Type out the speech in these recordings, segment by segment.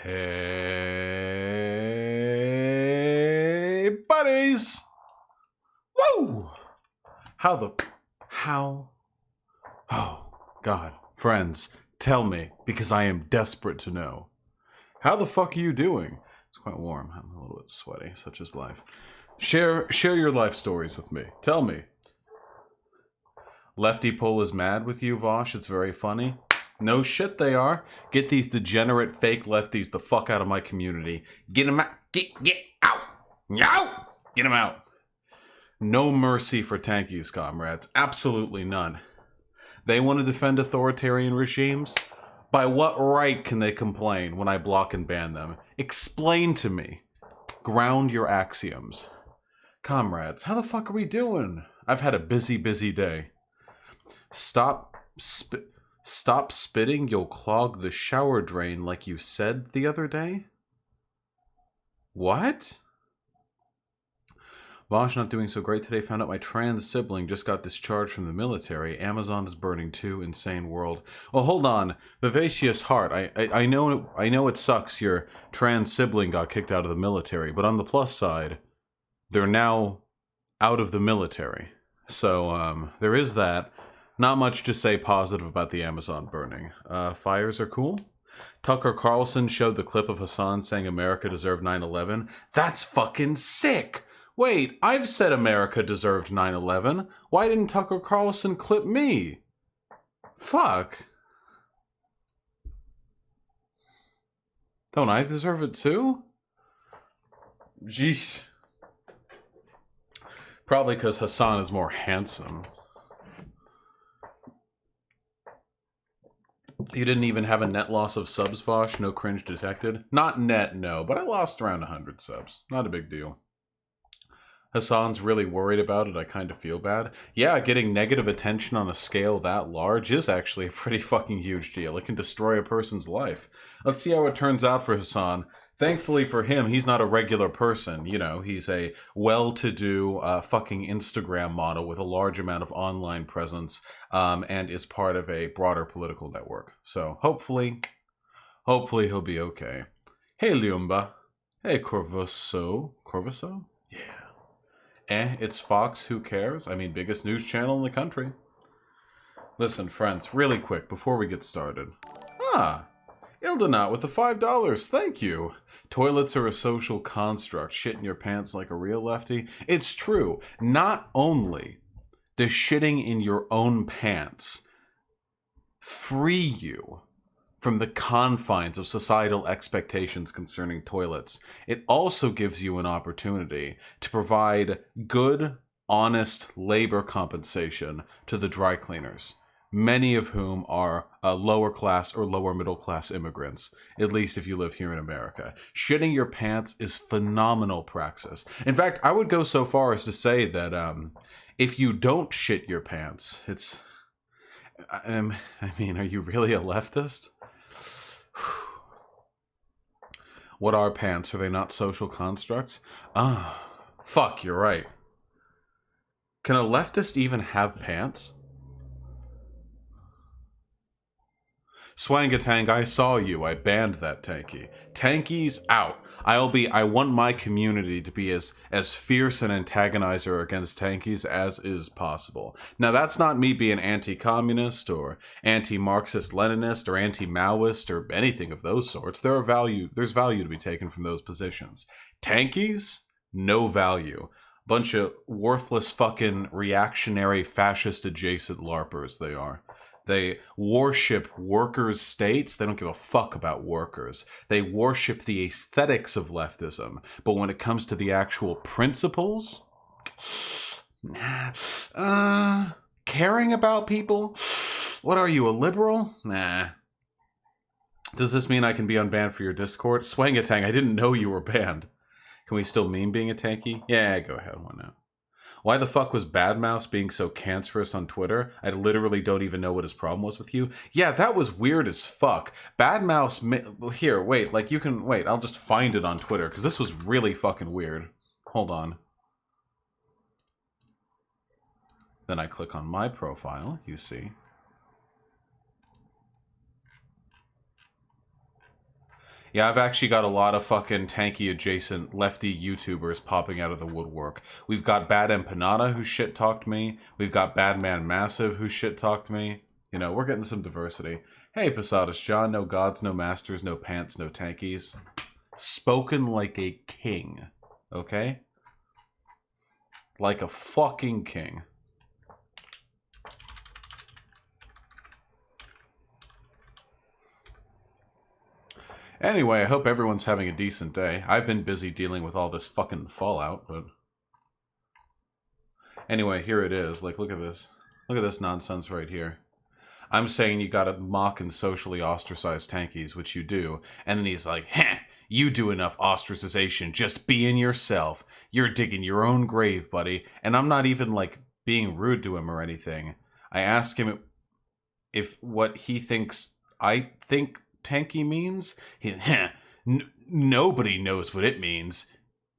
Hey, buddies! Woo! How? Oh, God. Friends, tell me, because I am desperate to know. How the fuck are you doing? It's quite warm. I'm a little bit sweaty, such is life. Share your life stories with me. Tell me. Lefty Pole is mad with you, Vaush. It's very funny. No shit they are. Get these degenerate fake lefties the fuck out of my community. Get them out. Get out. Out. Get them out. No mercy for Tankies, comrades. Absolutely none. They want to defend authoritarian regimes? By what right can they complain when I block and ban them? Explain to me. Ground your axioms. Comrades, how the fuck are we doing? I've had a busy day. Stop spitting, you'll clog the shower drain like you said the other day? What? Vaush not doing so great today. Found out my trans sibling just got discharged from the military. Amazon is burning too. Insane world. Well, hold on. Vivacious heart. I know it sucks your trans sibling got kicked out of the military, but on the plus side, they're now out of the military. So, there is that. Not much to say positive about the Amazon burning. Fires are cool. Tucker Carlson showed the clip of Hassan saying America deserved 9/11. That's fucking sick! Wait, I've said America deserved 9/11. Why didn't Tucker Carlson clip me? Fuck. Don't I deserve it too? Jeez. Probably because Hassan is more handsome. You didn't even have a net loss of subs, Vaush? No cringe detected? Not net, no, but I lost around 100 subs. Not a big deal. Hassan's really worried about it. I kind of feel bad. Yeah, getting negative attention on a scale that large is actually a pretty fucking huge deal. It can destroy a person's life. Let's see how it turns out for Hassan. Thankfully for him, he's not a regular person. You know, he's a well-to-do fucking Instagram model with a large amount of online presence and is part of a broader political network. So hopefully he'll be okay. Hey, Liumba. Hey, Corvoso. Corvoso? Yeah. It's Fox, who cares? I mean, biggest news channel in the country. Listen, friends, really quick, before we get started. Ildanat with the $5, thank you. Toilets are a social construct. Shit in your pants like a real lefty. It's true. Not only does shitting in your own pants free you from the confines of societal expectations concerning toilets, it also gives you an opportunity to provide good, honest labor compensation to the dry cleaners, many of whom are lower class or lower middle class immigrants, at least if you live here in America. Shitting your pants is phenomenal praxis. In fact, I would go so far as to say that if you don't shit your pants, it's... I mean, are you really a leftist? What are pants? Are they not social constructs? Fuck, you're right. Can a leftist even have pants? Swangatang, I saw you. I banned that tanky. Tankies out. I want my community to be as fierce an antagonizer against tankies as is possible. Now, that's not me being anti-communist or anti-Marxist-Leninist or anti-Maoist or anything of those sorts. There's value to be taken from those positions. Tankies? No value. Bunch of worthless fucking reactionary fascist-adjacent LARPers they are. They worship workers' states. They don't give a fuck about workers. They worship the aesthetics of leftism. But when it comes to the actual principles, caring about people? What are you, a liberal? Nah. Does this mean I can be unbanned for your Discord? Swangatang, I didn't know you were banned. Can we still meme being a tanky? Yeah, go ahead, why not? Why the fuck was Badmouse being so cancerous on Twitter? I literally don't even know what his problem was with you. Yeah, that was weird as fuck. Badmouse... Here, wait, like you can... Wait, I'll just find it on Twitter, because this was really fucking weird. Hold on. Then I click on my profile, you see. Yeah, I've actually got a lot of fucking tanky adjacent lefty YouTubers popping out of the woodwork. We've got Bad Empanada who shit talked me. We've got Badman Massive who shit talked me. You know, we're getting some diversity. Hey, Posadas John, no gods, no masters, no pants, no tankies. Spoken like a king, okay? Like a fucking king. Anyway, I hope everyone's having a decent day. I've been busy dealing with all this fucking fallout, but... Anyway, here it is. Like, look at this. Look at this nonsense right here. I'm saying you gotta mock and socially ostracize tankies, which you do. And then he's like, heh, you do enough ostracization just being yourself. You're digging your own grave, buddy. And I'm not even, like, being rude to him or anything. I ask him if what he thinks I think tanky means. Nobody knows what it means.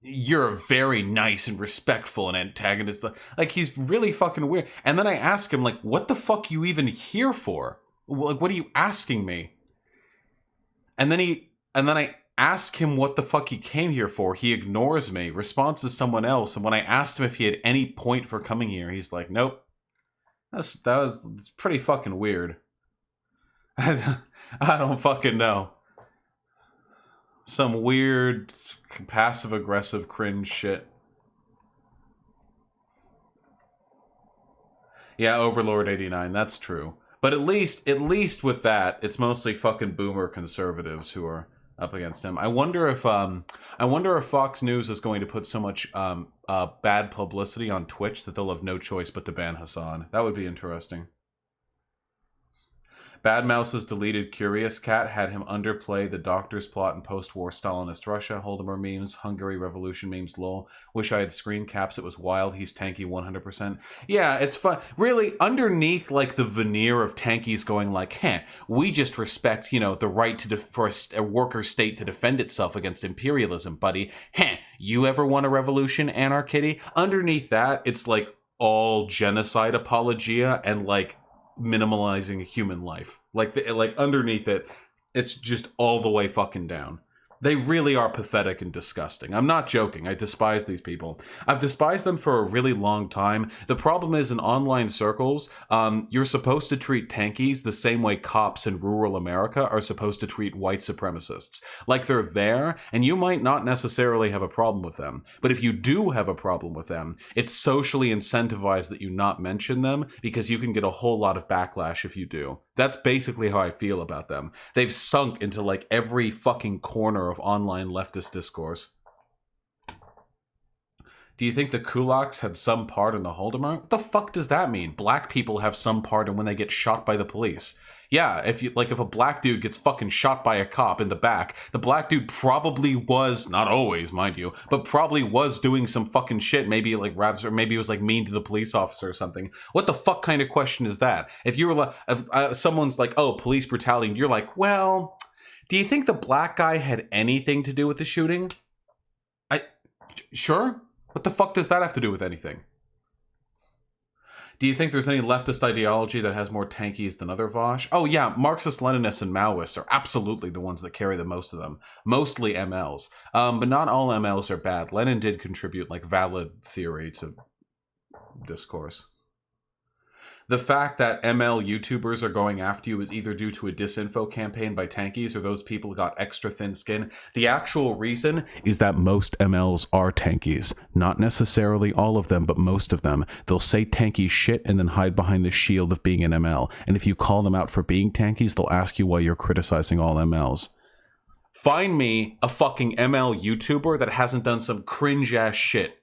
You're very nice and respectful and antagonist. Like, he's really fucking weird. And then I ask him, like, what the fuck you even here for? Like, what are you asking me? And then I ask him what the fuck he came here for. He ignores me, responds to someone else. And when I asked him if he had any point for coming here, he's like, nope. It's pretty fucking weird. I don't fucking know. Some weird, passive-aggressive cringe shit. Yeah, Overlord 89, that's true. But at least with that, it's mostly fucking boomer conservatives who are up against him. I wonder if Fox News is going to put so much bad publicity on Twitch that they'll have no choice but to ban Hassan. That would be interesting. Bad Mouse's deleted Curious Cat had him underplay the Doctor's plot in post-war Stalinist Russia. Holdomor memes, Hungary Revolution memes, lol. Wish I had screen caps. It was wild. He's tanky 100%. Yeah, it's fun. Really, underneath like the veneer of tankies going like, we just respect, you know, the right for a worker state to defend itself against imperialism, buddy. You ever want a revolution, Anarchitty? Underneath that, it's like all genocide apologia and like minimalizing human life. Like underneath it, it's just all the way fucking down. They really are pathetic and disgusting. I'm not joking. I despise these people. I've despised them for a really long time. The problem is in online circles, you're supposed to treat tankies the same way cops in rural America are supposed to treat white supremacists. Like they're there, and you might not necessarily have a problem with them. But if you do have a problem with them, it's socially incentivized that you not mention them because you can get a whole lot of backlash if you do. That's basically how I feel about them. They've sunk into like every fucking corner of online leftist discourse. Do you think the kulaks had some part in the Holodomor? What the fuck does that mean? Black people have some part in when they get shot by the police. Yeah, if a black dude gets fucking shot by a cop in the back, the black dude probably was, not always, mind you, but probably was doing some fucking shit, maybe like raps, or maybe it was like mean to the police officer or something. What the fuck kind of question is that? If you were like, if someone's like, oh, police brutality, and you're like, well, do you think the black guy had anything to do with the shooting? Sure? What the fuck does that have to do with anything? Do you think there's any leftist ideology that has more tankies than other Vaush? Oh yeah, Marxist-Leninists and Maoists are absolutely the ones that carry the most of them. Mostly MLs. But not all MLs are bad. Lenin did contribute like valid theory to discourse. The fact that ML YouTubers are going after you is either due to a disinfo campaign by tankies or those people got extra thin skin. The actual reason is that most MLs are tankies. Not necessarily all of them, but most of them. They'll say tanky shit and then hide behind the shield of being an ML. And if you call them out for being tankies, they'll ask you why you're criticizing all MLs. Find me a fucking ML YouTuber that hasn't done some cringe-ass shit.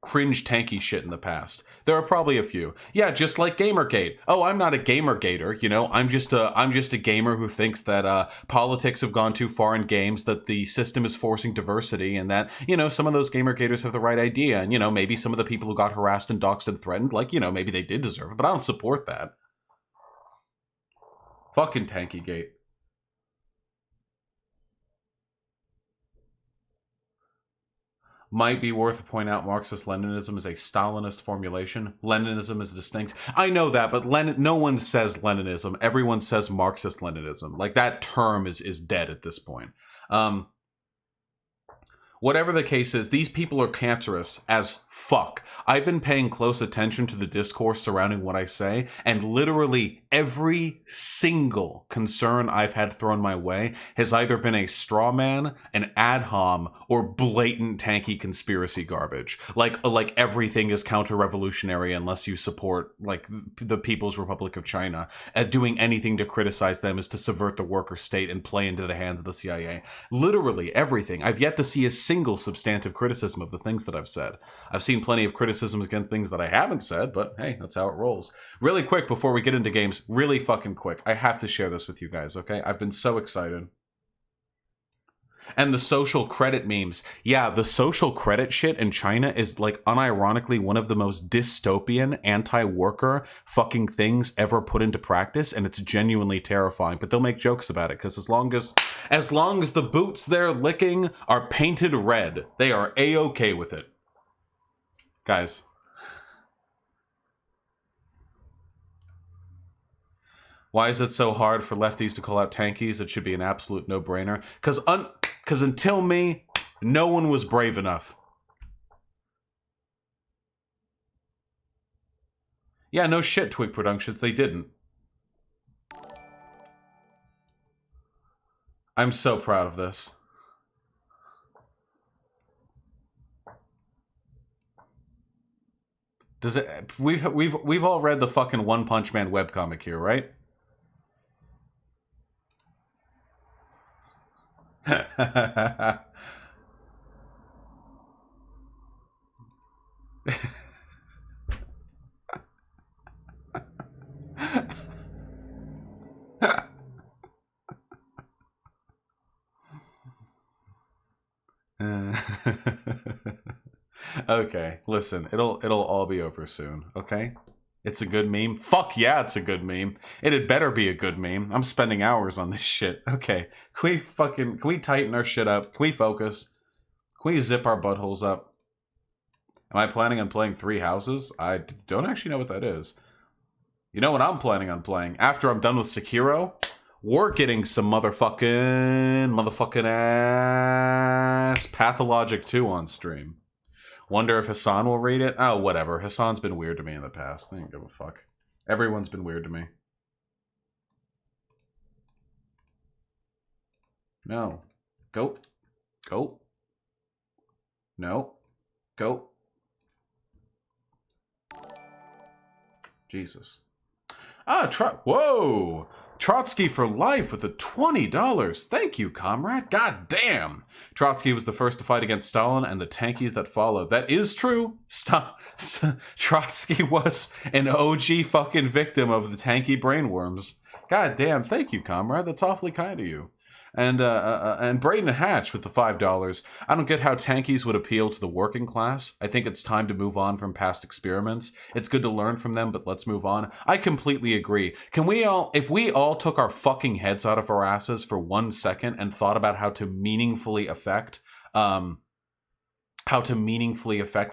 Cringe tanky shit in the past. There are probably a few. Yeah, just like Gamergate. Oh, I'm not a Gamergater, you know. I'm just a gamer who thinks that politics have gone too far in games, that the system is forcing diversity, and that, you know, some of those Gamergaters have the right idea, and, you know, maybe some of the people who got harassed and doxxed and threatened, like, you know, maybe they did deserve it, but I don't support that. Fucking Tankygate. 'Gate. Might be worth to point out Marxist-Leninism is a Stalinist formulation. Leninism is distinct. I know that, but no one says Leninism. Everyone says Marxist-Leninism. Like, that term is dead at this point. Whatever the case is, these people are cancerous as fuck. I've been paying close attention to the discourse surrounding what I say, and literally every single concern I've had thrown my way has either been a straw man, an ad hom, or blatant tanky conspiracy garbage. Like everything is counter-revolutionary unless you support like the People's Republic of China. Doing anything to criticize them is to subvert the worker state and play into the hands of the CIA. Literally everything. I've yet to see a single substantive criticism of the things that I've said. I've seen plenty of criticisms against things that I haven't said, but hey, that's how it rolls. Really quick, before we get into games, really fucking quick, I have to share this with you guys, okay? I've been so excited. And the social credit memes. Yeah, the social credit shit in China is, like, unironically one of the most dystopian, anti-worker fucking things ever put into practice, and it's genuinely terrifying. But they'll make jokes about it, because as long as the boots they're licking are painted red, they are A-okay with it. Guys. Why is it so hard for lefties to call out tankies? It should be an absolute no-brainer. Because until me, no one was brave enough. Yeah, no shit, Twig Productions, they didn't. I'm so proud of this. Does it? We've all read the fucking One Punch Man webcomic here, right? Okay, listen, it'll all be over soon, okay? It's a good meme. Fuck yeah, it's a good meme. It had better be a good meme. I'm spending hours on this shit. Okay, can we tighten our shit up? Can we focus? Can we zip our buttholes up? Am I planning on playing 3 houses? I don't actually know what that is. You know what I'm planning on playing? After I'm done with Sekiro, we're getting some motherfucking ass Pathologic 2 on stream. Wonder if Hassan will read it? Oh, whatever. Hassan's been weird to me in the past. I don't give a fuck. Everyone's been weird to me. No. Go. Go. No. Go. Jesus. Ah, whoa! Trotsky for life with the $20. Thank you, comrade. God damn. Trotsky was the first to fight against Stalin and the tankies that followed. That is true. Trotsky was an OG fucking victim of the tanky brainworms. God damn. Thank you, comrade. That's awfully kind of you. And Braden Hatch with the $5. I don't get how tankies would appeal to the working class. I think it's time to move on from past experiments. It's good to learn from them, but let's move on. I completely agree. If we all took our fucking heads out of our asses for 1 second and thought about how to meaningfully affect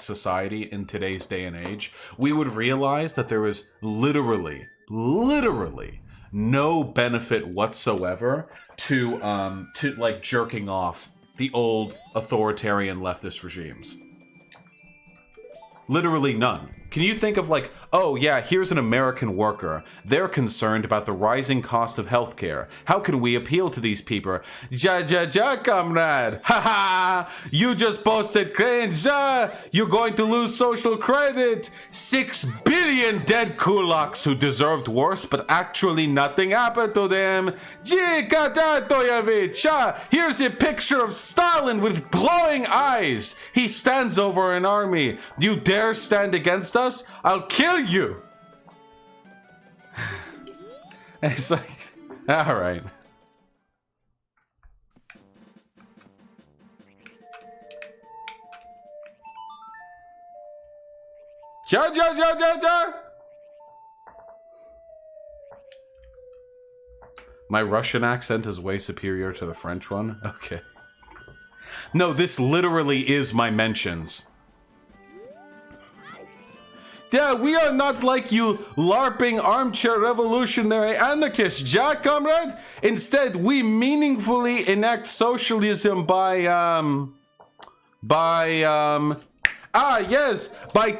society in today's day and age, we would realize that there is literally no benefit whatsoever to like jerking off the old authoritarian leftist regimes. Literally none. Can you think of like, oh yeah, here's an American worker. They're concerned about the rising cost of healthcare. How can we appeal to these people? Comrade. Ha ha! You just posted cringe. You're going to lose social credit. 6 billion dead kulaks who deserved worse, but actually nothing happened to them. Here's a picture of Stalin with glowing eyes. He stands over an army. Do you dare stand against us? I'll kill you. And it's like, all right. Ja, ja, ja, ja, ja. My Russian accent is way superior to the French one. Okay. No, this literally is my mentions. Yeah, we are not like you LARPing armchair revolutionary anarchists, Jack, comrade. Instead, we meaningfully enact socialism by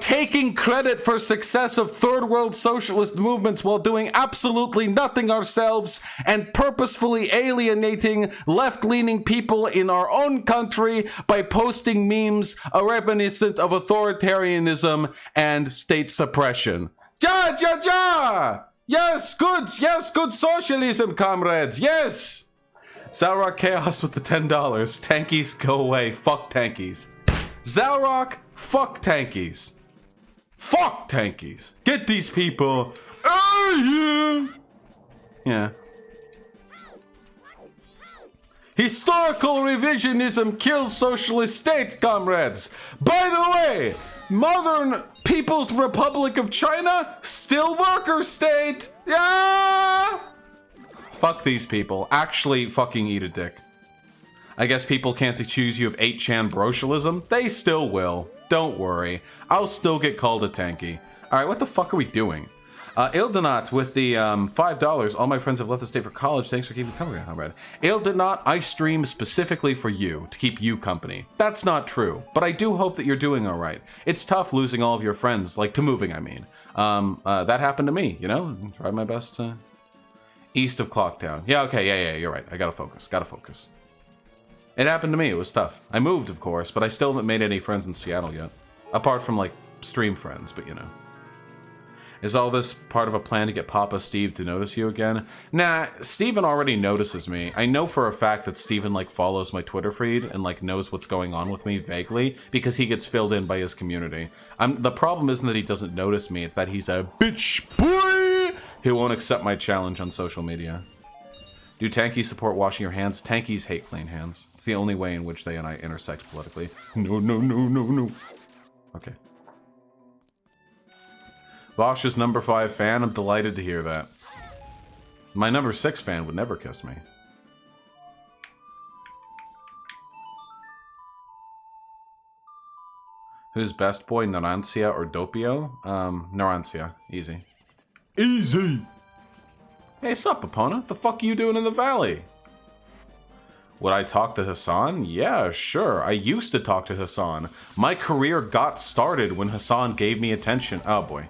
taking credit for success of third world socialist movements while doing absolutely nothing ourselves and purposefully alienating left-leaning people in our own country by posting memes reminiscent of authoritarianism and state suppression. Ja, ja, ja! Yes, good socialism, comrades, yes! Zalrock Chaos with the $10. Tankies, go away. Fuck Tankies. Zalrock, fuck Tankies. Fuck Tankies. Get these people. Yeah. Historical revisionism kills socialist states, comrades. By the way, modern People's Republic of China, still worker state. Yeah. Fuck these people. Actually, fucking eat a dick. I guess people can't accuse you of 8chan brocialism. They still will. Don't worry. I'll still get called a tanky. Alright, what the fuck are we doing? Ildonat with the $5. All my friends have left the state for college. Thanks for keeping company, comrade. Ildonat, I stream specifically for you, to keep you company. That's not true, but I do hope that you're doing alright. It's tough losing all of your friends, like to moving, I mean. That happened to me, you know? Tried my best to... East of Clocktown. Yeah, okay, yeah, you're right. I gotta focus. It happened to me. It was tough. I moved, of course, but I still haven't made any friends in Seattle yet. Apart from, like, stream friends, but you know. Is all this part of a plan to get Papa Steve to notice you again? Nah, Steven already notices me. I know for a fact that Steven, like, follows my Twitter feed and, like, knows what's going on with me vaguely because he gets filled in by his community. The problem isn't that he doesn't notice me, it's that he's a bitch boy who won't accept my challenge on social media. Do Tankies support washing your hands? Tankies hate clean hands. It's the only way in which they and I intersect politically. No. Okay. Vaush is number 5 fan. I'm delighted to hear that. My number 6 fan would never kiss me. Who's best boy, Narancia or Doppio? Narancia. Easy. Easy! Hey, sup, Epona? The fuck are you doing in the valley? Would I talk to Hassan? Yeah, sure. I used to talk to Hassan. My career got started when Hassan gave me attention. Oh, boy.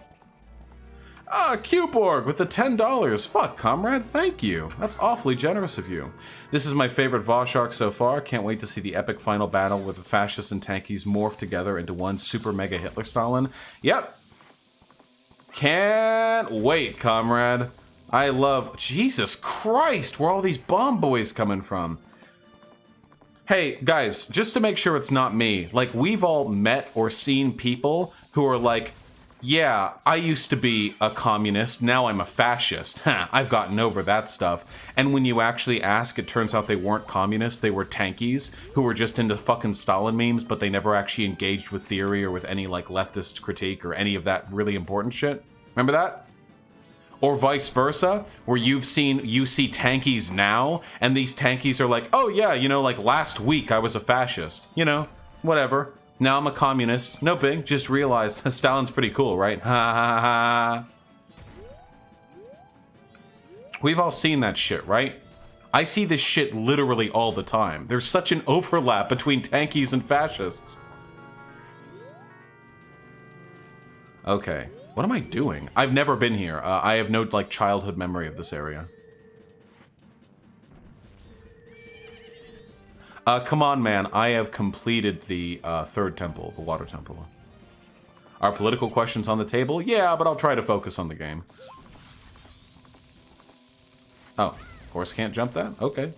Cuborg with the $10. Fuck, comrade, thank you. That's awfully generous of you. This is my favorite Vaush arc so far. Can't wait to see the epic final battle where the fascists and tankies morph together into one super mega Hitler Stalin. Yep. Can't wait, comrade. I love... Jesus Christ, where are all these bomb boys coming from? Hey, guys, just to make sure it's not me, like, we've all met or seen people who are like, yeah, I used to be a communist, now I'm a fascist. I've gotten over that stuff. And when you actually ask, it turns out they weren't communists, they were tankies, who were just into fucking Stalin memes, but they never actually engaged with theory or with any, like, leftist critique or any of that really important shit. Remember that? Or vice versa, where you see tankies now, and these tankies are like, oh yeah, you know, like last week I was a fascist. You know, whatever. Now I'm a communist. No big, just realized Stalin's pretty cool, right? Ha ha ha. We've all seen that shit, right? I see this shit literally all the time. There's such an overlap between tankies and fascists. Okay. What am I doing? I've never been here. I have no, like, childhood memory of this area. Come on, man. I have completed the third temple, the water temple. Are political questions on the table? Yeah, but I'll try to focus on the game. Oh, horse can't jump that? Okay.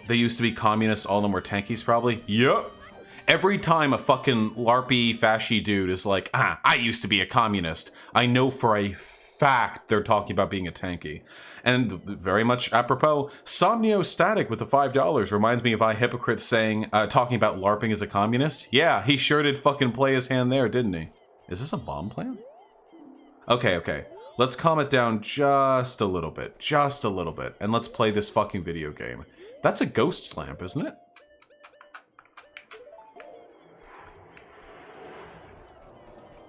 They used to be communists, all of them were tankies, probably? Yep. Every time a fucking LARPy fashy dude is like, I used to be a communist, I know for a fact they're talking about being a tanky. And very much apropos, Somnio Static with the $5 reminds me of I Hypocrite saying, talking about LARPing as a communist. Yeah, he sure did fucking play his hand there, didn't he? Is this a bomb plant? Okay. Let's calm it down just a little bit. Just a little bit. And let's play this fucking video game. That's a ghost lamp, isn't it?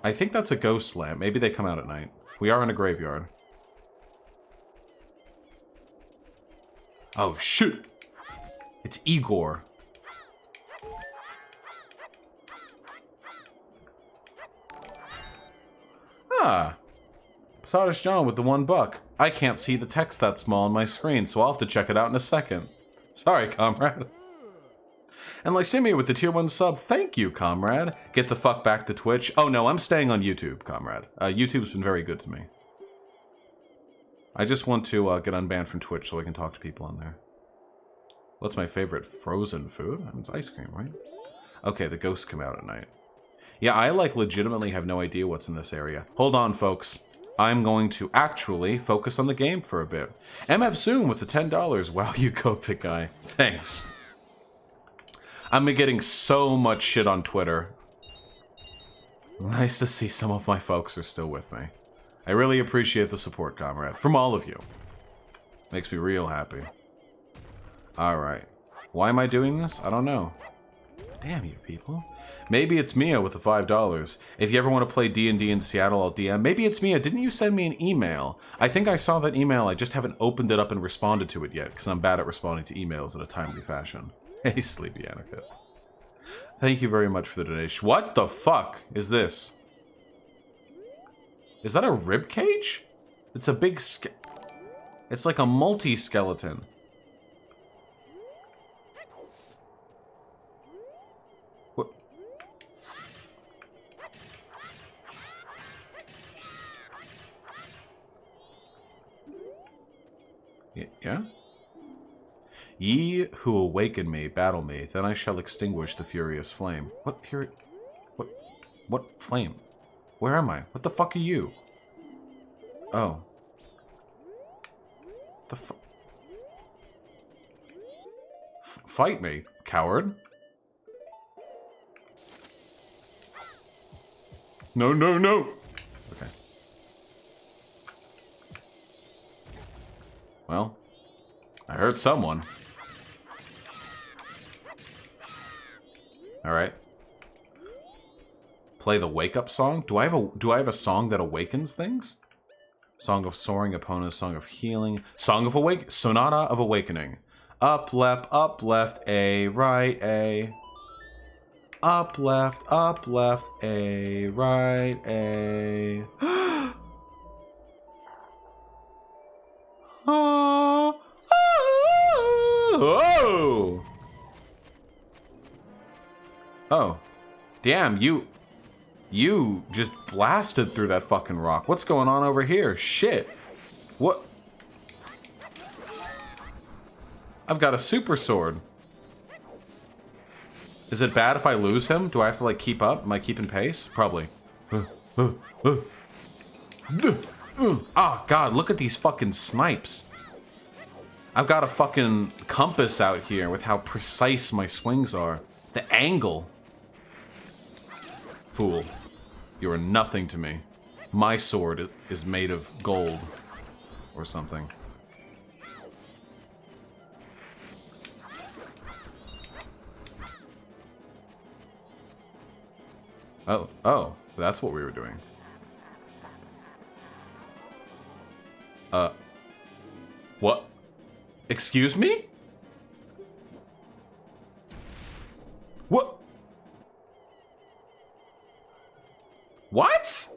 I think that's a ghost lamp. Maybe they come out at night. We are in a graveyard. Oh, shoot! It's Igor. Ah. Sadish John with the $1. I can't see the text that small on my screen, so I'll have to check it out in a second. Sorry, comrade. And Lysymia with the tier 1 sub. Thank you, comrade. Get the fuck back to Twitch. Oh no, I'm staying on YouTube, comrade. YouTube's been very good to me. I just want to get unbanned from Twitch so I can talk to people on there. What's my favorite frozen food? I mean, it's ice cream, right? Okay, the ghosts come out at night. Yeah, I legitimately have no idea what's in this area. Hold on, folks. I'm going to actually focus on the game for a bit. MF Zoom with the $10. Wow, you go, big guy. Thanks. I'm getting so much shit on Twitter. Nice to see some of my folks are still with me. I really appreciate the support, comrade. From all of you. Makes me real happy. Alright. Why am I doing this? I don't know. Damn you people. Maybe it's Mia with the $5. If you ever want to play D&D in Seattle, I'll DM. Maybe it's Mia. Didn't you send me an email? I think I saw that email. I just haven't opened it up and responded to it yet, because I'm bad at responding to emails in a timely fashion. Hey, Sleepy Anarchist. Thank you very much for the donation. What the fuck is this? Is that a rib cage? It's a big it's like a multi-skeleton. What? Yeah? Ye who awaken me, battle me, then I shall extinguish the furious flame. What fury? What flame? Where am I? What the fuck are you? Oh. The fight me, coward. No, no, no! Okay. Well, I heard someone. Alright. Play the wake-up song? Do I have a song that awakens things? Song of soaring opponents, song of healing, song of sonata of awakening. Up, left, A, right, A. Up, left, A, right, A. Oh! Oh. Damn, you just blasted through that fucking rock. What's going on over here? Shit. What? I've got a super sword. Is it bad if I lose him? Do I have to, like, keep up? Am I keeping pace? Probably. Oh, God, look at these fucking snipes. I've got a fucking compass out here with how precise my swings are. The angle. Fool. You are nothing to me. My sword is made of gold. Or something. Oh, that's what we were doing. What? Excuse me? What? What?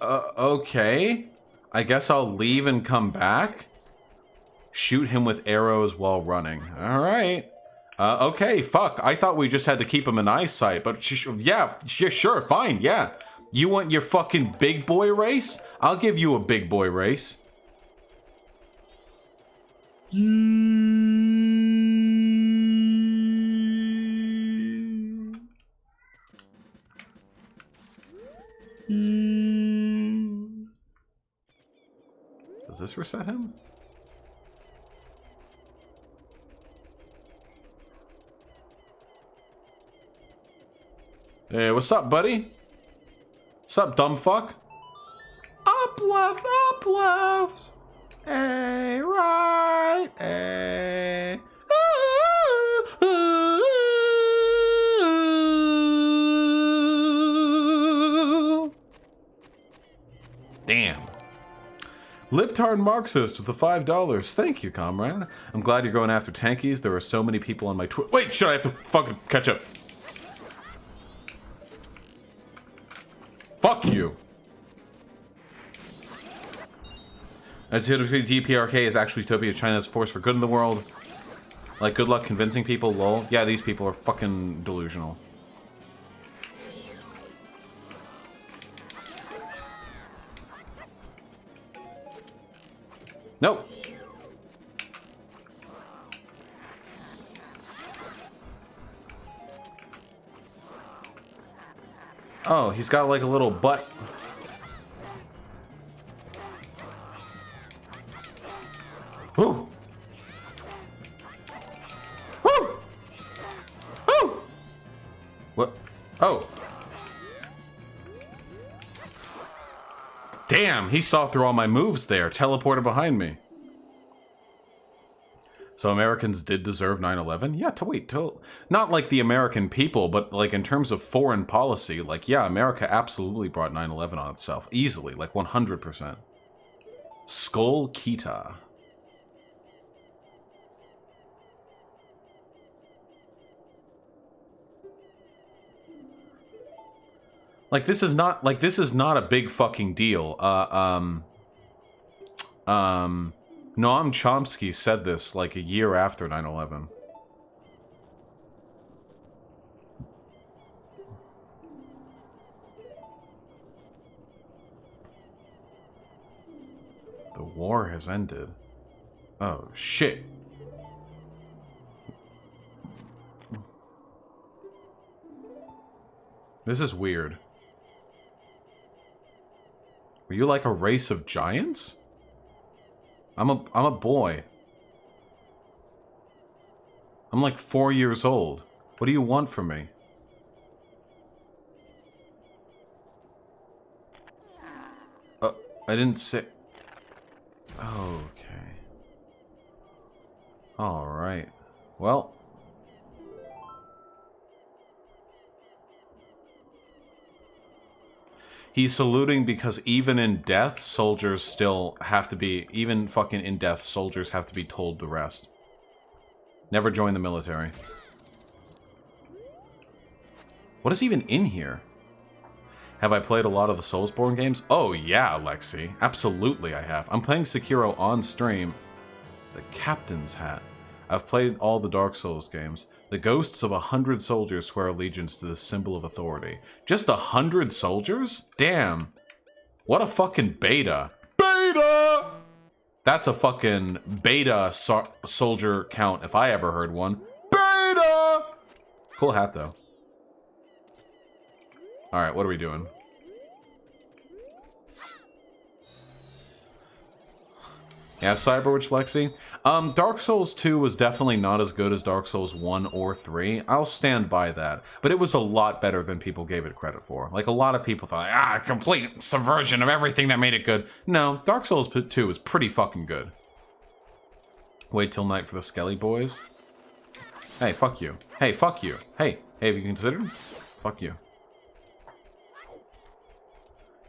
Okay. I guess I'll leave and come back. Shoot him with arrows while running. Alright. Okay, fuck. I thought we just had to keep him in eyesight, but yeah, sure, fine, yeah. You want your fucking big boy race? I'll give you a big boy race. Does this reset him? Hey, what's up, buddy? What's up, dumb fuck? Up left, up left. Hey, right, hey. Damn. Libtard Marxist with the $5. Thank you, comrade. I'm glad you're going after Tankies. There are so many people on my Wait, shit, I have to fucking catch up. Fuck you. DPRK is actually Utopia, China's force for good in the world. Like, good luck convincing people, lol. Yeah, these people are fucking delusional. Nope. Oh, he's got like a little butt. Woo! Woo! Woo! What? Oh. Damn, he saw through all my moves there. Teleported behind me. So Americans did deserve 9/11? Yeah, not like the American people, but like in terms of foreign policy, like yeah, America absolutely brought 9/11 on itself. Easily, like 100%. Skull Kita. Like this is not a big fucking deal. Noam Chomsky said this like a year after 9/11. The war has ended. Oh shit. This is weird. Are you like a race of giants? I'm a boy. I'm like 4 years old. What do you want from me? I didn't say... Okay. Alright. Well... He's saluting because even in death, soldiers still have to be... Even fucking in death, soldiers have to be told to rest. Never join the military. What is even in here? Have I played a lot of the Soulsborne games? Oh yeah, Lexi. Absolutely I have. I'm playing Sekiro on stream. The Captain's Hat. I've played all the Dark Souls games. The ghosts of 100 soldiers swear allegiance to this symbol of authority. Just 100 soldiers? Damn. What a fucking beta. Beta! That's a fucking beta soldier count if I ever heard one. Beta! Cool hat, though. Alright, what are we doing? Yeah, Cyberwitch Lexi. Dark Souls 2 was definitely not as good as Dark Souls 1 or 3. I'll stand by that. But it was a lot better than people gave it credit for. Like, a lot of people thought, complete subversion of everything that made it good. No, Dark Souls 2 was pretty fucking good. Wait till night for the Skelly boys. Hey, fuck you. Hey, fuck you. Hey, have you considered? Fuck you.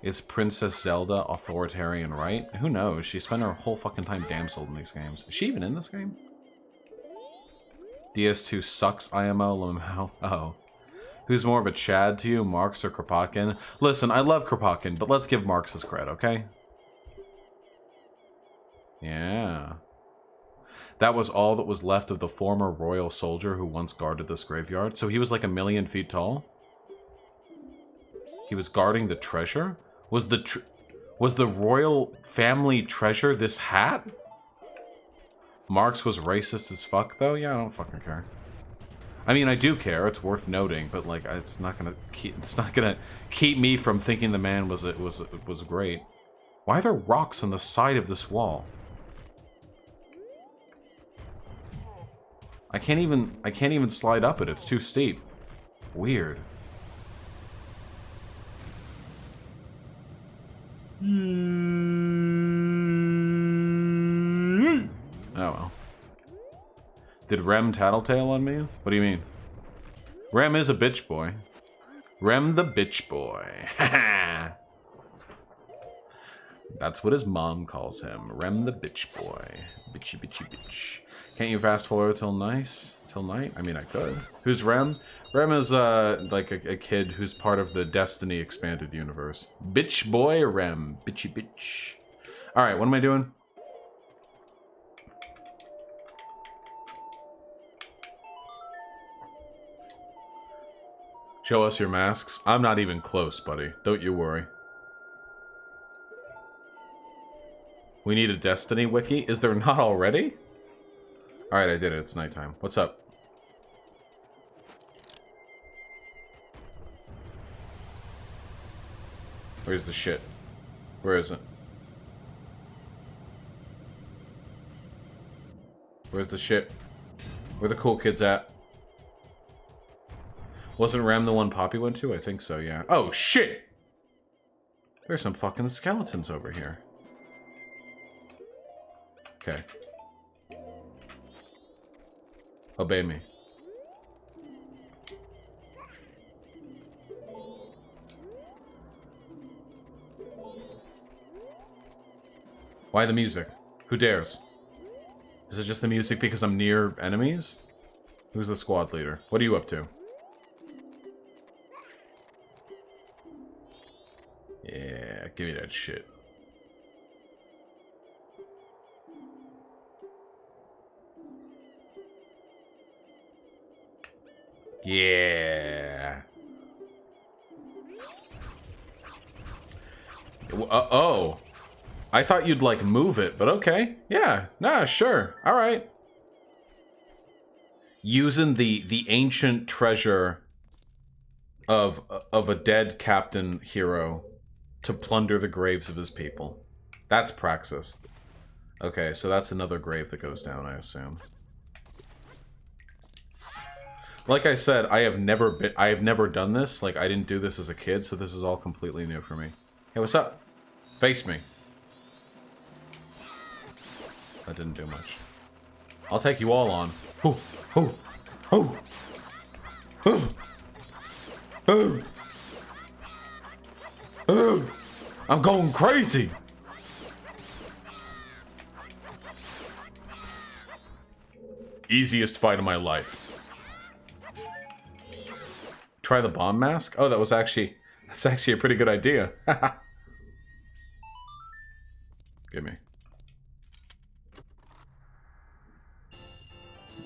Is Princess Zelda authoritarian, right? Who knows? She spent her whole fucking time damseled in these games. Is she even in this game? DS2 sucks, IMO, LMO. Oh. Who's more of a Chad to you, Marx or Kropotkin? Listen, I love Kropotkin, but let's give Marx his credit, okay? Yeah. That was all that was left of the former royal soldier who once guarded this graveyard. So he was like 1,000,000 feet tall? He was guarding the treasure? Was the royal family treasure this hat? Marx was racist as fuck, though? Yeah, I don't fucking care. I mean, I do care. It's worth noting, but like, it's not gonna keep me from thinking the man was great. Why are there rocks on the side of this wall? I can't even slide up it. It's too steep. Weird. Oh well. Did Rem tattletale on me? What do you mean? Rem is a bitch boy. Rem the bitch boy. That's what his mom calls him. Rem the bitch boy. Bitchy bitchy bitch. Can't you fast forward till night? I mean, I could. Who's Rem? Rem is like a kid who's part of the Destiny expanded universe. Bitch boy Rem. Bitchy bitch. Alright, what am I doing? Show us your masks. I'm not even close, buddy. Don't you worry. We need a Destiny wiki? Is there not already? Alright, I did it. It's nighttime. What's up? Where's the shit? Where is it? Where's the shit? Where the cool kids at? Wasn't Ram the one Poppy went to? I think so, yeah. Oh, shit! There's some fucking skeletons over here. Okay. Obey me. Why the music? Who dares? Is it just the music because I'm near enemies? Who's the squad leader? What are you up to? Yeah, give me that shit. Yeah. Oh. I thought you'd, like, move it, but okay. Yeah. Nah, sure. Alright. Using the ancient treasure of a dead captain hero to plunder the graves of his people. That's praxis. Okay, so that's another grave that goes down, I assume. Like I said, I have never done this. Like, I didn't do this as a kid, so this is all completely new for me. Hey, what's up? Face me. That didn't do much. I'll take you all on. Ooh, ooh, ooh, ooh, ooh, ooh. I'm going crazy. Easiest fight of my life. Try the bomb mask? Oh, that's actually a pretty good idea. Give me.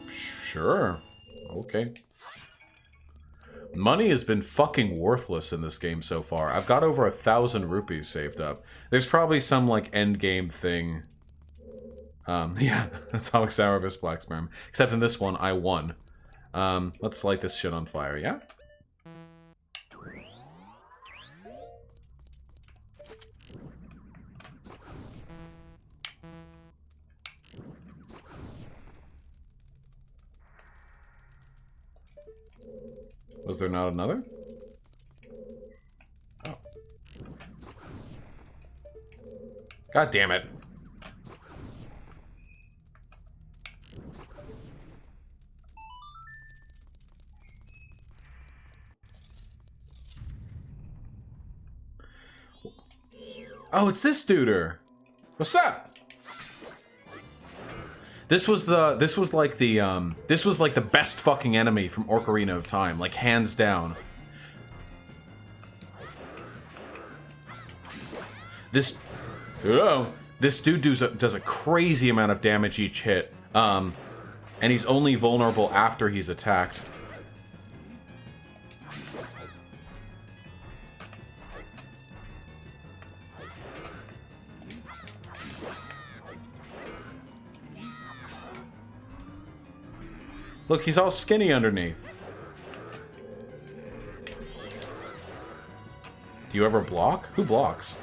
Sure. Okay. Money has been fucking worthless in this game so far. I've got over 1,000 rupees saved up. There's probably some, like, end game thing. Yeah, Atomic Sourvis Black Sperm. Except in this one, I won. Let's light this shit on fire, yeah? Was there not another? Oh. God damn it. Oh, it's this duder. What's up? This was like the best fucking enemy from Ocarina of Time, like hands down. This dude does a crazy amount of damage each hit, and he's only vulnerable after he's attacked. Look, he's all skinny underneath. Do you ever block? Who blocks?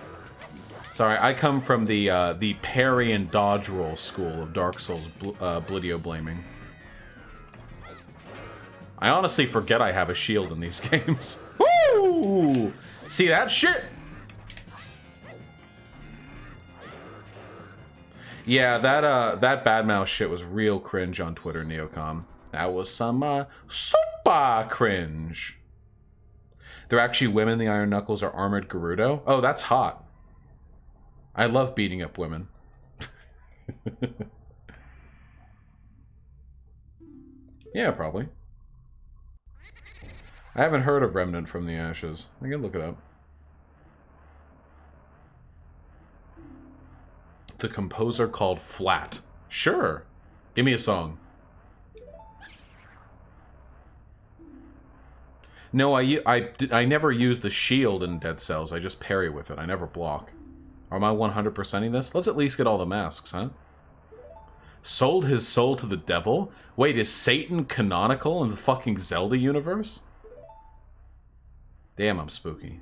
Sorry, I come from the parry and dodge roll school of Dark Souls Blidio blaming. I honestly forget I have a shield in these games. Woo! See that shit? Yeah, that badmouth shit was real cringe on Twitter, Neocom. That was some super cringe. They're actually women. The Iron Knuckles are armored Gerudo. Oh, that's hot. I love beating up women. Yeah, probably. I haven't heard of Remnant from the Ashes. I can look it up. The composer called Flat. Sure. Give me a song. No, I never use the shield in Dead Cells. I just parry with it. I never block. Or am I 100%ing this? Let's at least get all the masks, huh? Sold his soul to the devil? Wait, is Satan canonical in the fucking Zelda universe? Damn, I'm spooky.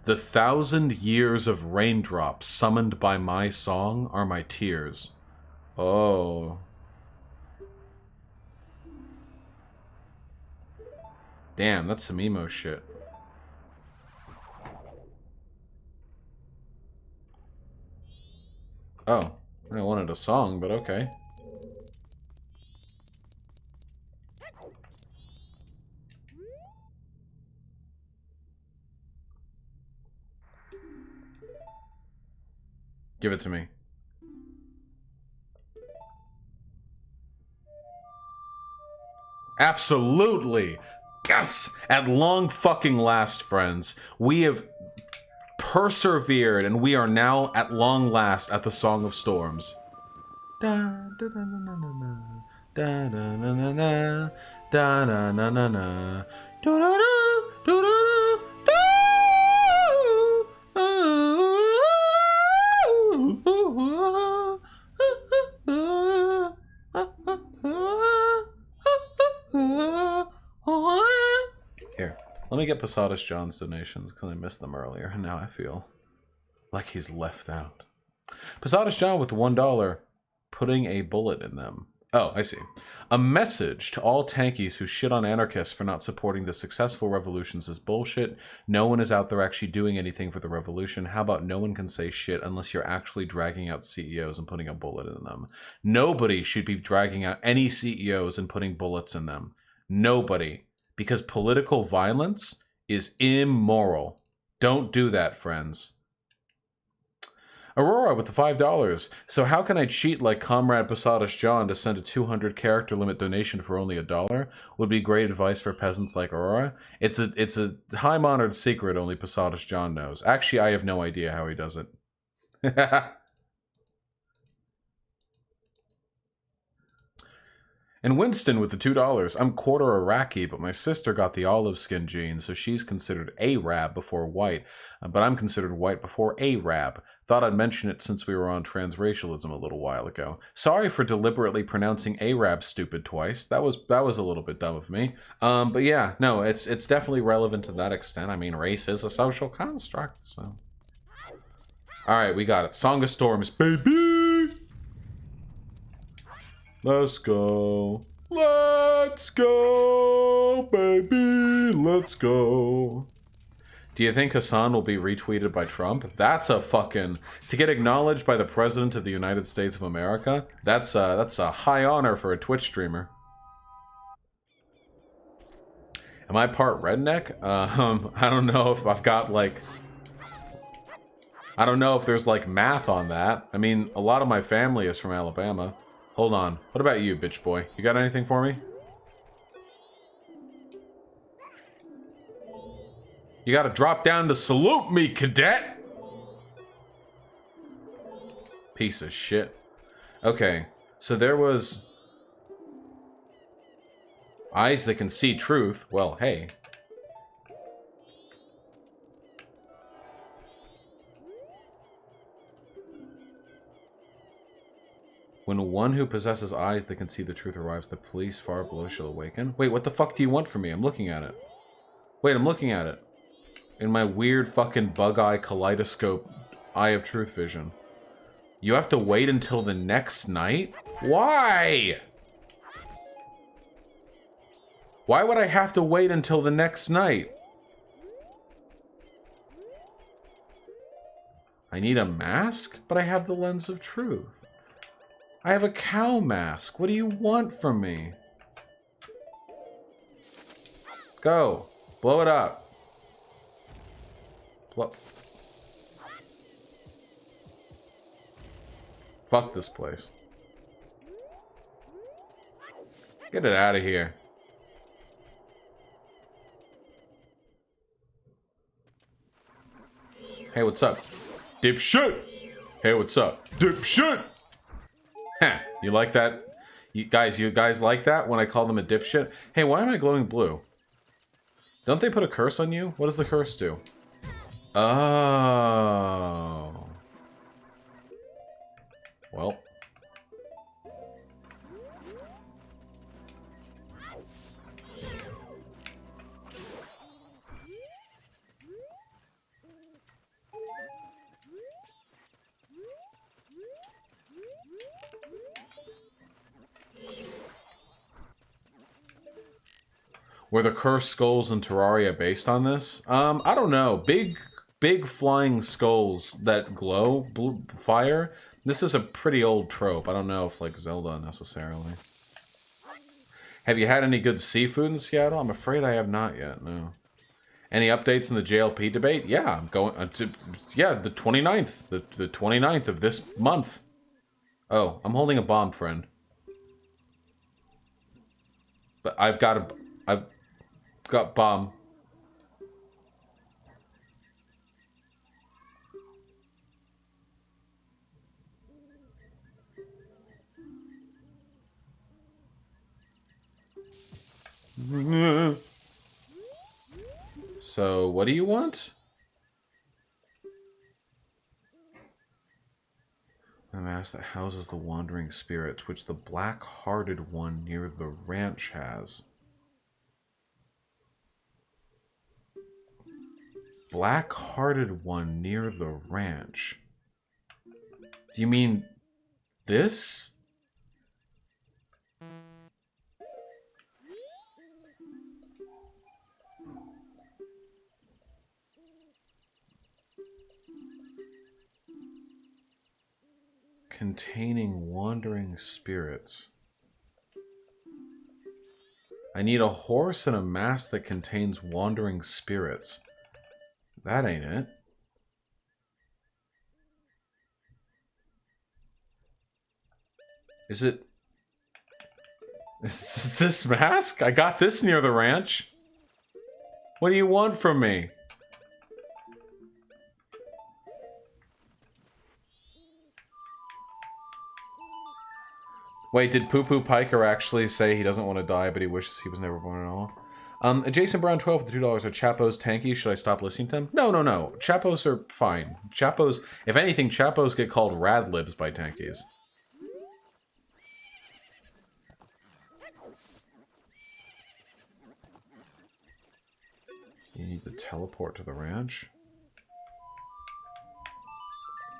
The 1,000 years of raindrops summoned by my song are my tears. Oh. Damn, that's some emo shit. Oh, I wanted a song, but okay. Give it to me. Absolutely! Yes! At long fucking last, friends, we have persevered, and we are now, at long last, at the Song of Storms. Da da da na na na da da na na na da na na na na da da da da Here, let me get Posadas John's donations because I missed them earlier, and now I feel like he's left out. Posadas John with $1, putting a bullet in them. Oh, I see. A message to all tankies who shit on anarchists for not supporting the successful revolutions is bullshit. No one is out there actually doing anything for the revolution. How about no one can say shit unless you're actually dragging out CEOs and putting a bullet in them? Nobody should be dragging out any CEOs and putting bullets in them. Nobody. Because political violence is immoral. Don't do that, friends. Aurora with the $5. So how can I cheat like Comrade Posadas John to send a 200 character limit donation for only $1? Would be great advice for peasants like Aurora. It's a time-honored secret only Posadas John knows. Actually, I have no idea how he does it. And Winston with the $2. I'm quarter Iraqi, but my sister got the olive skin gene, so she's considered Arab before white. But I'm considered white before Arab. Thought I'd mention it since we were on transracialism a little while ago. Sorry for deliberately pronouncing Arab stupid twice. That was a little bit dumb of me. But yeah, no, it's definitely relevant to that extent. I mean, race is a social construct, so. Alright, we got it. Song of Storms, baby! Let's go. Let's go, baby. Let's go. Do you think Hassan will be retweeted by Trump? That's a fucking... To get acknowledged by the President of the United States of America, that's a high honor for a Twitch streamer. Am I part redneck? I don't know if I've got, like... I don't know if there's, like, math on that. I mean, a lot of my family is from Alabama. Hold on. What about you, bitch boy? You got anything for me? You gotta drop down to salute me, cadet! Piece of shit. Okay, so there was... Eyes that can see truth. Well, hey. When one who possesses eyes that can see the truth arrives, the police far below shall awaken. Wait, what the fuck do you want from me? I'm looking at it. Wait, I'm looking at it. In my weird fucking bug-eye kaleidoscope eye of truth vision. You have to wait until the next night? Why? Why would I have to wait until the next night? I need a mask, but I have the lens of truth. I have a cow mask. What do you want from me? Go. Blow it up. Blow. Fuck this place. Get it out of here. Hey, what's up? Dipshit! Hey, what's up? Dipshit! Heh, you like that? You guys like that when I call them a dipshit? Hey, why am I glowing blue? Don't they put a curse on you? What does the curse do? Oh. Well. Were the cursed skulls in Terraria based on this? I don't know. Big flying skulls that glow blue fire. This is a pretty old trope. I don't know if like Zelda necessarily. Have you had any good seafood in Seattle? I'm afraid I have not yet. No. Any updates in the JLP debate? Yeah, I'm going to. Yeah, the 29th. The 29th of this month. Oh, I'm holding a bomb, friend. But I've got bomb. So, what do you want? A mask that houses the wandering spirits, which the black-hearted one near the ranch has. Black-hearted one near the ranch. Do you mean this? Containing wandering spirits. I need a horse and a mask that contains wandering spirits. That ain't it. Is it... Is this mask? I got this near the ranch. What do you want from me? Wait, did Poo Poo Piker actually say he doesn't want to die, but he wishes he was never born at all? Jason Brown 12 with the $2. Are Chapo's Tankies? Should I stop listening to them? No. Chapos are fine. Chapos, if anything, Chapos get called rad libs by Tankies. You need to teleport to the ranch?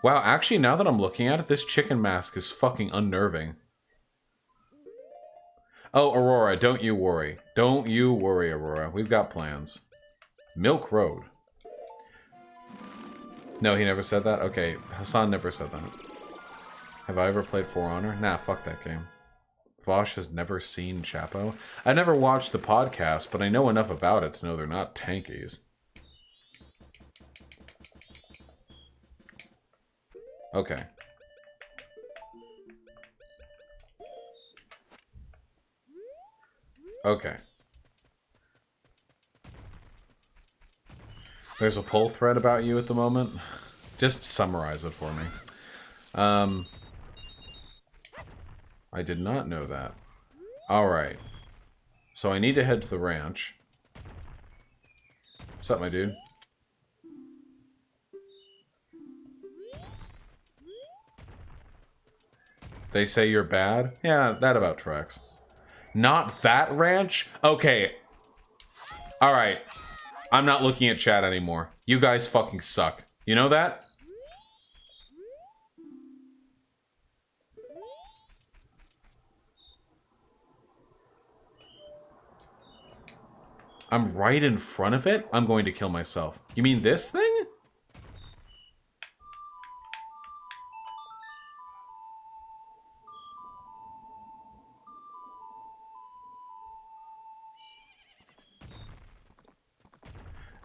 Wow, actually, now that I'm looking at it, this chicken mask is fucking unnerving. Oh, Aurora, don't you worry. Don't you worry, Aurora. We've got plans. Milk Road. No, he never said that? Okay, Hassan never said that. Have I ever played For Honor? Nah, fuck that game. Vaush has never seen Chapo. I never watched the podcast, but I know enough about it to know they're not Tankies. Okay. Okay. There's a pull thread about you at the moment. Just summarize it for me. I did not know that. Alright. So I need to head to the ranch. What's up, my dude? They say you're bad? Yeah, that about tracks. Not that ranch? Okay. Alright. I'm not looking at chat anymore. You guys fucking suck. You know that? I'm right in front of it? I'm going to kill myself. You mean this thing?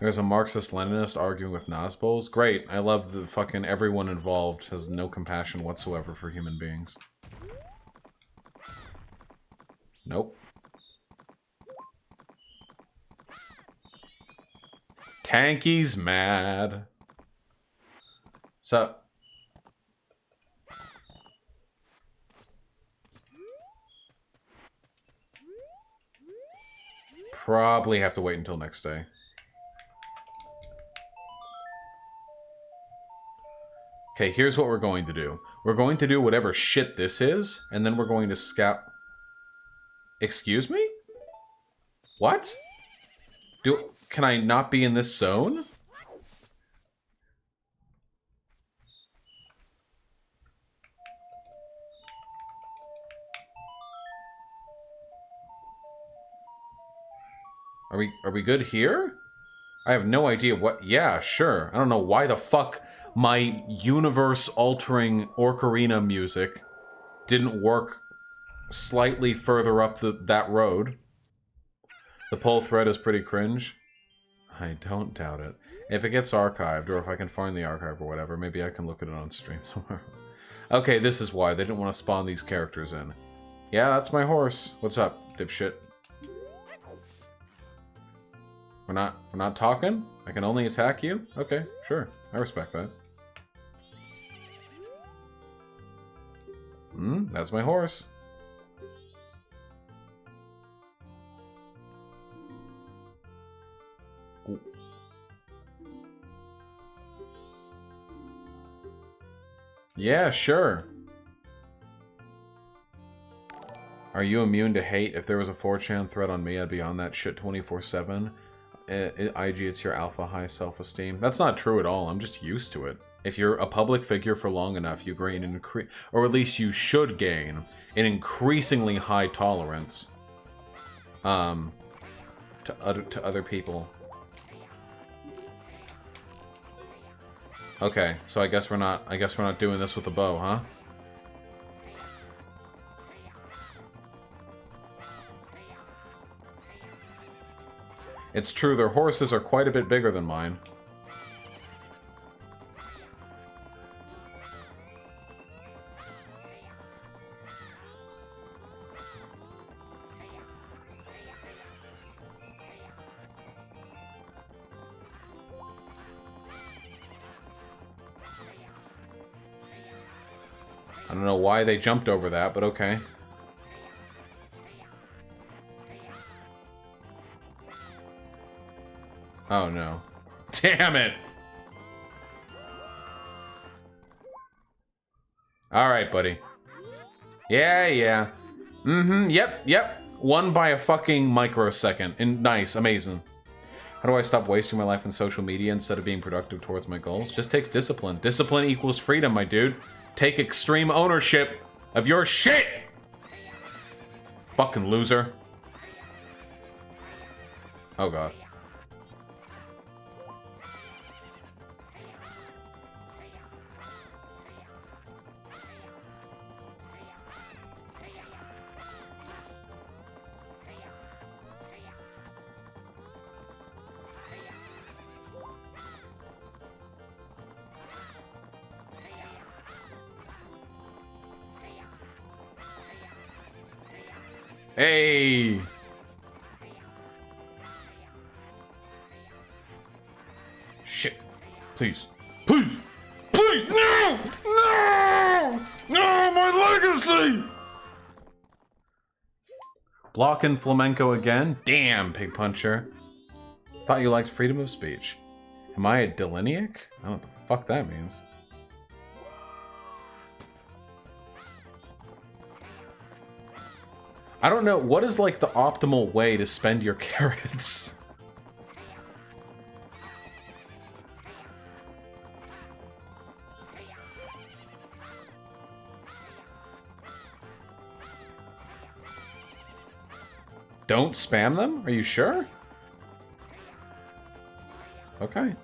There's a Marxist-Leninist arguing with Nazbols. Great. I love the fucking everyone involved has no compassion whatsoever for human beings. Nope. Tankies mad. So... Probably have to wait until next day. Okay, here's what we're going to do. We're going to do whatever shit this is, and then we're going to scout... Excuse me? What? Can I not be in this zone? Are we good here? I have no idea what... Yeah, sure. I don't know why the fuck my universe-altering Ocarina music didn't work slightly further up that road. The poll thread is pretty cringe. I don't doubt it. If it gets archived, or if I can find the archive or whatever, maybe I can look at it on stream somewhere. Okay, this is why. They didn't want to spawn these characters in. Yeah, that's my horse. What's up, dipshit? We're not talking? I can only attack you? Okay, sure. I respect that. That's my horse. Ooh. Yeah, sure. Are you immune to hate? If there was a 4chan thread on me, I'd be on that shit 24/7. IG, it's your alpha high self-esteem. That's not true at all. I'm just used to it. If you're a public figure for long enough, you gain an or at least you should gain an increasingly high tolerance to other people. Okay, so I guess we're not doing this with the bow, huh? It's true, their horses are quite a bit bigger than mine. I don't know why they jumped over that, but okay. Oh no. Damn it! Alright, buddy. Yeah. Yep. Won by a fucking microsecond. And nice, amazing. How do I stop wasting my life in social media instead of being productive towards my goals? Just takes discipline. Discipline equals freedom, my dude. Take extreme ownership of your shit! Fucking loser. Oh god. Hey! Shit. Please. Please! Please! No! No! No! My legacy! Blocking flamenco again? Damn, pig puncher. Thought you liked freedom of speech. Am I a delineac? I don't know what the fuck that means. I don't know, what is like the optimal way to spend your carrots? Don't spam them? Are you sure? Okay.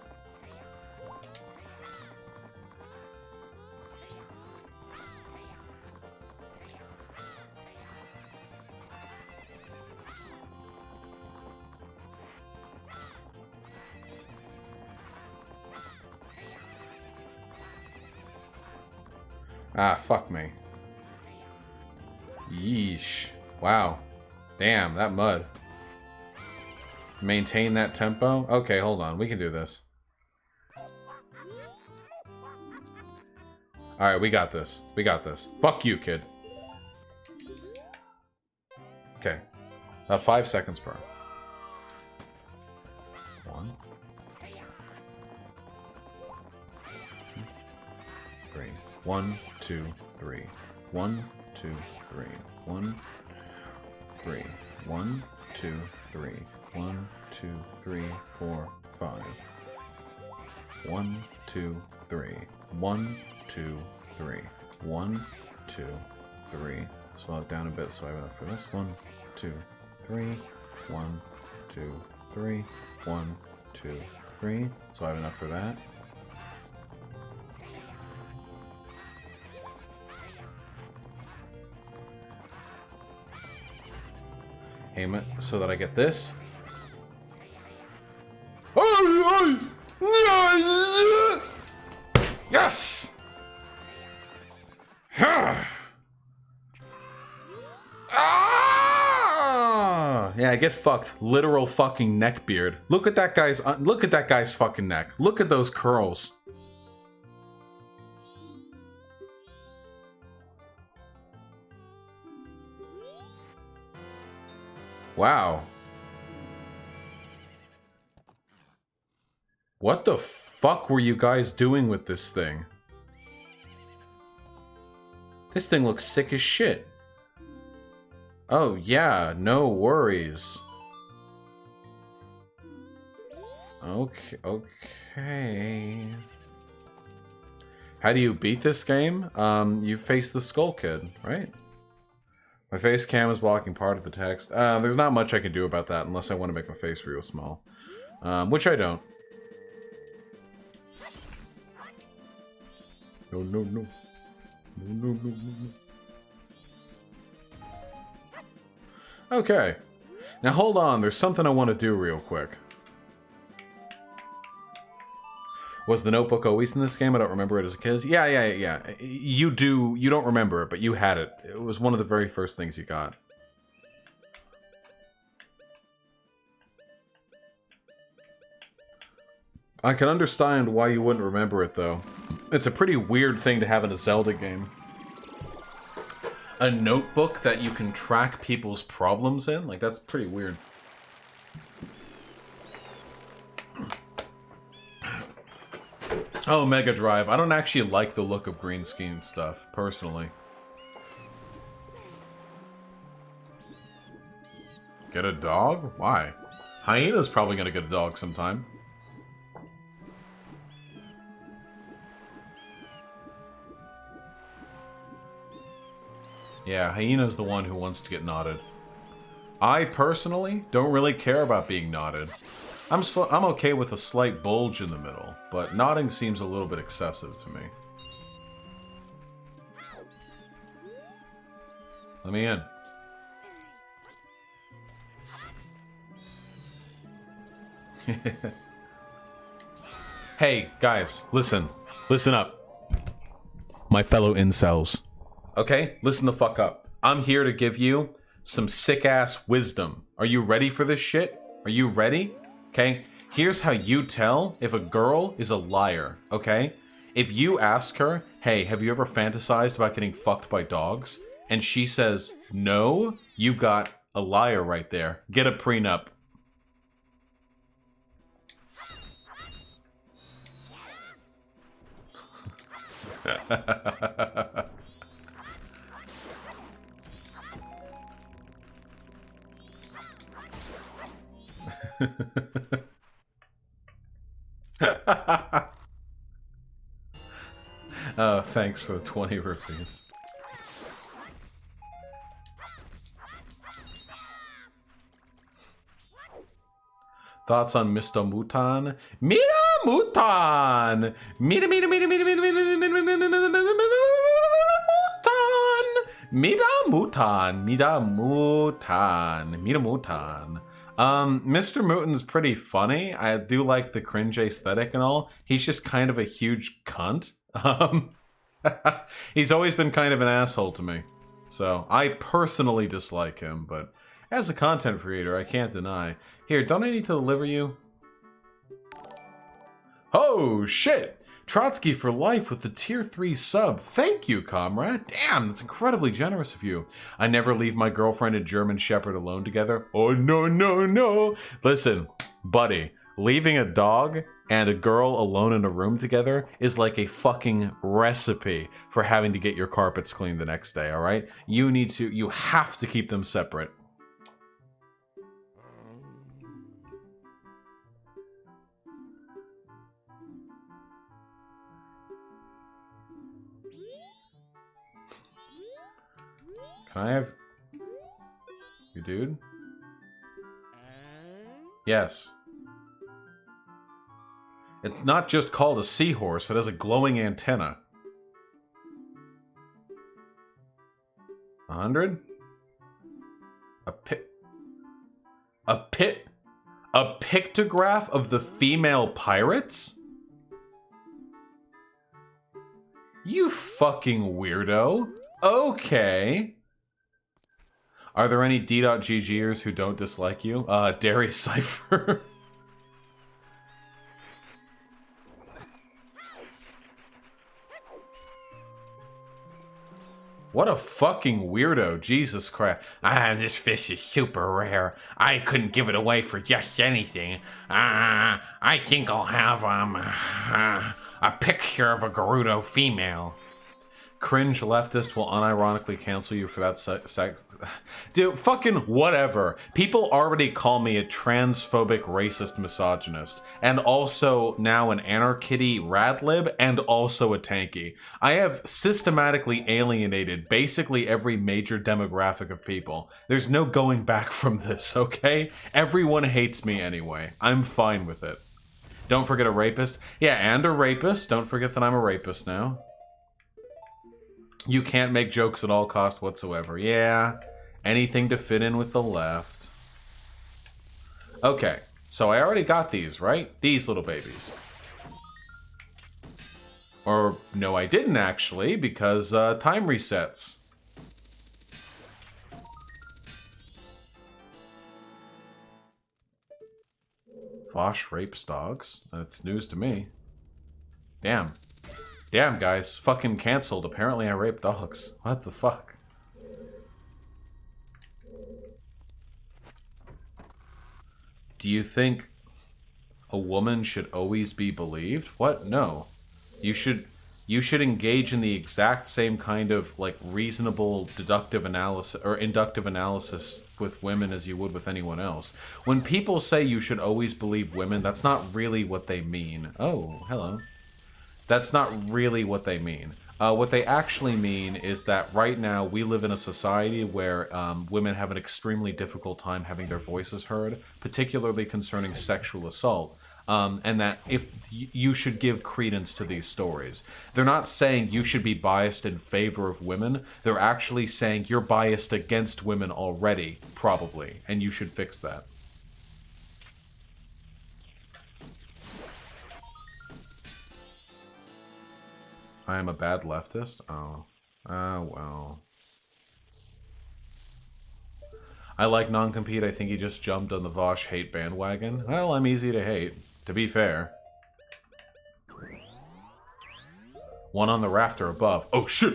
Ah, fuck me. Yeesh. Wow. Damn, that mud. Maintain that tempo? Okay, hold on. We can do this. Alright, we got this. We got this. Fuck you, kid. Okay. 5 seconds per. 1. 3. 1, 2, 3. 1, 2, 3. 1, 3. 1, 2, 3. 1, 2, 3, 4, 5. 1, 2, 3. 1, 2, 3. 1, 2, 3. Slow it down a bit so I have enough for this. 1, 2, 3. 1, 2, 3. 1, 2, 3. So I have enough for that. Aim it so that I get this. Yes! Yeah, get fucked. Literal fucking neck beard. Look at that guy's fucking neck. Look at those curls. Wow. What the fuck were you guys doing with this thing? This thing looks sick as shit. Oh, yeah, no worries. Okay. How do you beat this game? You face the Skull Kid, right? My face cam is blocking part of the text. There's not much I can do about that unless I want to make my face real small. Which I don't. No, no, no. No, no, no, no, no. Okay. Now hold on, there's something I want to do real quick. Was the notebook always in this game? I don't remember it as a kid. Yeah. You don't remember it, but you had it. It was one of the very first things you got. I can understand why you wouldn't remember it, though. It's a pretty weird thing to have in a Zelda game. A notebook that you can track people's problems in? Like, that's pretty weird. Oh, Mega Drive. I don't actually like the look of green screen stuff, personally. Get a dog? Why? Hyena's probably gonna get a dog sometime. Yeah, Hyena's the one who wants to get knotted. I, personally, don't really care about being knotted. I'm okay with a slight bulge in the middle, but knotting seems a little bit excessive to me. Let me in. Hey, guys, listen. Listen up. My fellow incels. Okay? Listen the fuck up. I'm here to give you some sick-ass wisdom. Are you ready for this shit? Are you ready? Okay? Here's how you tell if a girl is a liar, okay? If you ask her, hey, have you ever fantasized about getting fucked by dogs? And she says, no, you got a liar right there. Get a prenup. Oh, thanks for the 20 rupees. Thoughts on Mr. Mutan? Mira Mutan! Mira Mutan. Mr. Mutan's pretty funny. I do like the cringe aesthetic and all. He's just kind of a huge cunt. He's always been kind of an asshole to me. So, I personally dislike him, but as a content creator, I can't deny. Here, don't I need to deliver you? Oh, shit! Trotsky for life with the tier 3 sub. Thank you, comrade. Damn, that's incredibly generous of you. I never leave my girlfriend and German Shepherd alone together. Oh, no, no, no. Listen, buddy, leaving a dog and a girl alone in a room together is like a fucking recipe for having to get your carpets cleaned the next day, alright? You have to keep them separate. Can I have... You dude? Yes. It's not just called a seahorse, it has a glowing antenna. 100? A pictograph of the female pirates? You fucking weirdo. Okay. Are there any D.GGers who don't dislike you? Darius Cypher. What a fucking weirdo, Jesus Christ. This fish is super rare. I couldn't give it away for just anything. I think I'll have, a picture of a Gerudo female. Cringe leftist will unironically cancel you for that sex. Dude, fucking whatever. People already call me a transphobic, racist misogynist. And also now an anarchitty radlib and also a tanky. I have systematically alienated basically every major demographic of people. There's no going back from this, okay? Everyone hates me anyway. I'm fine with it. Don't forget a rapist. Yeah, and a rapist. Don't forget that I'm a rapist now. You can't make jokes at all cost whatsoever. Yeah, anything to fit in with the left. Okay, so I already got these, right? These little babies. Or, no, I didn't actually, because time resets. Vaush rapes dogs. That's news to me. Damn. Damn, guys. Fucking cancelled. Apparently I rape dogs. What the fuck? Do you think a woman should always be believed? What? No. You should engage in the exact same kind of, like, reasonable deductive analysis or inductive analysis with women as you would with anyone else. When people say you should always believe women, that's not really what they mean. Oh, hello. That's not really what they mean. What they actually mean is that right now we live in a society where women have an extremely difficult time having their voices heard, particularly concerning sexual assault, and that if you should give credence to these stories. They're not saying you should be biased in favor of women. They're actually saying you're biased against women already, probably, and you should fix that. I am a bad leftist? Oh. Well. I like non-compete. I think he just jumped on the Vaush hate bandwagon. Well, I'm easy to hate, to be fair. One on the rafter above. Oh, shit!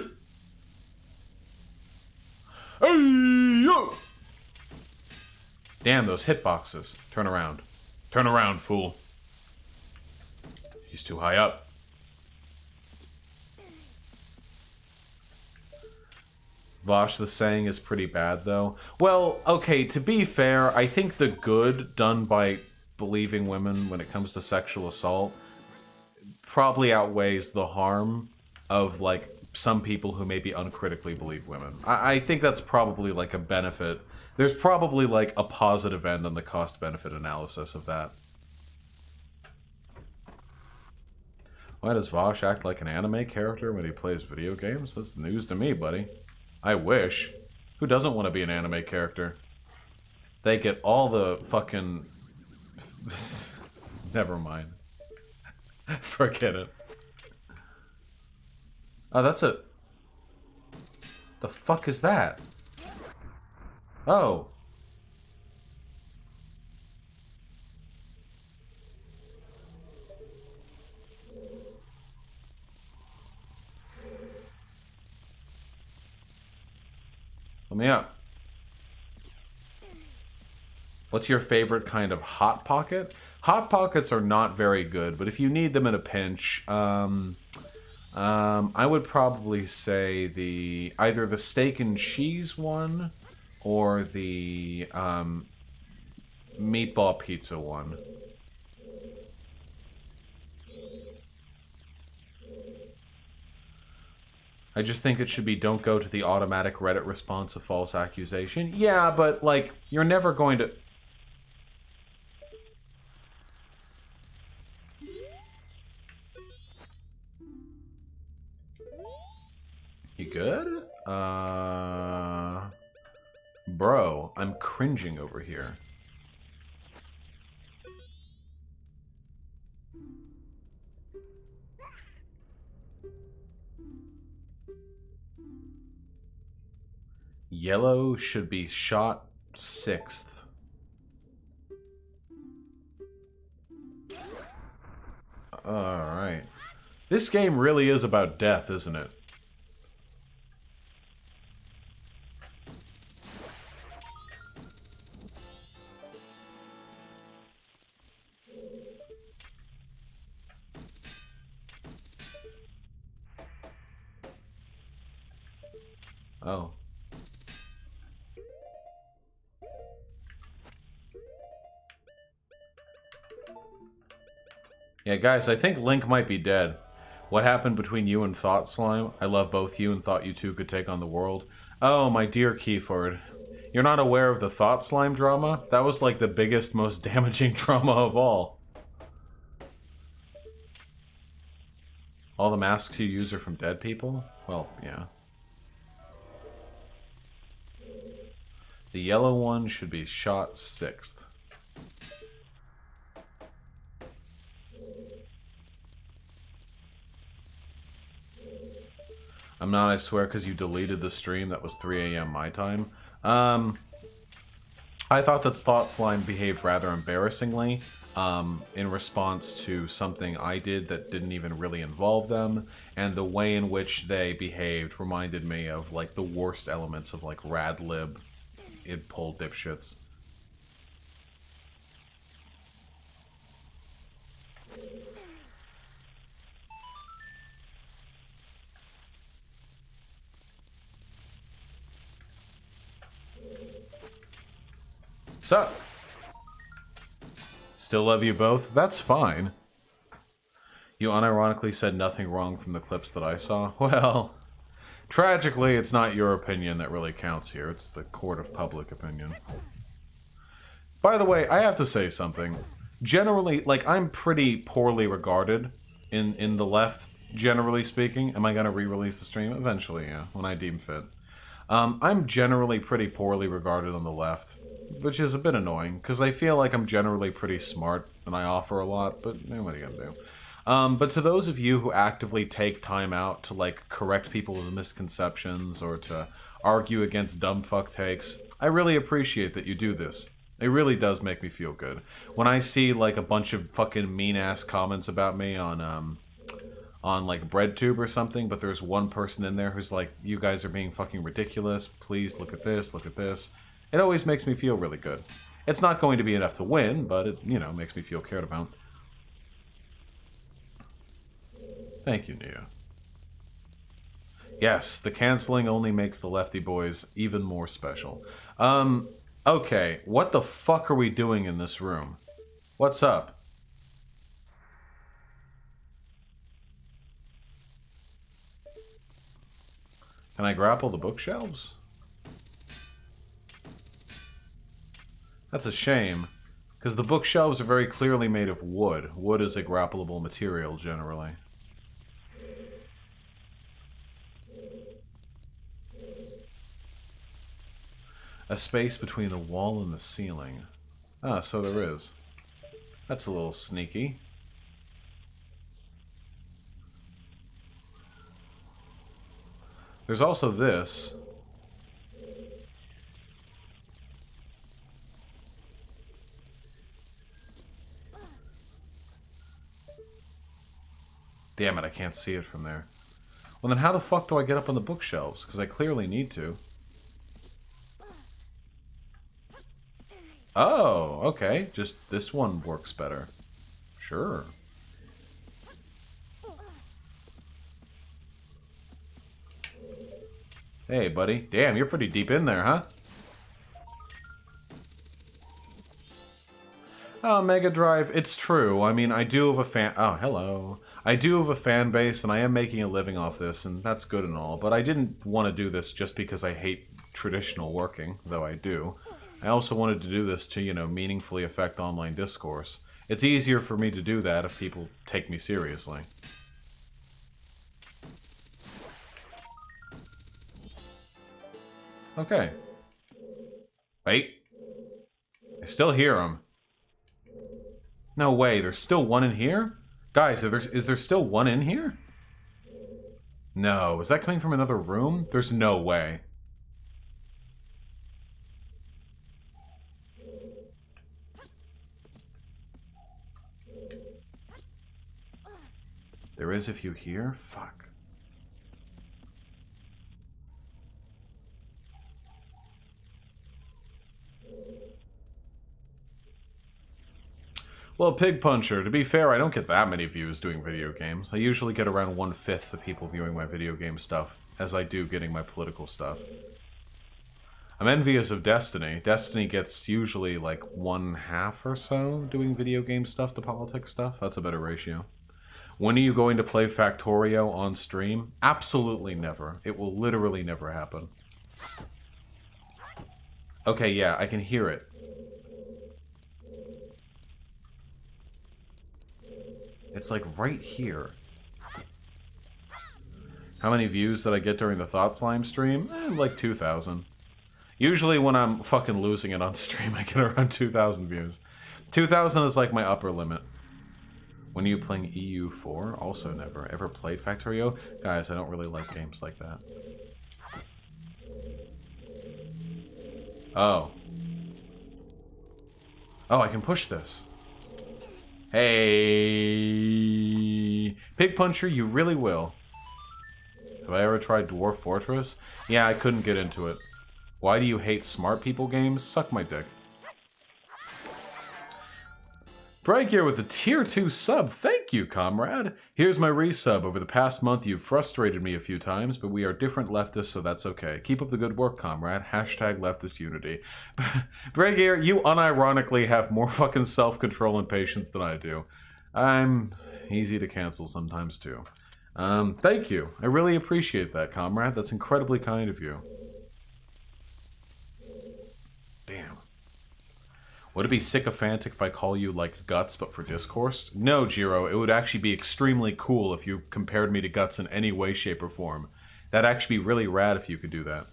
Hey, yo! Damn, those hitboxes. Turn around. Turn around, fool. He's too high up. Vaush, the saying is pretty bad, though. Well, okay, to be fair, I think the good done by believing women when it comes to sexual assault probably outweighs the harm of, like, some people who maybe uncritically believe women. I think that's probably, like, a benefit. There's probably, like, a positive end on the cost-benefit analysis of that. Why does Vaush act like an anime character when he plays video games? That's news to me, buddy. I wish. Who doesn't want to be an anime character? They get all the fucking... Never mind. Forget it. Oh, that's a... The fuck is that? Oh. Let me up. What's your favorite kind of Hot Pocket? Hot Pockets are not very good, but if you need them in a pinch, I would probably say either the steak and cheese one or the meatball pizza one. I just think it should be don't go to the automatic Reddit response of false accusation. Yeah, but, like, you're never going to... You good? Bro, I'm cringing over here. Yellow should be shot 6th. Alright. This game really is about death, isn't it? Oh. Yeah, guys, I think Link might be dead. What happened between you and Thought Slime? I love both you and thought you two could take on the world. Oh, my dear Keyford. You're not aware of the Thought Slime drama? That was like the biggest, most damaging drama of all. All the masks you use are from dead people? Well, yeah. The yellow one should be shot 6th. I'm not, I swear, because you deleted the stream. That was 3 a.m. my time. I thought that Thought Slime behaved rather embarrassingly in response to something I did that didn't even really involve them, and the way in which they behaved reminded me of, like, the worst elements of, like, Radlib id-pull dipshits. So, still love you both? That's fine. You unironically said nothing wrong from the clips that I saw? Well, tragically, it's not your opinion that really counts here. It's the court of public opinion. By the way, I have to say something. Generally, like, I'm pretty poorly regarded in the left, generally speaking. Am I going to re-release the stream? Eventually, yeah, when I deem fit. I'm generally pretty poorly regarded on the left, which is a bit annoying, because I feel like I'm generally pretty smart, and I offer a lot, but what are you gonna do? But to those of you who actively take time out to, like, correct people with misconceptions, or to argue against dumb fuck takes, I really appreciate that you do this. It really does make me feel good. When I see, like, a bunch of fucking mean-ass comments about me on like BreadTube or something, but there's one person in there who's like, you guys are being fucking ridiculous, please look at this, look at this. It always makes me feel really good. It's not going to be enough to win, but it, you know, makes me feel cared about. Thank you, Nia. Yes, the canceling only makes the lefty boys even more special. Okay, what the fuck are we doing in this room? What's up? Can I grapple the bookshelves? That's a shame, because the bookshelves are very clearly made of wood. Wood is a grappleable material, generally. A space between the wall and the ceiling. Ah, so there is. That's a little sneaky. There's also this. Damn it, I can't see it from there. Well, then how the fuck do I get up on the bookshelves? Because I clearly need to. Oh, okay. Just this one works better. Sure. Hey, buddy. Damn, you're pretty deep in there, huh? Oh, Mega Drive, it's true. I mean, I do have a fan... Oh, hello. I do have a fan base, and I am making a living off this, and that's good and all, but I didn't want to do this just because I hate traditional working, though I do. I also wanted to do this to, you know, meaningfully affect online discourse. It's easier for me to do that if people take me seriously. Okay. Wait. I still hear him. No way, there's still one in here? Guys, is there still one in here? No, is that coming from another room? There's no way. There is if you hear? Fuck. Well, Pig Puncher, to be fair, I don't get that many views doing video games. I usually get around 1/5 of people viewing my video game stuff, as I do getting my political stuff. I'm envious of Destiny. Destiny gets usually like 1/2 or so doing video game stuff to politics stuff. That's a better ratio. When are you going to play Factorio on stream? Absolutely never. It will literally never happen. Okay, yeah, I can hear it. It's like right here. How many views did I get during the Thought Slime stream? Like 2,000. Usually when I'm fucking losing it on stream, I get around 2,000 views. 2,000 is like my upper limit. When are you playing EU4? Also never. Ever played Factorio? Guys, I don't really like games like that. Oh. Oh, I can push this. Hey. Pig Puncher, you really will. Have I ever tried Dwarf Fortress? Yeah, I couldn't get into it. Why do you hate smart people games? Suck my dick. Brightgear with the tier 2 sub. Thank you, comrade. Here's my resub. Over the past month, you've frustrated me a few times, but we are different leftists, so that's okay. Keep up the good work, comrade. Hashtag leftist unity. Brightgear, you unironically have more fucking self-control and patience than I do. I'm easy to cancel sometimes, too. Thank you. I really appreciate that, comrade. That's incredibly kind of you. Damn. Would it be sycophantic if I call you, like, Guts, but for discourse? No, Jiro, it would actually be extremely cool if you compared me to Guts in any way, shape, or form. That'd actually be really rad if you could do that.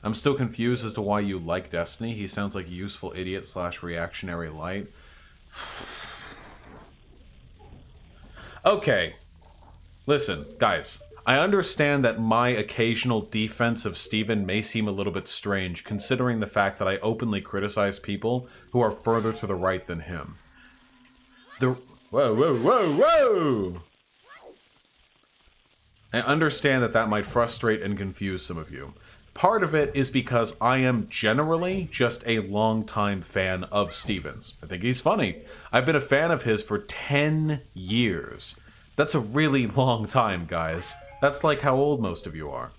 I'm still confused as to why you like Destiny. He sounds like a useful idiot / reactionary light. Okay. Listen, guys. I understand that my occasional defense of Steven may seem a little bit strange, considering the fact that I openly criticize people who are further to the right than him. Whoa, whoa, whoa, whoa! I understand that that might frustrate and confuse some of you. Part of it is because I am generally just a longtime fan of Steven's. I think he's funny. I've been a fan of his for 10 years. That's a really long time, guys. That's like how old most of you are.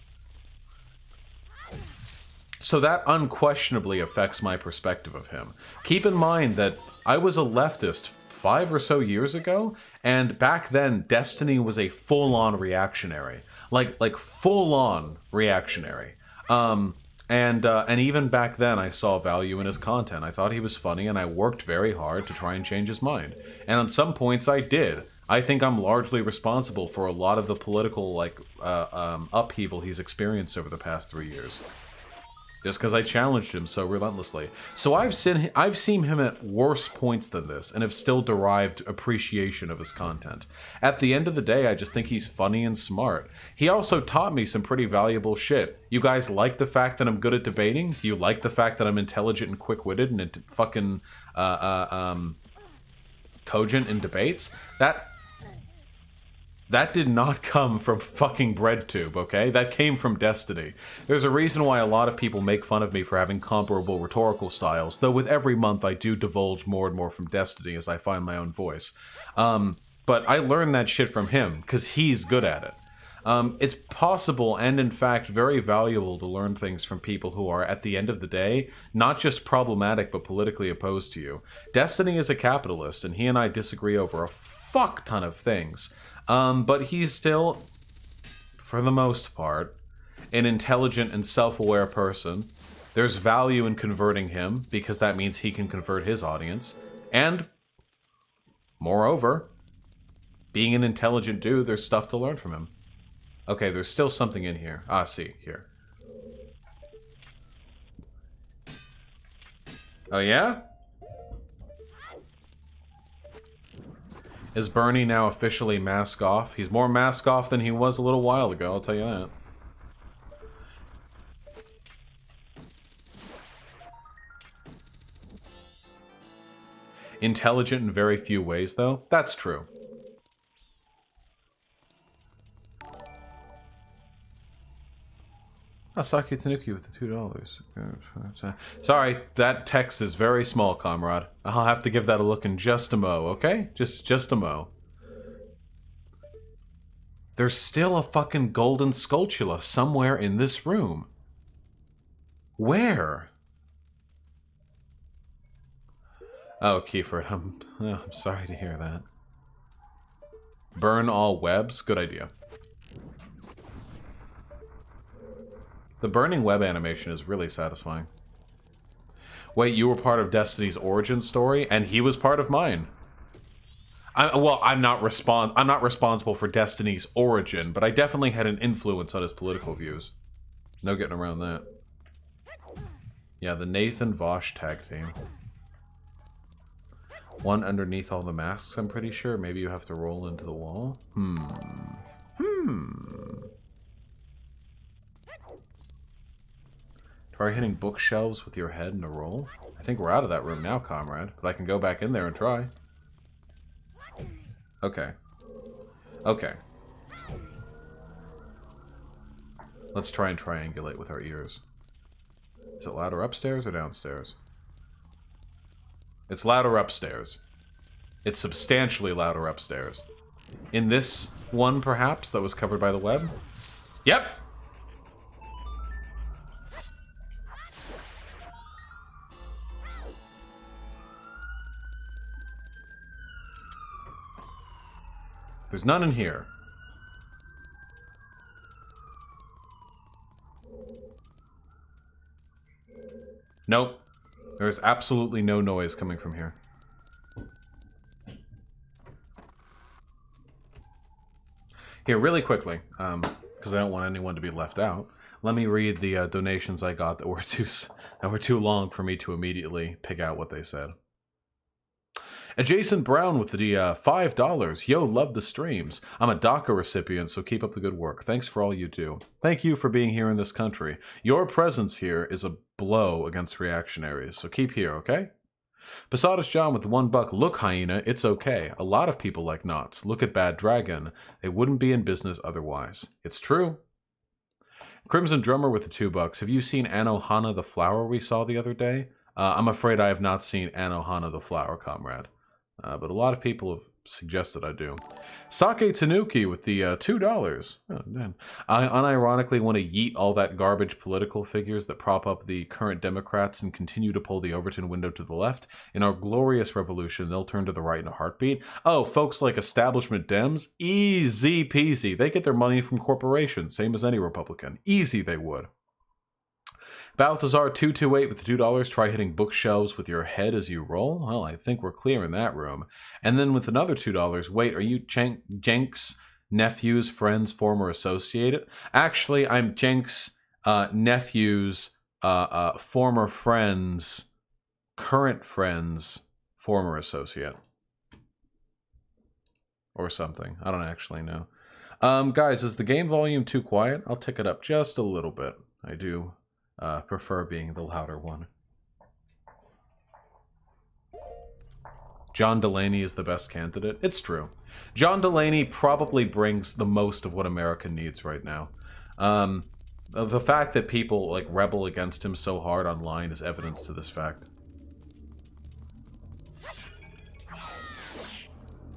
So that unquestionably affects my perspective of him. Keep in mind that I was a leftist 5 or so years ago, and back then Destiny was a full-on reactionary. Like full-on reactionary. And even back then I saw value in his content. I thought he was funny, and I worked very hard to try and change his mind. And on some points I did. I think I'm largely responsible for a lot of the political, upheaval he's experienced over the past 3 years. just because I challenged him so relentlessly. So I've seen him at worse points than this, and have still derived appreciation of his content. At the end of the day, I just think he's funny and smart. He also taught me some pretty valuable shit. You guys like the fact that I'm good at debating? Do you like the fact that I'm intelligent and quick-witted and fucking cogent in debates? That did not come from fucking BreadTube, okay? That came from Destiny. There's a reason why a lot of people make fun of me for having comparable rhetorical styles, though with every month I do divulge more and more from Destiny as I find my own voice. But I learned that shit from him, because he's good at it. It's possible, and in fact very valuable, to learn things from people who are, at the end of the day, not just problematic but politically opposed to you. Destiny is a capitalist, and he and I disagree over a fuck ton of things. But he's still, for the most part, an intelligent and self-aware person. There's value in converting him, because that means he can convert his audience. And, moreover, being an intelligent dude, there's stuff to learn from him. Okay, there's still something in here. Ah, see, here. Oh yeah? Is Bernie now officially mask off? He's more mask off than he was a little while ago, I'll tell you that. Intelligent in very few ways, though? That's true. Asaki Tanuki with the $2. Sorry, that text is very small, comrade. I'll have to give that a look in just a mo, okay? Just a mo. There's still a fucking golden sculptula somewhere in this room. Where? Oh, Kiefer, I'm sorry to hear that. Burn all webs? Good idea. The burning web animation is really satisfying. Wait, you were part of Destiny's origin story, and he was part of mine. I'm not responsible for Destiny's origin, but I definitely had an influence on his political views. No getting around that. Yeah, the Nathan Vaush tag team. One underneath all the masks, I'm pretty sure. Maybe you have to roll into the wall. Try hitting bookshelves with your head in a roll. I think we're out of that room now, comrade, but I can go back in there and try. Okay. Okay. Let's try and triangulate with our ears. Is it louder upstairs or downstairs? It's louder upstairs. It's substantially louder upstairs. In this one, perhaps, that was covered by the web? Yep! There's none in here. Nope. There's absolutely no noise coming from here. Here, really quickly, because I don't want anyone to be left out, let me read the donations I got that were too long for me to immediately pick out what they said. Adjacent Brown with the $5. Yo, love the streams. I'm a DACA recipient, so keep up the good work. Thanks for all you do. Thank you for being here in this country. Your presence here is a blow against reactionaries, so keep here, okay? Posadas John with the $1. Look, Hyena, it's okay. A lot of people like knots. Look at Bad Dragon. They wouldn't be in business otherwise. It's true. Crimson Drummer with the $2. Have you seen Anohana the flower we saw the other day? I'm afraid I have not seen Anohana the flower, comrade. But a lot of people have suggested I do. Sake Tanuki with the $2. Oh, man. I unironically want to yeet all that garbage political figures that prop up the current Democrats and continue to pull the Overton window to the left. In our glorious revolution, they'll turn to the right in a heartbeat. Oh, folks like establishment Dems? Easy peasy. They get their money from corporations, same as any Republican. Easy they would. Balthazar228 with the $2. Try hitting bookshelves with your head as you roll. Well, I think we're clear in that room. And then with another $2. Wait, are you Jenks' nephew's friend's former associate? Actually, I'm Jenks' nephew's former friends, current friends, former associate. Or something. I don't actually know. Guys, is the game volume too quiet? I'll tick it up just a little bit. I do prefer being the louder one. John Delaney is the best candidate. It's true. John Delaney probably brings the most of what America needs right now. The fact that people like rebel against him so hard online is evidence to this fact.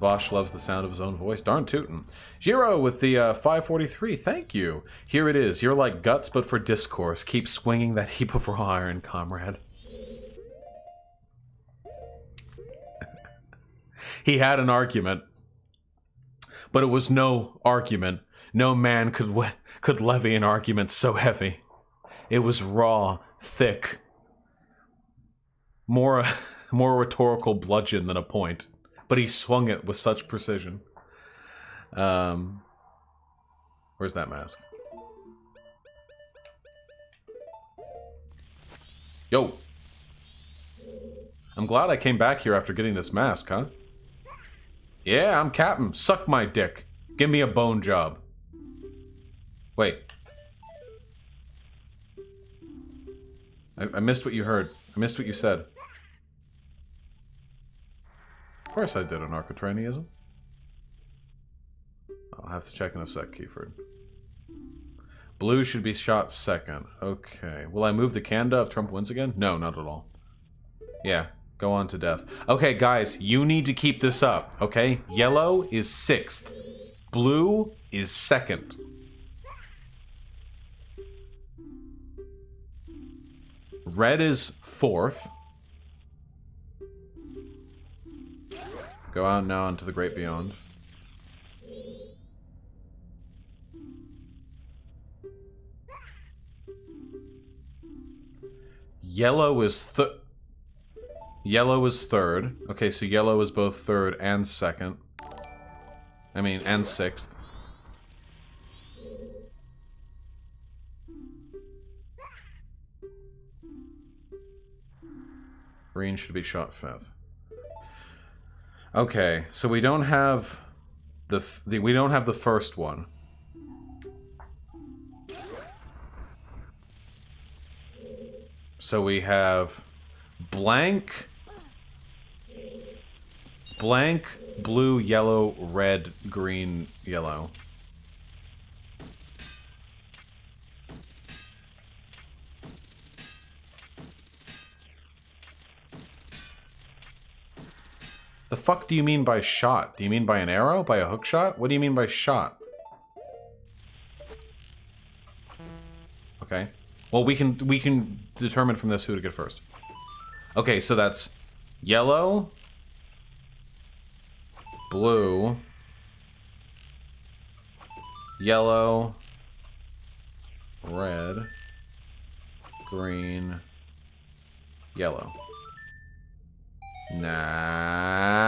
Vaush loves the sound of his own voice. Darn tootin'. Jiro with the 543. Thank you. Here it is. You're like Guts, but for discourse. Keep swinging that heap of raw iron, comrade. He had an argument, but it was no argument. No man could levy an argument so heavy. It was raw, thick, more rhetorical bludgeon than a point. But he swung it with such precision. Where's that mask? Yo! I'm glad I came back here after getting this mask, huh? Yeah, I'm Captain. Suck my dick. Give me a bone job. Wait. I missed what you heard. I missed what you said. Of course I did an Architranism. I'll have to check in a sec, Keyford. Blue should be shot second. Okay. Will I move the Kanda if Trump wins again? No, not at all. Yeah, go on to death. Okay, guys, you need to keep this up, okay? Yellow is 6th. Blue is 2nd. Red is 4th. Go out now into the great beyond. Yellow is Yellow is 3rd. Okay, so yellow is both 3rd and 2nd. I mean, and 6th. Green should be shot 5th. Okay, so we don't have we don't have the first one. So we have blank, blue, yellow, red, green, yellow. The fuck do you mean by shot? Do you mean by an arrow? By a hook shot? What do you mean by shot? Okay. Well, we can determine from this who to get first. Okay, so that's yellow, blue, yellow, red, green, yellow. Nice!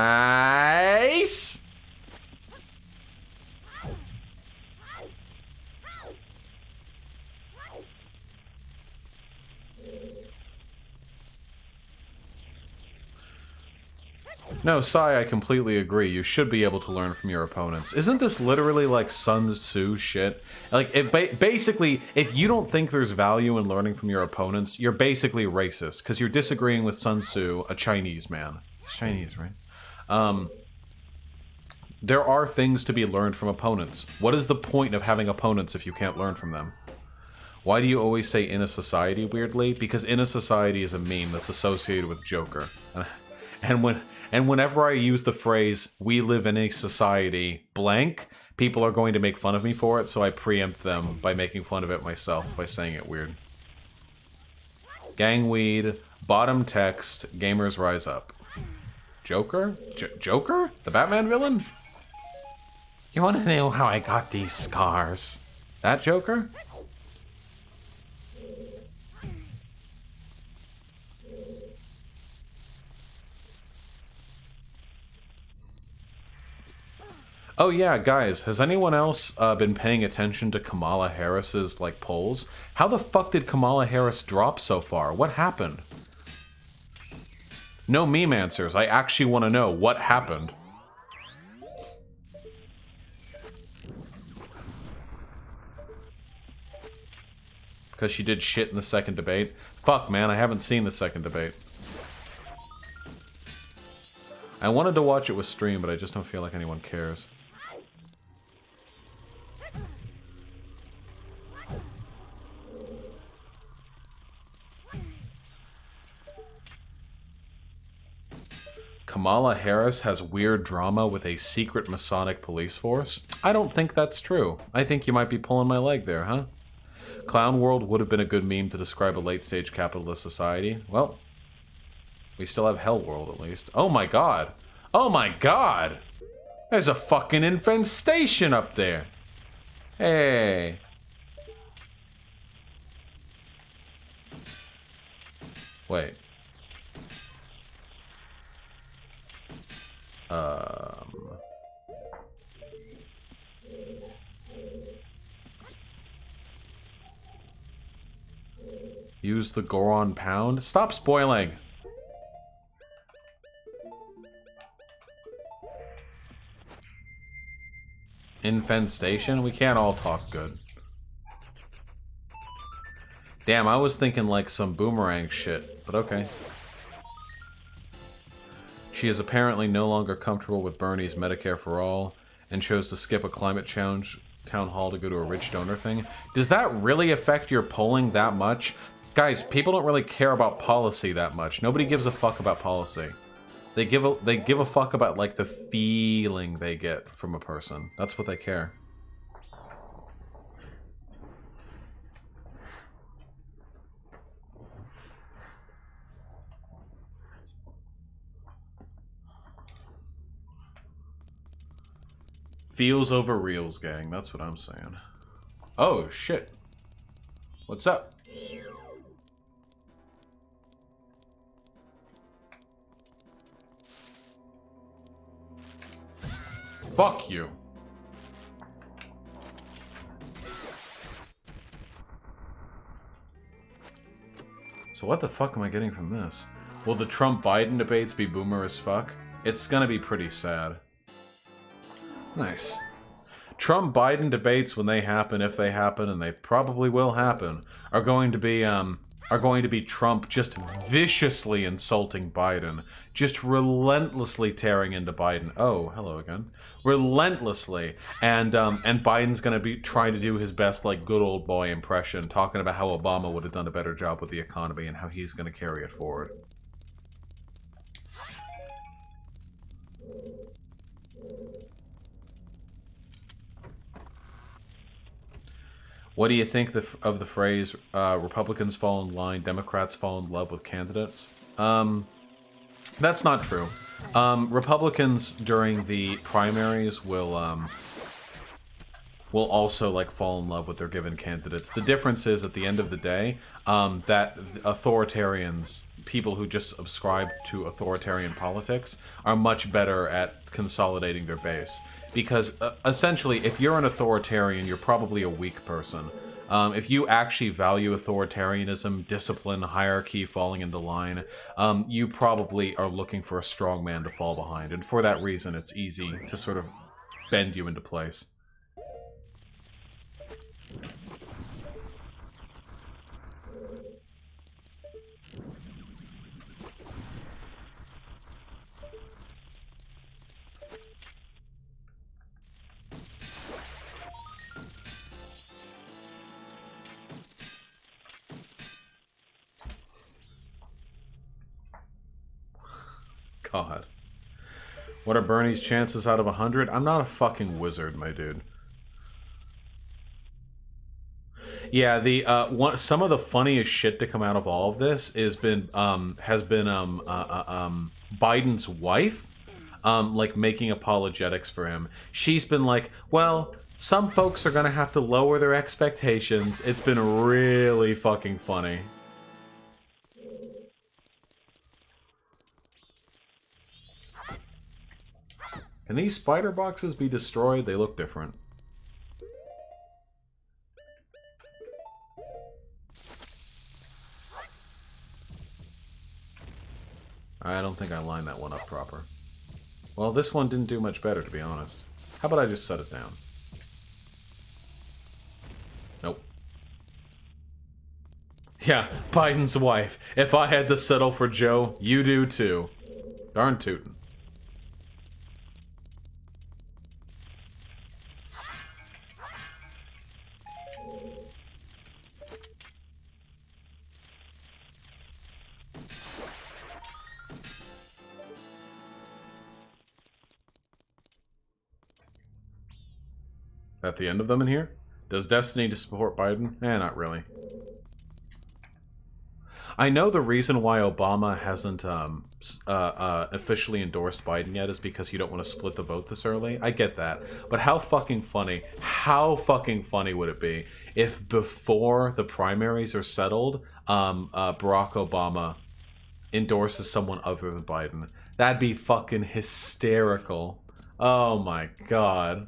No, Sai, I completely agree. You should be able to learn from your opponents. Isn't this literally like Sun Tzu shit? Like, basically, if you don't think there's value in learning from your opponents, you're basically racist, because you're disagreeing with Sun Tzu, a Chinese man. He's Chinese, right? There are things to be learned from opponents. What is the point of having opponents if you can't learn from them? Why do you always say in a society weirdly? Because in a society is a meme that's associated with Joker. And whenever I use the phrase, we live in a society blank, people are going to make fun of me for it, so I preempt them by making fun of it myself, by saying it weird. Gangweed, bottom text, gamers rise up. Joker? Joker? The Batman villain? You want to know how I got these scars? That Joker? Oh yeah, guys, has anyone else been paying attention to Kamala Harris's, like, polls? How the fuck did Kamala Harris drop so far? What happened? No meme answers. I actually want to know what happened. Because she did shit in the second debate? Fuck, man, I haven't seen the second debate. I wanted to watch it with stream, but I just don't feel like anyone cares. Kamala Harris has weird drama with a secret Masonic police force? I don't think that's true. I think you might be pulling my leg there, huh? Clown World would have been a good meme to describe a late-stage capitalist society. Well, we still have Hell World, at least. Oh my god! Oh my god! There's a fucking infestation up there! Hey! Wait. Use the Goron Pound? Stop spoiling! Infestation? We can't all talk good. Damn, I was thinking like some boomerang shit, but okay. She is apparently no longer comfortable with Bernie's Medicare for All and chose to skip a climate challenge town hall to go to a rich donor thing. Does that really affect your polling that much? Guys, people don't really care about policy that much. Nobody gives a fuck about policy. They give a fuck about, like, the feeling they get from a person. That's what they care. Feels over reals, gang. That's what I'm saying. Oh, shit. What's up? Fuck you. So what the fuck am I getting from this? Will the Trump-Biden debates be boomer as fuck? It's gonna be pretty sad. Nice. Trump-Biden debates, when they happen, if they happen, and they probably will happen, are going to be Trump just viciously insulting Biden, just relentlessly tearing into Biden. Oh, hello again. Relentlessly, and Biden's going to be trying to do his best, like, good old boy impression, talking about how Obama would have done a better job with the economy and how he's going to carry it forward. What do you think of the phrase, Republicans fall in line, Democrats fall in love with candidates? That's not true. Republicans during the primaries will also, like, fall in love with their given candidates. The difference is, at the end of the day, that authoritarians, people who just subscribe to authoritarian politics, are much better at consolidating their base. Because, essentially, if you're an authoritarian, you're probably a weak person. If you actually value authoritarianism, discipline, hierarchy, falling into line, you probably are looking for a strong man to fall behind. And for that reason, it's easy to sort of bend you into place. God. What are Bernie's chances out of 100? I'm not a fucking wizard, my dude. Yeah, the some of the funniest shit to come out of all of this has been Biden's wife, like, making apologetics for him. She's been like, well, some folks are gonna have to lower their expectations. It's been really fucking funny. Can these spider boxes be destroyed? They look different. I don't think I lined that one up proper. Well, this one didn't do much better, to be honest. How about I just set it down? Nope. Yeah, Biden's wife. If I had to settle for Joe, you do too. Darn tootin'. At the end of them in here? Does Destiny support Biden? Eh, not really. I know the reason why Obama hasn't officially endorsed Biden yet is because you don't want to split the vote this early. I get that. But how fucking funny would it be if before the primaries are settled, Barack Obama endorses someone other than Biden? That'd be fucking hysterical. Oh my god.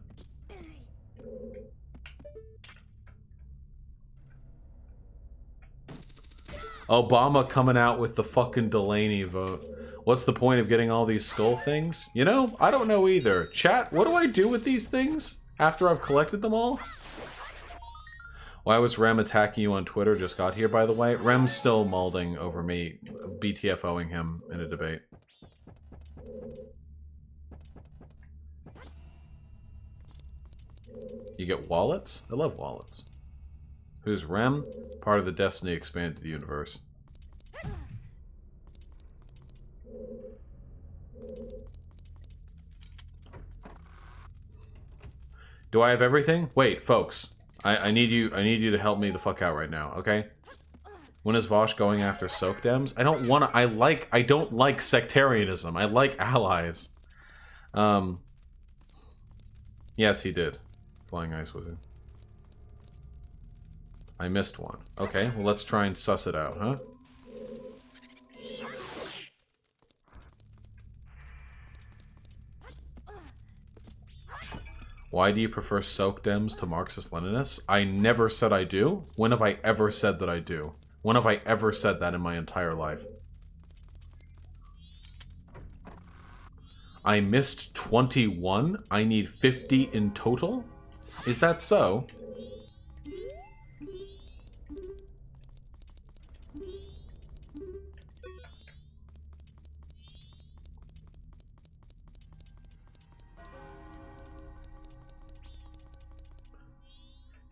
Obama coming out with the fucking Delaney vote. What's the point of getting all these skull things? You know, I don't know either. Chat, what do I do with these things after I've collected them all? Why was Rem attacking you on Twitter? Just got here, by the way. Rem's still mauling over me, BTFOing him in a debate. You get wallets? I love wallets. Who's Rem? Part of the Destiny Expanded Universe. Do I have everything? Wait, folks. I need you to help me the fuck out right now, okay? When is Vaush going after Soak Dems? I don't wanna I don't like sectarianism. I like allies. Yes, he did. Flying Ice Wizard. I missed one. Okay, well let's try and suss it out, huh? Why do you prefer Soak Dems to Marxist-Leninists? I never said I do. When have I ever said that I do? When have I ever said that in my entire life? I missed 21. I need 50 in total? Is that so?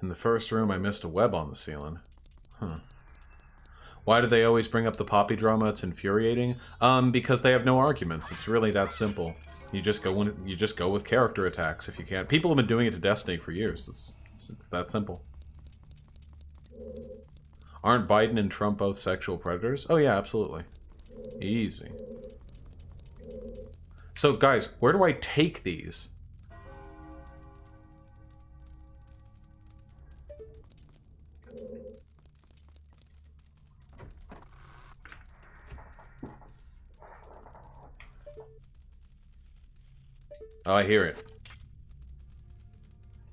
In the first room, I missed a web on the ceiling. Huh. Why do they always bring up the Poppy drama? It's infuriating. Because they have no arguments. It's really that simple. You just go with character attacks if you can. People have been doing it to Destiny for years. It's that simple. Aren't Biden and Trump both sexual predators? Oh yeah, absolutely. Easy. So guys, where do I take these? Oh, I hear it.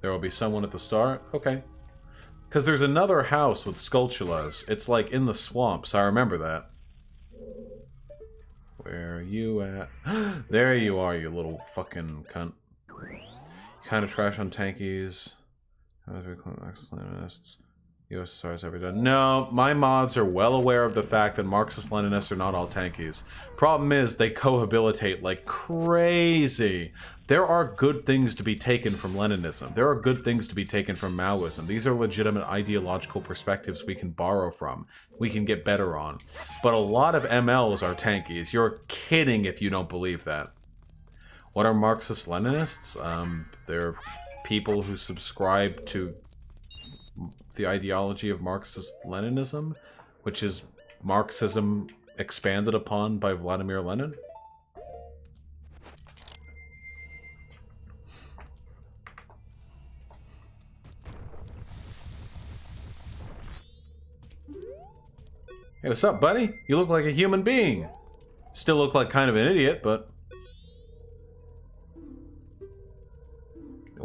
There will be someone at the start? Okay. Because there's another house with Skulltulas. It's like in the swamps. I remember that. Where are you at? There you are, you little fucking cunt. Kind of trash on Tankies. Marxist-Leninists. USSR's ever done. No, my mods are well aware of the fact that Marxist-Leninists are not all Tankies. Problem is, they cohabilitate like crazy. There are good things to be taken from Leninism. There are good things to be taken from Maoism. These are legitimate ideological perspectives we can borrow from. We can get better on. But a lot of MLs are Tankies. You're kidding if you don't believe that. What are Marxist-Leninists? They're people who subscribe to the ideology of Marxist-Leninism, which is Marxism expanded upon by Vladimir Lenin. Hey, what's up, buddy? You look like a human being. Still look like kind of an idiot, but...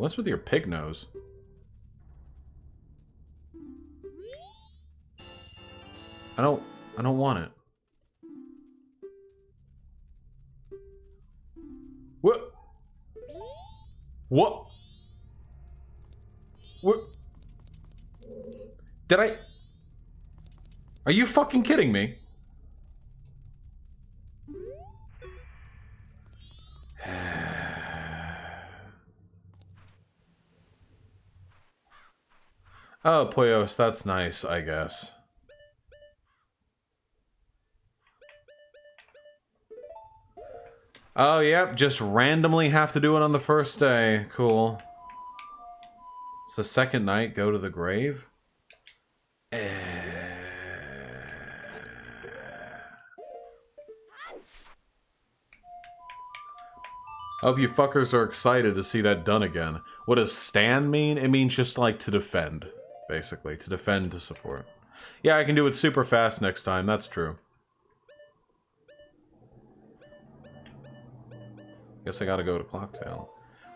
What's with your pig nose? I don't want it. What? What? What? Did I... Are you fucking kidding me? Oh, Poyos, that's nice, I guess. Oh, yep, just randomly have to do it on the first day. Cool. It's the second night, go to the grave? I hope you fuckers are excited to see that done again. What does stand mean? It means just like to defend, basically. To defend, to support. Yeah, I can do it super fast next time, that's true. Guess I gotta go to Clocktail.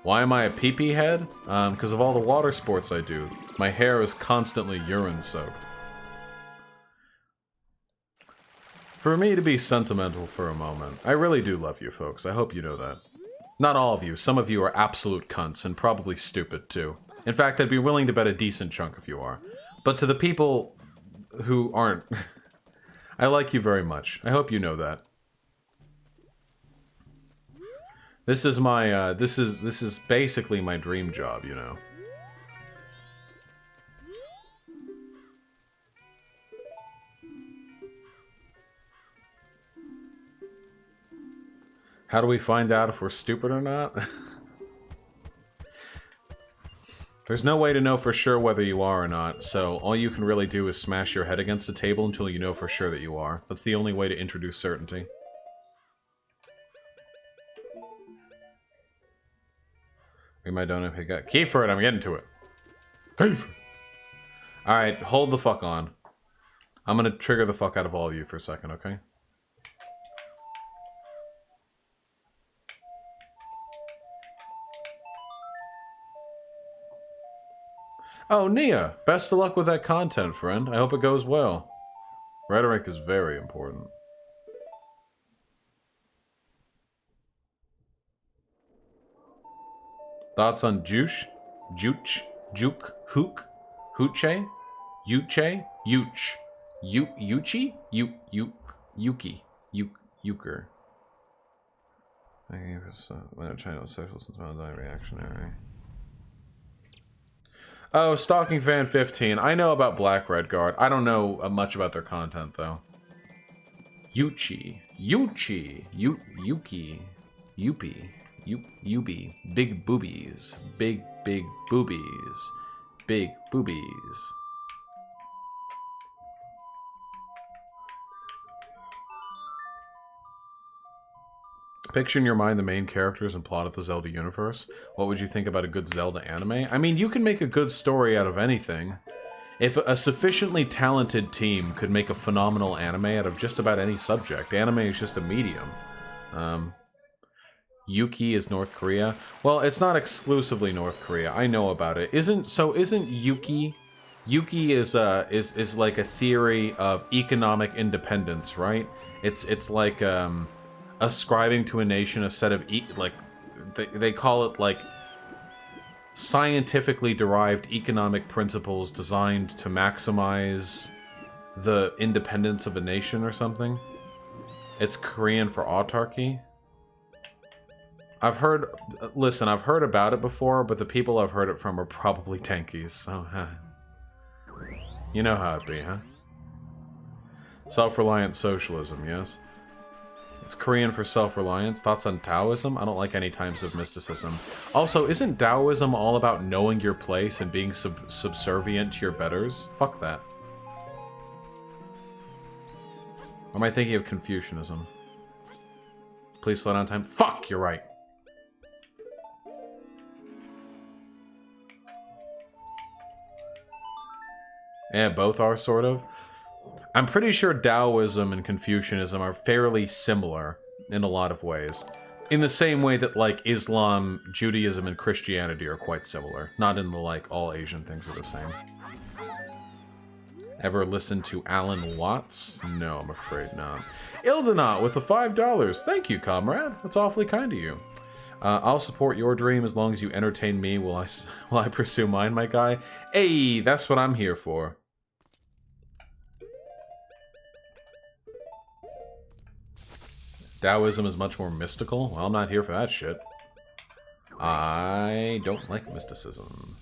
Why am I a pee-pee head? Because of all the water sports I do. My hair is constantly urine-soaked. For me to be sentimental for a moment, I really do love you folks. I hope you know that. Not all of you. Some of you are absolute cunts, and probably stupid, too. In fact, I'd be willing to bet a decent chunk if you are. But to the people who aren't, I like you very much. I hope you know that. This is my, this is basically my dream job, you know. How do we find out if we're stupid or not? There's no way to know for sure whether you are or not, so all you can really do is smash your head against the table until you know for sure that you are. That's the only way to introduce certainty. We might don't pick up. Key for it, I'm getting to it. Alright, hold the fuck on. I'm gonna trigger the fuck out of all of you for a second, okay? Oh, Nia! Best of luck with that content, friend. I hope it goes well. Rhetoric is very important. Thoughts on Juice? Juch? Juke? Hook? Hooche? Yuche? Yuch? Yuchi? Yuki? Euker. I gave us China social since my reactionary. Oh, Stalking Fan 15. I know about Black Red Guard. I don't know much about their content, though. Yuchi. Yuchi. Yuki. Yupi. Yubi. Big boobies. Big boobies. Big boobies. Picture in your mind the main characters and plot of the Zelda universe. What would you think about a good Zelda anime? I mean, you can make a good story out of anything. If a sufficiently talented team could make a phenomenal anime out of just about any subject, anime is just a medium. Yuki is North Korea. Well, it's not exclusively North Korea. I know about it. Isn't Yuki? Yuki is like a theory of economic independence, right? It's like ascribing to a nation a set of they call it like scientifically derived economic principles designed to maximize the independence of a nation or something. It's Korean for autarky. I've heard about it before, but the people I've heard it from are probably Tankies, so you know how it be, huh? Self-reliant socialism, yes. It's Korean for self-reliance. Thoughts on Taoism? I don't like any types of mysticism. Also, isn't Taoism all about knowing your place and being subservient to your betters? Fuck that. Or am I thinking of Confucianism? Please slow down time. Fuck, you're right. Yeah, both are, sort of. I'm pretty sure Taoism and Confucianism are fairly similar in a lot of ways. In the same way that, like, Islam, Judaism, and Christianity are quite similar. Not in the, like, all Asian things are the same. Ever listen to Alan Watts? No, I'm afraid not. Ildenot with the $5. Thank you, comrade. That's awfully kind of you. I'll support your dream as long as you entertain me while I pursue mine, my guy. Hey, that's what I'm here for. Taoism is much more mystical? Well, I'm not here for that shit. I don't like mysticism.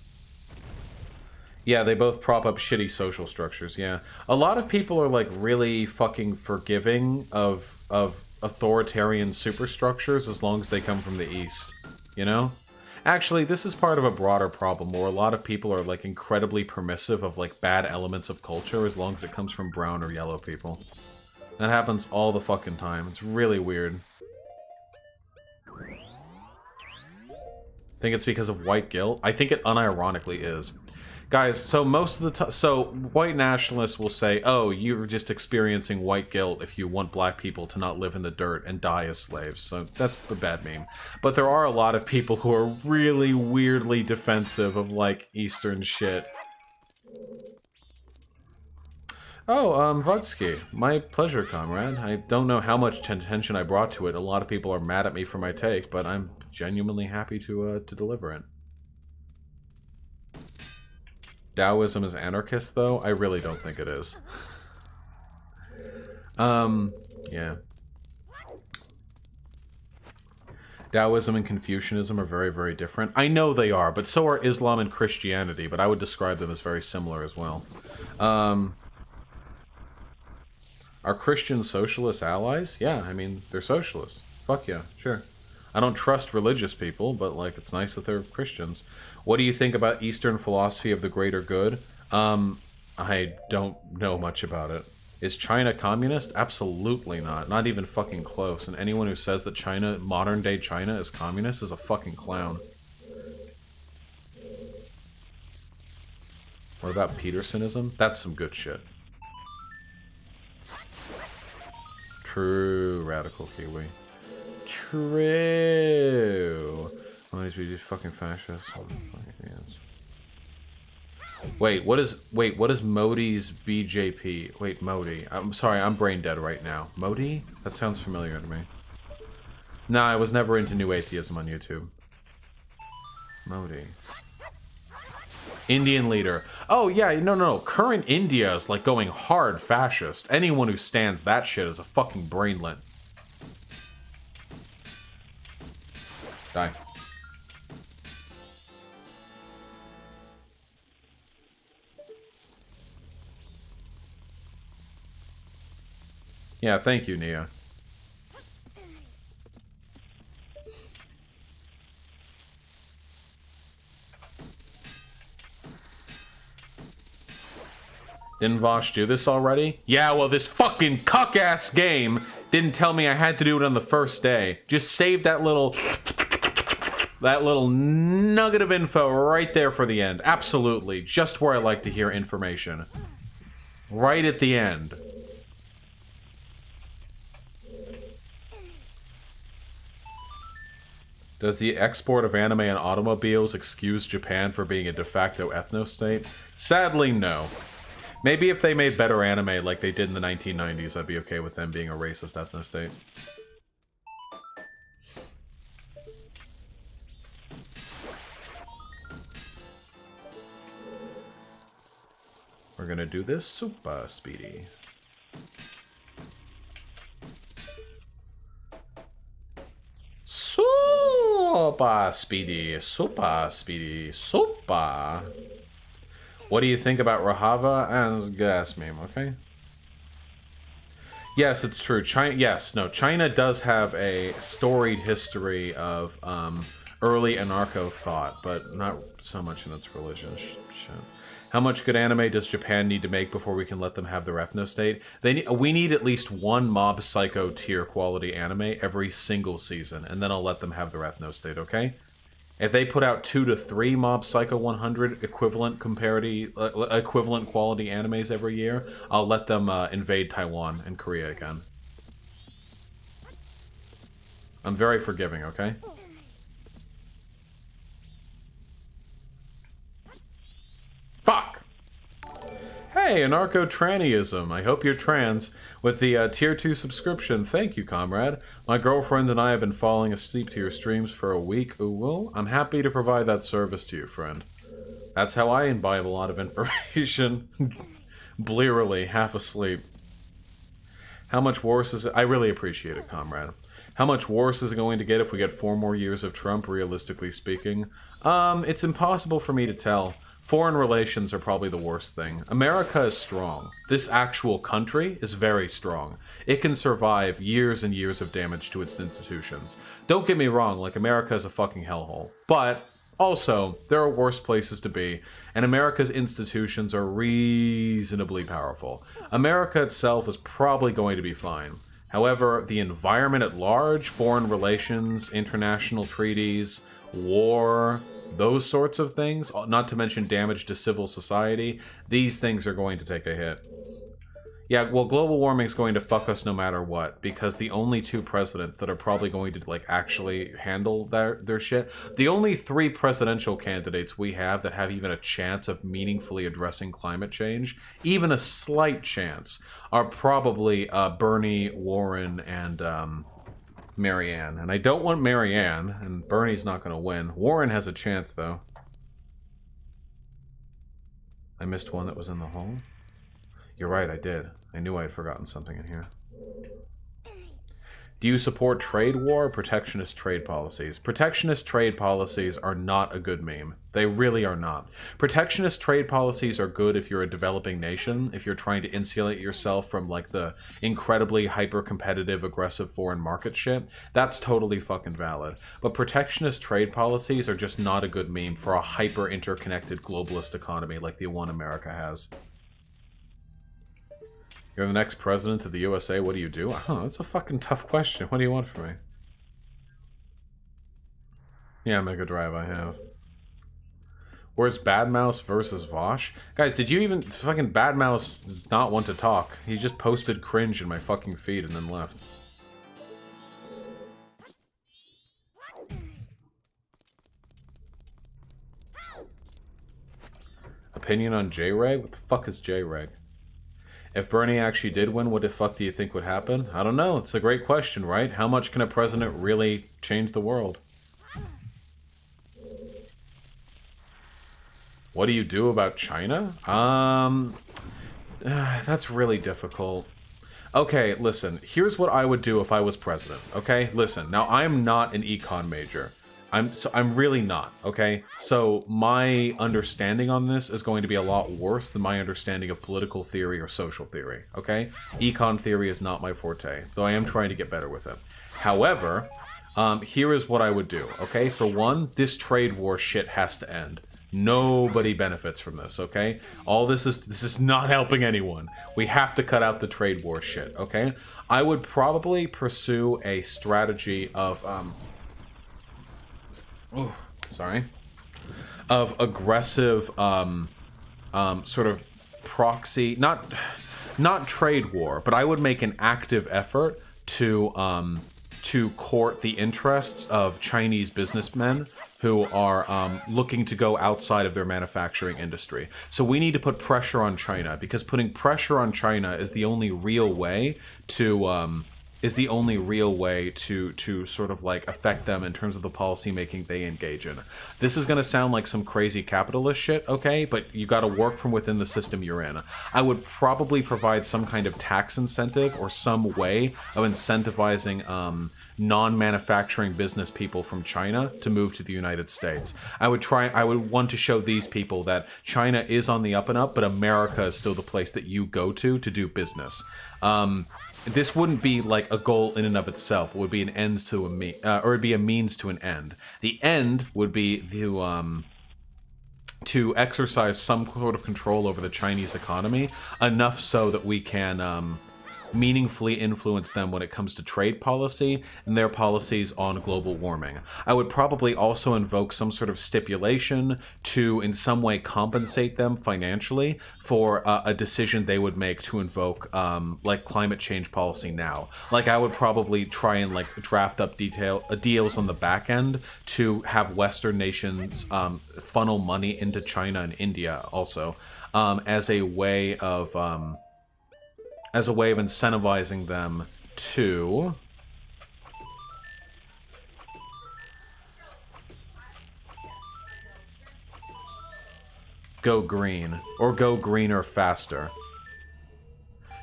Yeah, they both prop up shitty social structures, yeah. A lot of people are, like, really fucking forgiving of authoritarian superstructures as long as they come from the East, you know? Actually, this is part of a broader problem where a lot of people are, like, incredibly permissive of, like, bad elements of culture as long as it comes from brown or yellow people. That happens all the fucking time. It's really weird. Think it's because of white guilt? I think it unironically is. Guys, so most of the time, so white nationalists will say, oh, you're just experiencing white guilt if you want black people to not live in the dirt and die as slaves. So that's a bad meme. But there are a lot of people who are really weirdly defensive of, like, Eastern shit. Oh, Vodsky. My pleasure, comrade. I don't know how much attention I brought to it. A lot of people are mad at me for my take, but I'm genuinely happy to deliver it. Taoism is anarchist, though? I really don't think it is. Yeah. Taoism and Confucianism are very, very different. I know they are, but so are Islam and Christianity, but I would describe them as very similar as well. Are Christian socialist allies? Yeah, I mean, they're socialists. Fuck yeah, sure. I don't trust religious people, but, like, it's nice that they're Christians. What do you think about Eastern philosophy of the greater good? I don't know much about it. Is China communist? Absolutely not. Not even fucking close. And anyone who says that China, modern-day China, is communist is a fucking clown. What about Petersonism? That's some good shit. True, radical Kiwi. True. Why is we just fucking fascists? Wait, what is Modi's BJP? Wait, Modi. I'm sorry, I'm brain dead right now. Modi? That sounds familiar to me. Nah, I was never into new atheism on YouTube. Modi. Indian leader. Oh yeah, no. Current India is like going hard fascist. Anyone who stands that shit is a fucking brainlet. Die. Yeah, thank you, Nia. Didn't Vaush do this already? Yeah, well, this fucking cuck-ass game didn't tell me I had to do it on the first day. Just save that little nugget of info right there for the end. Absolutely. Just where I like to hear information. Right at the end. Does the export of anime and automobiles excuse Japan for being a de facto ethno-state? Sadly, no. Maybe if they made better anime like they did in the 1990s, I'd be okay with them being a racist ethno-state. We're gonna do this super speedy. Super speedy, super speedy, super. What do you think about Rahava? And gas meme, okay? Yes, it's true. China does have a storied history of early anarcho thought, but not so much in its religion. Shit. How much good anime does Japan need to make before we can let them have their ethno-state? We need at least one Mob Psycho tier quality anime every single season, and then I'll let them have their ethno-state, okay? If they put out 2 to 3 Mob Psycho 100 equivalent quality animes every year, I'll let them invade Taiwan and Korea again. I'm very forgiving, okay? Fuck! Hey, anarcho-trannyism. I hope you're trans. With the tier 2 subscription, thank you, comrade. My girlfriend and I have been falling asleep to your streams for a week. Ooh, well, I'm happy to provide that service to you, friend. That's how I imbibe a lot of information. Blearily, half asleep. How much worse is it? I really appreciate it, comrade. How much worse is it going to get if we get 4 more years of Trump, realistically speaking? It's impossible for me to tell. Foreign relations are probably the worst thing. America is strong. This actual country is very strong. It can survive years and years of damage to its institutions. Don't get me wrong, like, America is a fucking hellhole. But also, there are worse places to be, and America's institutions are reasonably powerful. America itself is probably going to be fine. However, the environment at large, foreign relations, international treaties, war, those sorts of things, not to mention damage to civil society, these things are going to take a hit. Yeah, well, global warming is going to fuck us no matter what, because the only 2 presidents that are probably going to, like, actually handle their shit, the only 3 presidential candidates we have that have even a chance of meaningfully addressing climate change, even a slight chance, are probably Bernie, Warren, and Marianne. And I don't want Marianne, and Bernie's not going to win. Warren has a chance, though. I missed one that was in the hole. You're right, I did. I knew I had forgotten something in here. Do you support trade war or protectionist trade policies? Protectionist trade policies are not a good meme. They really are not. Protectionist trade policies are good if you're a developing nation, if you're trying to insulate yourself from, like, the incredibly hyper-competitive, aggressive foreign market shit. That's totally fucking valid. But protectionist trade policies are just not a good meme for a hyper-interconnected globalist economy like the one America has. You're the next president of the USA, what do you do? Oh, that's a fucking tough question. What do you want from me? Yeah, Mega Drive I have. Where's Bad Mouse versus Vaush? Guys, did you even... Fucking Bad Mouse does not want to talk. He just posted cringe in my fucking feed and then left. Opinion on J-Reg? What the fuck is J-Reg? If Bernie actually did win, what the fuck do you think would happen? I don't know. It's a great question, right? How much can a president really change the world? What do you do about China? That's really difficult. Okay, listen. Here's what I would do if I was president, okay? Listen, now I'm not an econ major. I'm really not, okay? So my understanding on this is going to be a lot worse than my understanding of political theory or social theory, okay? Econ theory is not my forte, though I am trying to get better with it. However, here is what I would do, okay? For one, this trade war shit has to end. Nobody benefits from this, okay? This is not helping anyone. We have to cut out the trade war shit, okay? I would probably pursue a strategy of, of aggressive, sort of proxy, not trade war, but I would make an active effort to court the interests of Chinese businessmen who are looking to go outside of their manufacturing industry. So we need to put pressure on China, because putting pressure on China is the only real way to sort of, like, affect them in terms of the policy making they engage in. This is going to sound like some crazy capitalist shit, okay? But you got to work from within the system you're in. I would probably provide some kind of tax incentive or some way of incentivizing non-manufacturing business people from China to move to the United States. I would want to show these people that China is on the up and up, but America is still the place that you go to do business. This wouldn't be like a goal in and of itself. It would be an end to or it'd be a means to an end. The end would be to exercise some sort of control over the Chinese economy, enough so that we can meaningfully influence them when it comes to trade policy and their policies on global warming. I would probably also invoke some sort of stipulation to in some way compensate them financially for a decision they would make to invoke like climate change policy now. Like I would probably try and like draft up deals on the back end to have Western nations funnel money into China and India also as a way of incentivizing them to go green, or go greener faster.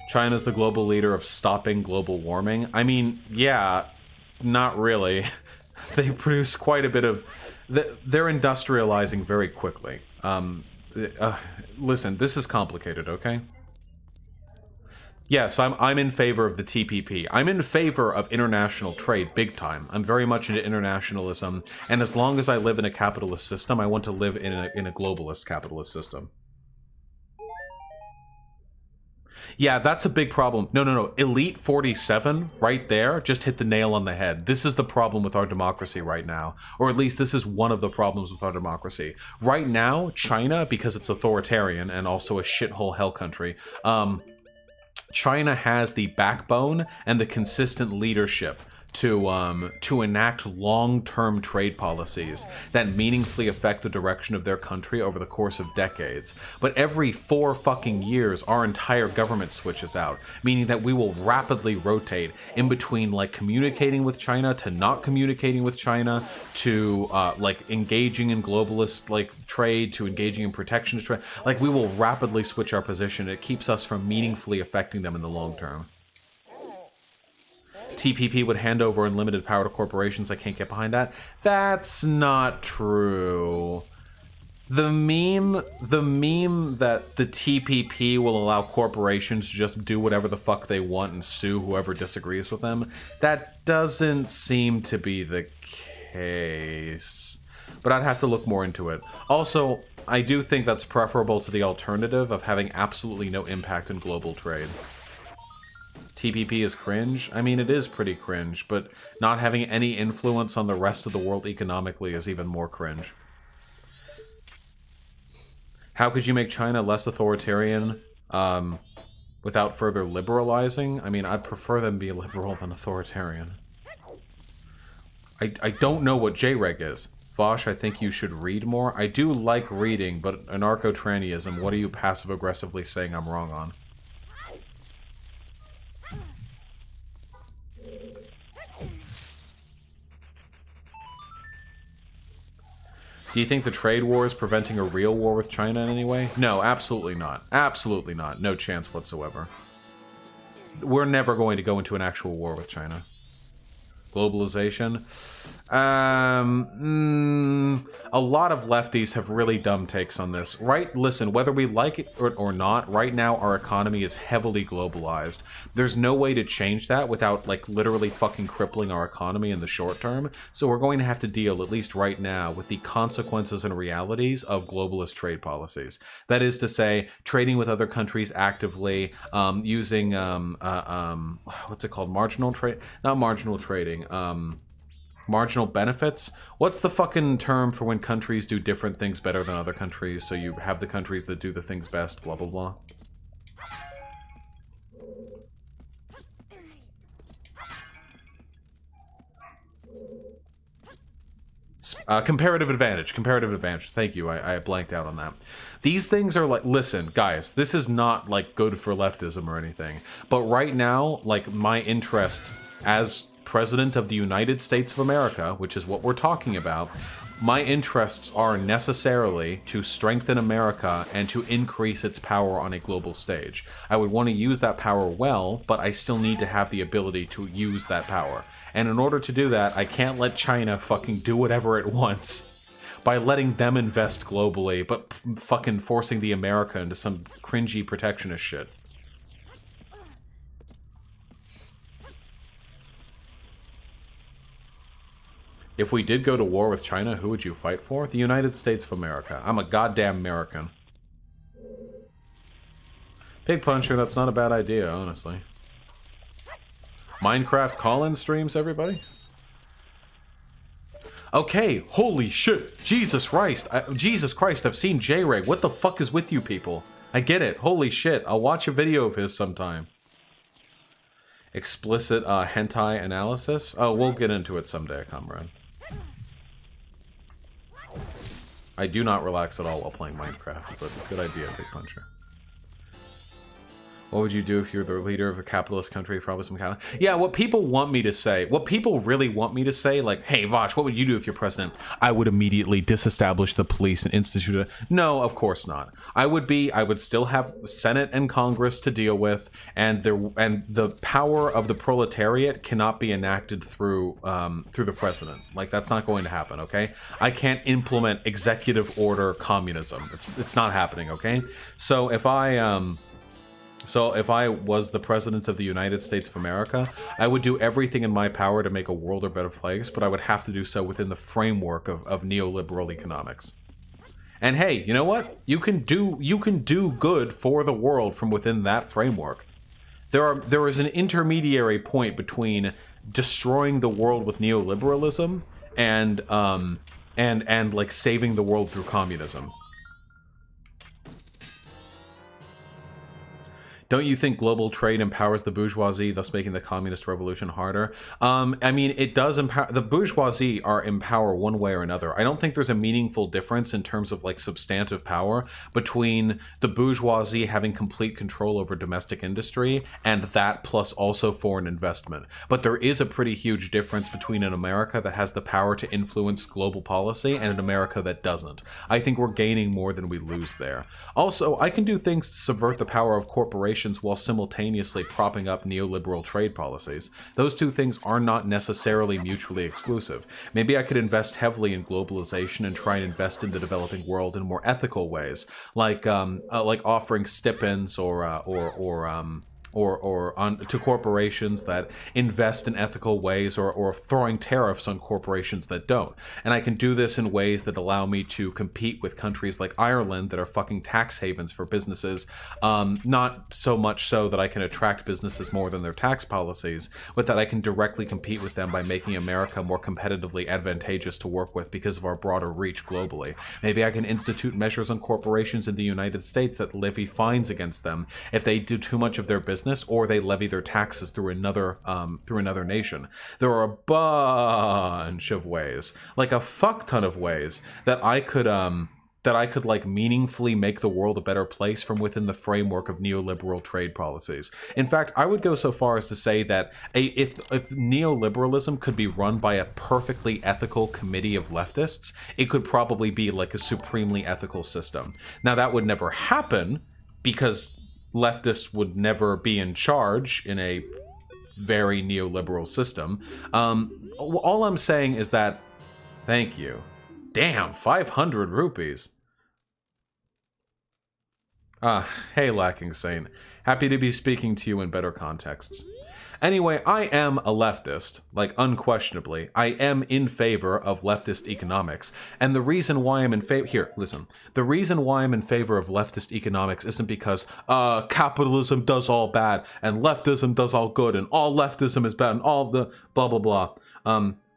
China's the global leader of stopping global warming. I mean, yeah, not really. They produce quite a bit of... They're industrializing very quickly. Listen, this is complicated, okay? Yes, I'm in favor of the TPP. I'm in favor of international trade, big time. I'm very much into internationalism, and as long as I live in a capitalist system, I want to live in a globalist capitalist system. Yeah, that's a big problem. No. Elite 47, right there, just hit the nail on the head. This is the problem with our democracy right now. Or at least this is one of the problems with our democracy. Right now, China, because it's authoritarian and also a shithole hell country, China has the backbone and the consistent leadership to enact long-term trade policies that meaningfully affect the direction of their country over the course of decades. But every 4 fucking years, our entire government switches out, meaning that we will rapidly rotate in between, like, communicating with China to not communicating with China to, like, engaging in globalist, like, trade to engaging in protectionist trade. Like, we will rapidly switch our position. It keeps us from meaningfully affecting them in the long term. TPP would hand over unlimited power to corporations. I can't get behind that. That's not true. The meme that the TPP will allow corporations to just do whatever the fuck they want and sue whoever disagrees with them, that doesn't seem to be the case. But I'd have to look more into it. Also, I do think that's preferable to the alternative of having absolutely no impact in global trade. TPP is cringe? I mean, it is pretty cringe, but not having any influence on the rest of the world economically is even more cringe. How could you make China less authoritarian without further liberalizing? I mean, I'd prefer them be liberal than authoritarian. I don't know what JREG is. Vaush, I think you should read more. I do like reading, but anarcho-trannyism, what are you passive-aggressively saying I'm wrong on? Do you think the trade war is preventing a real war with China in any way? No, absolutely not. Absolutely not. No chance whatsoever. We're never going to go into an actual war with China. Globalization? A lot of lefties have really dumb takes on this. Right? Listen, whether we like it or not, right now our economy is heavily globalized. There's no way to change that without, like, literally fucking crippling our economy in the short term. So we're going to have to deal, at least right now, with the consequences and realities of globalist trade policies. That is to say, trading with other countries actively, using, what's it called? Marginal trade? Not marginal trading. Marginal benefits? What's the fucking term for when countries do different things better than other countries, so you have the countries that do the things best, blah blah blah? Comparative advantage. Comparative advantage. Thank you. I blanked out on that. These things are like, listen, guys, this is not like good for leftism or anything. But right now, like, my interests as President of the United States of America, which is what we're talking about, my interests are necessarily to strengthen America and to increase its power on a global stage. I would want to use that power well, but I still need to have the ability to use that power. And in order to do that, I can't let China fucking do whatever it wants by letting them invest globally, but fucking forcing the America into some cringy protectionist shit. If we did go to war with China, who would you fight for? The United States of America. I'm a goddamn American. Pig puncher, that's not a bad idea, honestly. Minecraft call-in streams, everybody? Okay, holy shit. Jesus Christ. Jesus Christ, I've seen J-Ray. What the fuck is with you people? I get it. Holy shit. I'll watch a video of his sometime. Explicit hentai analysis? Oh, we'll get into it someday, comrade. I do not relax at all while playing Minecraft, but good idea, Big Puncher. What would you do if you're the leader of a capitalist country? Probably some kind of... Yeah, what people want me to say, what people really want me to say, like, hey, Vaush, what would you do if you're president? I would immediately disestablish the police and institute a... No, of course not. I would still have Senate and Congress to deal with, and the power of the proletariat cannot be enacted through the president. Like, that's not going to happen, okay? I can't implement executive order communism. It's not happening, okay? So if I was the president of the United States of America, I would do everything in my power to make a world a better place, but I would have to do so within the framework of neoliberal economics. And hey, you know what? You can do good for the world from within that framework. There is an intermediary point between destroying the world with neoliberalism and like saving the world through communism. Don't you think global trade empowers the bourgeoisie, thus making the communist revolution harder? I mean, it does empower... The bourgeoisie empower one way or another. I don't think there's a meaningful difference in terms of, like, substantive power between the bourgeoisie having complete control over domestic industry and that plus also foreign investment. But there is a pretty huge difference between an America that has the power to influence global policy and an America that doesn't. I think we're gaining more than we lose there. Also, I can do things to subvert the power of corporations while simultaneously propping up neoliberal trade policies. Those two things are not necessarily mutually exclusive. Maybe I could invest heavily in globalization and try and invest in the developing world in more ethical ways, like offering stipends to corporations that invest in ethical ways, or throwing tariffs on corporations that don't. And I can do this in ways that allow me to compete with countries like Ireland that are fucking tax havens for businesses, not so much so that I can attract businesses more than their tax policies, but that I can directly compete with them by making America more competitively advantageous to work with because of our broader reach globally. Maybe I can institute measures on corporations in the United States that levy fines against them if they do too much of their business, or they levy their taxes through another nation. There are a bunch of ways, like a fuck ton of ways, that I could like meaningfully make the world a better place from within the framework of neoliberal trade policies. In fact, I would go so far as to say that if neoliberalism could be run by a perfectly ethical committee of leftists, it could probably be like a supremely ethical system. Now, that would never happen because leftists would never be in charge in a very neoliberal system. All I'm saying is that... Thank you. Damn, 500 rupees. Hey, Lacking Saint. Happy to be speaking to you in better contexts. Anyway, I am a leftist, like, unquestionably. I am in favor of leftist economics. And the reason why I'm in favor... Here, listen. The reason why I'm in favor of leftist economics isn't because, capitalism does all bad, and leftism does all good, and all leftism is bad, and all the blah, blah, blah.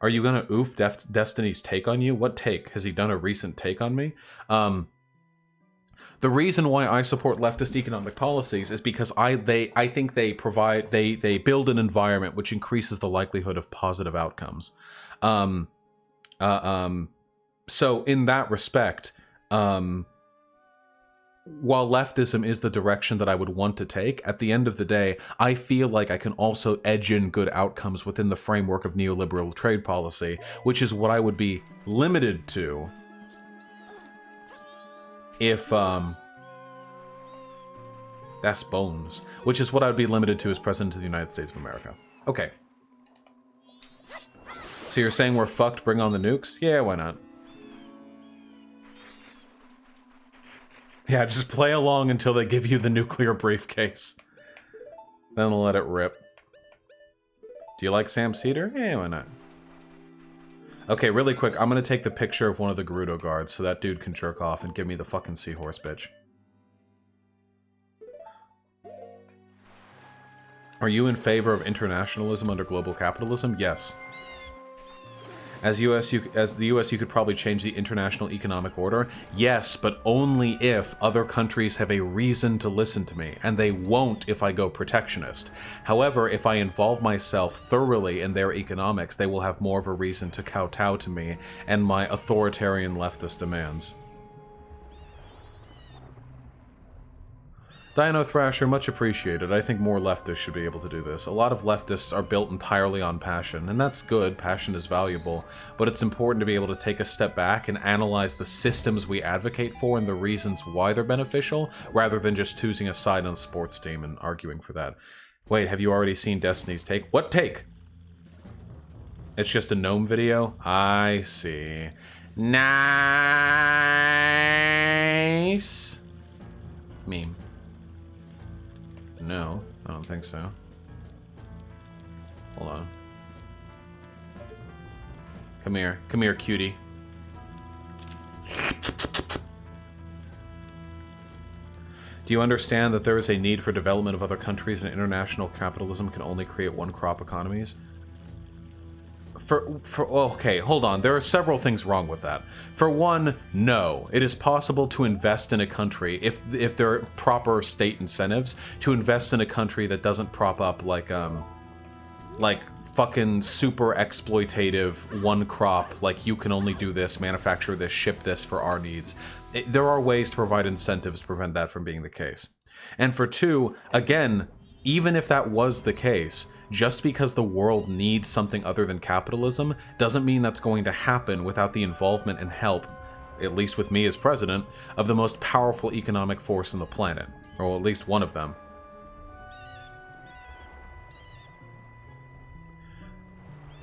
Are you gonna oof Destiny's take on you? What take? Has he done a recent take on me? The reason why I support leftist economic policies is because I think they build an environment which increases the likelihood of positive outcomes. So in that respect, while leftism is the direction that I would want to take, at the end of the day, I feel like I can also edge in good outcomes within the framework of neoliberal trade policy, which is what I would be limited to if, that's Bones, which is what I would be limited to as President of the United States of America. Okay. So you're saying we're fucked, bring on the nukes? Yeah, why not? Yeah, just play along until they give you the nuclear briefcase. Then let it rip. Do you like Sam Cedar? Yeah, why not? Okay, really quick, I'm gonna take the picture of one of the Gerudo guards so that dude can jerk off and give me the fucking seahorse bitch. Are you in favor of internationalism under global capitalism? Yes. As the US, you could probably change the international economic order. Yes, but only if other countries have a reason to listen to me, and they won't if I go protectionist. However, if I involve myself thoroughly in their economics, they will have more of a reason to kowtow to me and my authoritarian leftist demands. Dino Thrasher, much appreciated. I think more leftists should be able to do this. A lot of leftists are built entirely on passion, and that's good, passion is valuable, but it's important to be able to take a step back and analyze the systems we advocate for and the reasons why they're beneficial, rather than just choosing a side on a sports team and arguing for that. Wait, have you already seen Destiny's take? What take? It's just a gnome video? I see. Nice. Meme. No, I don't think so. Hold on. Come here, cutie. Do you understand that there is a need for development of other countries and international capitalism can only create one-crop economies? Okay, hold on. There are several things wrong with that. For one, no. It is possible to invest in a country, if there are proper state incentives, to invest in a country that doesn't prop up like fucking super exploitative one crop, like you can only do this, manufacture this, ship this for our needs. There are ways to provide incentives to prevent that from being the case. And for two, again, even if that was the case, just because the world needs something other than capitalism doesn't mean that's going to happen without the involvement and help, at least with me as president, of the most powerful economic force on the planet, or at least one of them.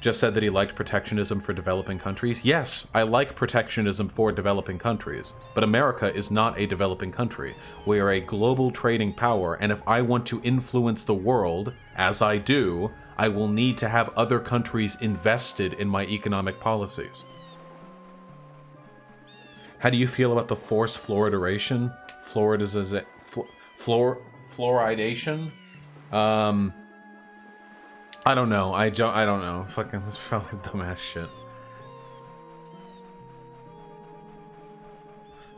Just said that he liked protectionism for developing countries. Yes, I like protectionism for developing countries, but America is not a developing country. We are a global trading power, and if I want to influence the world, as I do, I will need to have other countries invested in my economic policies. How do you feel about the forced fluoridation? Fluoridation? I don't know. I don't know. Fucking, that's probably dumbass shit.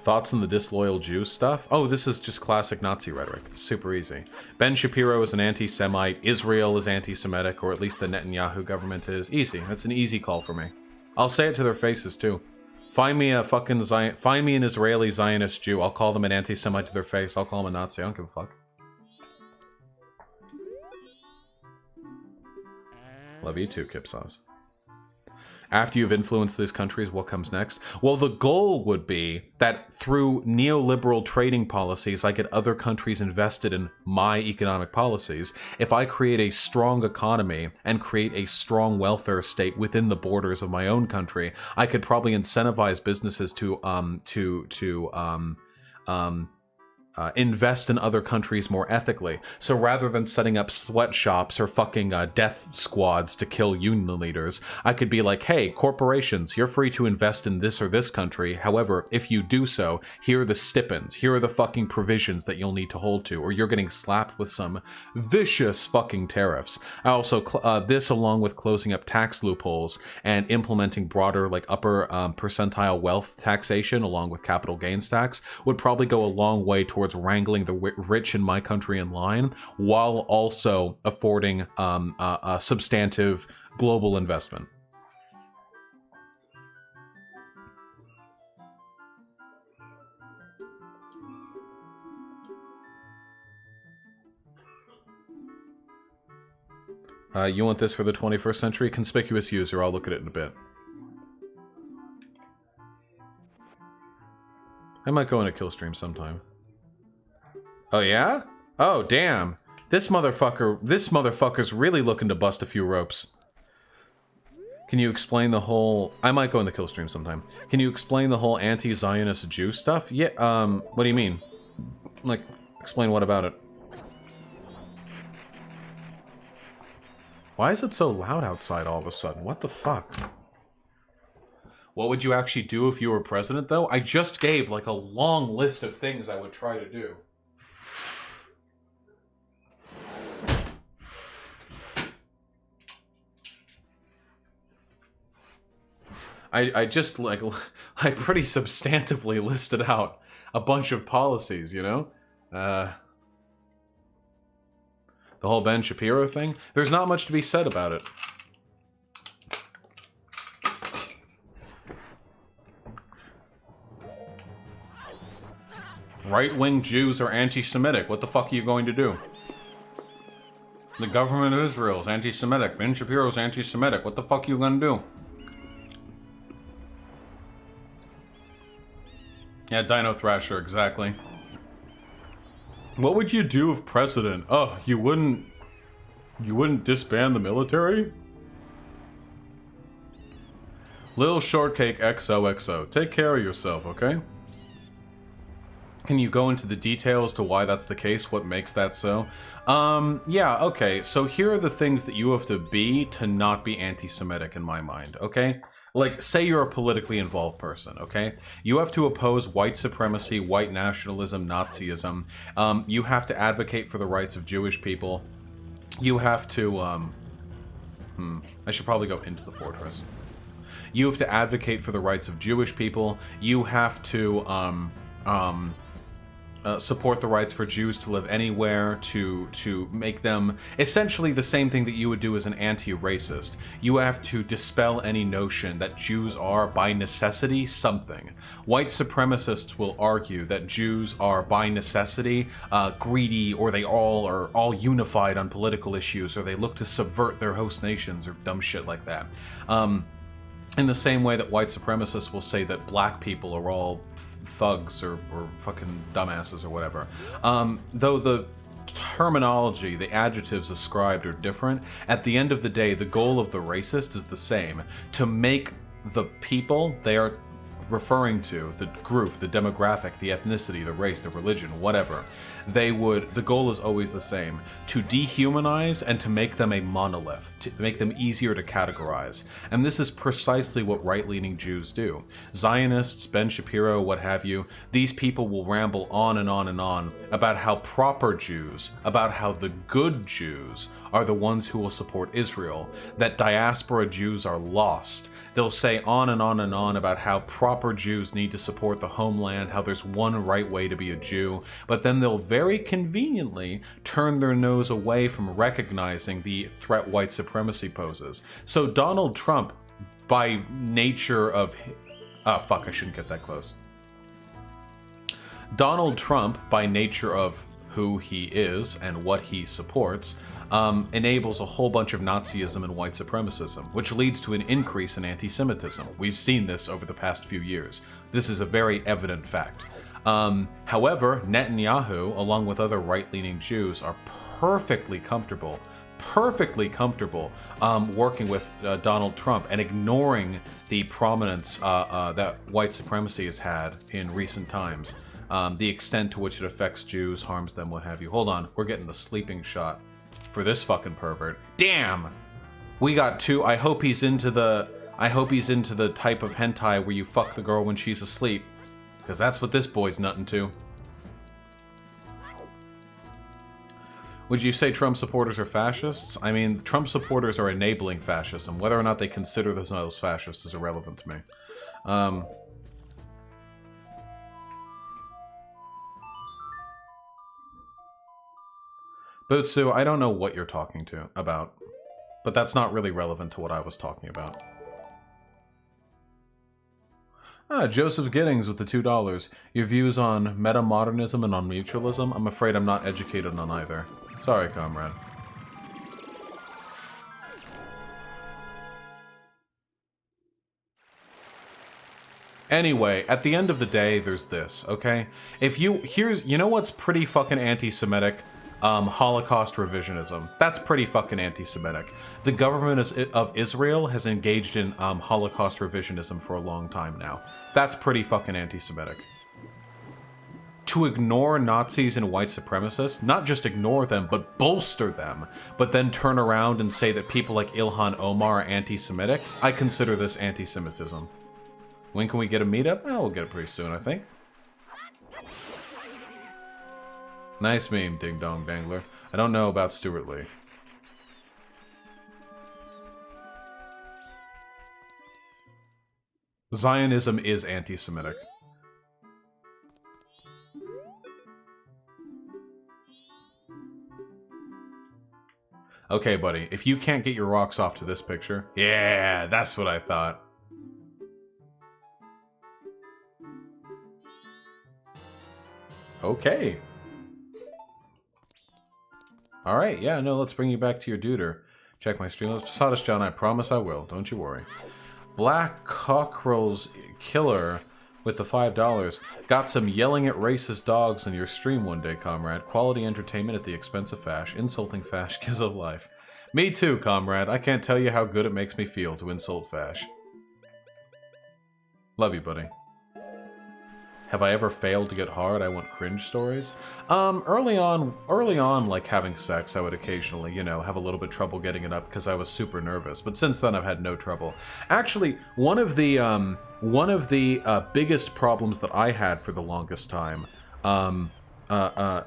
Thoughts on the disloyal Jew stuff? Oh, this is just classic Nazi rhetoric. It's super easy. Ben Shapiro is an anti-Semite. Israel is anti-Semitic, or at least the Netanyahu government is. Easy. That's an easy call for me. I'll say it to their faces, too. Find me a fucking find me an Israeli Zionist Jew. I'll call them an anti-Semite to their face. I'll call them a Nazi. I don't give a fuck. Love you too, Kip Sauce. After you've influenced these countries, what comes next? Well, the goal would be that through neoliberal trading policies, I get other countries invested in my economic policies. If I create a strong economy and create a strong welfare state within the borders of my own country, I could probably incentivize businesses to invest in other countries more ethically. So rather than setting up sweatshops or fucking death squads to kill union leaders, I could be like, hey, corporations, you're free to invest in this or this country. However, if you do so, here are the stipends. Here are the fucking provisions that you'll need to hold to, or you're getting slapped with some vicious fucking tariffs. I also, this along with closing up tax loopholes and implementing broader, like upper percentile wealth taxation along with capital gains tax would probably go a long way towards wrangling the rich in my country in line, while also affording a substantive global investment. You want this for the 21st century? Conspicuous user, I'll look at it in a bit. I might go in a kill stream sometime. Oh yeah? Oh damn. This motherfucker's really looking to bust a few ropes. Can you explain the whole... I might go in the kill stream sometime. Can you explain the whole anti-Zionist Jew stuff? Yeah, what do you mean? Like, explain what about it? Why is it so loud outside all of a sudden? What the fuck? What would you actually do if you were president, though? I just gave, like, a long list of things I would try to do. I just like I pretty substantively listed out a bunch of policies, you know? The whole Ben Shapiro thing, there's not much to be said about it. Right-wing Jews are anti-Semitic. What the fuck are you going to do? The government of Israel is anti-Semitic. Ben Shapiro is anti-Semitic. What the fuck are you gonna do? Yeah, Dino Thrasher, exactly. What would you do if president? Oh, you wouldn't disband the military? Little Shortcake XOXO. Take care of yourself, okay? Can you go into the details to why that's the case? What makes that so? Yeah, okay. So here are the things that you have to be to not be anti-Semitic in my mind, okay? Like, say you're a politically involved person, okay? You have to oppose white supremacy, white nationalism, Nazism. You have to advocate for the rights of Jewish people. You have to, I should probably go into the fortress. You have to advocate for the rights of Jewish people. You have to, support the rights for Jews to live anywhere, to make them essentially the same thing that you would do as an anti-racist. You have to dispel any notion that Jews are, by necessity, something. White supremacists will argue that Jews are, by necessity, greedy, or they all are all unified on political issues, or they look to subvert their host nations, or dumb shit like that. In the same way that white supremacists will say that black people are all thugs or fucking dumbasses or whatever. Though the terminology, the adjectives ascribed are different, at the end of the day, the goal of the racist is the same. To make the people they are referring to, the group, the demographic, the ethnicity, the race, the religion, whatever, the goal is always the same: to dehumanize and to make them a monolith, to make them easier to categorize. And this is precisely what right-leaning Jews do. Zionists, Ben Shapiro, what have you, these people will ramble on and on and on about how proper Jews, about how the good Jews are the ones who will support Israel, that diaspora Jews are lost. They'll say on and on and on about how proper Jews need to support the homeland, how there's one right way to be a Jew, but then they'll very conveniently turn their nose away from recognizing the threat white supremacy poses. So Donald Trump, by nature of... Oh, fuck, I shouldn't get that close. Donald Trump, by nature of who he is and what he supports, enables a whole bunch of Nazism and white supremacism, which leads to an increase in anti-Semitism. We've seen this over the past few years. This is a very evident fact. However, Netanyahu, along with other right-leaning Jews, are perfectly comfortable working with Donald Trump and ignoring the prominence that white supremacy has had in recent times. The extent to which it affects Jews, harms them, what have you. Hold on, we're getting the sleeping shot for this fucking pervert. Damn! We got two. I hope he's into the type of hentai where you fuck the girl when she's asleep. Because that's what this boy's nutting to. Would you say Trump supporters are fascists? I mean, Trump supporters are enabling fascism. Whether or not they consider themselves fascists is irrelevant to me. Butsu, I don't know what you're talking about, but that's not really relevant to what I was talking about. Ah, Joseph Giddings with the $2. Your views on meta-modernism and on mutualism? I'm afraid I'm not educated on either. Sorry, comrade. Anyway, at the end of the day, there's this, okay? You know what's pretty fucking anti-Semitic? Holocaust revisionism. That's pretty fucking anti-Semitic. The government of Israel has engaged in Holocaust revisionism for a long time now. That's pretty fucking anti-Semitic. To ignore Nazis and white supremacists, not just ignore them, but bolster them, but then turn around and say that people like Ilhan Omar are anti-Semitic, I consider this anti-Semitism. When can we get a meetup? Well, we'll get it pretty soon, I think. Nice meme, Ding Dong Dangler. I don't know about Stuart Lee. Zionism is anti-Semitic. Okay, buddy, if you can't get your rocks off to this picture... Yeah, that's what I thought. Okay. Alright, yeah, no, let's bring you back to your duder. Check my stream. Sawdust John, I promise I will. Don't you worry. Black Cockerel's Killer with the $5. Got some yelling at racist dogs on your stream one day, comrade. Quality entertainment at the expense of fash. Insulting fash gives a life. Me too, comrade. I can't tell you how good it makes me feel to insult fash. Love you, buddy. Have I ever failed to get hard? I want cringe stories. Early on, like having sex, I would occasionally, you know, have a little bit of trouble getting it up because I was super nervous. But since then, I've had no trouble. Actually, one of the biggest problems that I had for the longest time,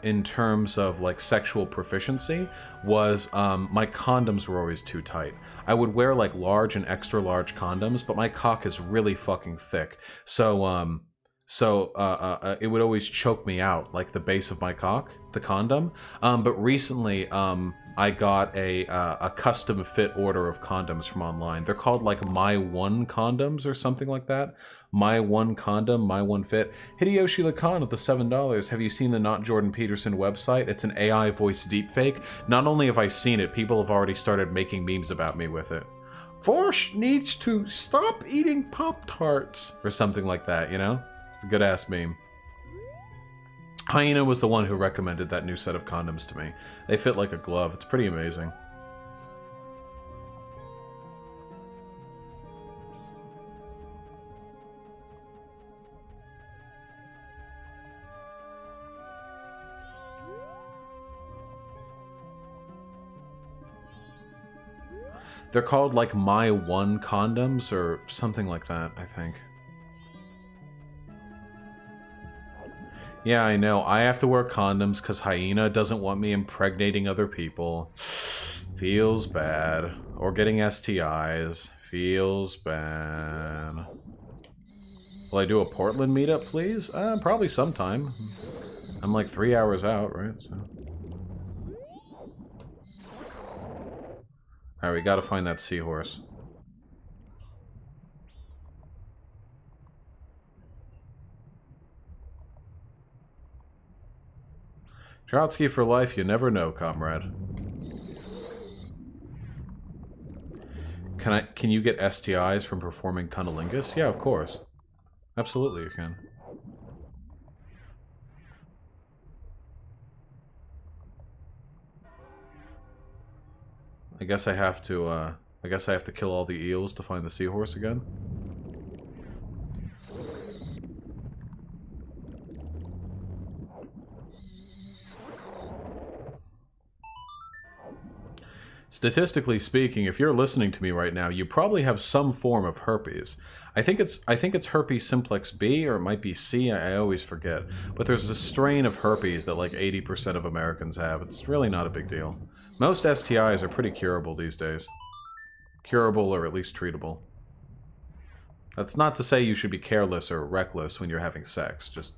in terms of like sexual proficiency, was my condoms were always too tight. I would wear like large and extra large condoms, but my cock is really fucking thick. So it would always choke me out, like the base of my cock, the condom. But recently, I got a custom fit order of condoms from online. They're called like My One condoms or something like that. My One condom, My One fit. Hideyoshi Lacan with the $7. Have you seen the Not Jordan Peterson website? It's an AI voice deepfake. Not only have I seen it, people have already started making memes about me with it. Vaush needs to stop eating Pop-Tarts or something like that, you know? It's a good-ass meme. Hyena was the one who recommended that new set of condoms to me. They fit like a glove. It's pretty amazing. They're called like My One condoms or something like that, I think. Yeah, I know. I have to wear condoms because Hyena doesn't want me impregnating other people. Feels bad. Or getting STIs. Feels bad. Will I do a Portland meetup, please? Probably sometime. I'm like 3 hours out, right? So. Alright, we gotta find that seahorse. Trotsky for life, you never know, comrade. Can you get STIs from performing cunnilingus? Yeah, of course. Absolutely you can. I guess I have to kill all the eels to find the seahorse again. Statistically speaking, if you're listening to me right now, you probably have some form of herpes. I think it's herpes simplex B, or it might be C, I always forget. But there's a strain of herpes that like 80% of Americans have. It's really not a big deal. Most STIs are pretty curable these days. Curable or at least treatable. That's not to say you should be careless or reckless when you're having sex. Just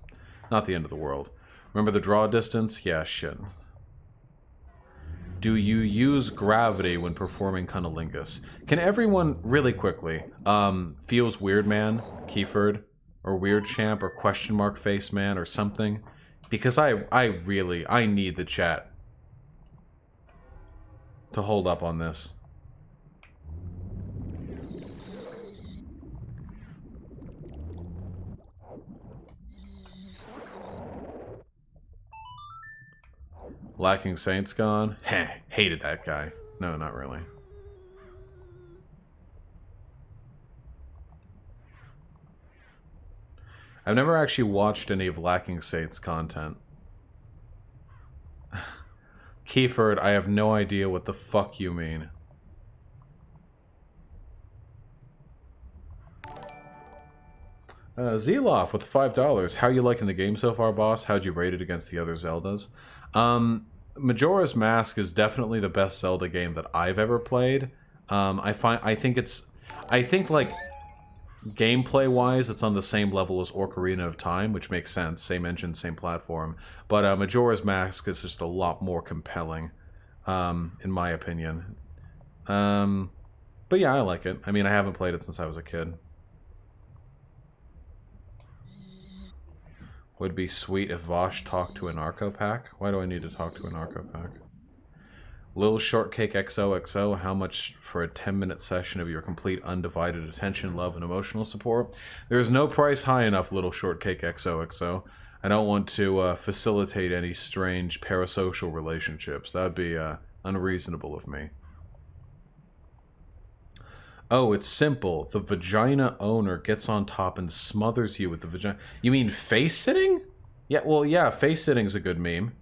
not the end of the world. Remember the draw distance? Yeah, shit. Do you use gravity when performing cunnilingus? Can everyone, really quickly, Feels Weird Man, Keyford, or Weird Champ, or Question Mark Face Man, or something? Because I need the chat to hold up on this. Lacking Saints gone? Heh, hated that guy. No, not really. I've never actually watched any of Lacking Saints content. Keyford, I have no idea what the fuck you mean. Zeloff with $5. How you liking the game so far, boss? How'd you rate it against the other Zeldas? Majora's Mask is definitely the best Zelda game that I've ever played. I think Gameplay-wise, it's on the same level as Ocarina of Time, which makes sense. Same engine, same platform. But Majora's Mask is just a lot more compelling, in my opinion. But yeah, I like it. I mean, I haven't played it since I was a kid. Would be sweet if Vaush talked to a narco pack. Why do I need to talk to a narco pack? Lil Shortcake XOXO, how much for a 10-minute session of your complete undivided attention, love, and emotional support? There is no price high enough, Little Shortcake XOXO. I don't want to facilitate any strange parasocial relationships. That would be unreasonable of me. Oh, it's simple. The vagina owner gets on top and smothers you with the vagina. You mean face-sitting? Yeah, well, yeah, face-sitting is a good meme.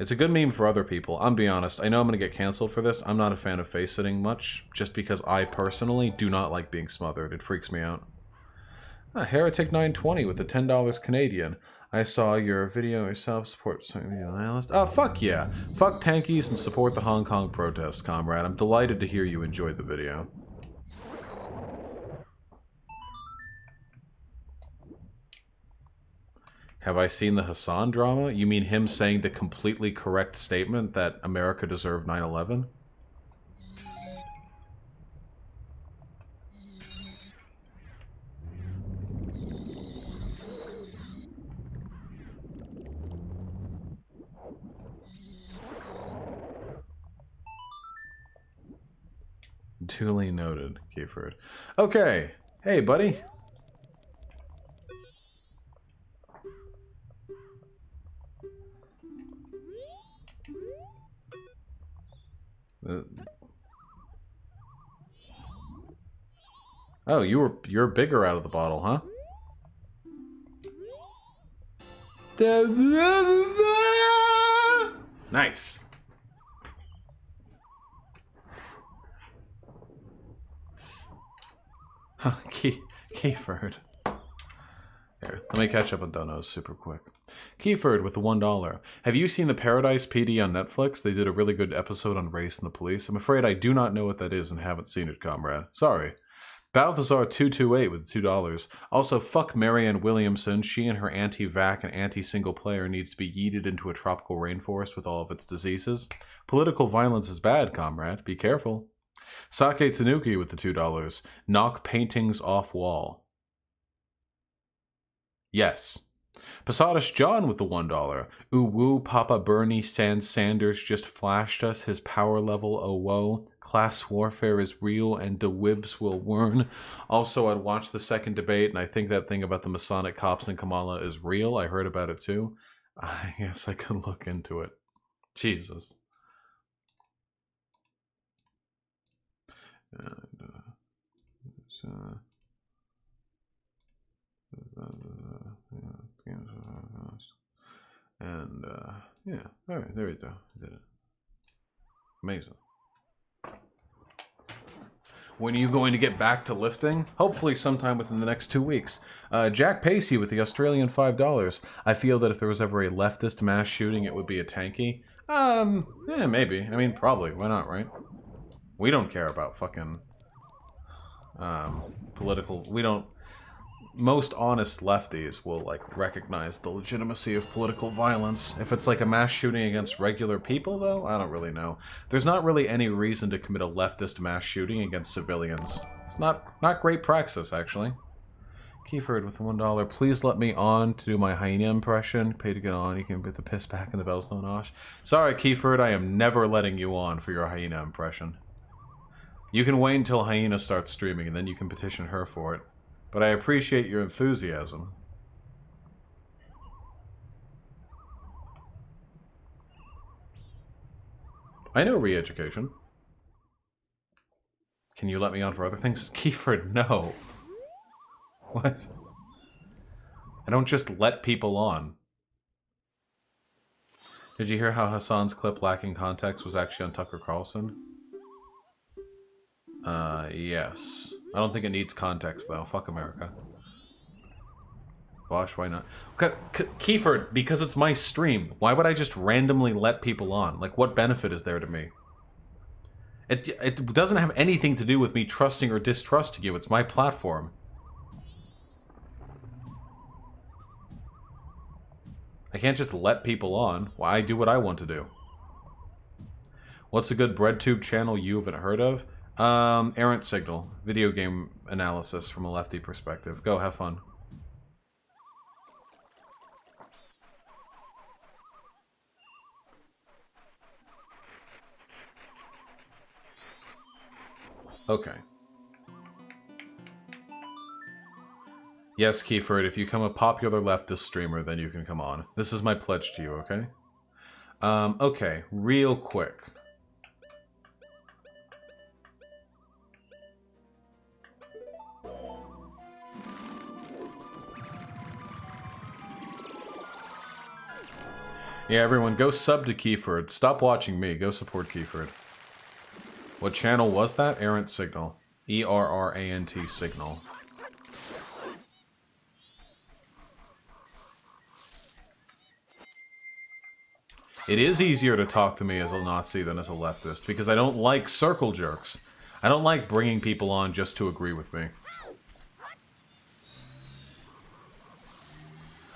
It's a good meme for other people. I'm be honest. I know I'm going to get canceled for this. I'm not a fan of face-sitting much, just because I personally do not like being smothered. It freaks me out. Heretic920 with the $10 Canadian. I saw your video yourself. Support analyst. Oh, fuck yeah. Fuck Tankies and support the Hong Kong protests, comrade. I'm delighted to hear you enjoyed the video. Have I seen the Hassan drama? You mean him saying the completely correct statement that America deserved 9/11? Duly noted, Keyford. Okay. Hey, buddy. Oh, you're bigger out of the bottle, huh? Nice. Huh, Keyford. Here, let me catch up on donos super quick. Keyford with the $1. Have you seen the Paradise PD on Netflix? They did a really good episode on race and the police. I'm afraid I do not know what that is and haven't seen it, comrade. Sorry. Balthazar228 with $2. Also, fuck Marianne Williamson. She and her anti-vac and anti-single player needs to be yeeted into a tropical rainforest with all of its diseases. Political violence is bad, comrade. Be careful. Sake Tanuki with the $2. Knock paintings off wall. Yes. Posadas John with the $1. Ooh woo, Papa Bernie Sanders just flashed us his power level, oh woe. Class warfare is real and the wibs will whirn. Also, I'd watched the second debate and I think that thing about the Masonic cops in Kamala is real. I heard about it too. I guess I could look into it. Jesus. And yeah, all right, there we go. I did it. Amazing. When are you going to get back to lifting? Hopefully sometime within the next 2 weeks. Jack Pacey with the Australian $5. I feel that if there was ever a leftist mass shooting, it would be a Tanky. Yeah, maybe. I mean, probably. Why not, right? We don't care about fucking political. We don't. Most honest lefties will like recognize the legitimacy of political violence. If it's like a mass shooting against regular people, though, I don't really know. There's not really any reason to commit a leftist mass shooting against civilians. It's not great praxis, actually. Keyford with $1. Please let me on to do my hyena impression. Pay to get on. You can get the piss back in the bells don't osh. Sorry, Keyford, I am never letting you on for your hyena impression. You can wait until Hyena starts streaming, and then you can petition her for it. But I appreciate your enthusiasm. I know re-education. Can you let me on for other things? Keyford, no. What? I don't just let people on. Did you hear how Hassan's clip lacking context was actually on Tucker Carlson? Yes. I don't think it needs context, though. Fuck America. Vaush, why not? Keyford, because it's my stream. Why would I just randomly let people on? Like, what benefit is there to me? It doesn't have anything to do with me trusting or distrusting you. It's my platform. I can't just let people on. Why? I do what I want to do. What's a good BreadTube channel you haven't heard of? Errant Signal. Video game analysis from a lefty perspective. Go, have fun. Okay. Yes, Kiefer, if you become a popular leftist streamer, then you can come on. This is my pledge to you, okay? Okay, real quick. Yeah, everyone, go sub to Keyford. Stop watching me. Go support Keyford. What channel was that? Errant Signal. E-R-R-A-N-T Signal. It is easier to talk to me as a Nazi than as a leftist, because I don't like circle jerks. I don't like bringing people on just to agree with me.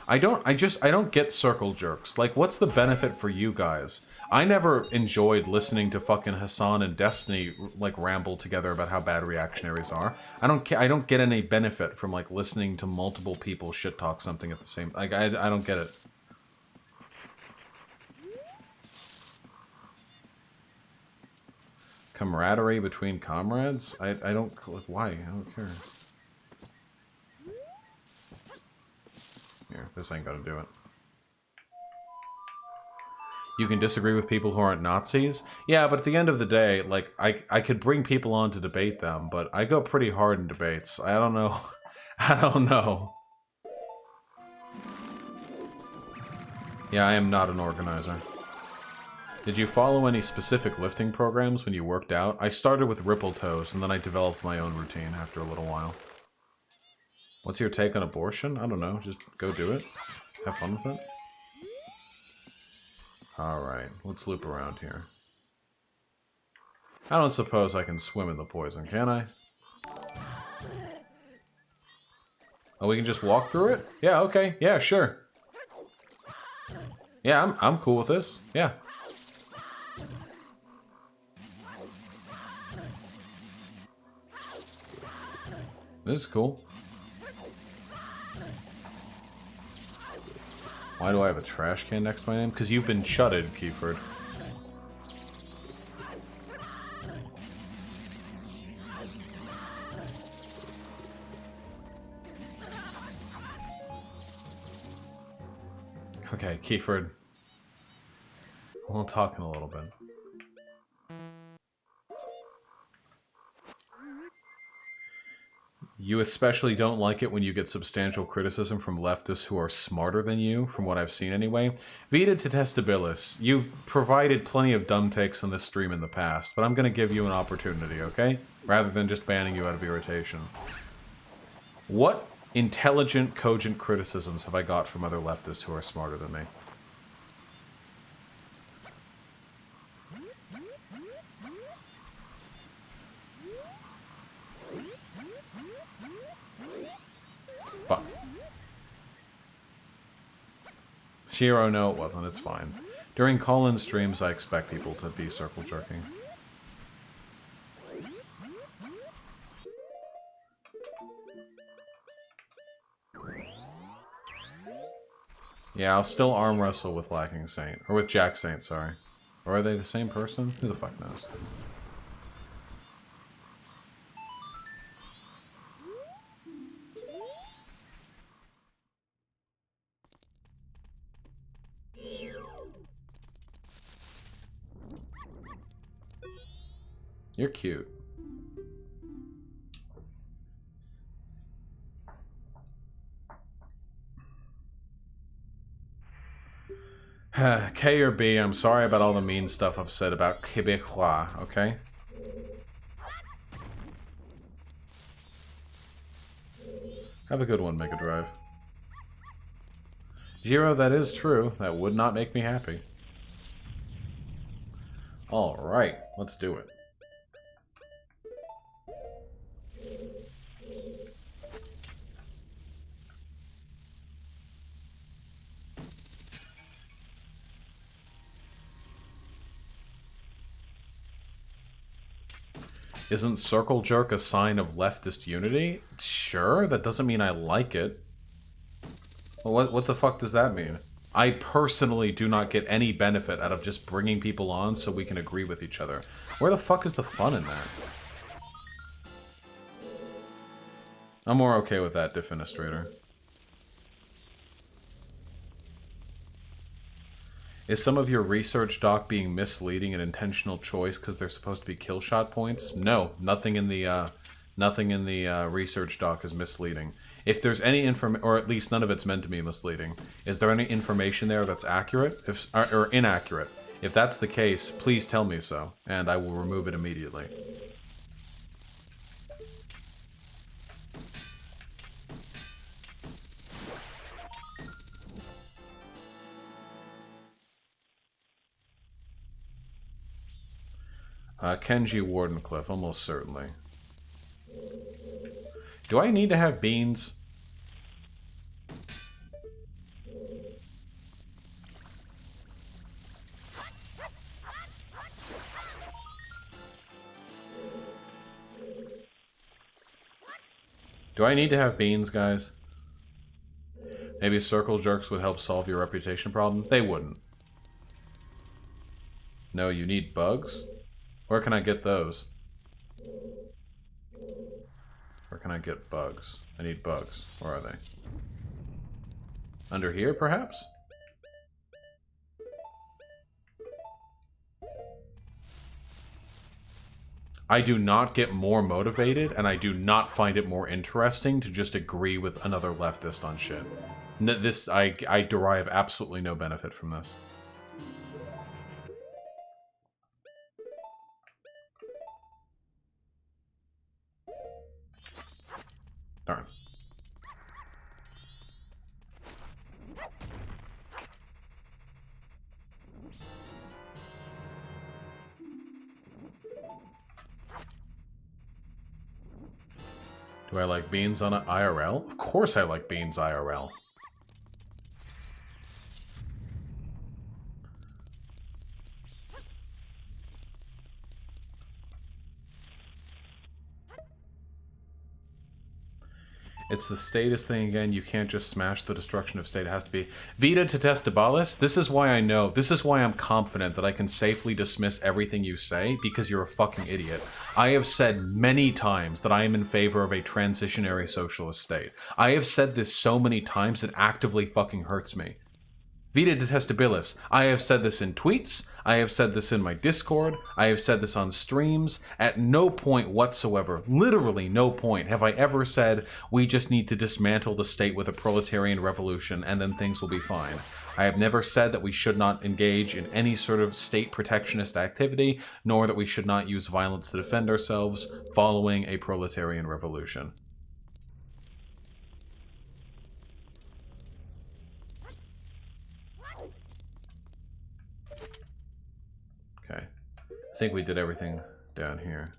I don't get circle jerks. Like, what's the benefit for you guys? I never enjoyed listening to fucking Hassan and Destiny, like, ramble together about how bad reactionaries are. I don't get any benefit from, like, listening to multiple people shit talk something at the same... Like, I don't get it. Camaraderie between comrades? I don't... Like, why? I don't care. Here, this ain't gonna do it. You can disagree with people who aren't Nazis? Yeah, but at the end of the day, like, I could bring people on to debate them, but I go pretty hard in debates. I don't know. I don't know. Yeah, I am not an organizer. Did you follow any specific lifting programs when you worked out? I started with Ripple Toes, and then I developed my own routine after a little while. What's your take on abortion? I don't know. Just go do it. Have fun with it. Alright, let's loop around here. I don't suppose I can swim in the poison, can I? Oh, we can just walk through it? Yeah, okay. Yeah, sure. Yeah, I'm cool with this. Yeah. This is cool. Why do I have a trash can next to my name? Because you've been chutted, Keyford. Okay, Keyford. We'll talk in a little bit. You especially don't like it when you get substantial criticism from leftists who are smarter than you, from what I've seen anyway. Vita Testabilis, you've provided plenty of dumb takes on this stream in the past, but I'm going to give you an opportunity, okay? Rather than just banning you out of irritation. What intelligent, cogent criticisms have I got from other leftists who are smarter than me? Fuck. Shiro, no it wasn't, it's fine. During call-in streams, I expect people to be circle jerking. Yeah, I'll still arm wrestle with Lacking Saint. Or with Jack Saint, sorry. Or are they the same person? Who the fuck knows? You're cute. K or B, I'm sorry about all the mean stuff I've said about Québécois, okay? Have a good one, Mega Drive. Jiro, that is true. That would not make me happy. Alright, let's do it. Isn't circle jerk a sign of leftist unity? Sure, that doesn't mean I like it. Well, what the fuck does that mean? I personally do not get any benefit out of just bringing people on so we can agree with each other. Where the fuck is the fun in that? I'm more okay with that, Defenestrator. Is some of your research doc being misleading and intentional choice because they're supposed to be kill shot points? No, nothing in the research doc is misleading. If there's any information, or at least none of it's meant to be misleading, is there any information there that's accurate or inaccurate? If that's the case, please tell me so, and I will remove it immediately. Kenji Wardenclyffe, almost certainly. Do I need to have beans? Do I need to have beans, guys? Maybe circle jerks would help solve your reputation problem? They wouldn't. No, you need bugs? Where can I get those? Where can I get bugs? I need bugs. Where are they? Under here, perhaps? I do not get more motivated, and I do not find it more interesting to just agree with another leftist on shit. I derive absolutely no benefit from this. Darn. Do I like beans on an IRL? Of course I like beans IRL. It's the status thing again. You can't just smash the destruction of state. It has to be Vita Detestabalis. This is why I know. This is why I'm confident that I can safely dismiss everything you say, because you're a fucking idiot. I have said many times that I am in favor of a transitionary socialist state. I have said this so many times it actively fucking hurts me. Vita Detestabilis. I have said this in tweets. I have said this in my Discord. I have said this on streams. At no point whatsoever, literally no point, have I ever said we just need to dismantle the state with a proletarian revolution and then things will be fine. I have never said that we should not engage in any sort of state protectionist activity, nor that we should not use violence to defend ourselves following a proletarian revolution. Okay. I think we did everything down here.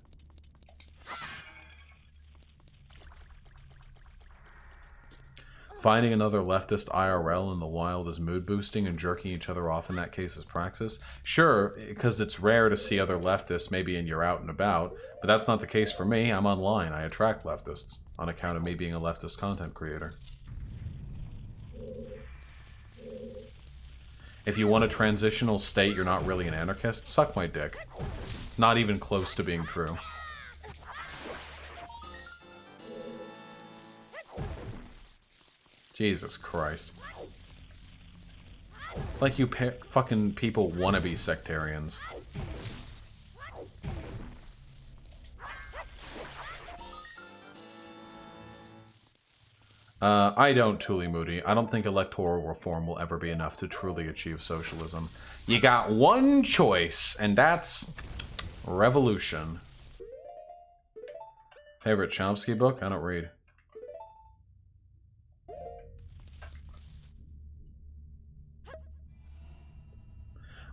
Finding another leftist IRL in the wild is mood boosting, and jerking each other off in that case is praxis. Sure, because it's rare to see other leftists maybe and you're out and about, but that's not the case for me. I'm online. I attract leftists on account of me being a leftist content creator. If you want a transitional state, you're not really an anarchist? Suck my dick. Not even close to being true. Jesus Christ. Like you fucking people wanna be sectarians. I don't, Tuli Moody. I don't think electoral reform will ever be enough to truly achieve socialism. You got one choice, and that's revolution. Favorite Chomsky book? I don't read.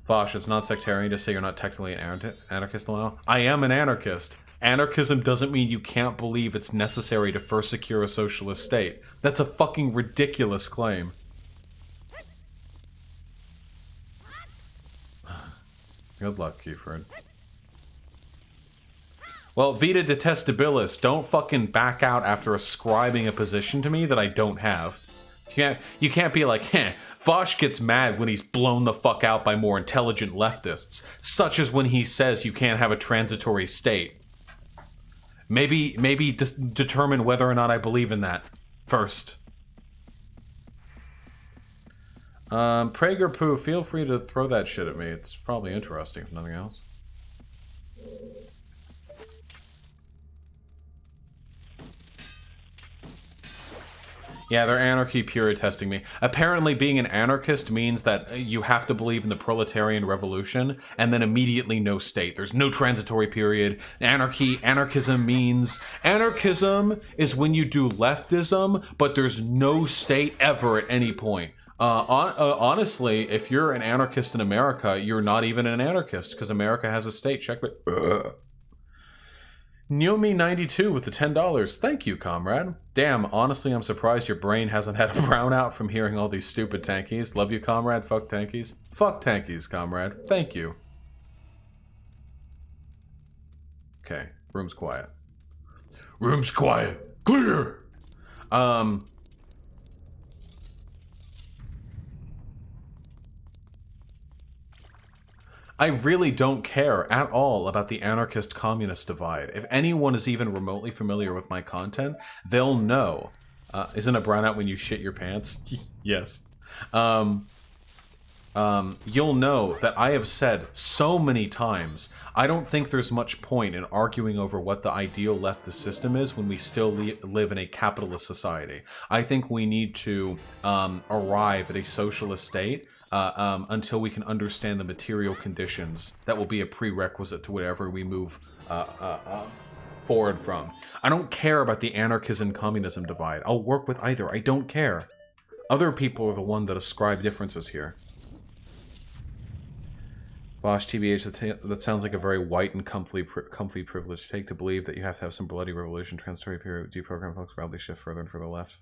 Vaush, it's not sectarian to say you're not technically an anarchist now. I am an anarchist. Anarchism doesn't mean you can't believe it's necessary to first secure a socialist state. That's a fucking ridiculous claim. Good luck, Keyford. Well, Vita Detestabilis, don't fucking back out after ascribing a position to me that I don't have. You can't be like, Vaush gets mad when he's blown the fuck out by more intelligent leftists, such as when he says you can't have a transitory state. Maybe determine whether or not I believe in that first. Prager Poo, feel free to throw that shit at me. It's probably interesting, if nothing else. Yeah, they're anarchy pure testing me. Apparently being an anarchist means that you have to believe in the proletarian revolution and then immediately no state. There's no transitory period. Anarchism means... Anarchism is when you do leftism, but there's no state ever at any point. Honestly, if you're an anarchist in America, you're not even an anarchist because America has a state. Check it. Nyomi92 with the $10. Thank you, comrade. Damn, honestly, I'm surprised your brain hasn't had a brownout from hearing all these stupid tankies. Love you, comrade. Fuck tankies. Fuck tankies, comrade. Thank you. Okay, room's quiet. Room's quiet. Clear! I really don't care at all about the anarchist-communist divide. If anyone is even remotely familiar with my content, they'll know. Isn't a brownout when you shit your pants? Yes. You'll know that I have said so many times, I don't think there's much point in arguing over what the ideal leftist system is when we still live in a capitalist society. I think we need to arrive at a socialist state until we can understand the material conditions that will be a prerequisite to whatever we move forward from. I don't care about the anarchism-communism divide. I'll work with either. I don't care. Other people are the one that ascribe differences here. Vaush, TBH, that sounds like a very white and comfy privilege take to believe that you have to have some bloody revolution, transitory period, deprogram folks proudly shift further and further left.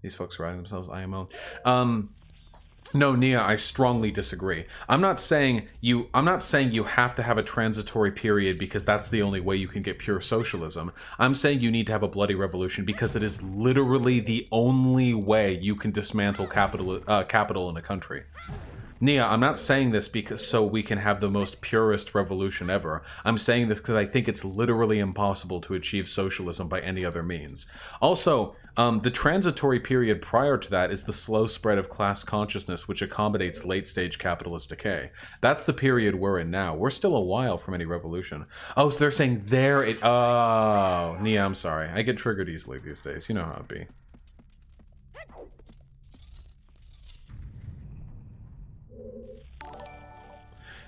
These folks are writing themselves IMO. No, Nia, I strongly disagree. I'm not saying you have to have a transitory period because that's the only way you can get pure socialism. I'm saying you need to have a bloody revolution because it is literally the only way you can dismantle capital in a country. Nia, I'm not saying this because so we can have the most purest revolution ever. I'm saying this because I think it's literally impossible to achieve socialism by any other means. Also, the transitory period prior to that is the slow spread of class consciousness which accommodates late-stage capitalist decay. That's the period we're in now. We're still a while from any revolution. Oh, so they're saying there it... Oh, Nia, I'm sorry. I get triggered easily these days. You know how it be.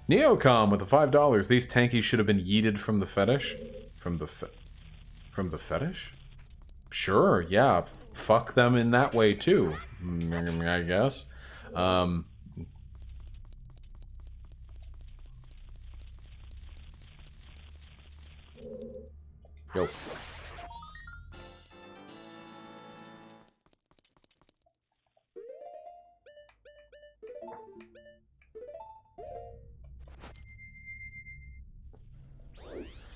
Neocom with the $5. These tankies should have been yeeted from the fetish. From the fetish? Sure, yeah. Fuck them in that way too. I guess. Yo.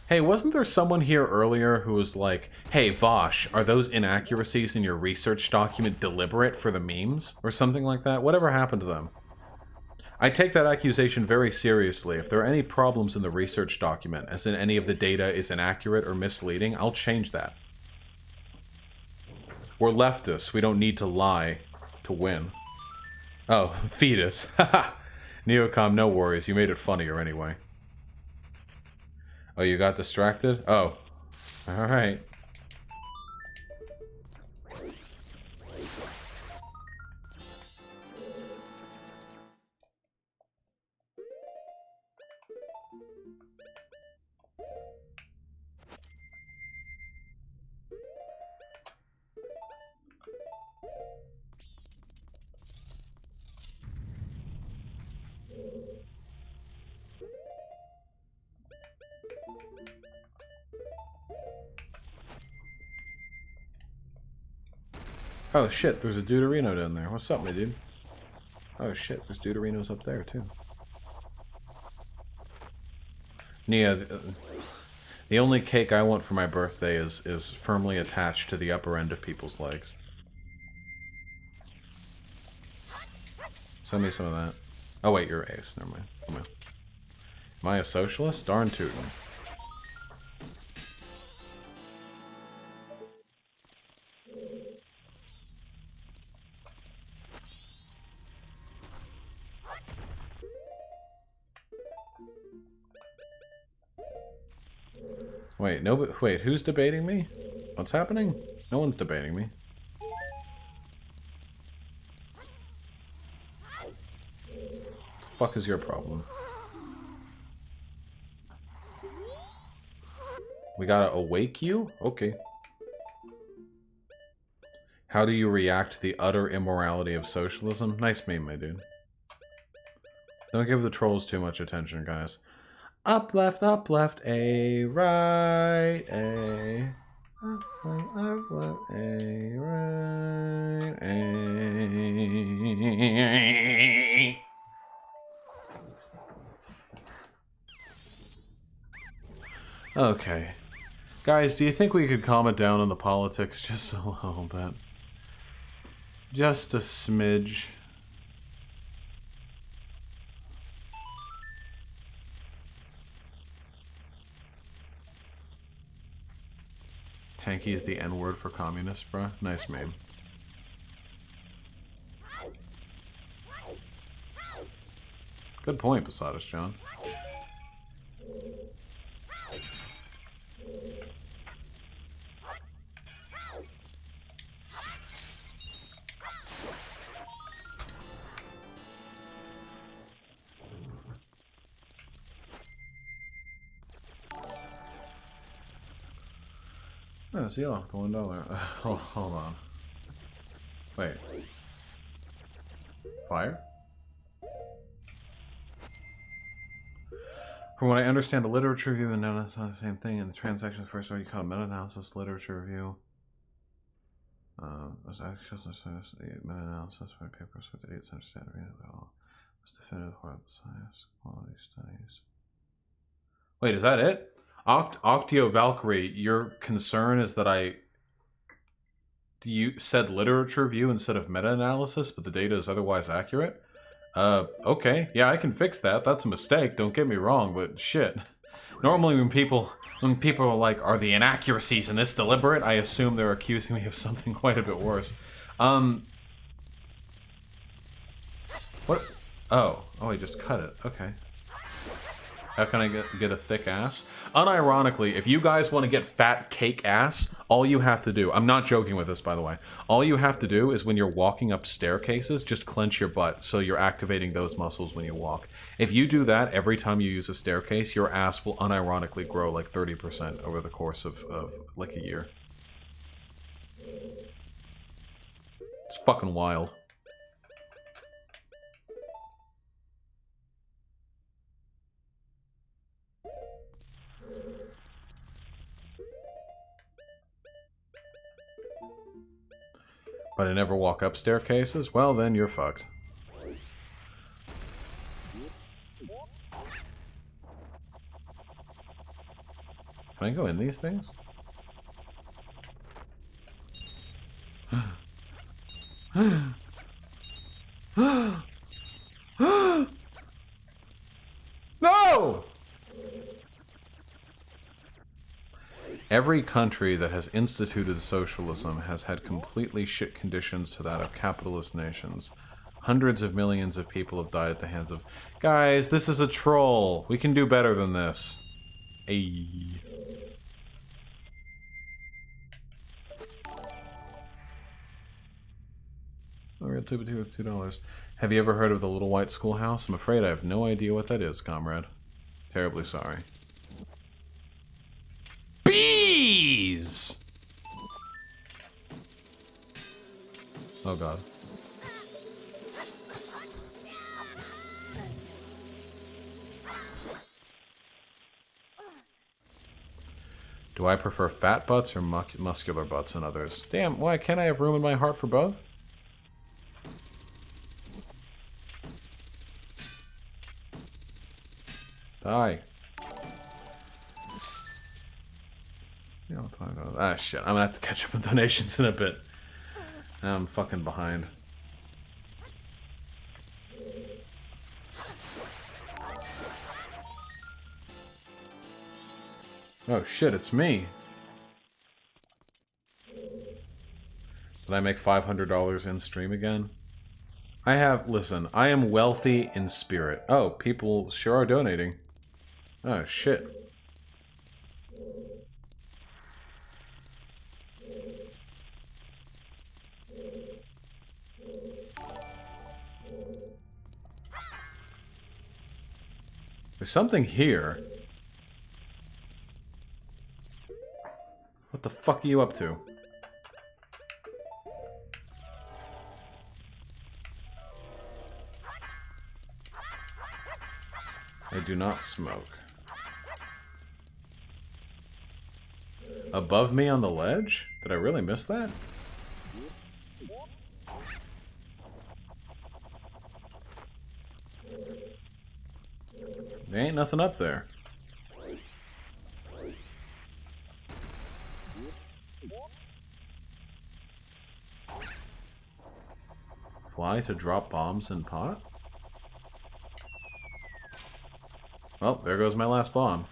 Hey, wasn't there someone here earlier who was like, hey, Vaush, are those inaccuracies in your research document deliberate for the memes? Or something like that? Whatever happened to them? I take that accusation very seriously. If there are any problems in the research document, as in any of the data is inaccurate or misleading, I'll change that. We're leftists. We don't need to lie to win. Oh, fetus. Haha. Neocom, no worries. You made it funnier anyway. Oh, you got distracted? Oh. Alright. Oh shit, there's a Deuterino down there. What's up, my dude? Oh shit, there's Deuterinos up there too. Nia, The only cake I want for my birthday is firmly attached to the upper end of people's legs. Send me some of that. Oh wait, you're ace. Never mind. Come on. Am I a socialist? Darn tootin'. Wait, no, but wait, who's debating me? What's happening? No one's debating me. The fuck is your problem? We gotta awake you? Okay. How do you react to the utter immorality of socialism? Nice meme, my dude. Don't give the trolls too much attention, guys. Up, left, A, right, A. Up, left, A, right, A. Okay. Guys, do you think we could calm it down on the politics just a little bit? Just a smidge. Tanky is the N-word for communist, bro. Nice meme. Good point, Posadas John. Oh, see off the window there. Oh, hold on. Wait. Fire? From what I understand, a literature review and now that's not the same thing. In the transaction first order, you call it meta-analysis, literature review. Was meta-analysis for papers with 8 cents standard all. What's definitive part of the science, quality studies. Wait, is that it? Octio Valkyrie, your concern is that you said literature review instead of meta-analysis, but the data is otherwise accurate? Okay. Yeah, I can fix that. That's a mistake, don't get me wrong, but shit. Normally when people are like, are the inaccuracies in this deliberate? I assume they're accusing me of something quite a bit worse. What? Oh, I just cut it. Okay. How can I get a thick ass? Unironically, if you guys want to get fat cake ass, all you have to do, I'm not joking with this by the way, all you have to do is when you're walking up staircases, just clench your butt so you're activating those muscles when you walk. If you do that every time you use a staircase, your ass will unironically grow like 30% over the course of like a year. It's fucking wild. But I never walk up staircases? Well, then you're fucked. Can I go in these things? No! Every country that has instituted socialism has had completely shit conditions to that of capitalist nations. Hundreds of millions of people have died at the hands of... Guys, this is a troll. We can do better than this. Ayy. Oh, real tuba with $2. Have you ever heard of the Little White Schoolhouse? I'm afraid I have no idea what that is, comrade. Terribly sorry. Bees! Oh god. Do I prefer fat butts or muscular butts and others? Damn, why can't I have room in my heart for both? Die. You know, ah, shit. I'm gonna have to catch up with donations in a bit. I'm fucking behind. Oh shit, it's me. Did I make $500 in stream again? I have, listen, I am wealthy in spirit. Oh, people sure are donating. Oh shit. There's something here. What the fuck are you up to? I do not smoke. Above me on the ledge? Did I really miss that? There ain't nothing up there. Fly to drop bombs in pot? Well, there goes my last bomb.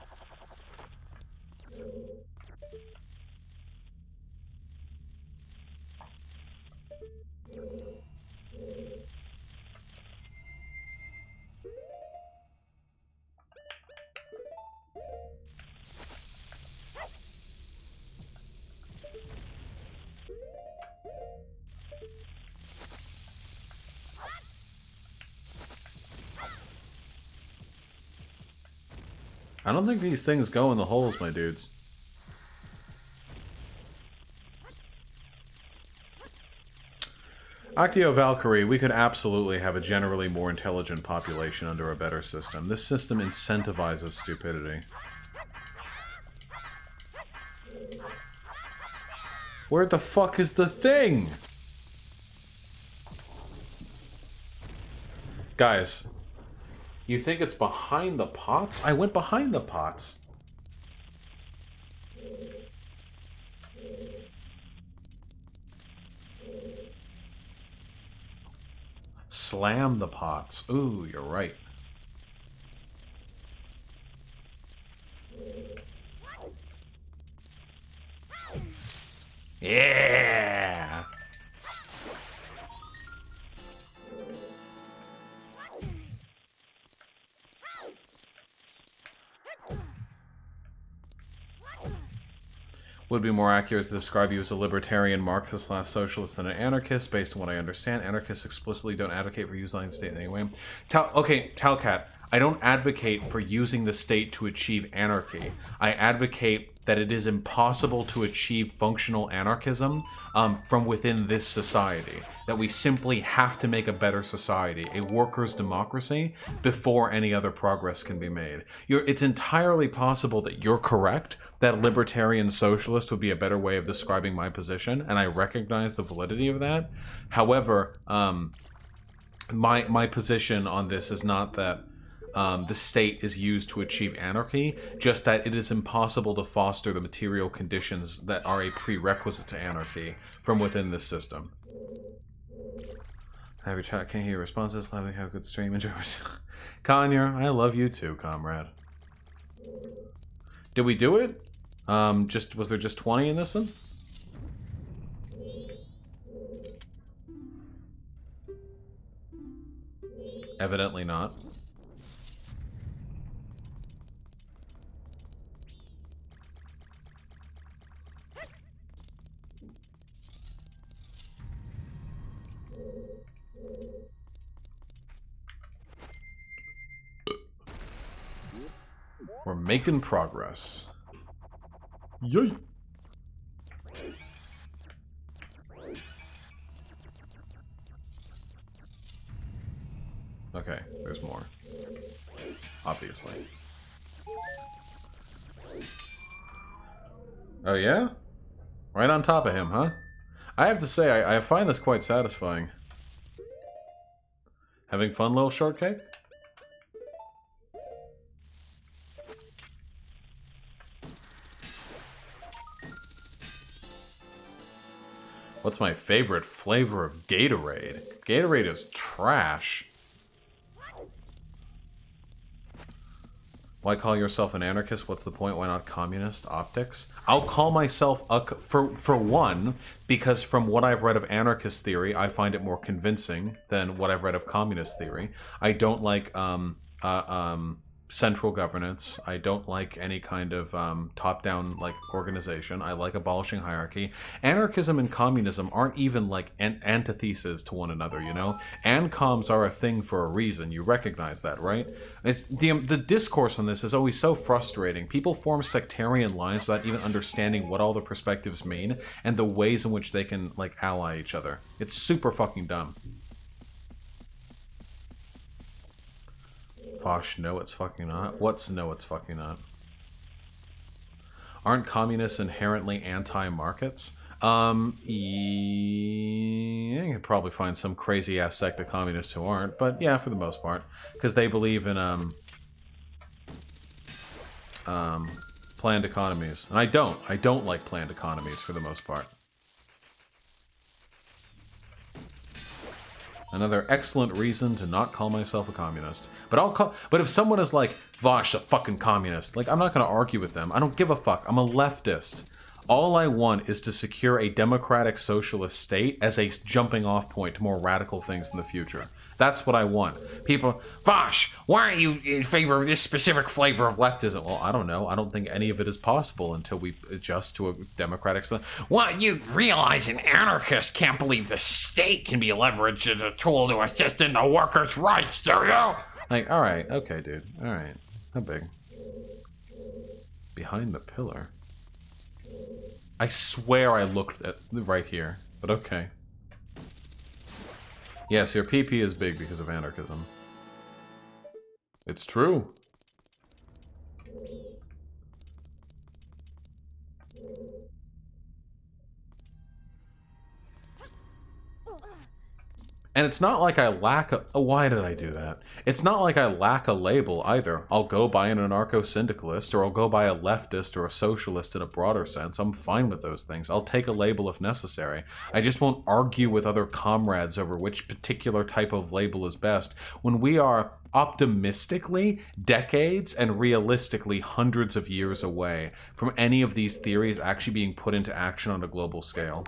I don't think these things go in the holes, my dudes. Actio Valkyrie, we could absolutely have a generally more intelligent population under a better system. This system incentivizes stupidity. Where the fuck is the thing? Guys, you think it's behind the pots? I went behind the pots. Slam the pots. Ooh, you're right. Yeah! Would be more accurate to describe you as a libertarian Marxist/socialist than an anarchist. Based on what I understand, anarchists explicitly don't advocate for using the state in any way. Okay, Talcat, I don't advocate for using the state to achieve anarchy. I advocate that it is impossible to achieve functional anarchism from within this society. That we simply have to make a better society, a workers' democracy, before any other progress can be made. It's entirely possible that you're correct, that libertarian socialist would be a better way of describing my position, and I recognize the validity of that. However, my position on this is not that the state is used to achieve anarchy, just that it is impossible to foster the material conditions that are a prerequisite to anarchy from within this system. Have your chat, can't hear your responses, let me have a good stream. Enjoy. Conyer, I love you too, comrade. Did we do it? Was there just 20 in this one? Evidently not. We're making progress. Yay! Okay, there's more. Obviously. Oh yeah? Right on top of him, huh? I have to say, I find this quite satisfying. Having fun, little shortcake? What's my favorite flavor of Gatorade? Gatorade is trash. Why call yourself an anarchist? What's the point? Why not communist? Optics? I'll call myself for one, because from what I've read of anarchist theory, I find it more convincing than what I've read of communist theory. I don't like central governance. I don't like any kind of top-down like organization. I like abolishing hierarchy. Anarchism and communism aren't even like antitheses to one another, you know? Ancoms are a thing for a reason. You recognize that, right? It's the discourse on this is always so frustrating. People form sectarian lines without even understanding what all the perspectives mean and the ways in which they can like ally each other. It's super fucking dumb. Vaush, no it's fucking not. What's no it's fucking not? Aren't communists inherently anti-markets? You can probably find some crazy-ass sect of communists who aren't, but yeah, for the most part. Because they believe in, planned economies. And I don't like planned economies for the most part. Another excellent reason to not call myself a communist. But if someone is like, Vaush, a fucking communist, like, I'm not gonna argue with them. I don't give a fuck. I'm a leftist. All I want is to secure a democratic socialist state as a jumping off point to more radical things in the future. That's what I want. People, Vaush, why are you in favor of this specific flavor of leftism? Well, I don't know. I don't think any of it is possible until we adjust to a democratic state. Well, you realize an anarchist can't believe the state can be leveraged as a tool to assist in the workers' rights, do you? Like, alright, okay, dude. Alright. How big? Behind the pillar? I swear I looked at right here, but okay. Yes, your PP is big because of anarchism. It's true. And it's not like I lack a... Oh, why did I do that? It's not like I lack a label either. I'll go buy an anarcho-syndicalist, or I'll go buy a leftist or a socialist in a broader sense. I'm fine with those things. I'll take a label if necessary. I just won't argue with other comrades over which particular type of label is best, when we are optimistically decades and realistically hundreds of years away from any of these theories actually being put into action on a global scale.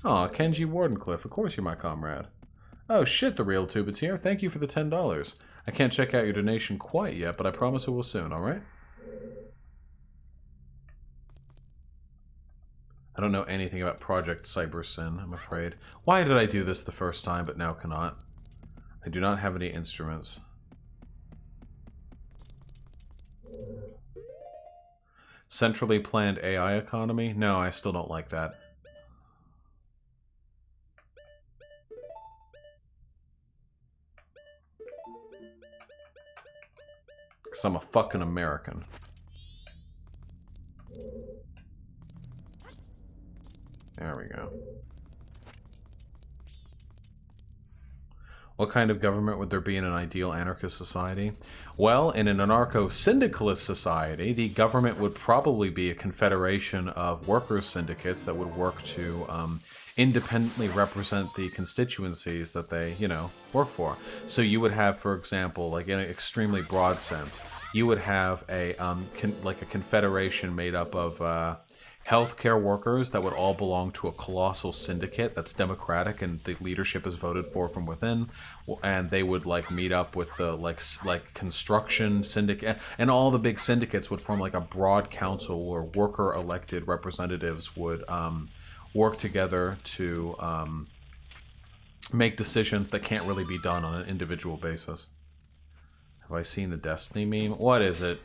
Aw, Kenji Wardenclyffe, of course you're my comrade. Oh shit, the real tube is here. Thank you for the $10. I can't check out your donation quite yet, but I promise it will soon, alright? I don't know anything about Project CyberSyn, I'm afraid. Why did I do this the first time, but now cannot? I do not have any instruments. Centrally planned AI economy? No, I still don't like that. Because I'm a fucking American. There we go. What kind of government would there be in an ideal anarchist society? Well, in an anarcho-syndicalist society, the government would probably be a confederation of workers' syndicates that would work to independently represent the constituencies that they, you know, work for. So you would have, for example, like in an extremely broad sense, you would have a like a confederation made up of healthcare workers that would all belong to a colossal syndicate that's democratic and the leadership is voted for from within, and they would like meet up with the like construction syndicate, and all the big syndicates would form like a broad council where worker elected representatives would work together to make decisions that can't really be done on an individual basis. Have I seen the Destiny meme? What is it?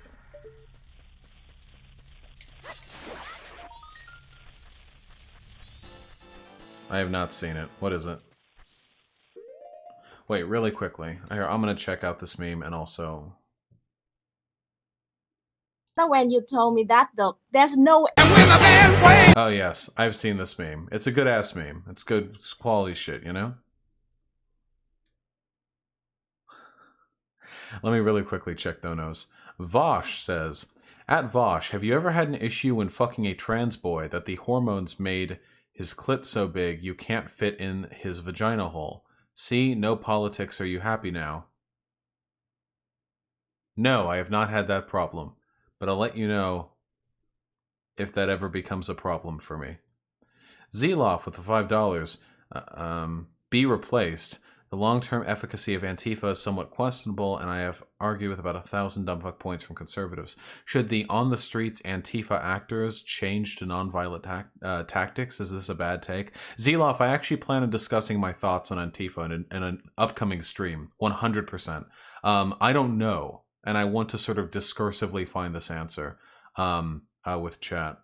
I have not seen it. What is it? Wait, really quickly. I'm gonna check out this meme and also... Now when you told me that though, there's no... Oh yes, I've seen this meme. It's a good ass meme. It's good quality shit, you know? Let me really quickly check Donos. Vaush says, at Vaush, have you ever had an issue when fucking a trans boy that the hormones made His clit so big you can't fit in his vagina hole. See, no politics. Are you happy now? No, I have not had that problem, but I'll let you know if that ever becomes a problem for me. Zeloff with the $5. Be replaced. The long-term efficacy of Antifa is somewhat questionable, and I have argued with about 1,000 dumbfuck points from conservatives. Should the on-the-streets Antifa actors change to nonviolent tactics? Is this a bad take? Zeloff, I actually plan on discussing my thoughts on Antifa in an upcoming stream, 100%. I don't know, and I want to sort of discursively find this answer with chat.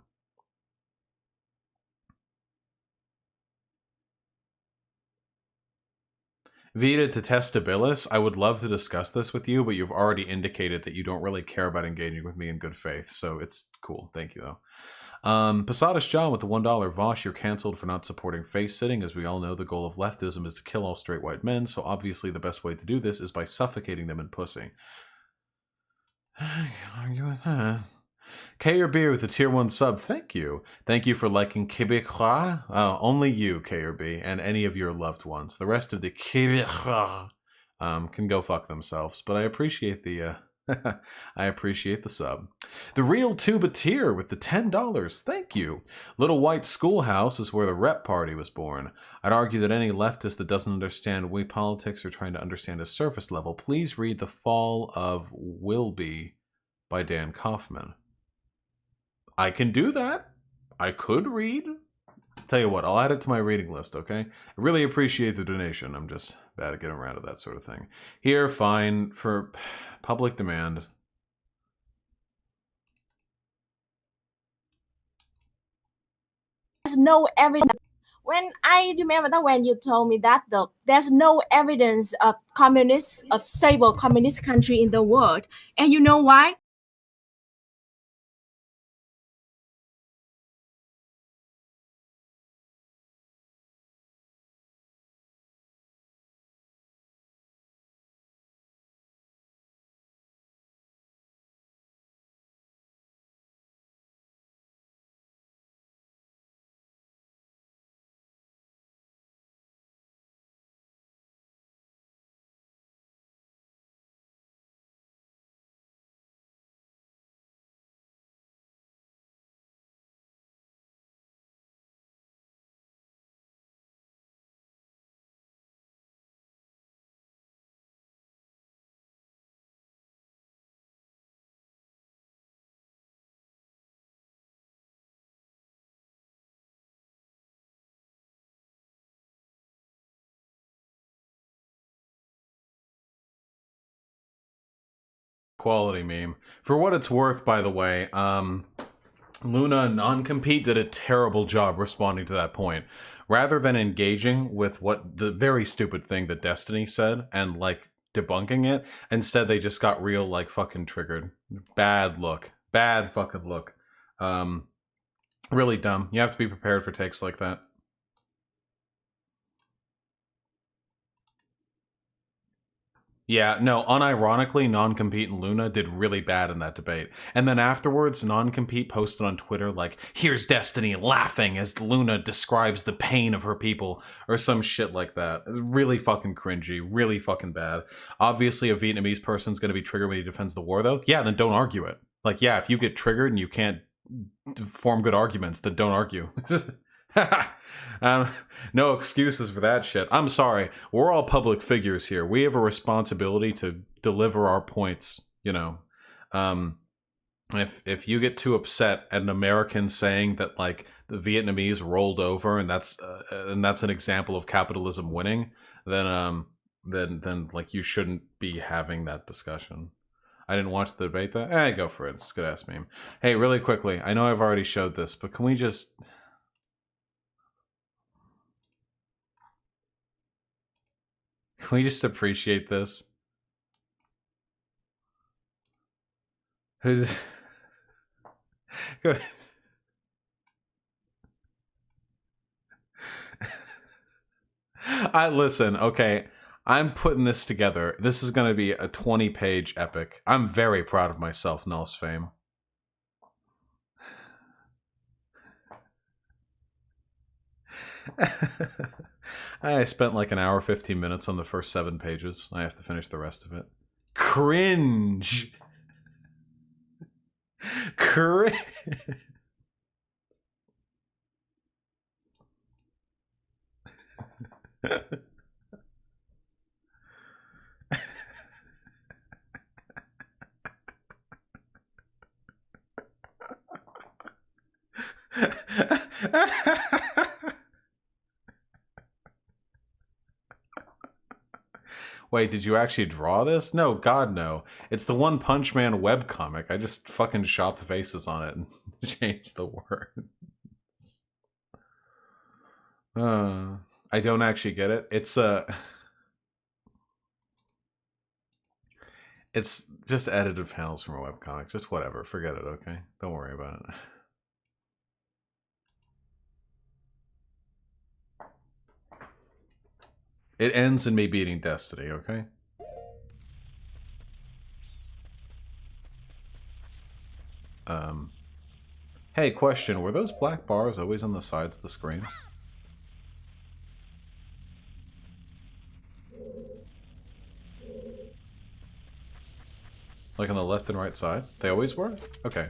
Vita Detestabilis, I would love to discuss this with you, but you've already indicated that you don't really care about engaging with me in good faith, so it's cool. Thank you, though. Posadas John with the $1. Vaush, you're canceled for not supporting face-sitting. As we all know, the goal of leftism is to kill all straight white men, so obviously the best way to do this is by suffocating them in pussy. I can't argue with that. K or B with the tier 1 sub, thank you. Thank you for liking Québécois. Only you, K or B, and any of your loved ones. The rest of the Québécois can go fuck themselves, but I appreciate the I appreciate the sub. The real Tubateer with the $10, thank you. Little White Schoolhouse is where the rep party was born. I'd argue that any leftist that doesn't understand we politics or trying to understand a surface level, please read The Fall of Wilby by Dan Kaufman. I can do that. I could read. Tell you what, I'll add it to my reading list, okay? I really appreciate the donation. I'm just bad at getting around to that sort of thing. Here, fine, for public demand. There's no evidence. When I remember that when you told me that there's no evidence of stable communist country in the world. And you know why? Quality meme. For what it's worth, by the way, Luna Non-Compete did a terrible job responding to that point. Rather than engaging with what the very stupid thing that Destiny said and, like, debunking it, instead they just got real, like, fucking triggered. Bad look. Bad fucking look. Really dumb. You have to be prepared for takes like that. Yeah, no, unironically, Non-Compete and Luna did really bad in that debate. And then afterwards, Non-Compete posted on Twitter, like, here's Destiny laughing as Luna describes the pain of her people, or some shit like that. Really fucking cringy, really fucking bad. Obviously, a Vietnamese person's gonna be triggered when he defends the war, though. Yeah, then don't argue it. Like, yeah, if you get triggered and you can't form good arguments, then don't argue. No excuses for that shit. I'm sorry. We're all public figures here. We have a responsibility to deliver our points, you know. If you get too upset at an American saying that, like, the Vietnamese rolled over and that's an example of capitalism winning, then like, you shouldn't be having that discussion. I didn't watch the debate though. Go for it. It's a good ass meme. Hey, really quickly, I know I've already showed this, but can we just appreciate this? Who's I listen, okay. I'm putting this together. This is going to be a 20-page epic. I'm very proud of myself, Null's fame. I spent like an hour, 15 minutes on the first 7 pages. I have to finish the rest of it. Cringe! Cringe! Wait, did you actually draw this? No, God, no. It's the One Punch Man webcomic. I just fucking chopped faces on it and changed the words. I don't actually get it. It's just edited panels from a webcomic. Just whatever. Forget it, okay? Don't worry about it. It ends in me beating Destiny, okay? Hey, question. Were those black bars always on the sides of the screen? Like on the left and right side? They always were? Okay.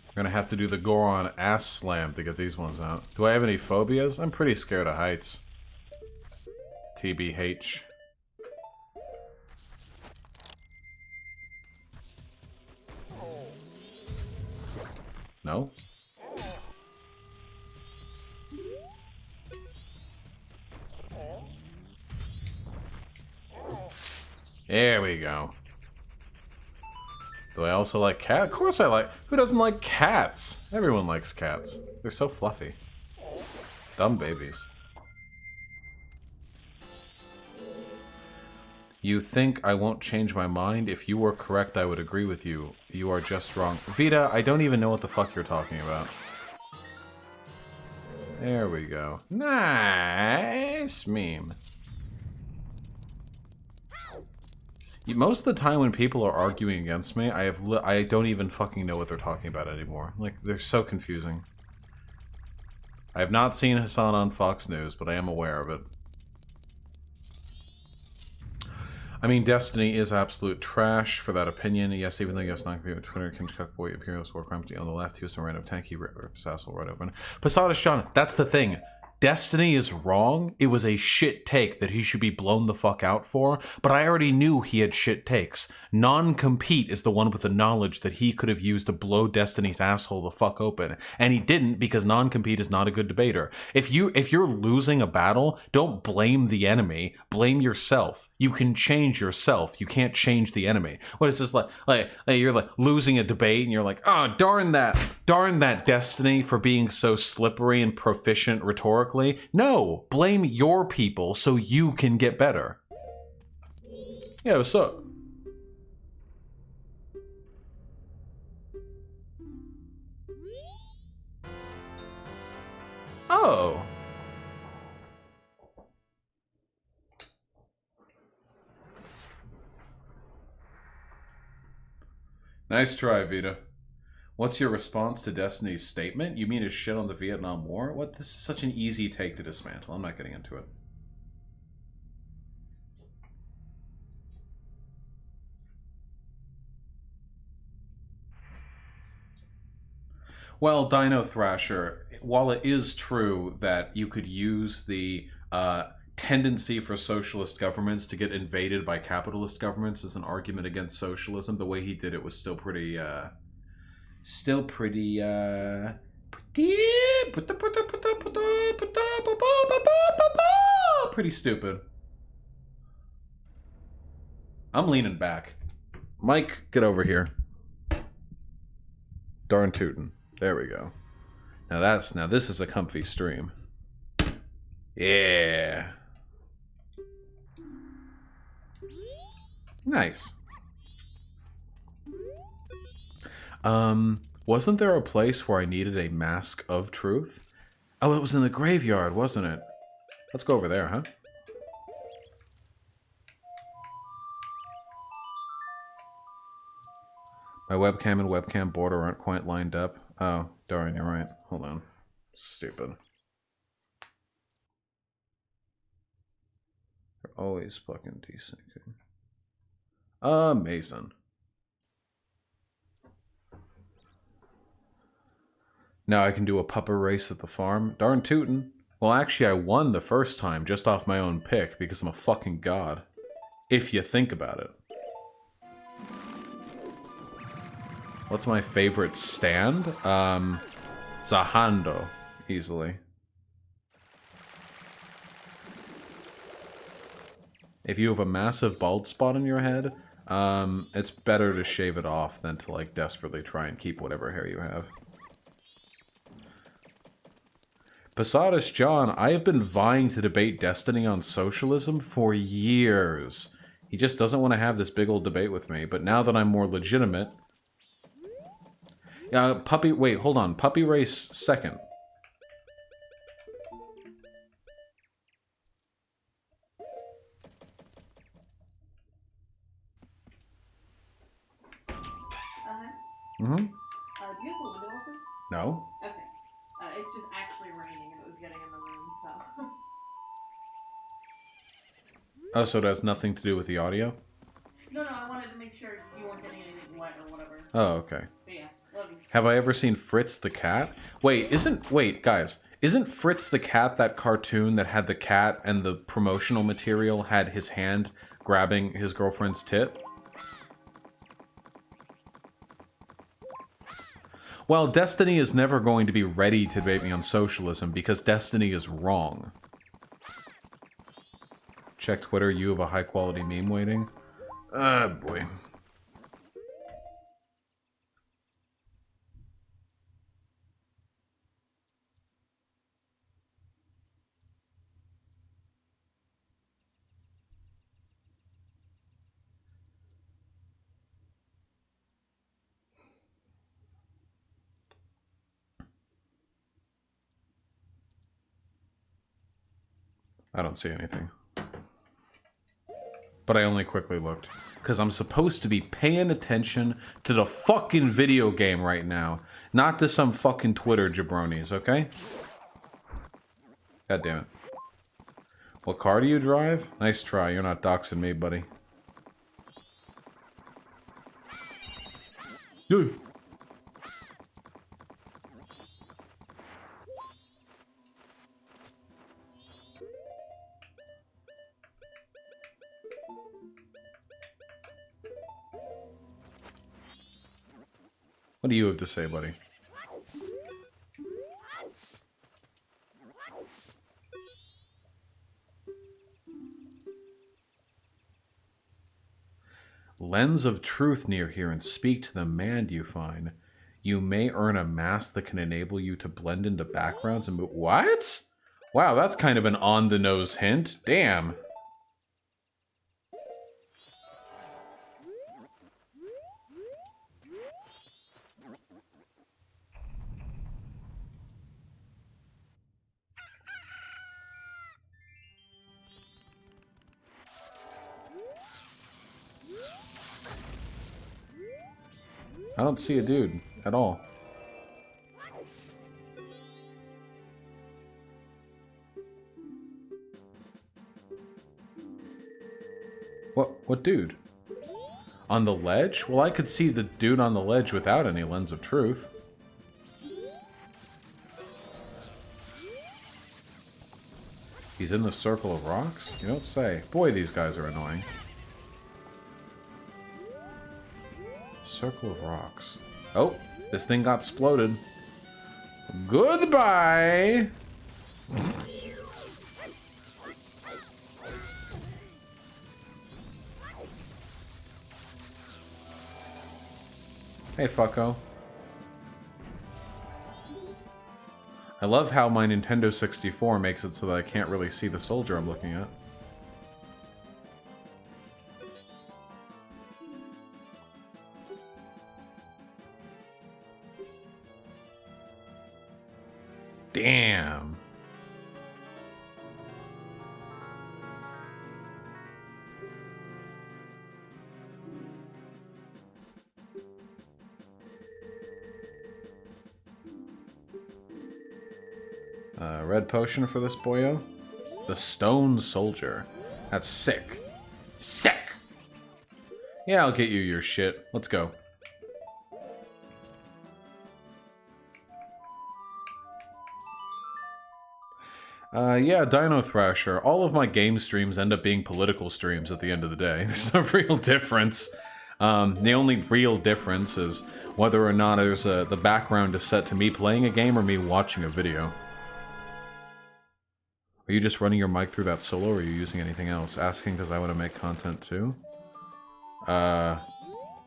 We're gonna have to do the Goron ass slam to get these ones out. Do I have any phobias? I'm pretty scared of heights. TBH. No? There we go. Do I also like cats? Of course I like... Who doesn't like cats? Everyone likes cats. They're so fluffy. Dumb babies. You think I won't change my mind? If you were correct, I would agree with you. You are just wrong. Vita, I don't even know what the fuck you're talking about. There we go. Nice meme. Most of the time when people are arguing against me, I don't even fucking know what they're talking about anymore. Like, they're so confusing. I have not seen Hassan on Fox News, but I am aware of it. I mean, Destiny is absolute trash for that opinion. Yes, even though yes, not going to be Twitter, Kim Cuckboy, Imperialist War Crimes on the left, he was some random tanky Sassel right open. Posada Sean, that's the thing. Destiny is wrong. It was a shit take that he should be blown the fuck out for, but I already knew he had shit takes. Non-compete is the one with the knowledge that he could have used to blow Destiny's asshole the fuck open, and he didn't because non-compete is not a good debater. If you're losing a battle, don't blame the enemy, blame yourself. You can change yourself. You can't change the enemy. What is this like you're like losing a debate and you're like, oh, darn that Destiny for being so slippery and proficient rhetorically. No, blame your people so you can get better. Yeah, what's up? Oh. Nice try, Vita. What's your response to Destiny's statement? You mean his shit on the Vietnam War? What? This is such an easy take to dismantle. I'm not getting into it. Well, Dino Thrasher, while it is true that you could use the tendency for socialist governments to get invaded by capitalist governments as an argument against socialism, the way he did it was still pretty pretty stupid. I'm leaning back. Mike, get over here. Darn tootin'. There we go. Now this is a comfy stream. Yeah. Nice. Wasn't there a place where I needed a mask of truth? Oh, it was in the graveyard, wasn't it? Let's go over there, huh? My webcam and webcam border aren't quite lined up. Oh, darn, you're right. Hold on. Stupid. They're always fucking desyncing. Amazing. Now I can do a pupper race at the farm. Darn tootin'. Well, actually, I won the first time just off my own pick because I'm a fucking god. If you think about it. What's my favorite stand? Zahando, easily. If you have a massive bald spot on your head, it's better to shave it off than to, like, desperately try and keep whatever hair you have. Posadas John, I have been vying to debate Destiny on socialism for years. He just doesn't want to have this big old debate with me, but now that I'm more legitimate... Puppy... Wait, hold on. Puppy Race second. Mm-hmm. Do you have the window open? No. Okay. It's just actually raining and it was getting in the room, so... Oh, so it has nothing to do with the audio? No, I wanted to make sure you weren't getting anything wet or whatever. Oh, okay. But yeah, love you. Have I ever seen Fritz the Cat? Wait, guys, isn't Fritz the Cat that cartoon that had the cat and the promotional material had his hand grabbing his girlfriend's tit? Well, Destiny is never going to be ready to debate me on socialism because Destiny is wrong. Check Twitter, you have a high-quality meme waiting. Boy. I don't see anything. But I only quickly looked. Because I'm supposed to be paying attention to the fucking video game right now. Not to some fucking Twitter jabronis, okay? God damn it. What car do you drive? Nice try, you're not doxing me, buddy. Dude. What do you have to say, buddy? Lens of truth near here and speak to the man you find. You may earn a mask that can enable you to blend into backgrounds and move. What? Wow, that's kind of an on-the-nose hint. Damn. I don't see a dude at all. What dude? On the ledge? Well, I could see the dude on the ledge without any lens of truth. He's in the circle of rocks? You don't say. Boy, these guys are annoying. Circle of rocks. Oh, this thing got exploded. Goodbye! Hey, fucko. I love how my Nintendo 64 makes it so that I can't really see the soldier I'm looking at. Damn. Red potion for this boyo. The Stone Soldier. That's sick. Sick! Yeah, I'll get you your shit. Let's go. Yeah, Dino Thrasher. All of my game streams end up being political streams at the end of the day. There's no real difference. The only real difference is whether or not there's the background is set to me playing a game or me watching a video. Are you just running your mic through that solo, or are you using anything else? Asking because I want to make content too? I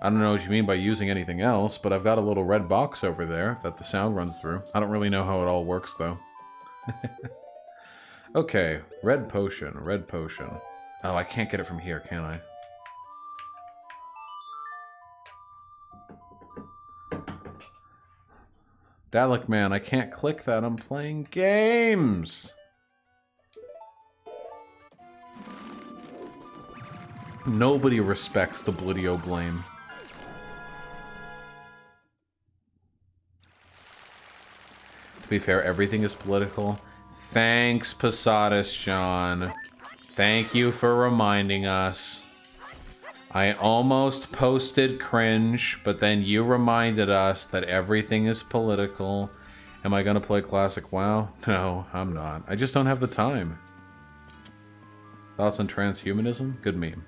don't know what you mean by using anything else, but I've got a little red box over there that the sound runs through. I don't really know how it all works, though. Okay, red potion, red potion. Oh, I can't get it from here, can I? Dalek man, I can't click that. I'm playing games! Nobody respects the Blidio blame. To be fair, everything is political. Thanks, Posadas John. Thank you for reminding us. I almost posted cringe, but then you reminded us that everything is political. Am I gonna play Classic WoW? No, I'm not. I just don't have the time. Thoughts on transhumanism? Good meme.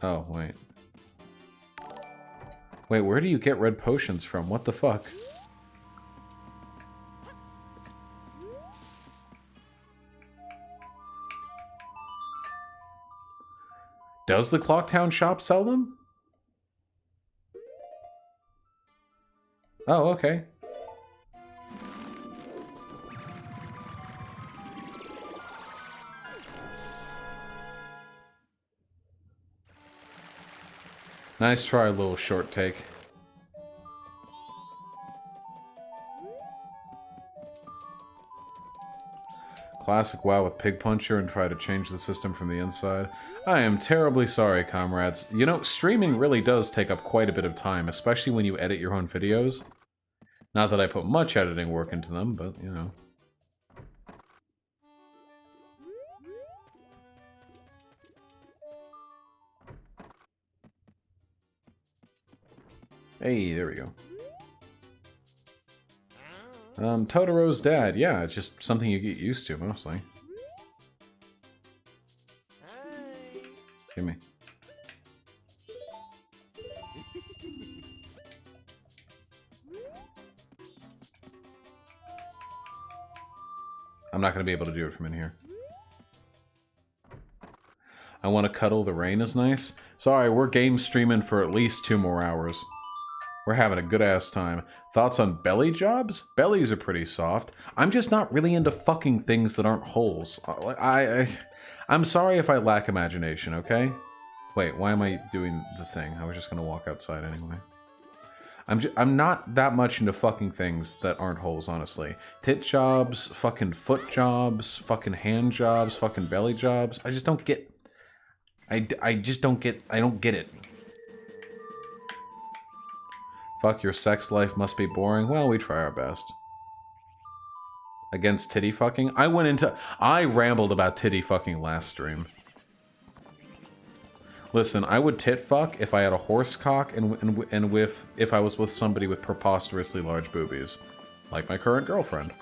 Oh, wait. Wait, where do you get red potions from? What the fuck? Does the Clocktown shop sell them? Oh, okay. Nice try, little short take. Classic WoW with Pig Puncher and try to change the system from the inside. I am terribly sorry, comrades. You know, streaming really does take up quite a bit of time, especially when you edit your own videos. Not that I put much editing work into them, but, you know. Hey, there we go. Totoro's dad. Yeah, it's just something you get used to, mostly. Gimme. I'm not going to be able to do it from in here. I want to cuddle. The rain is nice. Sorry, we're game streaming for at least 2 more hours. We're having a good-ass time. Thoughts on belly jobs? Bellies are pretty soft. I'm just not really into fucking things that aren't holes. I'm sorry if I lack imagination, okay? Wait, why am I doing the thing? I was just gonna walk outside anyway. I'm not that much into fucking things that aren't holes, honestly. Tit jobs, fucking foot jobs, fucking hand jobs, fucking belly jobs. I just don't get... I just don't get... I don't get it. Fuck, your sex life must be boring. Well, we try our best. Against titty fucking? I rambled about titty fucking last stream. Listen, I would tit fuck if I had a horse cock and if I was with somebody with preposterously large boobies. Like my current girlfriend.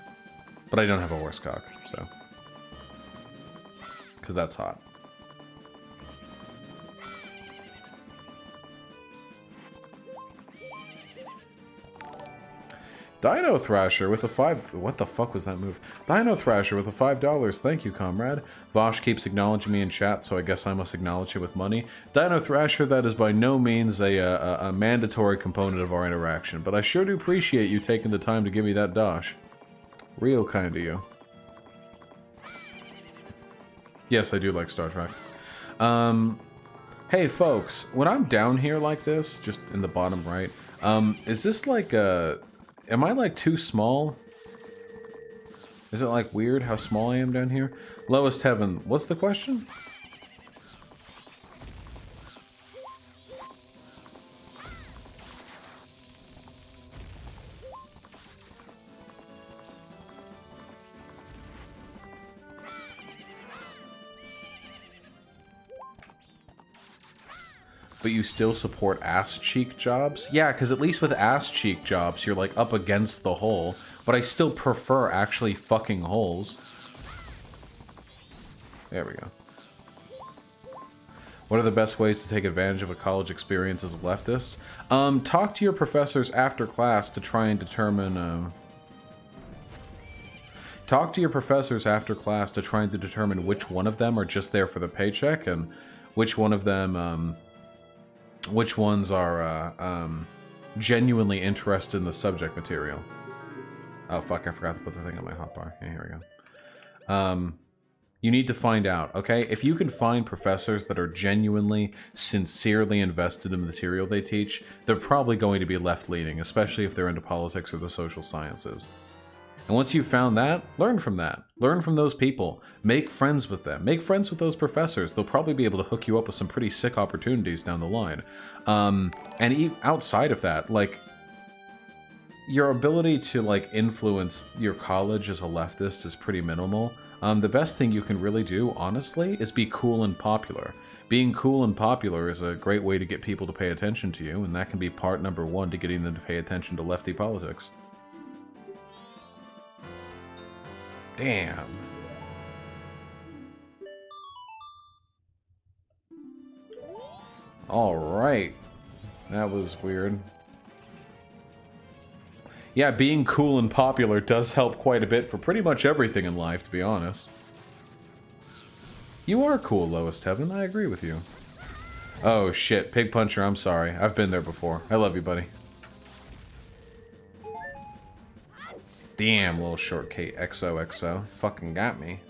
But I don't have a horse cock, so. Because that's hot. Dino Thrasher with a What the fuck was that move? Dino Thrasher with a $5. Thank you, comrade. Vaush keeps acknowledging me in chat, so I guess I must acknowledge it with money. Dino Thrasher, that is by no means a mandatory component of our interaction, but I sure do appreciate you taking the time to give me that dosh. Real kind of you. Yes, I do like Star Trek. Hey, folks, when I'm down here like this, just in the bottom right, is this like a... Am I, like, too small? Is it, like, weird how small I am down here? Lowest heaven. What's the question? but you still support ass cheek jobs? Yeah, because at least with ass cheek jobs, you're like up against the hole, but I still prefer actually fucking holes. There we go. What are the best ways to take advantage of a college experience as a leftist? Talk to your professors after class to try and determine, Talk to your professors after class to try and determine which one of them are just there for the paycheck and which one of them, which ones are, genuinely interested in the subject material. Oh, fuck, I forgot to put the thing on my hotbar. Yeah, here we go. You need to find out, okay? If you can find professors that are genuinely, sincerely invested in the material they teach, they're probably going to be left-leaning, especially if they're into politics or the social sciences. And once you've found that, learn from that. Learn from those people. Make friends with them. Make friends with those professors. They'll probably be able to hook you up with some pretty sick opportunities down the line. And outside of that, like, your ability to, like, influence your college as a leftist is pretty minimal. The best thing you can really do, honestly, is be cool and popular. Being cool and popular is a great way to get people to pay attention to you, and that can be part number one to getting them to pay attention to lefty politics. Damn. Alright. That was weird. Yeah, being cool and popular does help quite a bit for pretty much everything in life, to be honest. You are cool, Lowest Heaven. I agree with you. Oh, shit. Pig Puncher, I'm sorry. I've been there before. I love you, buddy. Damn, little short Kate XOXO. Fucking got me.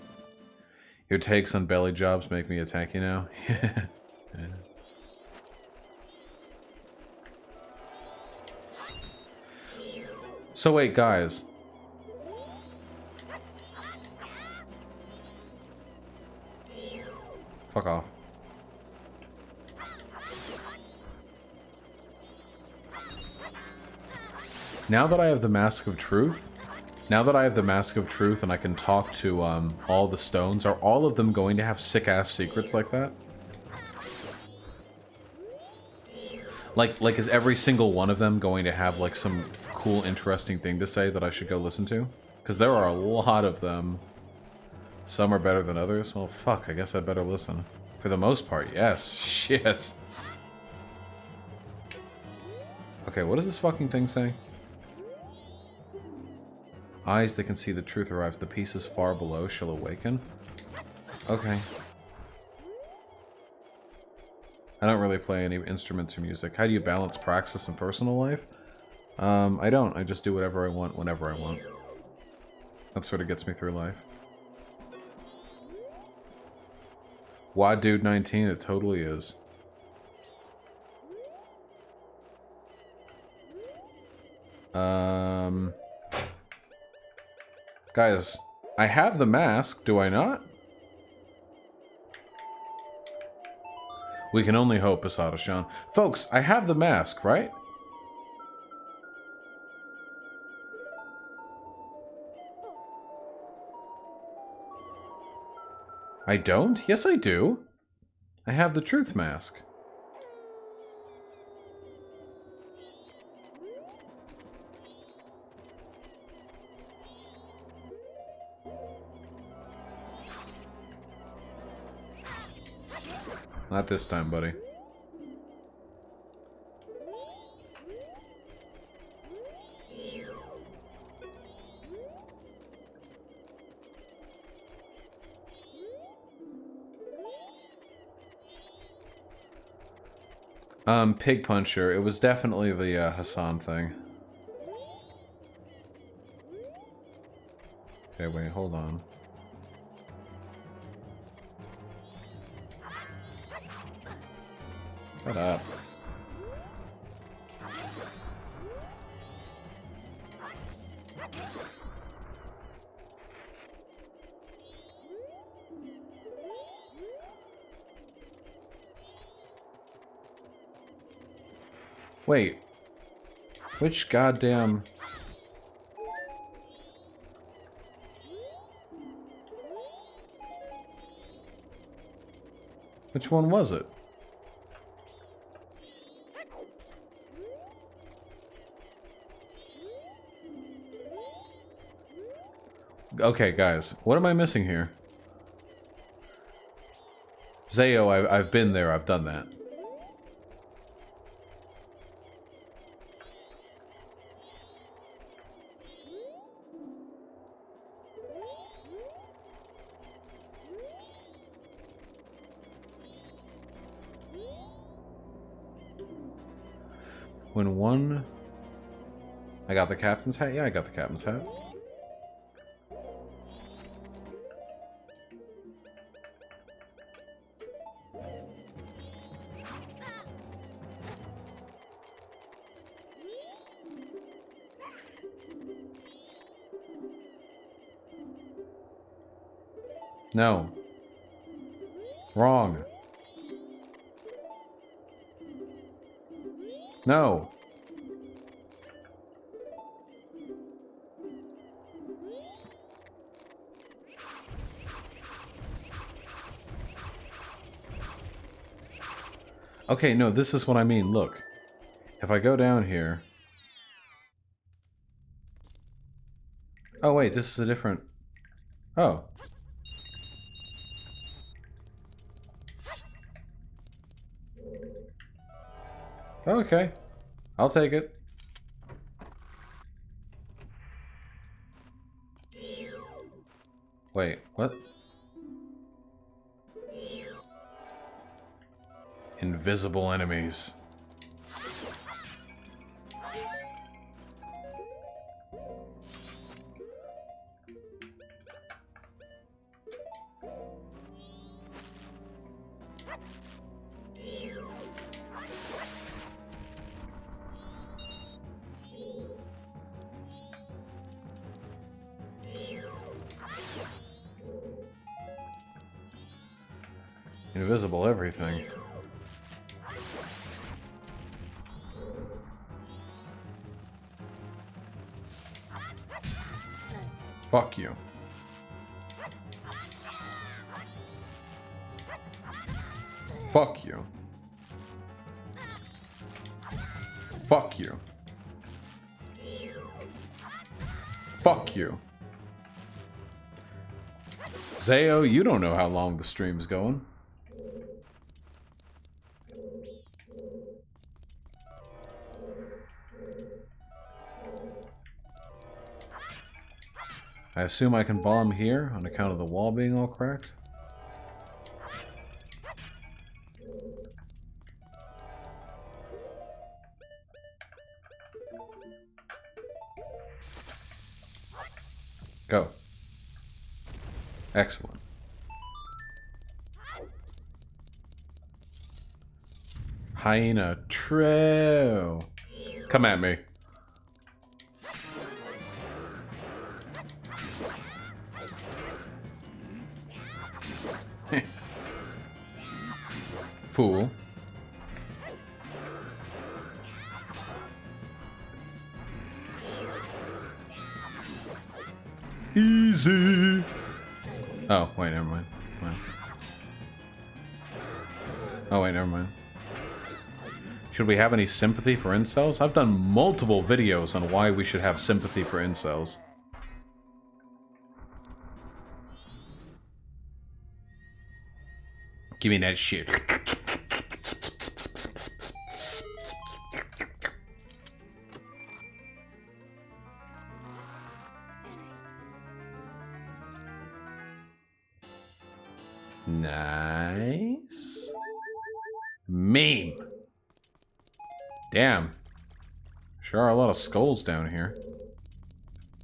Your takes on belly jobs make me attack you now. Yeah. So wait, guys. Fuck off. Now that I have the Mask of Truth, and I can talk to all the stones, are all of them going to have sick-ass secrets like that? Like, is every single one of them going to have, like, some cool, interesting thing to say that I should go listen to? Because there are a lot of them. Some are better than others. Well, fuck, I guess I better listen. For the most part, yes. Shit. Okay, what does this fucking thing say? Eyes that can see the truth arrives. The pieces far below shall awaken. Okay. I don't really play any instruments or music. How do you balance praxis and personal life? I don't. I just do whatever I want, whenever I want. That sort of gets me through life. Wad Dude 19, it totally is. Guys, I have the mask, do I not? We can only hope, Asada-shan. Folks, I have the mask, right? I don't? Yes, I do. I have the truth mask. Not this time, buddy. Pig Puncher. It was definitely the Hassan thing. Okay, wait, hold on. Shut up. Wait. Which goddamn... Which one was it? Okay, guys, what am I missing here? Zayo, I've been there, I've done that. When one... I got the captain's hat? Yeah, I got the captain's hat. No. Wrong. No. Okay, no, this is what I mean. Look. If I go down here... Oh, wait, this is a different... Oh. Okay. I'll take it. Wait, what? Invisible enemies. Invisible everything. Fuck you. Fuck you. Fuck you. Fuck you. Zayo, you don't know how long the stream's going. I assume I can bomb here on account of the wall being all cracked. Go. Excellent. Hyena, true. Come at me. Fool. Easy. Oh, wait, never mind. Wow. Oh, wait, never mind. Should we have any sympathy for incels? I've done multiple videos on why we should have sympathy for incels. Give me that shit. Nice. Meme. Damn. Sure are a lot of skulls down here.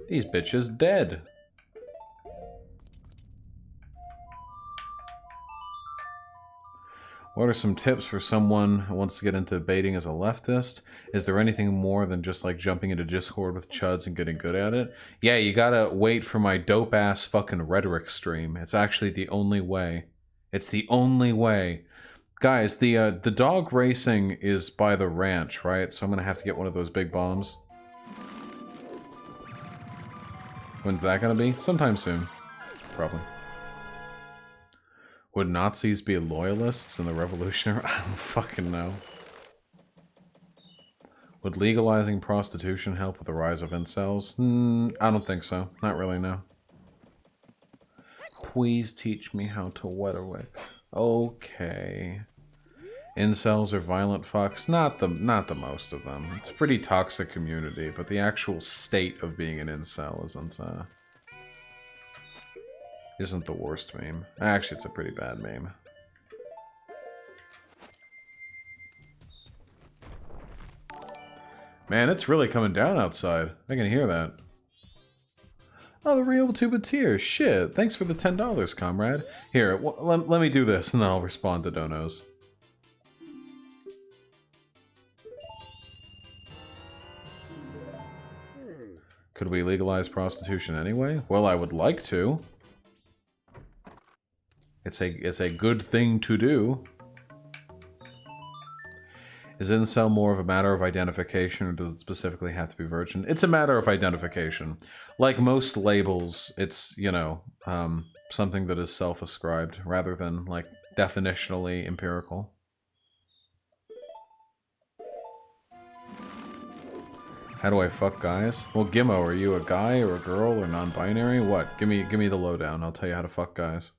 These bitches dead. What are some tips for someone who wants to get into baiting as a leftist? Is there anything more than just like jumping into Discord with chuds and getting good at it? Yeah, you gotta wait for my dope-ass fucking rhetoric stream. It's actually the only way. It's the only way. Guys, the dog racing is by the ranch, right? So I'm gonna have to get one of those big bombs. When's that gonna be? Sometime soon. Probably. Would Nazis be loyalists in the revolution? I don't fucking know. Would legalizing prostitution help with the rise of incels? I don't think so. Not really, no. Please teach me how to Wetterwick. Okay. Incels or violent fucks? Not the most of them. It's a pretty toxic community, but the actual state of being an incel isn't the worst meme. Actually, it's a pretty bad meme. Man, it's really coming down outside. I can hear that. Oh, the real tubeteer. Shit. Thanks for the $10, comrade. Here, let me do this, and then I'll respond to donos. Could we legalize prostitution anyway? Well, I would like to. It's a good thing to do. Is incel more of a matter of identification, or does it specifically have to be virgin? It's a matter of identification. Like most labels, it's, you know, something that is self-ascribed rather than, like, definitionally empirical. How do I fuck guys? Well, Gimmo, are you a guy or a girl or non-binary? What? Give me the lowdown. I'll tell you how to fuck guys.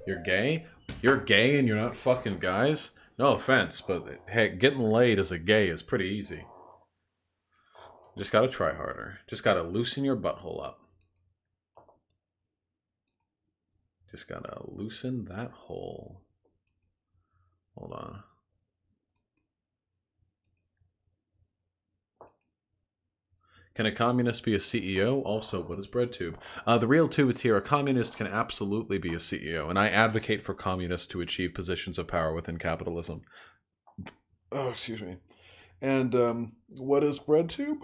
You're gay? You're gay and you're not fucking guys? No offense, but hey, getting laid as a gay is pretty easy. Just gotta try harder. Just gotta loosen your butthole up. Just gotta loosen that hole. Hold on. Can a communist be a CEO? Also, what is BreadTube? The real tubeteer, a communist can absolutely be a CEO, and I advocate for communists to achieve positions of power within capitalism. Oh, excuse me. And, what is BreadTube?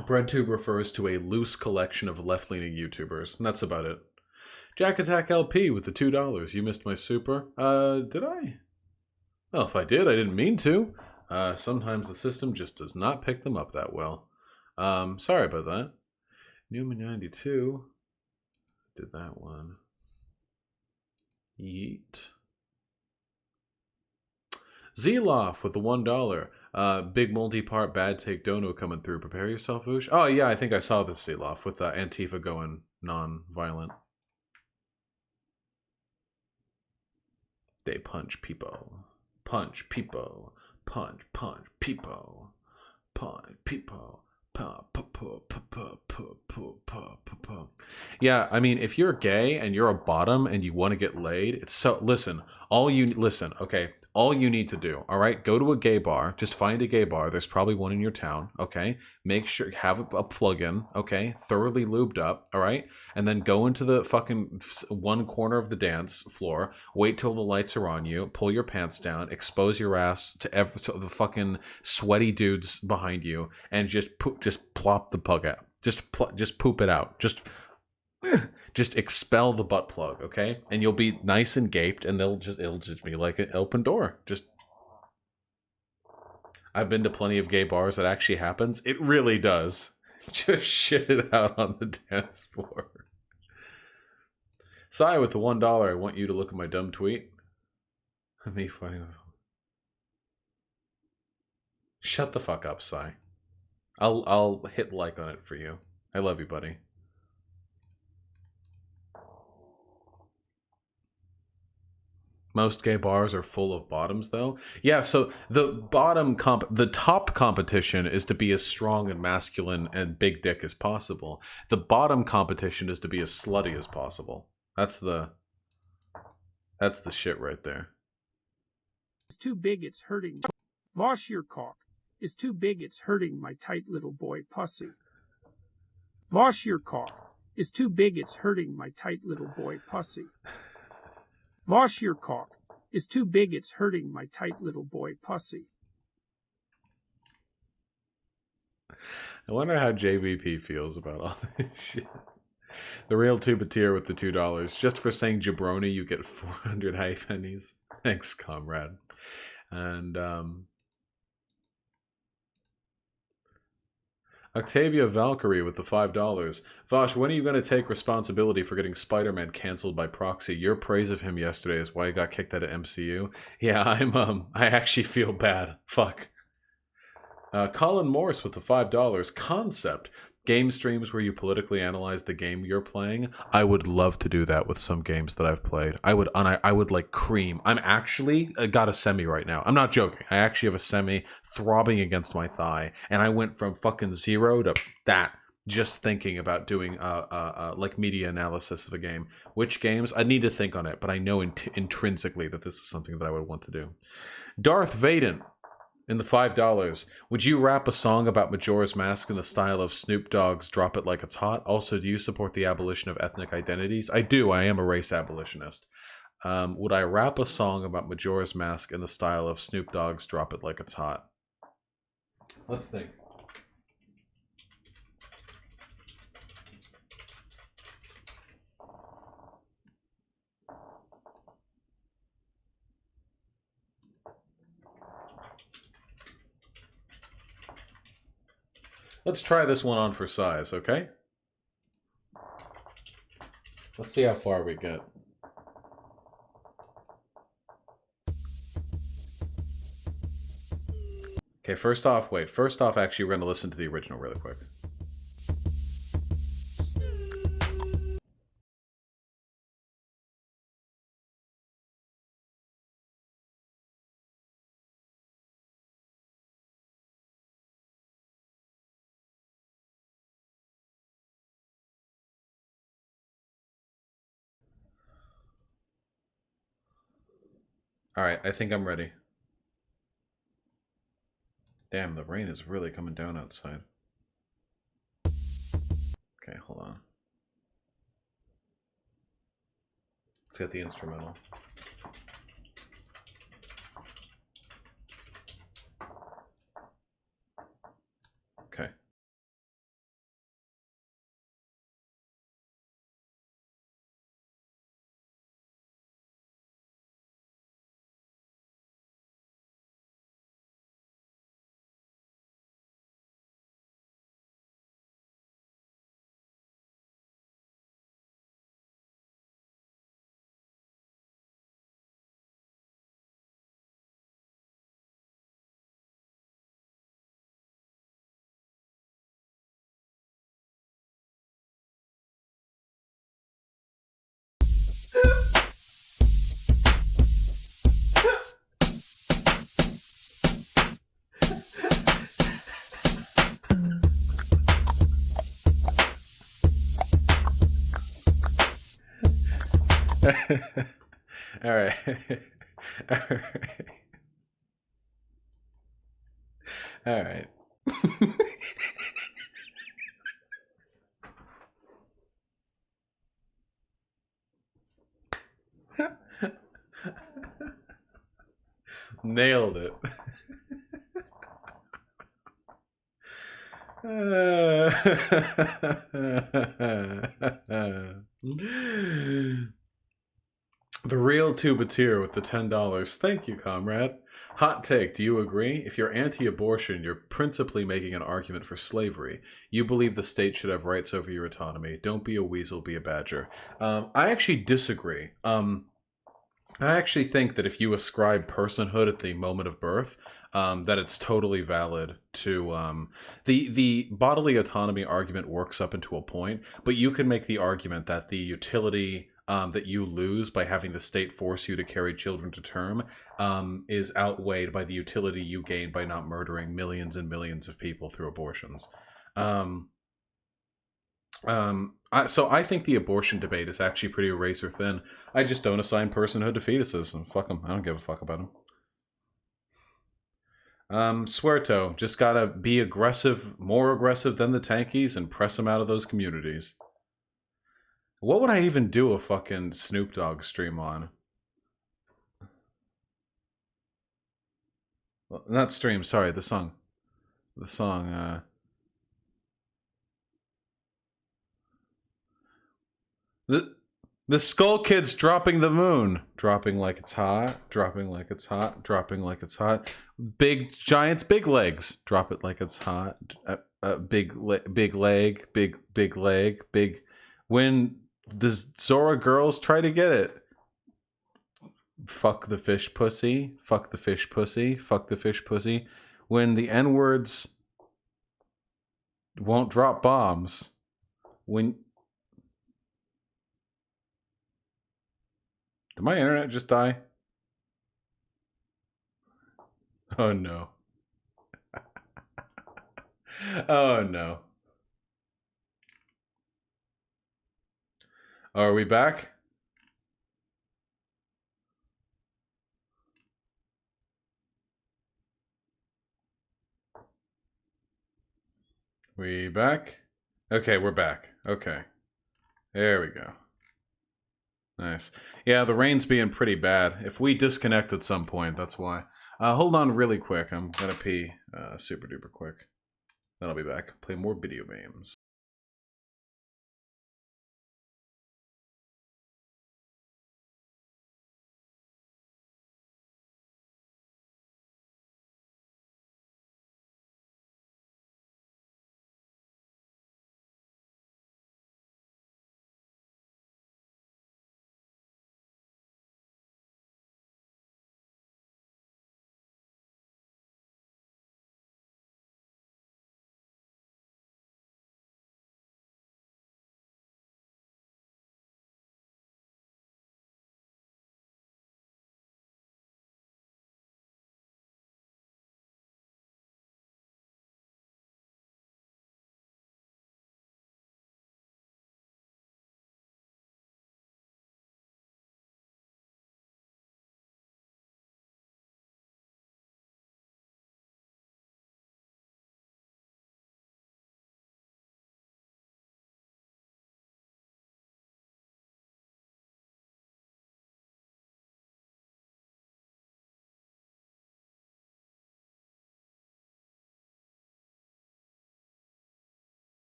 BreadTube refers to a loose collection of left-leaning YouTubers, and that's about it. Jack Attack LP with the $2. You missed my super. Did I? Well, if I did, I didn't mean to. Sometimes the system just does not pick them up that well. Sorry about that. Newman92 did that one. Yeet. Zeloff with the $1. Big multi-part bad take dono coming through. Prepare yourself, Vaush. Oh yeah, I think I saw this Zeloff with Antifa going non-violent. They punch people. Punch people. Punch people. Punch people. Yeah, I mean, if you're gay and you're a bottom and you want to get laid, it's so... Listen, okay? All you need to do, all right? Go to a gay bar. Just find a gay bar. There's probably one in your town, okay? Make sure... Have a plug-in, okay? Thoroughly lubed up, all right? And then go into the fucking one corner of the dance floor. Wait till the lights are on you. Pull your pants down. Expose your ass to the fucking sweaty dudes behind you. And just plop the plug out. Just poop it out. Just expel the butt plug, okay? And you'll be nice and gaped, and it'll just be like an open door. I've been to plenty of gay bars. That actually happens. It really does. Just shit it out on the dance floor. Sai with the $1. I want you to look at my dumb tweet. Me funny. Shut the fuck up, Sai. I'll hit like on it for you. I love you, buddy. Most gay bars are full of bottoms, though. Yeah, so the top competition is to be as strong and masculine and big dick as possible. The bottom competition is to be as slutty as possible. That's the shit right there. It's too big, it's hurting. Vaush, your cock is too big, it's hurting my tight little boy pussy. Vaush, your cock is too big, it's hurting my tight little boy pussy. Vaush, your cock is too big, it's hurting my tight little boy pussy. I wonder how JVP feels about all this shit. The real tubeteer with the $2. Just for saying jabroni, you get 400 high pennies. Thanks, comrade. And, Octavia Valkyrie with the $5. Vaush, when are you going to take responsibility for getting Spider-Man canceled by proxy? Your praise of him yesterday is why he got kicked out of MCU. Yeah, I actually feel bad. Fuck. Colin Morris with the $5. Concept. Game streams where you politically analyze the game you're playing. I would love to do that with some games that I've played. I would like cream. I'm actually got a semi right now. I'm not joking. I actually have a semi throbbing against my thigh, and I went from fucking 0 to that just thinking about doing like media analysis of a game. Which games? I need to think on it, but I know intrinsically that this is something that I would want to do. Darth Vaden in the $5. Would you rap a song about Majora's Mask in the style of Snoop Dogg's Drop It Like It's Hot? Also, do you support the abolition of ethnic identities? I do. I am a race abolitionist. Would I rap a song about Majora's Mask in the style of Snoop Dogg's Drop It Like It's Hot? Let's think. Let's try this one on for size, okay? Let's see how far we get. Okay, first off, actually, we're going to listen to the original really quick. Alright, I think I'm ready. Damn, the rain is really coming down outside. Okay, hold on. Let's get the instrumental. Okay. All right. All right. All right. Nailed it. The real tubateer with the $10. Thank you, comrade. Hot take, do you agree? If you're anti-abortion, you're principally making an argument for slavery. You believe the state should have rights over your autonomy. Don't be a weasel, be a badger. I actually disagree. I actually think that if you ascribe personhood at the moment of birth, that it's totally valid to the bodily autonomy argument works up into a point, but you can make the argument that the utility that you lose by having the state force you to carry children to term is outweighed by the utility you gain by not murdering millions and millions of people through abortions. So I think the abortion debate is actually pretty razor thin. I just don't assign personhood to fetuses, and fuck them. I don't give a fuck about them. Swearto, just gotta be aggressive, more aggressive than the Tankies, and press them out of those communities. What would I even do a fucking Snoop Dogg stream on? Well, not stream, sorry, the song. The song, The Skull Kid's dropping the moon. Dropping like it's hot. Dropping like it's hot. Dropping like it's hot. Big Giants, big legs. Drop it like it's hot. big leg, big leg, big. When the Zora girls try to get it, fuck the fish pussy, fuck the fish pussy, fuck the fish pussy. When the N words won't drop bombs, when did my internet just die? Oh no. Oh no. Are we back? We back? Okay, we're back. Okay. There we go. Nice. Yeah, the rain's being pretty bad. If we disconnect at some point, that's why. Hold on really quick. I'm gonna pee super duper quick. Then I'll be back. Play more video games.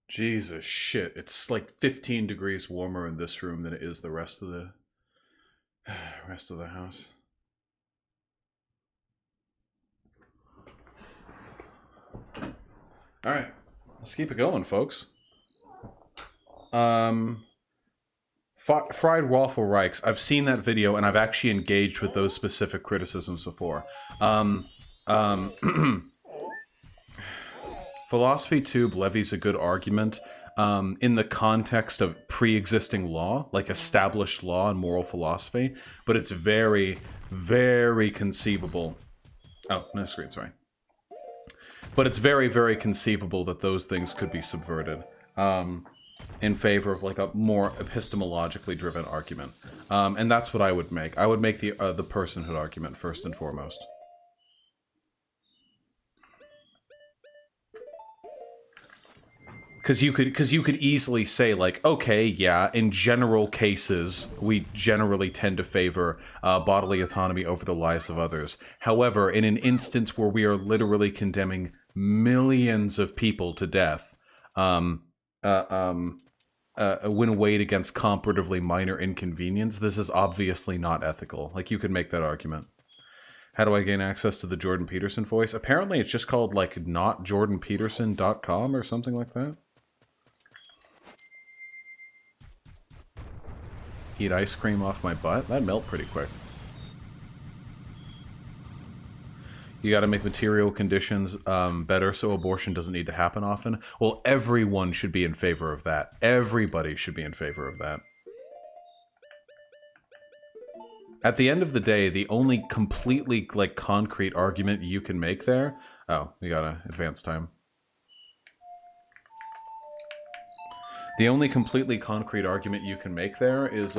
Jesus shit. It's like 15 degrees warmer in this room than it is the rest of the house. All right. Let's keep it going, folks. Fried waffle Reichs. I've seen that video and I've actually engaged with those specific criticisms before. Philosophy Tube levies a good argument in the context of pre-existing law, like established law and moral philosophy, but it's very, very conceivable. Oh, no screen, sorry. But it's very, very conceivable that those things could be subverted in favor of like a more epistemologically driven argument. And that's what I would make. I would make the personhood argument first and foremost. Because you could easily say, like, okay, yeah, in general cases, we generally tend to favor bodily autonomy over the lives of others. However, in an instance where we are literally condemning millions of people to death, when weighed against comparatively minor inconvenience, this is obviously not ethical. Like, you could make that argument. How do I gain access to the Jordan Peterson voice? Apparently it's just called, like, notjordanpeterson.com or something like that. Eat ice cream off my butt? That'd melt pretty quick. You gotta make material conditions better so abortion doesn't need to happen often. Well, everyone should be in favor of that. Everybody should be in favor of that. At the end of the day, the only completely, like, concrete argument you can make there... Oh, we gotta advance time. The only completely concrete argument you can make there is,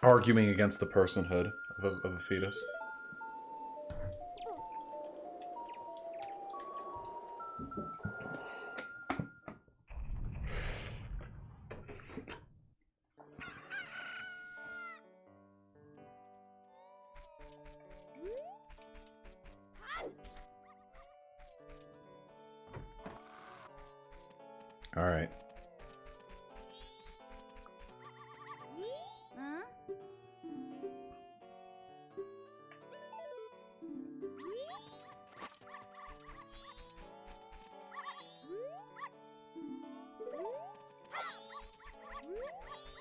arguing against the personhood of a fetus. All right.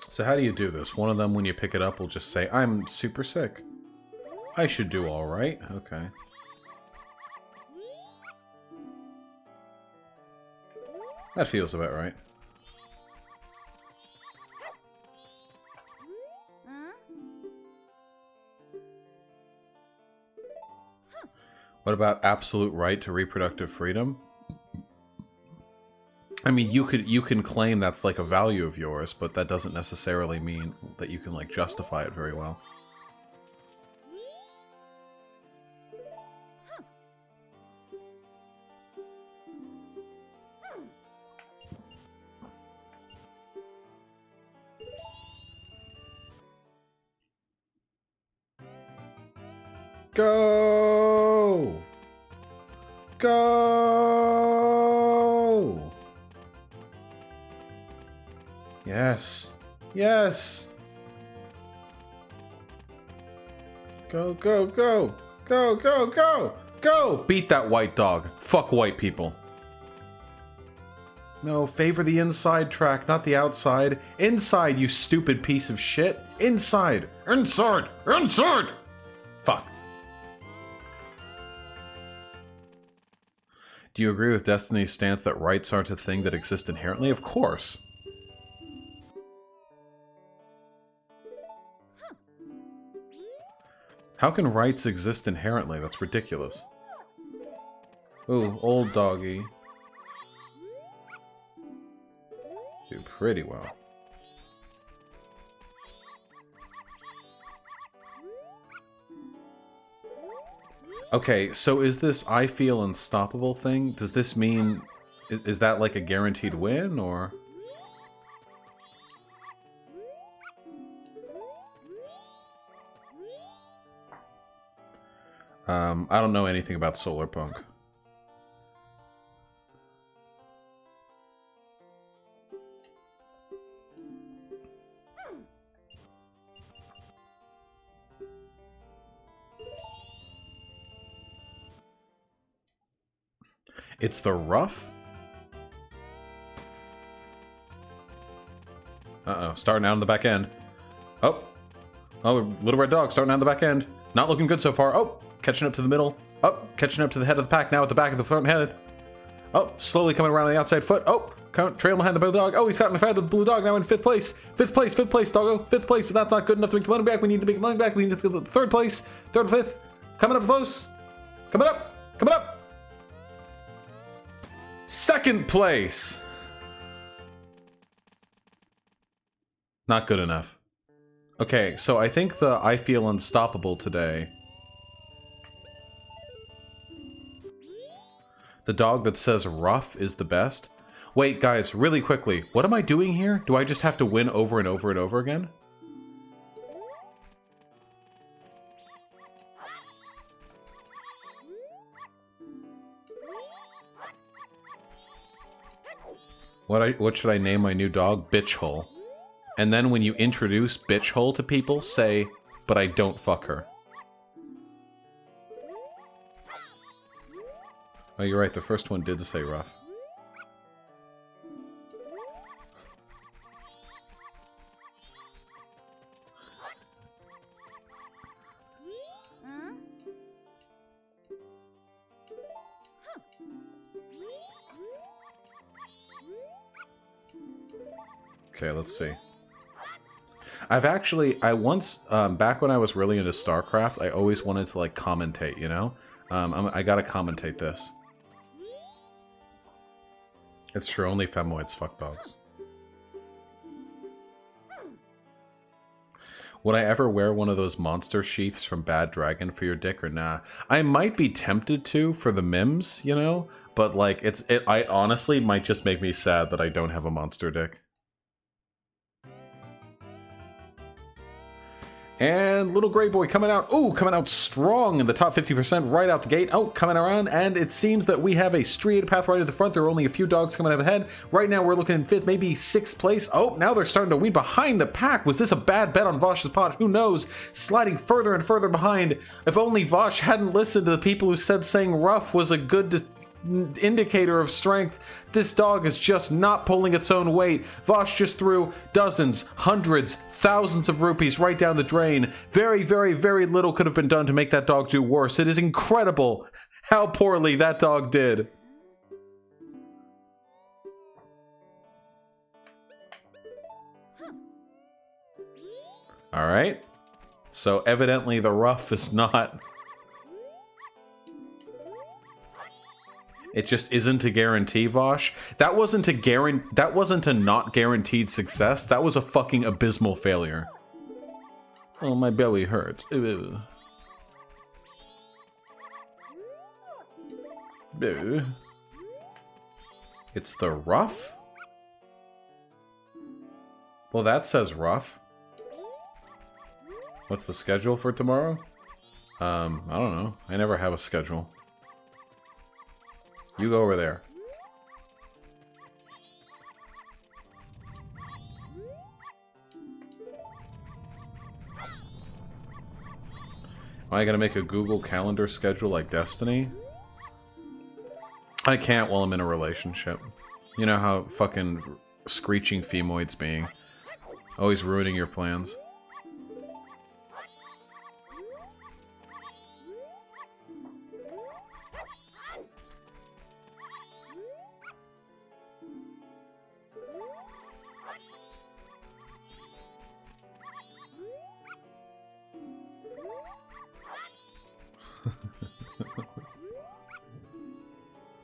So how do you do this? One of them, when you pick it up, will just say, I'm super sick. I should do all right. Okay. That feels about right. What about absolute right to reproductive freedom? I mean, you can claim that's like a value of yours, but that doesn't necessarily mean that you can like justify it very well. Go! Go! Yes. Yes! Go, go, go! Go, go, go! Go! Beat that white dog. Fuck white people. No, favor the inside track, not the outside. Inside, you stupid piece of shit. Inside! Inside! Inside! Fuck. Do you agree with Destiny's stance that rights aren't a thing that exist inherently? Of course. How can rights exist inherently? That's ridiculous. Ooh, old doggy. Do pretty well. Okay, so is this I feel unstoppable thing? Does this mean... Is that like a guaranteed win, or...? I don't know anything about solar punk. It's the rough? Uh-oh, starting out on the back end. Oh, little red dog starting out on the back end. Not looking good so far. Oh, catching up to the middle. Oh, catching up to the head of the pack now at the back of the front head. Oh, slowly coming around the outside foot. Oh, trailing behind the blue dog. Oh, he's got in front of the blue dog now in 5th place. 5th place, doggo. 5th place, but that's not good enough to make the money back. We need to make the money back. We need to go to 3rd place. 3rd, 5th. Coming up close. Coming up. Coming up. 2nd place. Not good enough. Okay, so I think the I feel unstoppable today. The dog that says rough is the best. Wait, guys, really quickly. What am I doing here? Do I just have to win over and over and over again? What should I name my new dog? Bitchhole. And then when you introduce Bitchhole to people, say, but I don't fuck her. Oh, you're right, the first one did say rough. Okay, let's see. I once, back when I was really into StarCraft, I always wanted to, like, commentate, you know? I gotta commentate this. It's true, only femoids fuck dogs. Would I ever wear one of those monster sheaths from Bad Dragon for your dick or nah? I might be tempted to for the mims, you know? But, like, I honestly might just make me sad that I don't have a monster dick. And Little Grey Boy coming out, ooh, coming out strong in the top 50% right out the gate. Oh, coming around, and it seems that we have a striated path right at the front. There are only a few dogs coming up ahead. Right now we're looking in 5th, maybe 6th place. Oh, now they're starting to wean behind the pack. Was this a bad bet on Vaush's part? Who knows? Sliding further and further behind. If only Vaush hadn't listened to the people who said saying rough was a good indicator of strength. This dog is just not pulling its own weight. Vaush just threw dozens, hundreds, thousands of rupees right down the drain. Very, very, very little could have been done to make that dog do worse. It is incredible how poorly that dog did. Alright. So evidently the rough is not... It just isn't a guarantee, Vaush. That wasn't a not guaranteed success. That was a fucking abysmal failure. Oh, my belly hurts. Ew. Ew. It's the rough? Well, that says rough. What's the schedule for tomorrow? I don't know. I never have a schedule. You go over there. Am I gonna make a Google Calendar schedule like Destiny? I can't while I'm in a relationship. You know how fucking screeching femoids being. Always ruining your plans.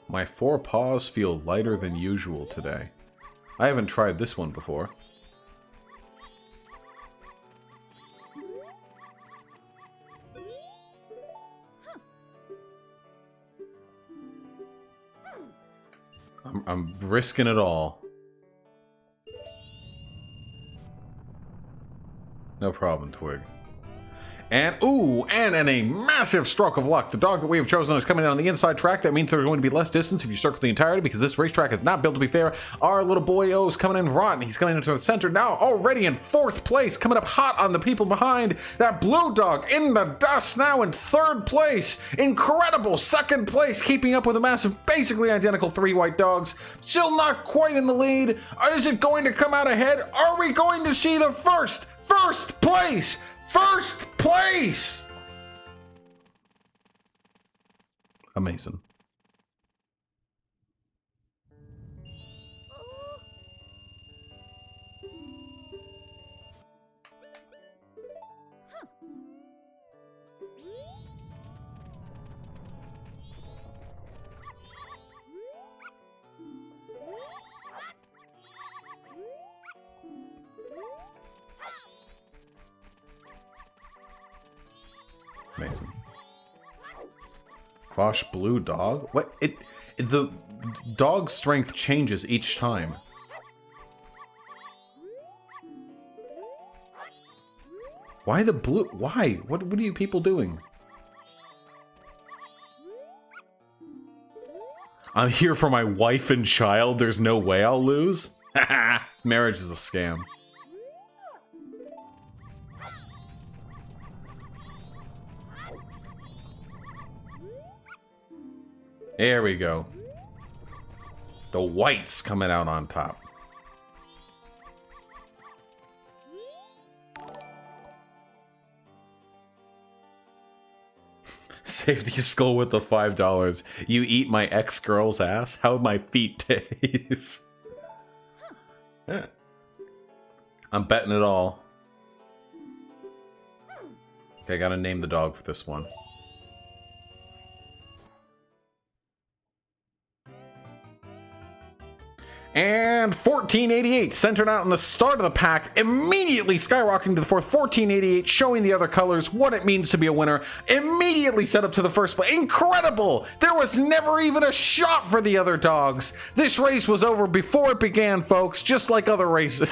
My 4 paws feel lighter than usual today. I haven't tried this one before. I'm risking it all. No problem, Twig. And, ooh, and in a massive stroke of luck, the dog that we have chosen is coming in on the inside track. That means there's going to be less distance if you circle the entirety, because this racetrack is not built to be fair. Our little boy-o is coming in rotten. He's coming into the center now, already in 4th place, coming up hot on the people behind. That blue dog in the dust now in 3rd place. Incredible 2nd place, keeping up with a massive, basically identical 3 white dogs. Still not quite in the lead. Is it going to come out ahead? Are we going to see the first place? First place! Amazing. Amazing. Vaush blue dog? What? The dog strength changes each time. Why the blue? Why? What are you people doing? I'm here for my wife and child. There's no way I'll lose. Marriage is a scam. There we go. The whites coming out on top. Safety skull with the $5. You eat my ex-girl's ass? How my feet taste? I'm betting it all. Okay, I gotta name the dog for this one. And 1488, centered out in the start of the pack, immediately skyrocketing to the fourth. 1488, showing the other colors what it means to be a winner. Immediately set up to the first place. Incredible! There was never even a shot for the other dogs. This race was over before it began, folks, just like other races.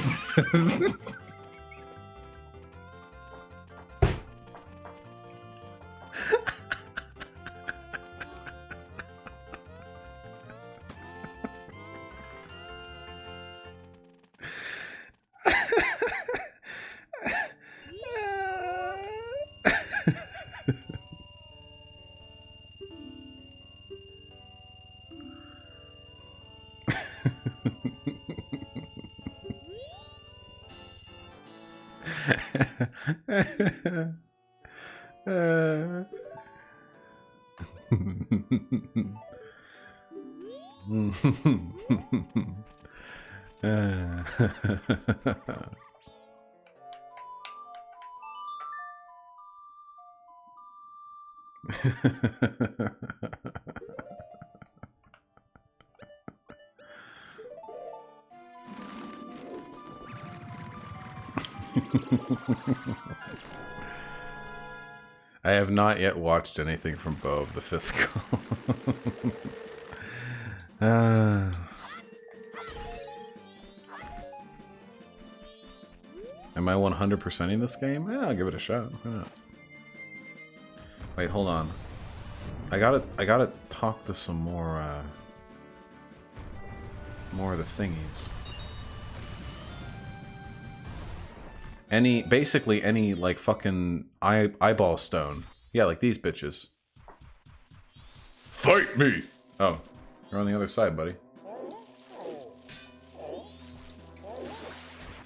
I have not yet watched anything from Bo of the Fifth Call. Am I 100%ing this game? Yeah, I'll give it a shot. Why not? Wait, hold on. I gotta talk to some more of the thingies. Basically any, like, fucking eyeball stone. Yeah, like these bitches. Fight me! Oh, you're on the other side, buddy.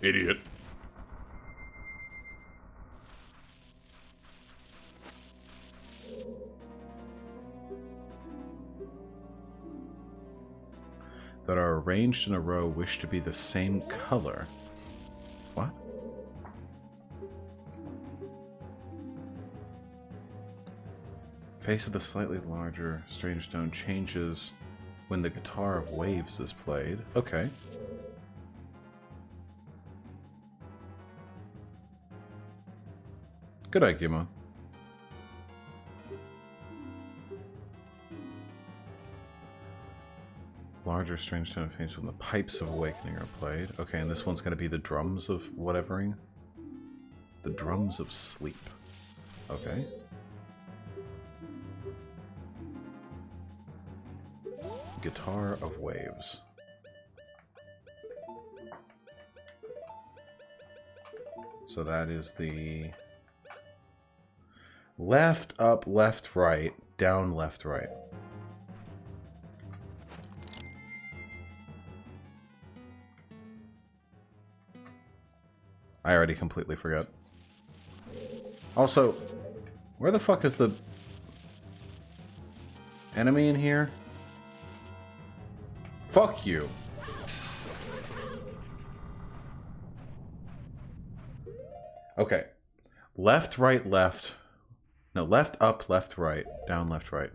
Idiot. That are arranged in a row wish to be the same color. What? Face of the slightly larger strange stone changes when the Guitar of Waves is played. Okay. Good idea, Mon. Larger strange stone changes when the Pipes of Awakening are played. Okay, and this one's going to be the Drums of whatevering. The Drums of Sleep. Okay. Guitar of Waves. So that is the left, up, left, right, down, left, right. I already completely forgot. Also, where the fuck is the enemy in here? Fuck you. Okay. Left, right, left. No, left, up, left, right. Down, left, right.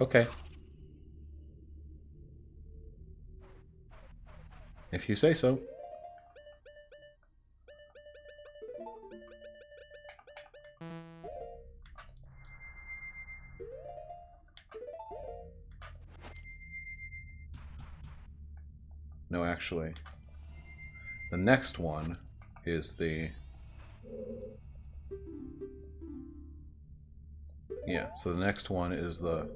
Okay. If you say so. No, actually. The next one is the... Yeah, so the next one is the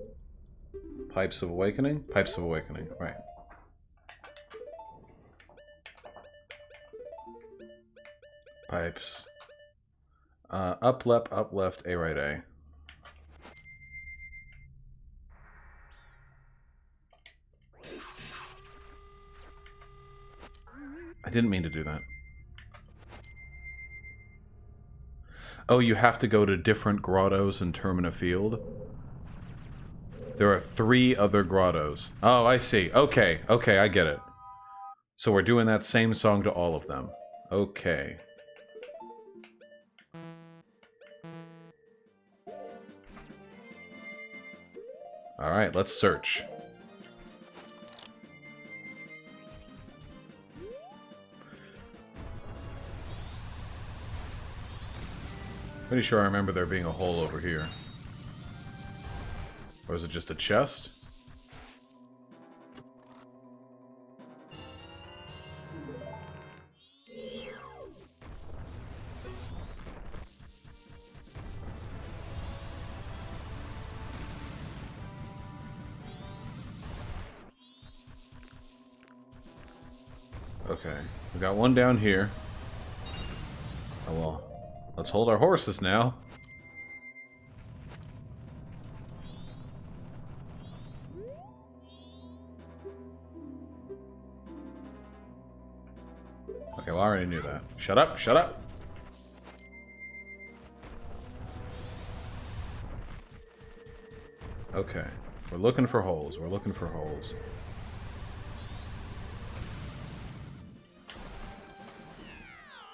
Pipes of Awakening? Pipes of Awakening, right. Pipes. Up, left, A, right, A. didn't mean to do that. Oh, you have to go to different grottos in Termina Field? There are 3 other grottos. Oh, I see. Okay, okay, I get it. So we're doing that same song to all of them. Okay. Alright, let's search. Pretty sure I remember there being a hole over here. Or is it just a chest? Okay, we got one down here. Oh well, let's hold our horses now. Okay, well I already knew that. Shut up, shut up! Okay, we're looking for holes, we're looking for holes.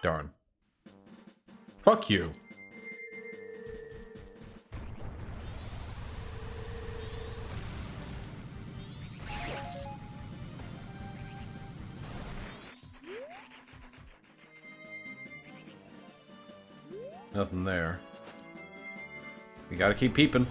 Darn. Fuck you. Nothing there. We gotta keep peeping.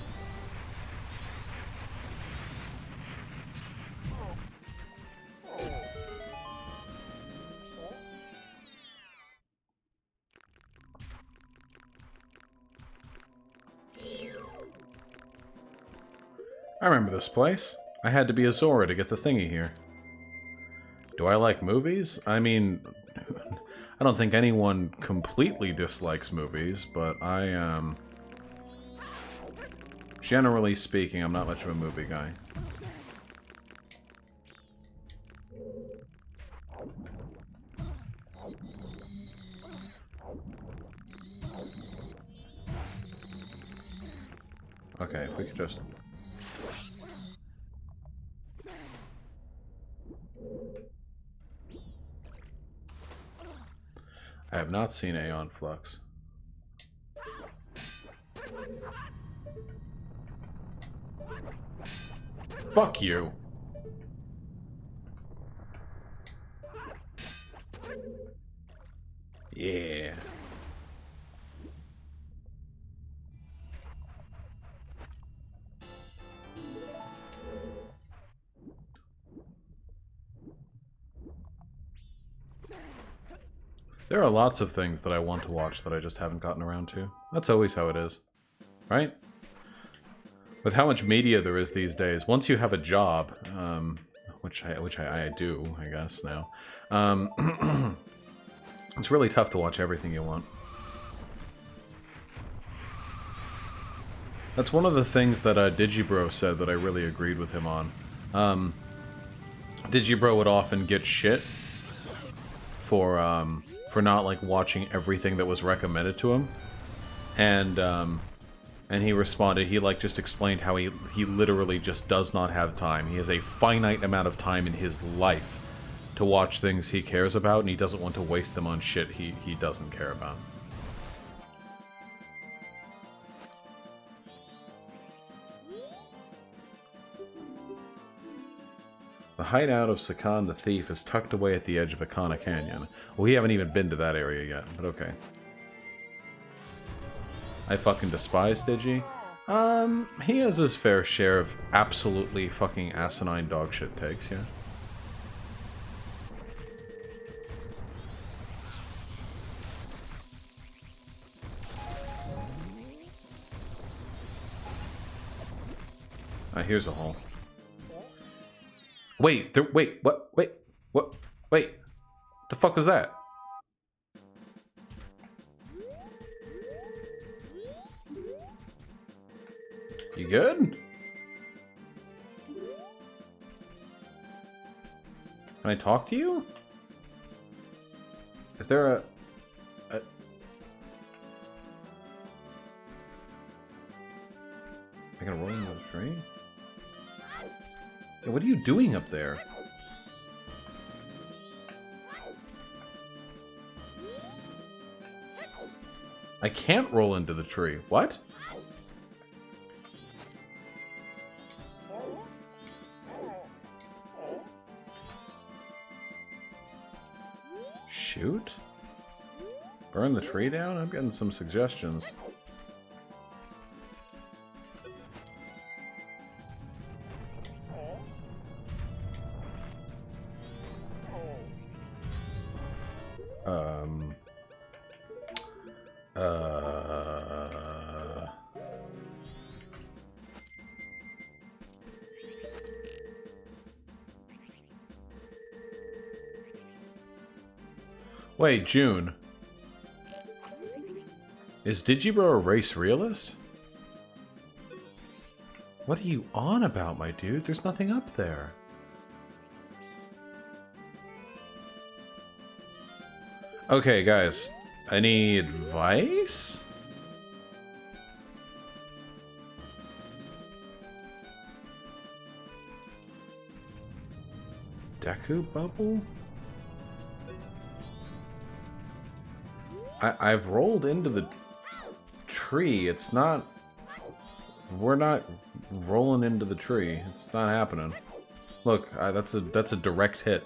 I remember this place. I had to be a Zora to get the thingy here. Do I like movies? I mean, I don't think anyone completely dislikes movies, but I, generally speaking, I'm not much of a movie guy. Okay, if we could just... I have not seen Aeon Flux. Fuck you! Yeah. There are lots of things that I want to watch that I just haven't gotten around to. That's always how it is. Right? With how much media there is these days, once you have a job, which I do, I guess, now, it's really tough to watch everything you want. That's one of the things that Digibro said that I really agreed with him on. Digibro would often get shit for not, like, watching everything that was recommended to him. And he responded, he, like, just explained how he literally just does not have time. He has a finite amount of time in his life to watch things he cares about, and he doesn't want to waste them on shit he doesn't care about. The hideout of Sakan the Thief is tucked away at the edge of Akana Canyon. Well, we haven't even been to that area yet, but okay. I fucking despise Digi. He has his fair share of absolutely fucking asinine dogshit takes, yeah. Here's a hole. Wait, wait, what? Wait, what? Wait, the fuck was that? You good? Can I talk to you? there I can roll into the tree? Yeah, what are you doing up there? I can't roll into the tree. What? Shoot? Burn the tree down? I'm getting some suggestions. Wait, June. Is Digibro a race realist? What are you on about, my dude? There's nothing up there. Okay, guys. Any advice? Deku bubble? I've rolled into the tree. It's not... We're not rolling into the tree. It's not happening. Look, that's a direct hit.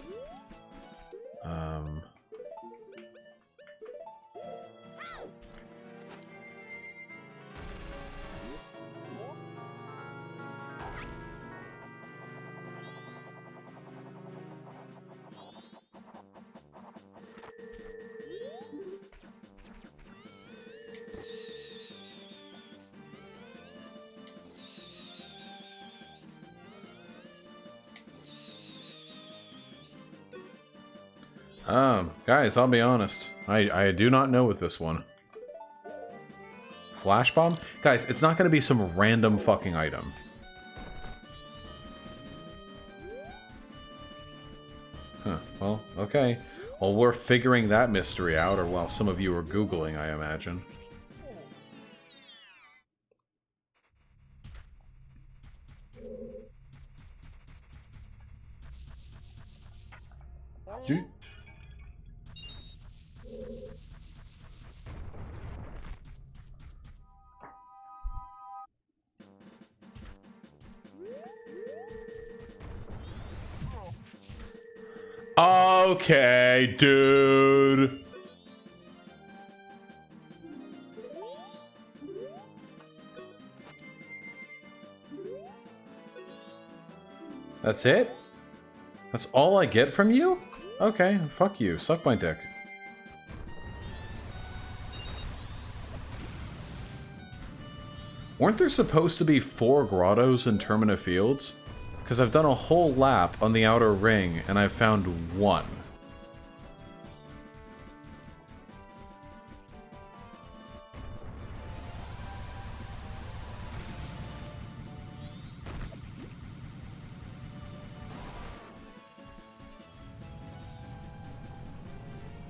Guys, I'll be honest. I do not know with this one. Flash bomb? Guys, it's not going to be some random fucking item. Huh, well, okay. Well, we're figuring that mystery out, or while some of you are Googling, I imagine. Gee. Okay, dude. That's it? That's all I get from you? Okay, fuck you. Suck my dick. Weren't there supposed to be 4 grottos in Termina Fields? Because I've done a whole lap on the outer ring, and I've found 1.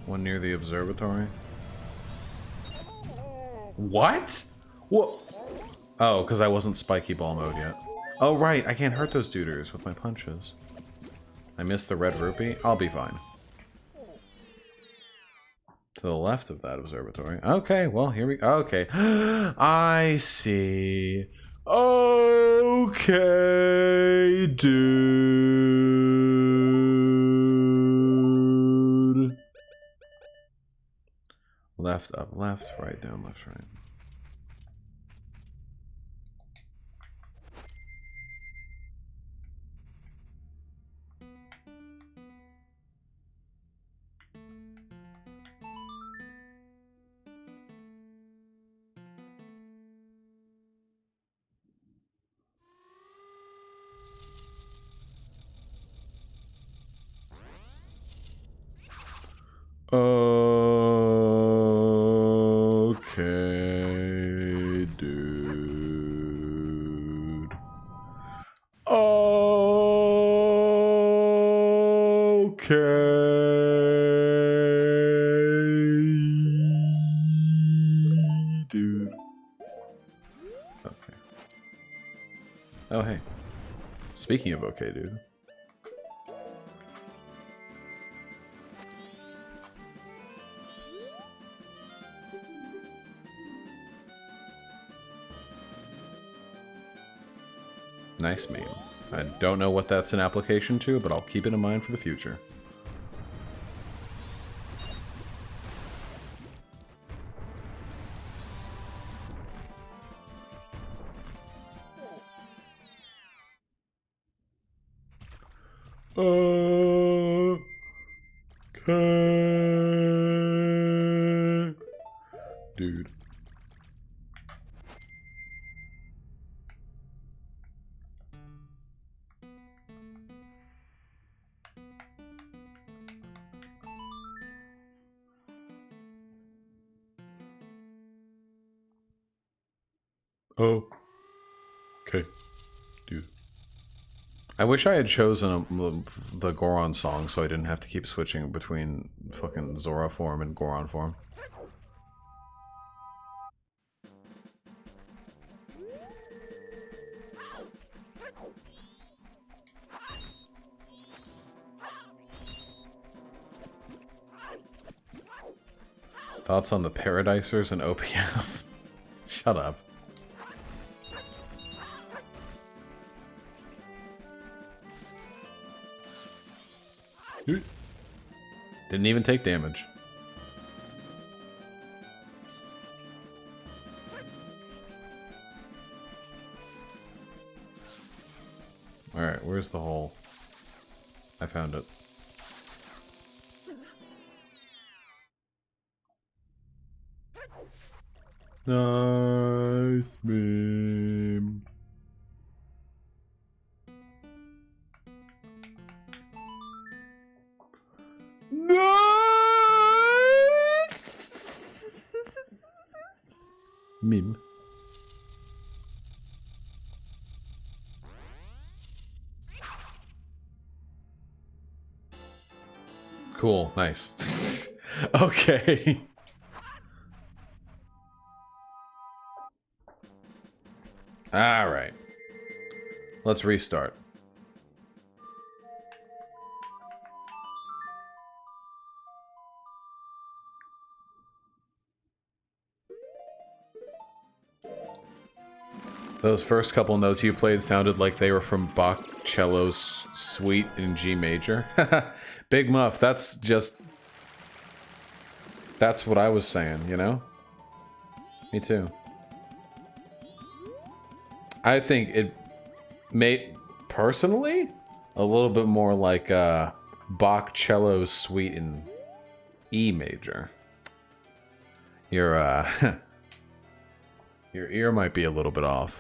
One near the observatory. What? What? Oh, because I wasn't spiky ball mode yet. Oh, right, I can't hurt those duders with my punches. I missed the red rupee. I'll be fine. To the left of that observatory. Okay, well, here we go. Okay. I see. Okay, dude. Left, up, left, right, down, left, right. Okay, dude. Okay, dude. Okay. Oh, hey. Speaking of okay, dude. Nice meme. I don't know what that's an application to, but I'll keep it in mind for the future. Okay. Dude. Oh. Okay. Dude. I wish I had chosen the Goron song so I didn't have to keep switching between fucking Zora form and Goron form. Thoughts on the Paradisers and OPF? Shut up. Dude. Didn't even take damage. Alright, where's the hole? I found it. Nice meme. Nice meme. Cool, nice. Okay. Alright. Let's restart. Those first couple notes you played sounded like they were from Bach cello's suite in G major. Big Muff, that's just... That's what I was saying, you know? Me too. I think it made, personally, a little bit more like Bach cello's suite in E major. Your your ear might be a little bit off.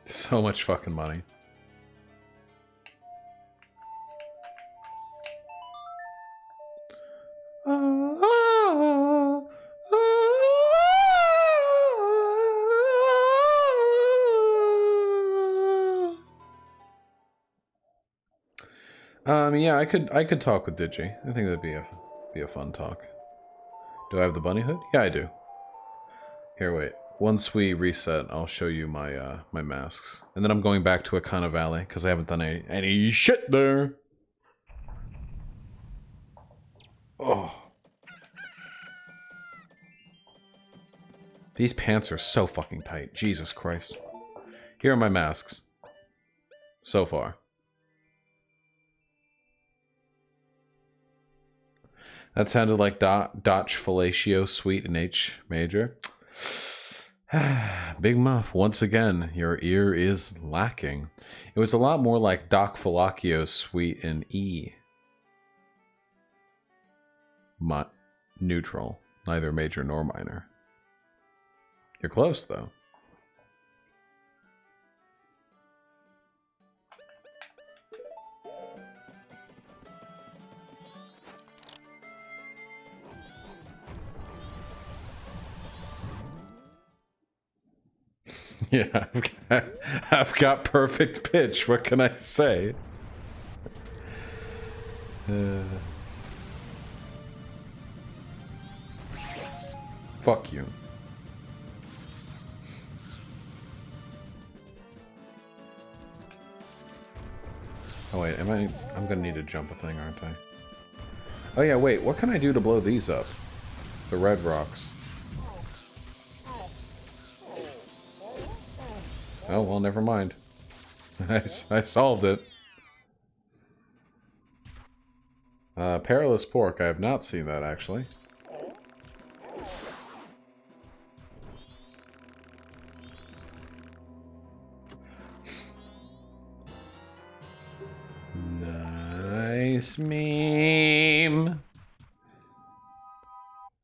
So much fucking money. Yeah, I could talk with Digi. I think that'd be a fun talk. Do I have the bunny hood? Yeah, I do. Here, wait. Once we reset, I'll show you my my masks, and then I'm going back to Akana Valley because I haven't done any shit there. Oh, these pants are so fucking tight. Jesus Christ. Here are my masks. So far. That sounded like Dotch Fellatio Suite in H major. Big Muff, once again, your ear is lacking. It was a lot more like Doc Falacchio's Suite in E. Neutral. Neither major nor minor. You're close, though. Yeah, I've got perfect pitch. What can I say? Fuck you. Oh wait, I'm gonna need to jump a thing, aren't I? Oh yeah, wait, what can I do to blow these up? The red rocks. Oh, well, never mind. I solved it. Perilous pork, I have not seen that, actually. Nice meme.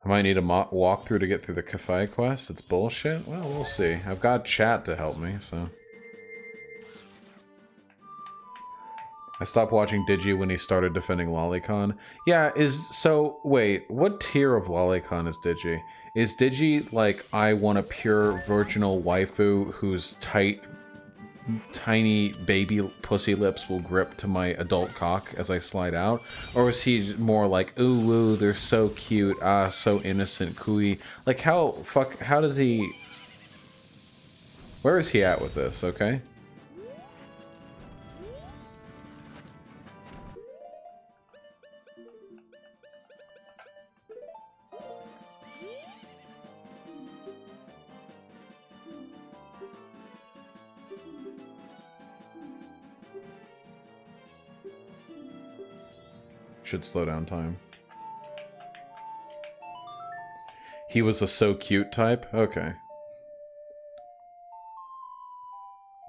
I might need a walkthrough to get through the cafe quest. It's bullshit? Well, we'll see. I've got chat to help me, so... I stopped watching Digi when he started defending Lolicon. Yeah, so, wait, what tier of Lolicon is Digi? Is Digi, like, I want a pure virginal waifu whose tiny baby pussy lips will grip to my adult cock as I slide out? Or is he more like, ooh, ooh, they're so cute, ah, so innocent, cooey? Like, how does he... Where is he at with this, okay? Should slow down time. He was a so cute type? Okay.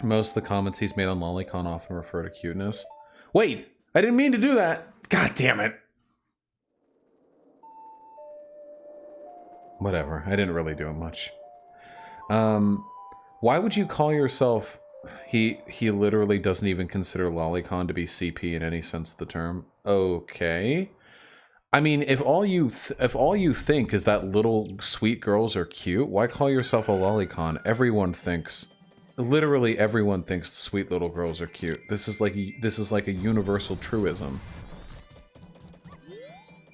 Most of the comments he's made on Lolicon often refer to cuteness. Wait! I didn't mean to do that! God damn it! Whatever. I didn't really do much. Why would you call yourself... He literally doesn't even consider Lolicon to be CP in any sense of the term. Okay. I mean, if all you think is that little sweet girls are cute, why call yourself a Lolicon? Everyone thinks... Literally everyone thinks sweet little girls are cute. This is like a universal truism.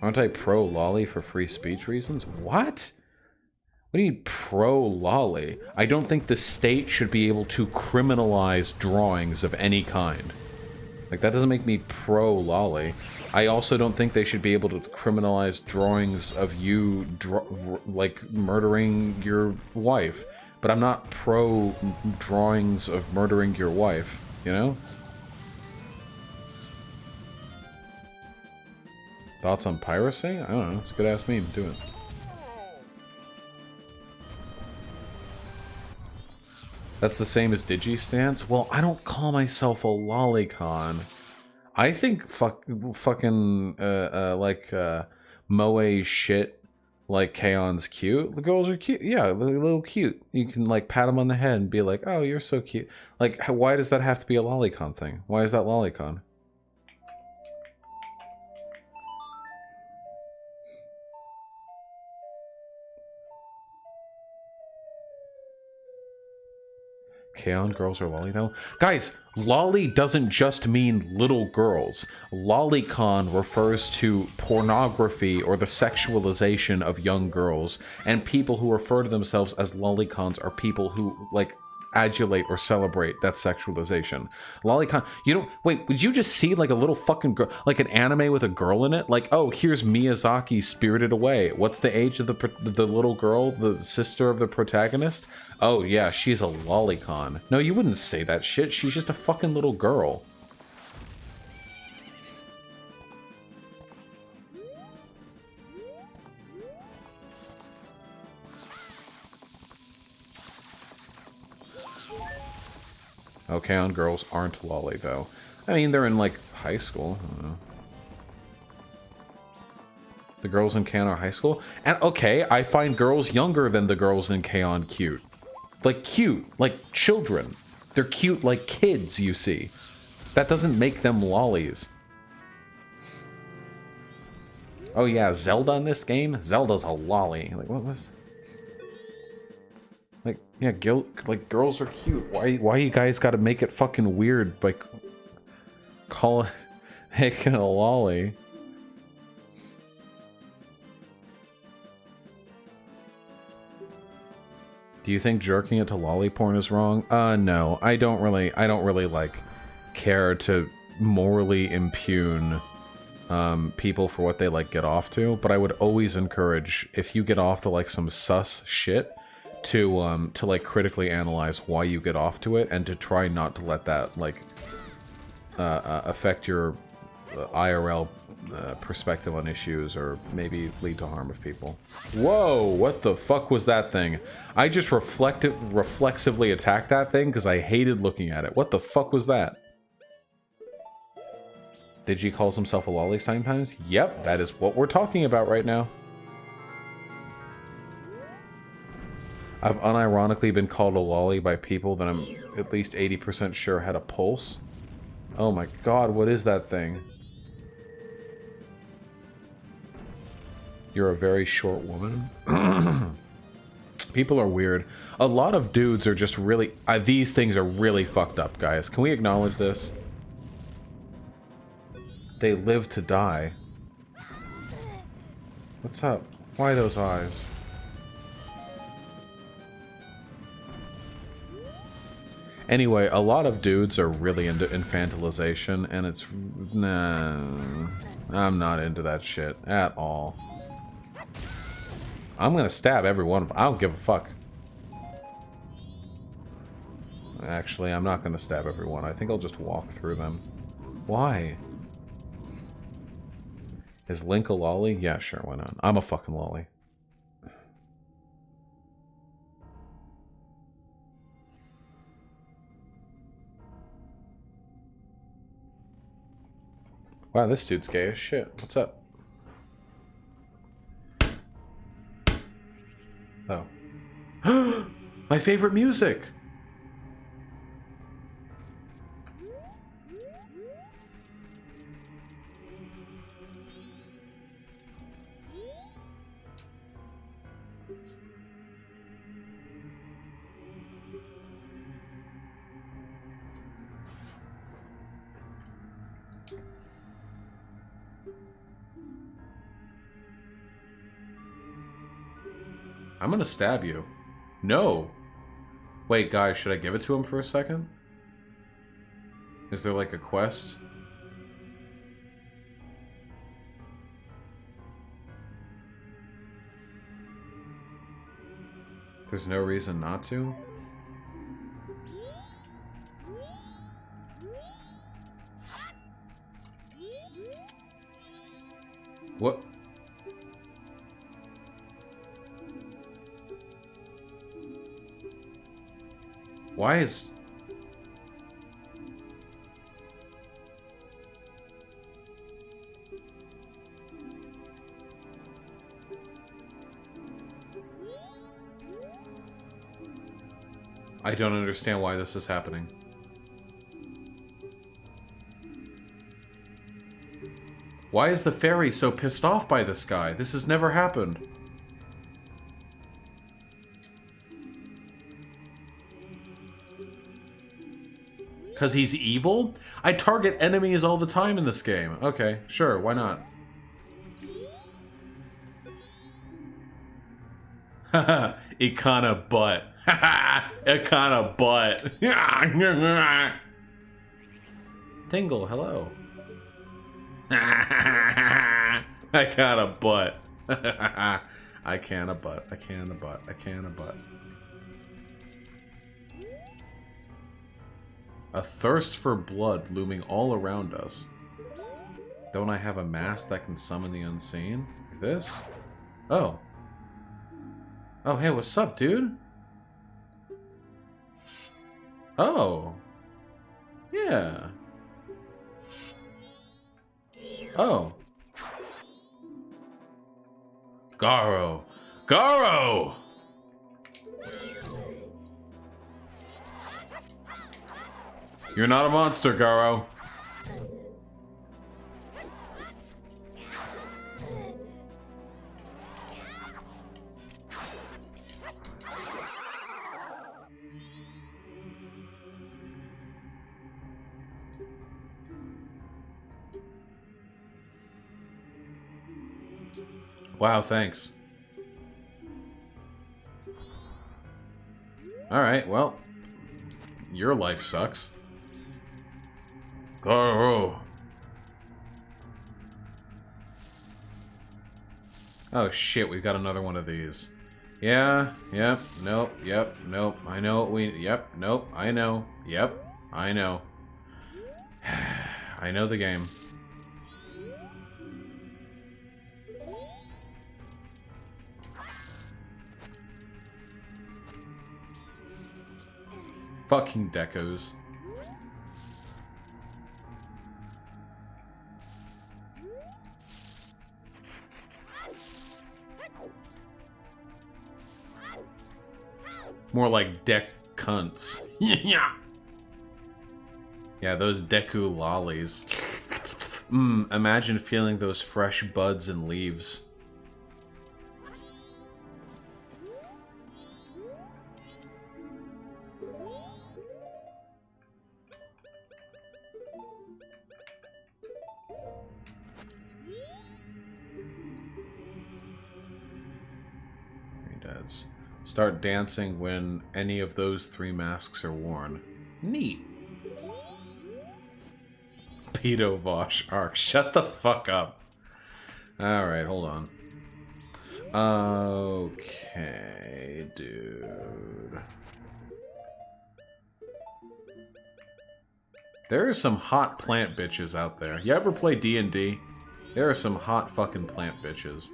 Aren't I pro-lolly for free speech reasons? What? What do you mean pro-lolly? I don't think the state should be able to criminalize drawings of any kind. Like, that doesn't make me pro-lolly. I also don't think they should be able to criminalize drawings of you, like, murdering your wife. But I'm not pro-drawings of murdering your wife, you know? Thoughts on piracy? I don't know. It's a good-ass meme. Do it. That's the same as Digi stance? Well, I don't call myself a lolicon. I think fucking moe shit like Kaon's cute. The girls are cute. Yeah, they're a little cute. You can like pat them on the head and be like, "Oh, you're so cute." Like, why does that have to be a lolicon thing? Why is that lolicon? Kaon girls are lolly though? Guys, lolly doesn't just mean little girls. Lolicon refers to pornography or the sexualization of young girls, and people who refer to themselves as lolicons are people who, like, adulate or celebrate that sexualization. Lolicon, you don't, wait, would you just see like a little fucking girl, like an anime with a girl in it? Like, oh, here's Miyazaki Spirited Away. What's the age of the little girl, the sister of the protagonist? Oh yeah, she's a lolicon. No, you wouldn't say that shit. She's just a fucking little girl. Okay, on girls aren't lolly, though. I mean, they're in, like, high school. I don't know. The girls in K-On! Are high school? And okay, I find girls younger than the girls in K-On! Cute. Like cute, like children. They're cute like kids, you see. That doesn't make them lollies. Oh yeah, Zelda in this game? Zelda's a lolly. Like, what was... Like, yeah, like, girls are cute. Why you guys gotta make it fucking weird by calling it a lolly? Do you think jerking it to lolly porn is wrong? No. I don't really, like, care to morally impugn people for what they, like, get off to, but I would always encourage, if you get off to, like, some sus shit, to like, critically analyze why you get off to it, and to try not to let that, like, affect your IRL perspective on issues, or maybe lead to harm of people. Whoa, what the fuck was that thing? I just reflexively attacked that thing because I hated looking at it. What the fuck was that? Digi calls himself a lolly sometimes? Yep, that is what we're talking about right now. I've unironically been called a lolly by people that I'm at least 80% sure had a pulse. Oh my god, what is that thing? You're a very short woman? People are weird. A lot of dudes are just really... these things are really fucked up, guys. Can we acknowledge this? They live to die. What's up? Why those eyes? Anyway, a lot of dudes are really into infantilization, and it's... Nah... I'm not into that shit at all. I'm gonna stab every one of them. I don't give a fuck. Actually, I'm not gonna stab everyone. I think I'll just walk through them. Why? Is Link a lolly? Yeah, sure, why not? I'm a fucking lolly. Wow, this dude's gay as shit. What's up? Oh. My favorite music! I'm gonna stab you. No! Wait, guys, should I give it to him for a second? Is there like a quest? There's no reason not to? What? Why is... I don't understand why this is happening. Why is the fairy so pissed off by this guy? This has never happened. Because he's evil? I target enemies all the time in this game. Okay, sure, why not? Haha, Ikana butt. Haha, Ikana butt. Tingle, hello. I got a butt. I can a butt. I can a butt. I can a butt. A thirst for blood looming all around us. Don't I have a mask that can summon the unseen? This? Oh. Oh, hey, what's up, dude? Oh. Yeah. Garo! Garo! You're not a monster, Garo. Wow, thanks. Alright, well. Your life sucks. Garo. Oh shit, we've got another one of these. Yeah, yep, nope, yep, nope. I know what we... Yep, nope, I know. Yep, I know. I know the game. Fucking decos. More like deck cunts. Yeah. Yeah, those Deku lollies. Imagine feeling those fresh buds and leaves. He does. Start dancing when any of those 3 masks are worn. Neat. Pedo Vaush arc. Shut the fuck up. Alright, hold on. Okay, dude. There are some hot plant bitches out there. You ever play D&D? There are some hot fucking plant bitches.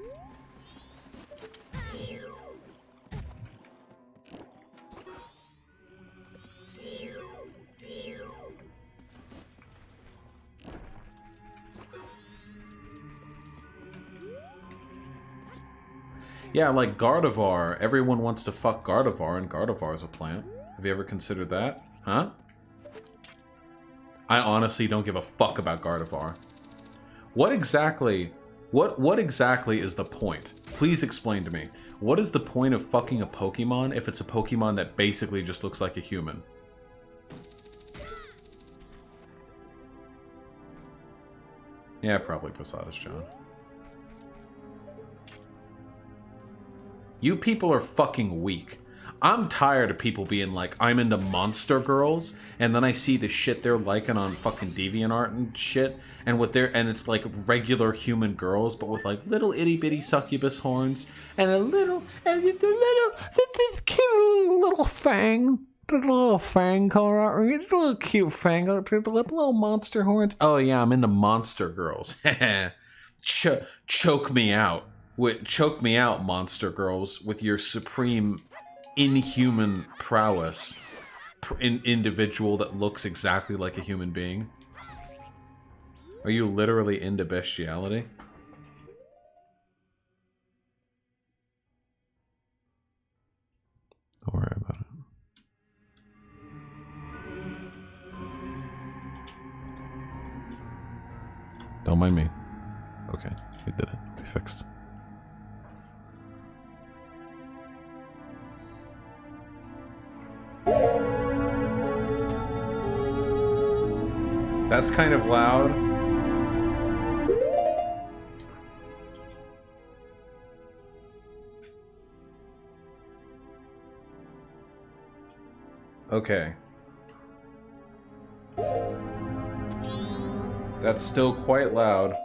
Yeah, like Gardevoir. Everyone wants to fuck Gardevoir, and Gardevoir's a plant. Have you ever considered that? Huh? I honestly don't give a fuck about Gardevoir. What exactly... What exactly is the point? Please explain to me. What is the point of fucking a Pokemon if it's a Pokemon that basically just looks like a human? Yeah, probably Posadas John. You people are fucking weak. I'm tired of people being like, I'm into monster girls, and then I see the shit they're liking on fucking DeviantArt and shit, and it's like regular human girls, but with like little itty bitty succubus horns, and just this cute little fang. The little fang coming out, a little cute fang, little monster horns. Oh yeah, I'm into monster girls. Choke me out. Choke me out, monster girls, with your supreme inhuman prowess. Individual that looks exactly like a human being. Are you literally into bestiality? Don't worry about it. Don't mind me. Okay, we did it. We fixed. That's kind of loud. Okay. That's still quite loud.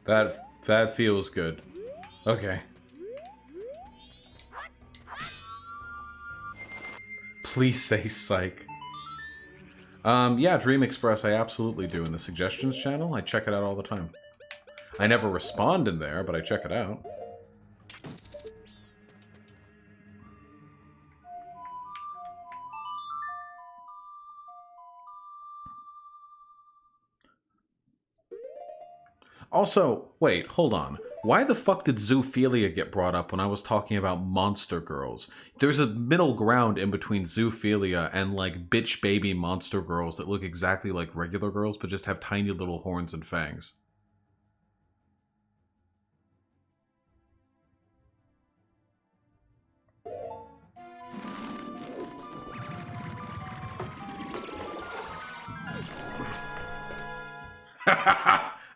That feels good. Okay. Please say psych. Yeah, Dream Express I absolutely do. In the suggestions channel, I check it out all the time. I never respond in there, but I check it out. Also, wait, hold on. Why the fuck did zoophilia get brought up when I was talking about monster girls? There's a middle ground in between zoophilia and like bitch baby monster girls that look exactly like regular girls but just have tiny little horns and fangs.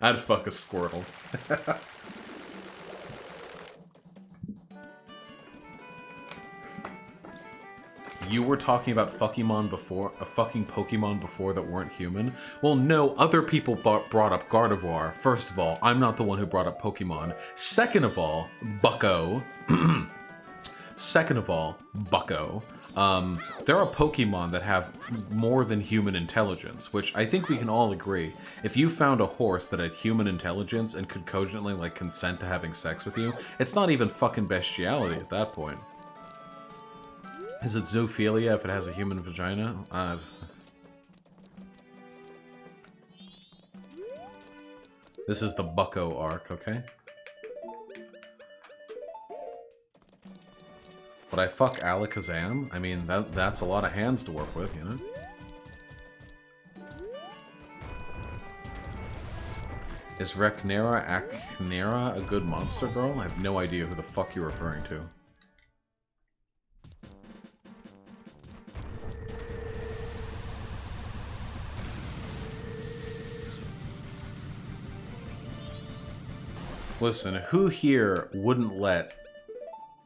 I'd fuck a Squirtle. You were talking about Fuckymon before, a fucking Pokemon before that weren't human? Well, no, other people brought up Gardevoir. First of all, I'm not the one who brought up Pokemon. Second of all, Bucko. Second of all, Bucko. There are Pokemon that have more than human intelligence, which I think we can all agree. If you found a horse that had human intelligence and could cogently, like, consent to having sex with you, it's not even fucking bestiality at that point. Is it zoophilia if it has a human vagina? This is the Bucko arc, okay? Would I fuck Alakazam? I mean, that's a lot of hands to work with, you know? Is Acnera a good monster girl? I have no idea who the fuck you're referring to. Listen, who here wouldn't let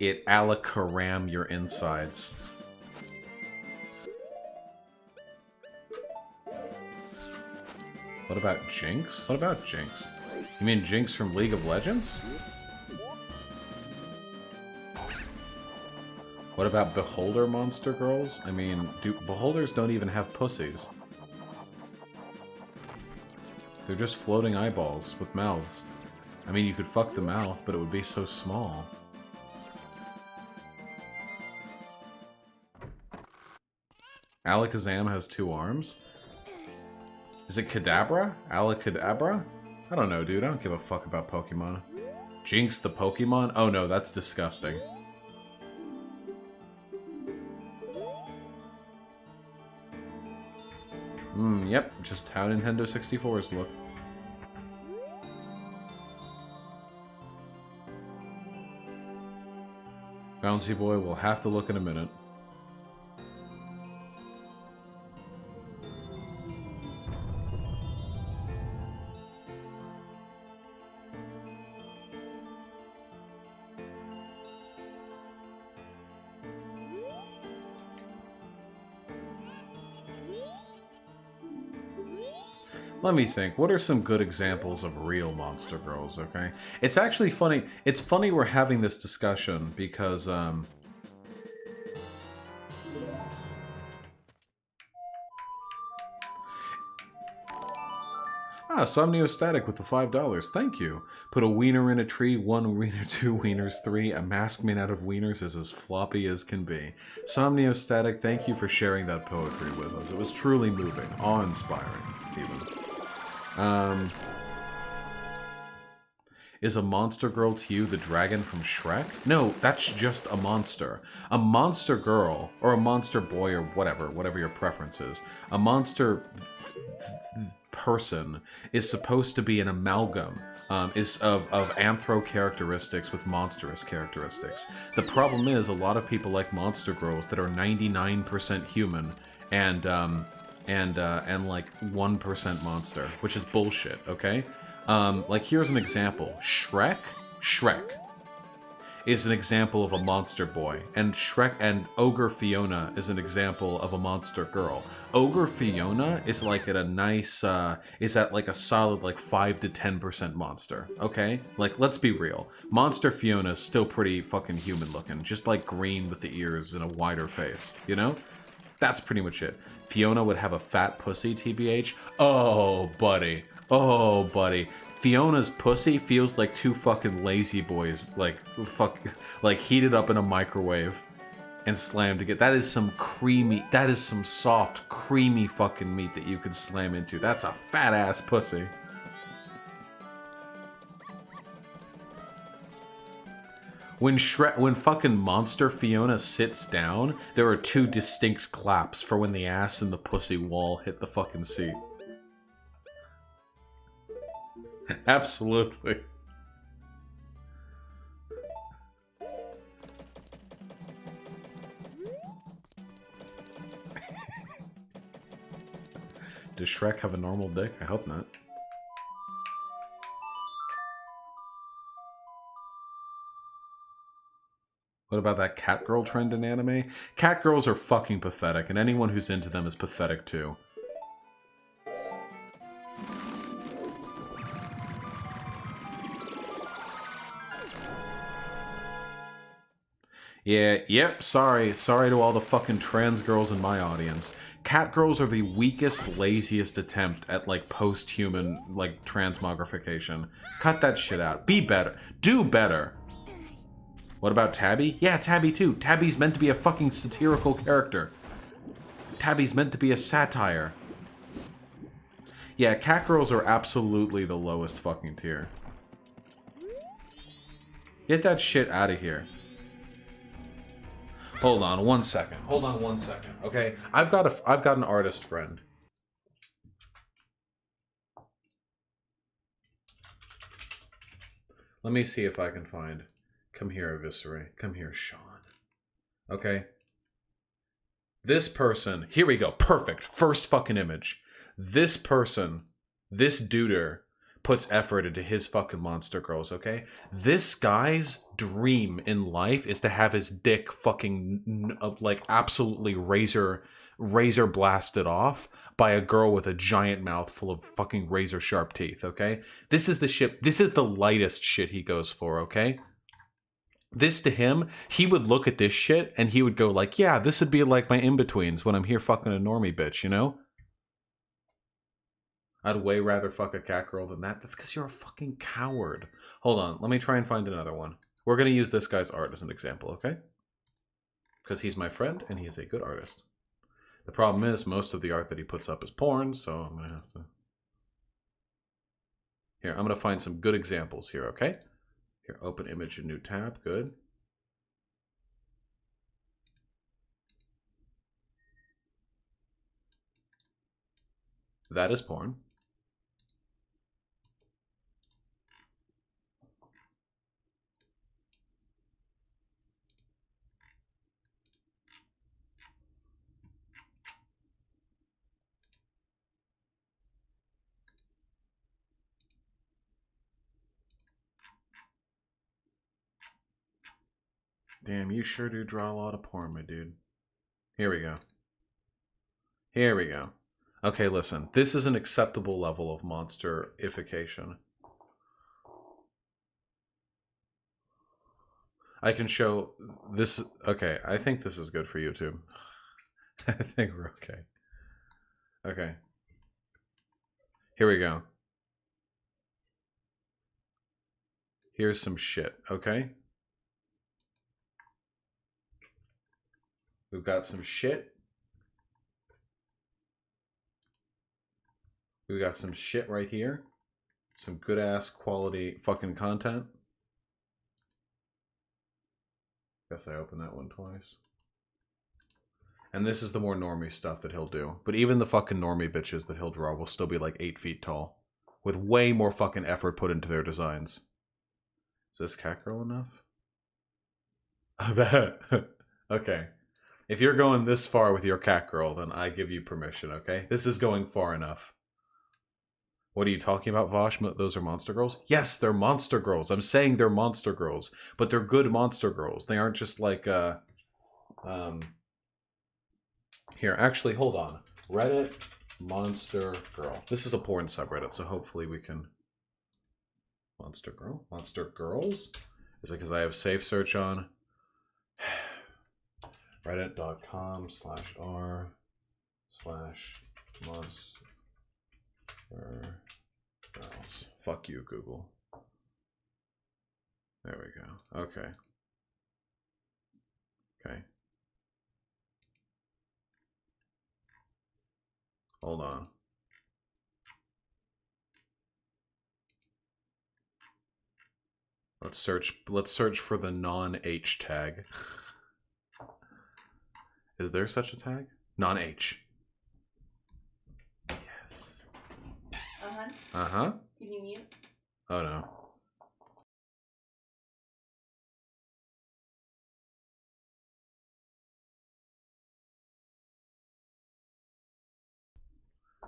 it Alakaram your insides? What about Jinx? What about Jinx? You mean Jinx from League of Legends? What about Beholder monster girls? I mean, Beholders don't even have pussies. They're just floating eyeballs with mouths. I mean, you could fuck the mouth, but it would be so small. Alakazam has 2 arms? Is it Kadabra? Alakadabra? I don't know, dude. I don't give a fuck about Pokemon. Jinx the Pokemon? Oh no, that's disgusting. Yep, just how Nintendo 64s look. Bouncy Boy will have to look in a minute. Let me think. What are some good examples of real monster girls, okay? It's actually funny. It's funny we're having this discussion because, Somniostatic with the $5. Thank you. Put a wiener in a tree, 1 wiener, 2 wieners, 3. A mask made out of wieners is as floppy as can be. Somniostatic, thank you for sharing that poetry with us. It was truly moving, awe-inspiring, even. Is a monster girl to you the dragon from Shrek? No, that's just a monster. A monster girl, or a monster boy, or whatever your preference is. A monster person is supposed to be an amalgam is of anthro characteristics with monstrous characteristics. The problem is a lot of people like monster girls that are 99% human and like 1% monster, which is bullshit, okay? Like here's an example. Shrek is an example of a monster boy, and Shrek and Ogre Fiona is an example of a monster girl. Ogre Fiona is like at a nice, is at like a solid like 5 to 10% monster, okay? Like, let's be real. Monster Fiona is still pretty fucking human looking, just like green with the ears and a wider face, you know? That's pretty much it. Fiona would have a fat pussy, TBH. Oh, buddy. Oh, buddy. Fiona's pussy feels like 2 fucking lazy boys, like heated up in a microwave and slammed together. That is some creamy, that is some soft, creamy fucking meat that you could slam into. That's a fat ass pussy. When fucking Monster Fiona sits down, there are two distinct claps for when the ass and the pussy wall hit the fucking seat. Absolutely. Does Shrek have a normal dick? I hope not. What about that cat girl trend in anime? Cat girls are fucking pathetic, and anyone who's into them is pathetic too. Yeah, yep, sorry to all the fucking trans girls in my audience. Cat girls are the weakest, laziest attempt at, like, post-human, like, transmogrification. Cut that shit out. Be better. Do better. What about Tabby? Yeah, Tabby too. Tabby's meant to be a fucking satirical character. Tabby's meant to be a satire. Yeah, cat girls are absolutely the lowest fucking tier. Get that shit out of here. Hold on 1 second. Hold on 1 second. Okay, I've got an artist friend. Let me see if I can find. Come here, Eviscerate. Come here, Sean. Okay. This person. Here we go. Perfect. First fucking image. This person. This duder puts effort into his fucking monster girls, okay? This guy's dream in life is to have his dick fucking, like, absolutely razor blasted off by a girl with a giant mouth full of fucking razor sharp teeth, okay? This is the shit. This is the lightest shit he goes for, okay? This to him, he would look at this shit and he would go like, yeah, this would be like my in-betweens when I'm here fucking a normie bitch, you know? I'd way rather fuck a cat girl than that. That's because you're a fucking coward. Hold on, let me try and find another one. We're going to use this guy's art as an example, okay? Because he's my friend and he is a good artist. The problem is most of the art that he puts up is porn, so I'm going to have to... Here, I'm going to find some good examples here, okay? Here, open image in new tab. Good. That is porn. Damn, you sure do draw a lot of porn, my dude. Here we go. Here we go. Okay, listen. This is an acceptable level of monsterification. I can show this. Okay, I think this is good for YouTube. I think we're okay. Okay. Here we go. Here's some shit, okay? We've got some shit. We've got some shit right here. Some good ass quality fucking content. Guess I opened that one twice. And this is the more normie stuff that he'll do. But even the fucking normie bitches that he'll draw will still be like 8 feet tall. With way more fucking effort put into their designs. Is this cat girl enough? Okay. If you're going this far with your cat girl, then I give you permission, okay? This is going far enough. What are you talking about, Vaush? Those are monster girls? Yes, they're monster girls. I'm saying they're monster girls. But they're good monster girls. They aren't just like, Here, actually, hold on. Reddit monster girl. This is a porn subreddit, so hopefully we can... Monster girl? Monster girls? Is it because I have safe search on? Reddit.com/r/monster girls. Fuck you, Google. There we go. Okay. Okay. Hold on. Let's search for the non-H tag. Is there such a tag? Non-H. Yes. Uh-huh. Uh-huh. Can you mute? Oh no.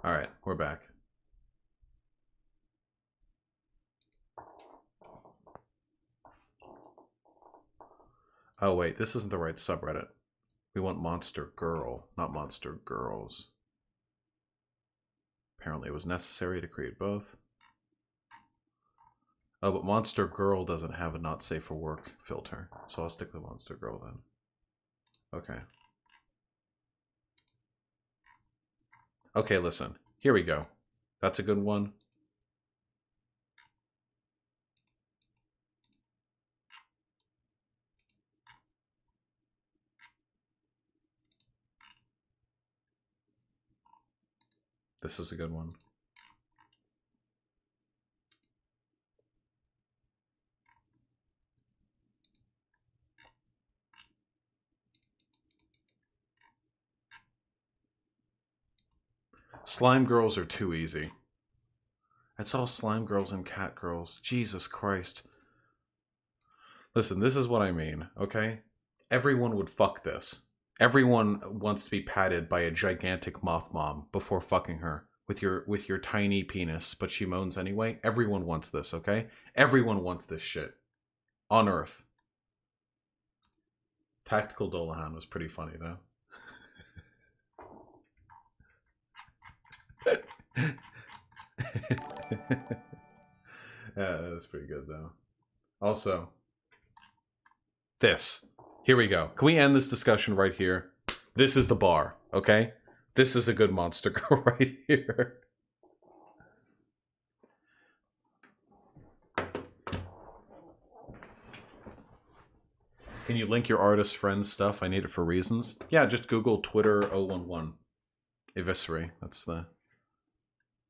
Alright, we're back. Oh wait, this isn't the right subreddit. We want Monster Girl, not Monster Girls. Apparently it was necessary to create both. Oh, but Monster Girl doesn't have a not safe for work filter, so I'll stick with Monster Girl then. Okay. Okay, listen. Here we go. That's a good one. This is a good one. Slime girls are too easy. It's all slime girls and cat girls. Jesus Christ. Listen, this is what I mean, okay? Everyone would fuck this. Everyone wants to be patted by a gigantic moth mom before fucking her with your tiny penis, but she moans anyway. Everyone wants this, okay? Everyone wants this shit. On Earth. Tactical Dolahan was pretty funny, though. Yeah, that was pretty good, though. Also, this. Here we go. Can we end this discussion right here? This is the bar, okay? This is a good monster girl right here. Can you link your artist friend's stuff? I need it for reasons. Yeah, just Google Twitter 011. Eviscerate. That's the...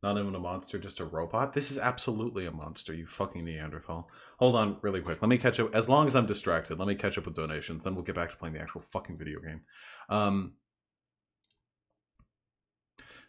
Not even a monster, just a robot? This is absolutely a monster, you fucking Neanderthal. Hold on, really quick. Let me catch up. As long as I'm distracted, let me catch up with donations. Then we'll get back to playing the actual fucking video game.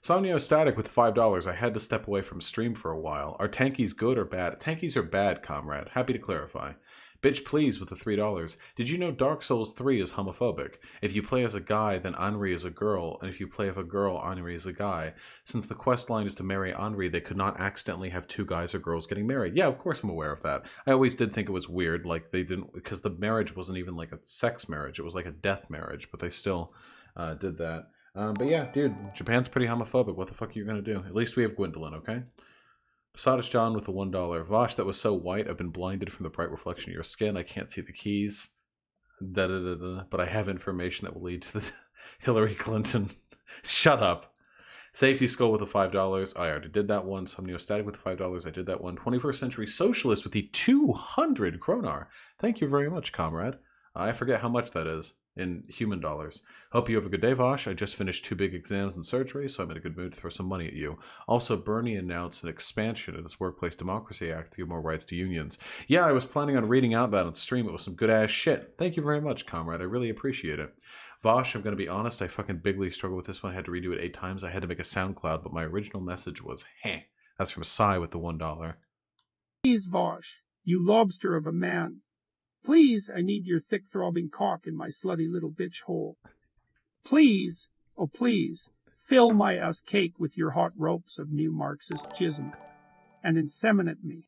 Somnio Static with $5. I had to step away from stream for a while. Are Tankies good or bad? Tankies are bad, comrade. Happy to clarify. Bitch Please with the $3. Did you know Dark Souls 3 is homophobic? If you play as a guy, then Henri is a girl, and if you play as a girl, Henri is a guy. Since the quest line is to marry Henri, they could not accidentally have two guys or girls getting married. Yeah, of course I'm aware of that. I always did think it was weird, like they didn't, because the marriage wasn't even like a sex marriage, it was like a death marriage, but they still did that. But yeah, dude, Japan's pretty homophobic. What the fuck are you gonna do? At least we have Gwendolyn, okay? Sodish John with the $1. Vaush, that was so white. I've been blinded from the bright reflection of your skin. I can't see the keys. Da da da da. But I have information that will lead to the Hillary Clinton. Shut up. Safety Skull with the $5. I already did that one. Somniostatic with the $5. I did that one. 21st Century Socialist with the 200 kronar. Thank you very much, comrade. I forget how much that is in human dollars. Hope you have a good day, Vaush. I just finished 2 big exams and surgery, so I'm in a good mood to throw some money at you. Also, Bernie announced an expansion of his Workplace Democracy Act to give more rights to unions. Yeah, I was planning on reading out that on stream. It was some good-ass shit. Thank you very much, comrade. I really appreciate it. Vaush, I'm going to be honest, I fucking bigly struggled with this one. I had to redo it 8 times. I had to make a SoundCloud, but my original message was, heh. That's from Sai with the $1. Please, Vaush, you lobster of a man. Please, I need your thick throbbing cock in my slutty little bitch hole. Please, oh please, fill my ass cake with your hot ropes of new Marxist jism, and inseminate me.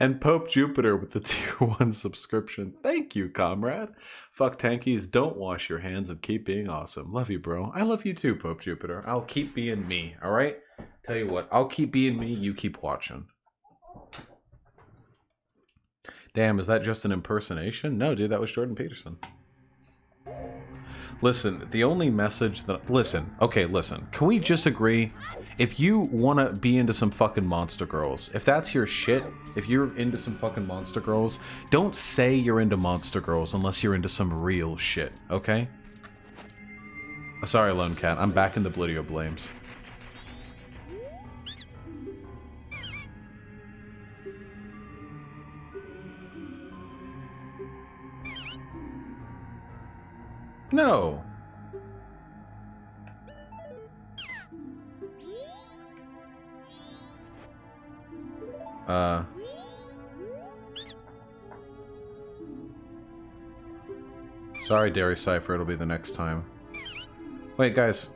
And Pope Jupiter with the tier 1 subscription. Thank you, comrade. Fuck Tankies, don't wash your hands and keep being awesome. Love you, bro. I love you too, Pope Jupiter. I'll keep being me, alright? Tell you what, I'll keep being me, you keep watching. Damn, is that just an impersonation? No, dude, that was Jordan Peterson. Listen, the only message that... Listen, okay, listen. Can we just agree? If you want to be into some fucking monster girls, if that's your shit, if you're into some fucking monster girls, don't say you're into monster girls unless you're into some real shit, okay? Sorry, Lone Cat. I'm back in the Blidio Blames. No. Sorry, Dairy Cypher, it'll be the next time. Wait, guys.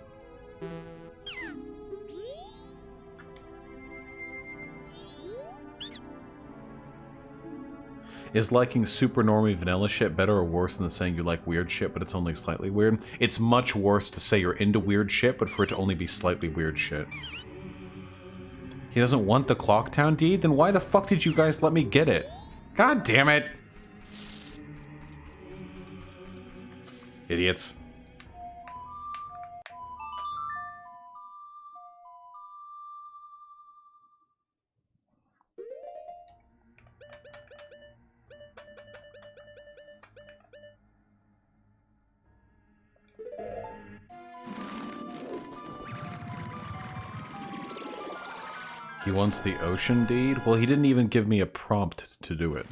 Is liking super normie vanilla shit better or worse than saying you like weird shit, but it's only slightly weird? It's much worse to say you're into weird shit, but for it to only be slightly weird shit. He doesn't want the Clocktown deed? Then why the fuck did you guys let me get it? God damn it! Idiots. He wants the ocean deed? Well, he didn't even give me a prompt to do it.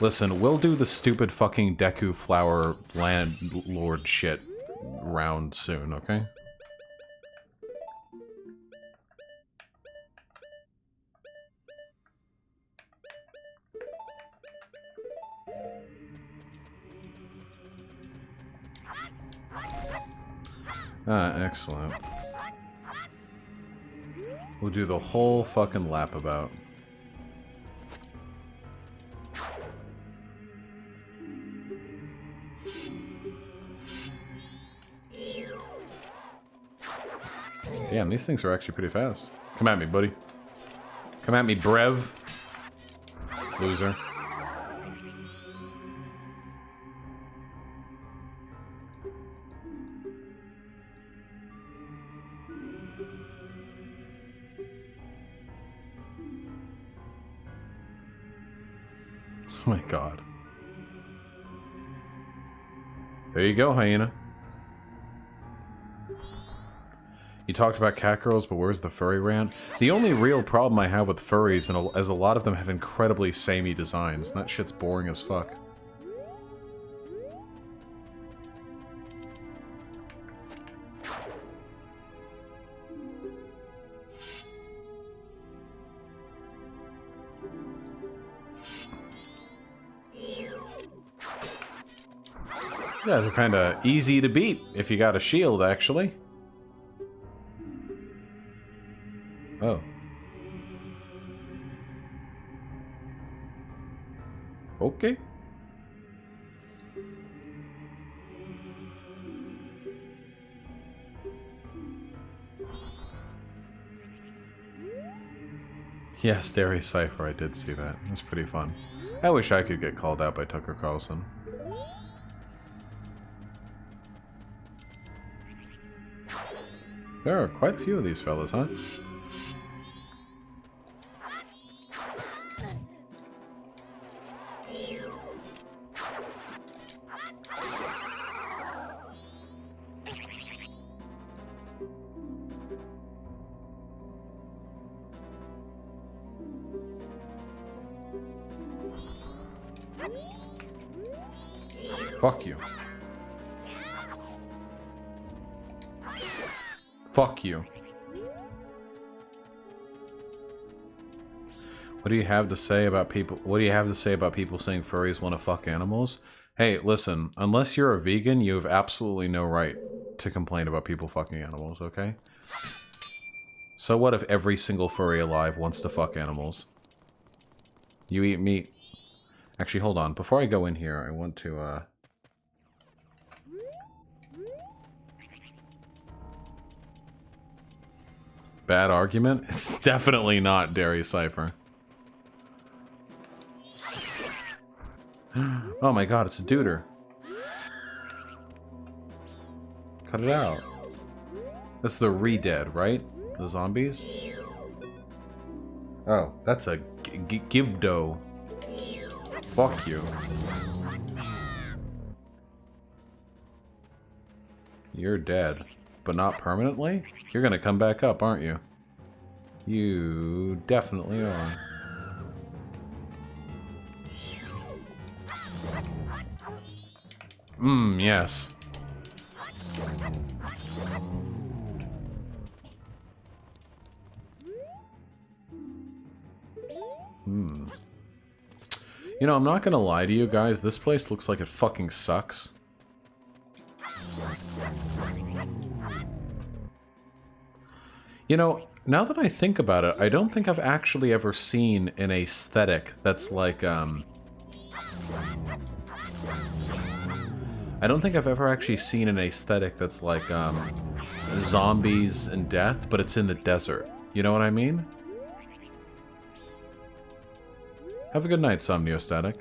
Listen, we'll do the stupid fucking Deku Flower landlord shit round soon, okay? Ah, excellent. We'll do the whole fucking lap about. Damn, these things are actually pretty fast. Come at me, buddy. Come at me, Brev. Loser. Oh my god. There you go, Hyena. You talked about cat girls, but where's the furry rant? The only real problem I have with furries is a lot of them have incredibly samey designs, and that shit's boring as fuck. You guys are kinda easy to beat if you got a shield, actually. Oh. Okay. Yes, Darius Cypher, I did see that. It was pretty fun. I wish I could get called out by Tucker Carlson. There are quite a few of these fellas, huh? Fuck you. Fuck you. What do you have to say about people? What do you have to say about people saying furries want to fuck animals? Hey, listen, unless you're a vegan, you have absolutely no right to complain about people fucking animals, okay? So what if every single furry alive wants to fuck animals? You eat meat. Actually, hold on. Before I go in here, I want to, Bad argument? It's definitely not Darius Cypher. Oh my god, it's a duder. Cut it out. That's the re-dead, right? The zombies? Oh, that's a Gibdo. Fuck you. You're dead. But not permanently? You're gonna come back up, aren't you? You definitely are. Yes. You know, I'm not gonna lie to you guys, this place looks like it fucking sucks. You know, now that I think about it, I don't think I've actually ever seen an aesthetic that's like, I don't think I've ever actually seen an aesthetic that's like, zombies and death, but it's in the desert. You know what I mean? Have a good night, Somniostatic.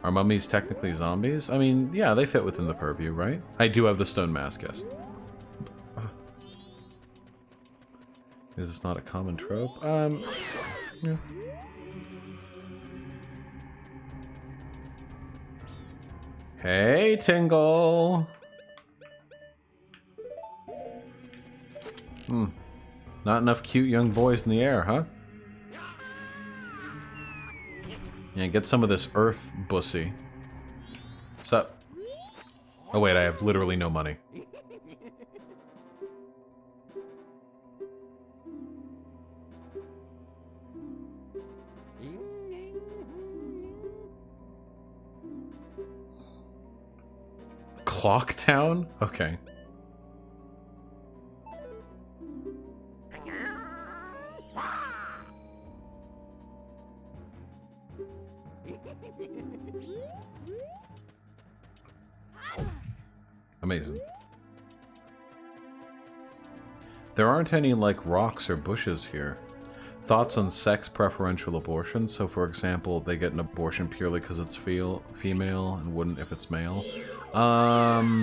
Are mummies technically zombies? I mean, yeah, they fit within the purview, right? I do have the stone mask, yes. Is this not a common trope? Yeah. Hey, Tingle! Not enough cute young boys in the air, huh? Yeah, get some of this earth bussy. Sup? Oh wait, I have literally no money. Clocktown? Okay. Amazing. There aren't any, like, rocks or bushes here. Thoughts on sex preferential abortion? So, for example, they get an abortion purely because it's female and wouldn't if it's male. I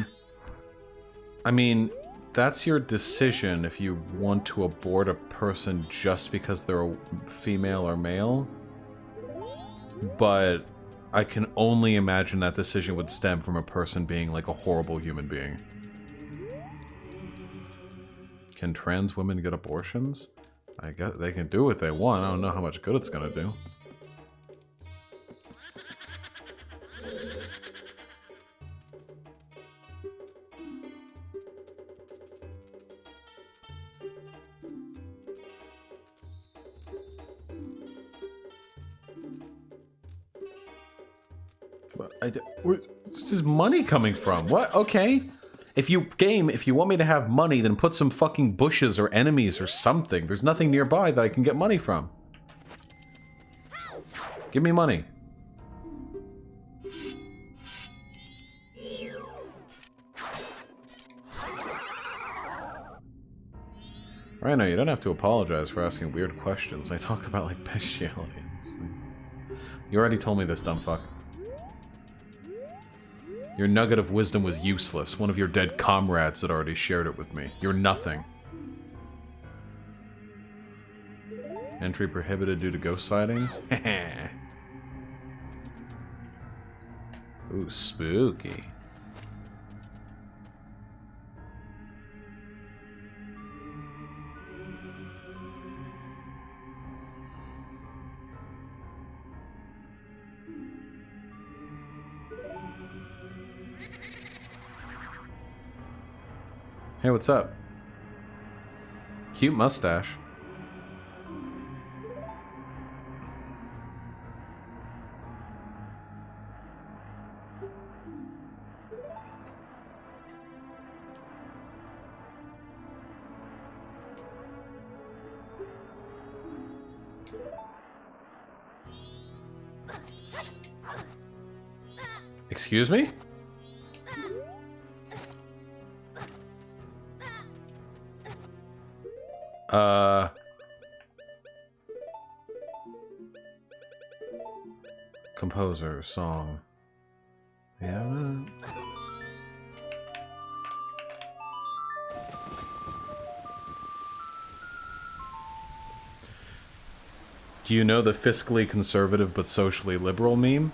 mean, that's your decision if you want to abort a person just because they're a female or male. But I can only imagine that decision would stem from a person being like a horrible human being. Can trans women get abortions? I guess they can do what they want. I don't know how much good it's gonna do. Where's this money coming from? What? Okay. If you want me to have money, then put some fucking bushes or enemies or something. There's nothing nearby that I can get money from. Give me money. Rhino, you don't have to apologize for asking weird questions. I talk about, like, bestiality. You already told me this, dumb fuck. Your nugget of wisdom was useless. One of your dead comrades had already shared it with me. You're nothing. Entry prohibited due to ghost sightings? Ooh, spooky. Hey, what's up? Cute mustache. Excuse me? Composer, song. Yeah. Do you know the fiscally conservative but socially liberal meme?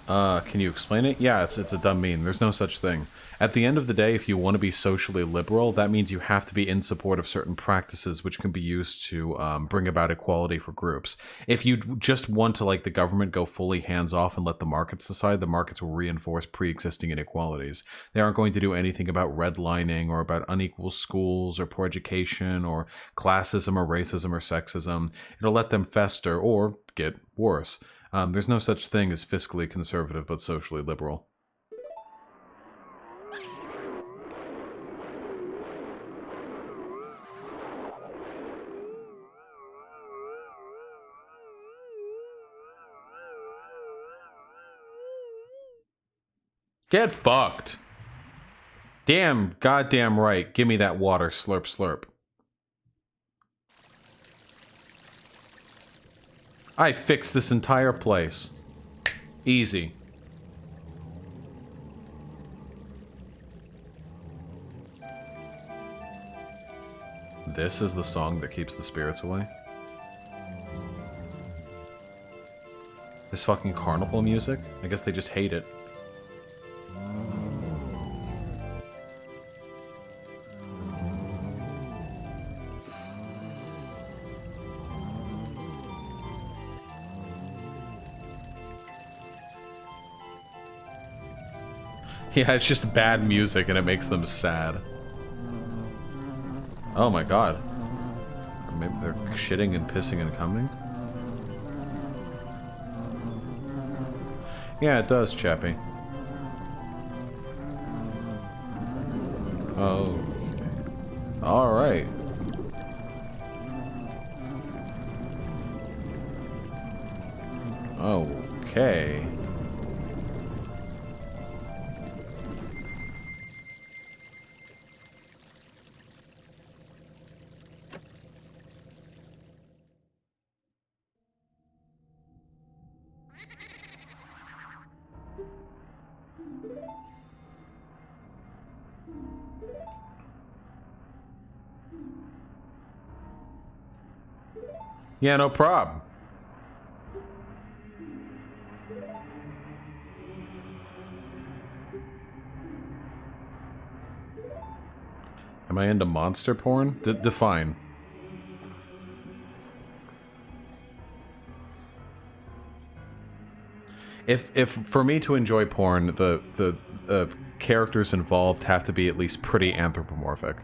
Can you explain it? Yeah, it's a dumb meme. There's no such thing. At the end of the day, if you want to be socially liberal, that means you have to be in support of certain practices which can be used to bring about equality for groups. If you just want to, like, the government go fully hands-off and let the markets decide, the markets will reinforce pre-existing inequalities. They aren't going to do anything about redlining or about unequal schools or poor education or classism or racism or sexism. It'll let them fester or get worse. There's no such thing as fiscally conservative but socially liberal. Get fucked. Damn, goddamn right. Give me that water, slurp, slurp. I fixed this entire place. Easy. This is the song that keeps the spirits away. This fucking carnival music? I guess they just hate it. Yeah, it's just bad music and it makes them sad. Oh my god. Maybe they're shitting and pissing and coming? Yeah, it does, Chappie. Oh. Alright. Okay. Yeah, no prob. Am I into monster porn? Define. If for me to enjoy porn, the characters involved have to be at least pretty anthropomorphic.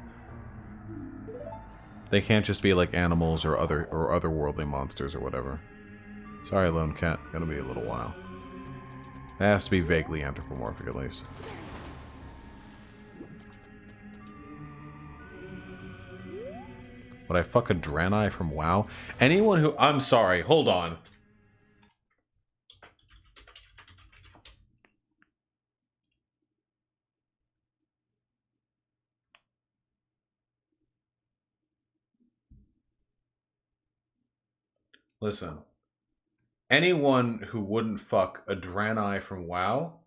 They can't just be like animals or otherworldly monsters or whatever. Sorry, Lone Cat. Gonna be a little while. It has to be vaguely anthropomorphic at least. Would I fuck a Draenei from WoW? Anyone who... I'm sorry, hold on. Listen. Anyone who wouldn't fuck a Draenei from WoW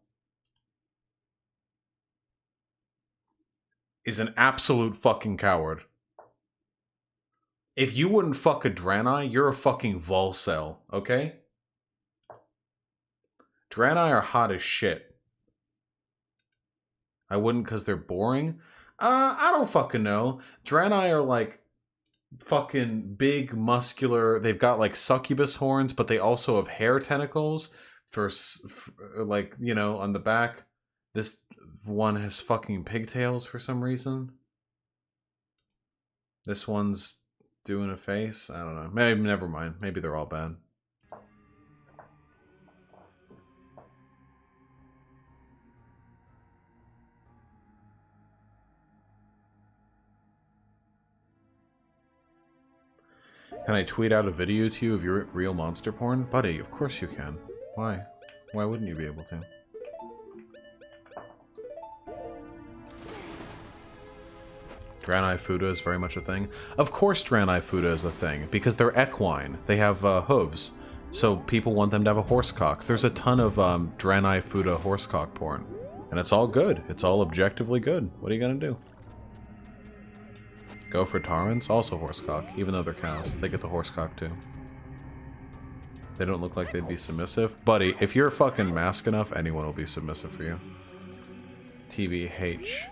is an absolute fucking coward. If you wouldn't fuck a Draenei, you're a fucking Volcel, okay? Draenei are hot as shit. I wouldn't because they're boring? I don't fucking know. Draenei are like fucking big, muscular. They've got like succubus horns, but they also have hair tentacles for like, you know, on the back. This one has fucking pigtails for some reason. This one's doing a face. I don't know. Maybe, never mind. Maybe they're all bad. Can I tweet out a video to you of your real monster porn? Buddy, of course you can. Why? Why wouldn't you be able to? Draenei Fuda is very much a thing. Of course Draenei Fuda is a thing, because they're equine. They have hooves. So people want them to have a horsecock. There's a ton of Draenei Fuda horsecock porn. And it's all good. It's all objectively good. What are you gonna do? Go for Tarans, also horsecock, even though they're cows. They get the horsecock too. They don't look like they'd be submissive. Buddy, if you're fucking mask enough, anyone will be submissive for you. TBH.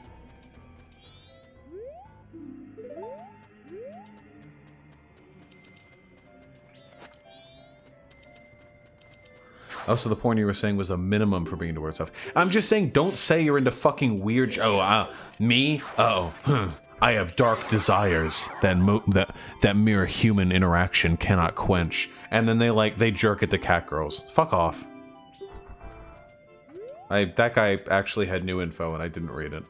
Oh, so the porn you were saying was a minimum for being into weird stuff. I'm just saying, don't say you're into fucking weird... me? Oh, I have dark desires that mere human interaction cannot quench. And then they jerk it to cat girls. Fuck off. That guy actually had new info and I didn't read it.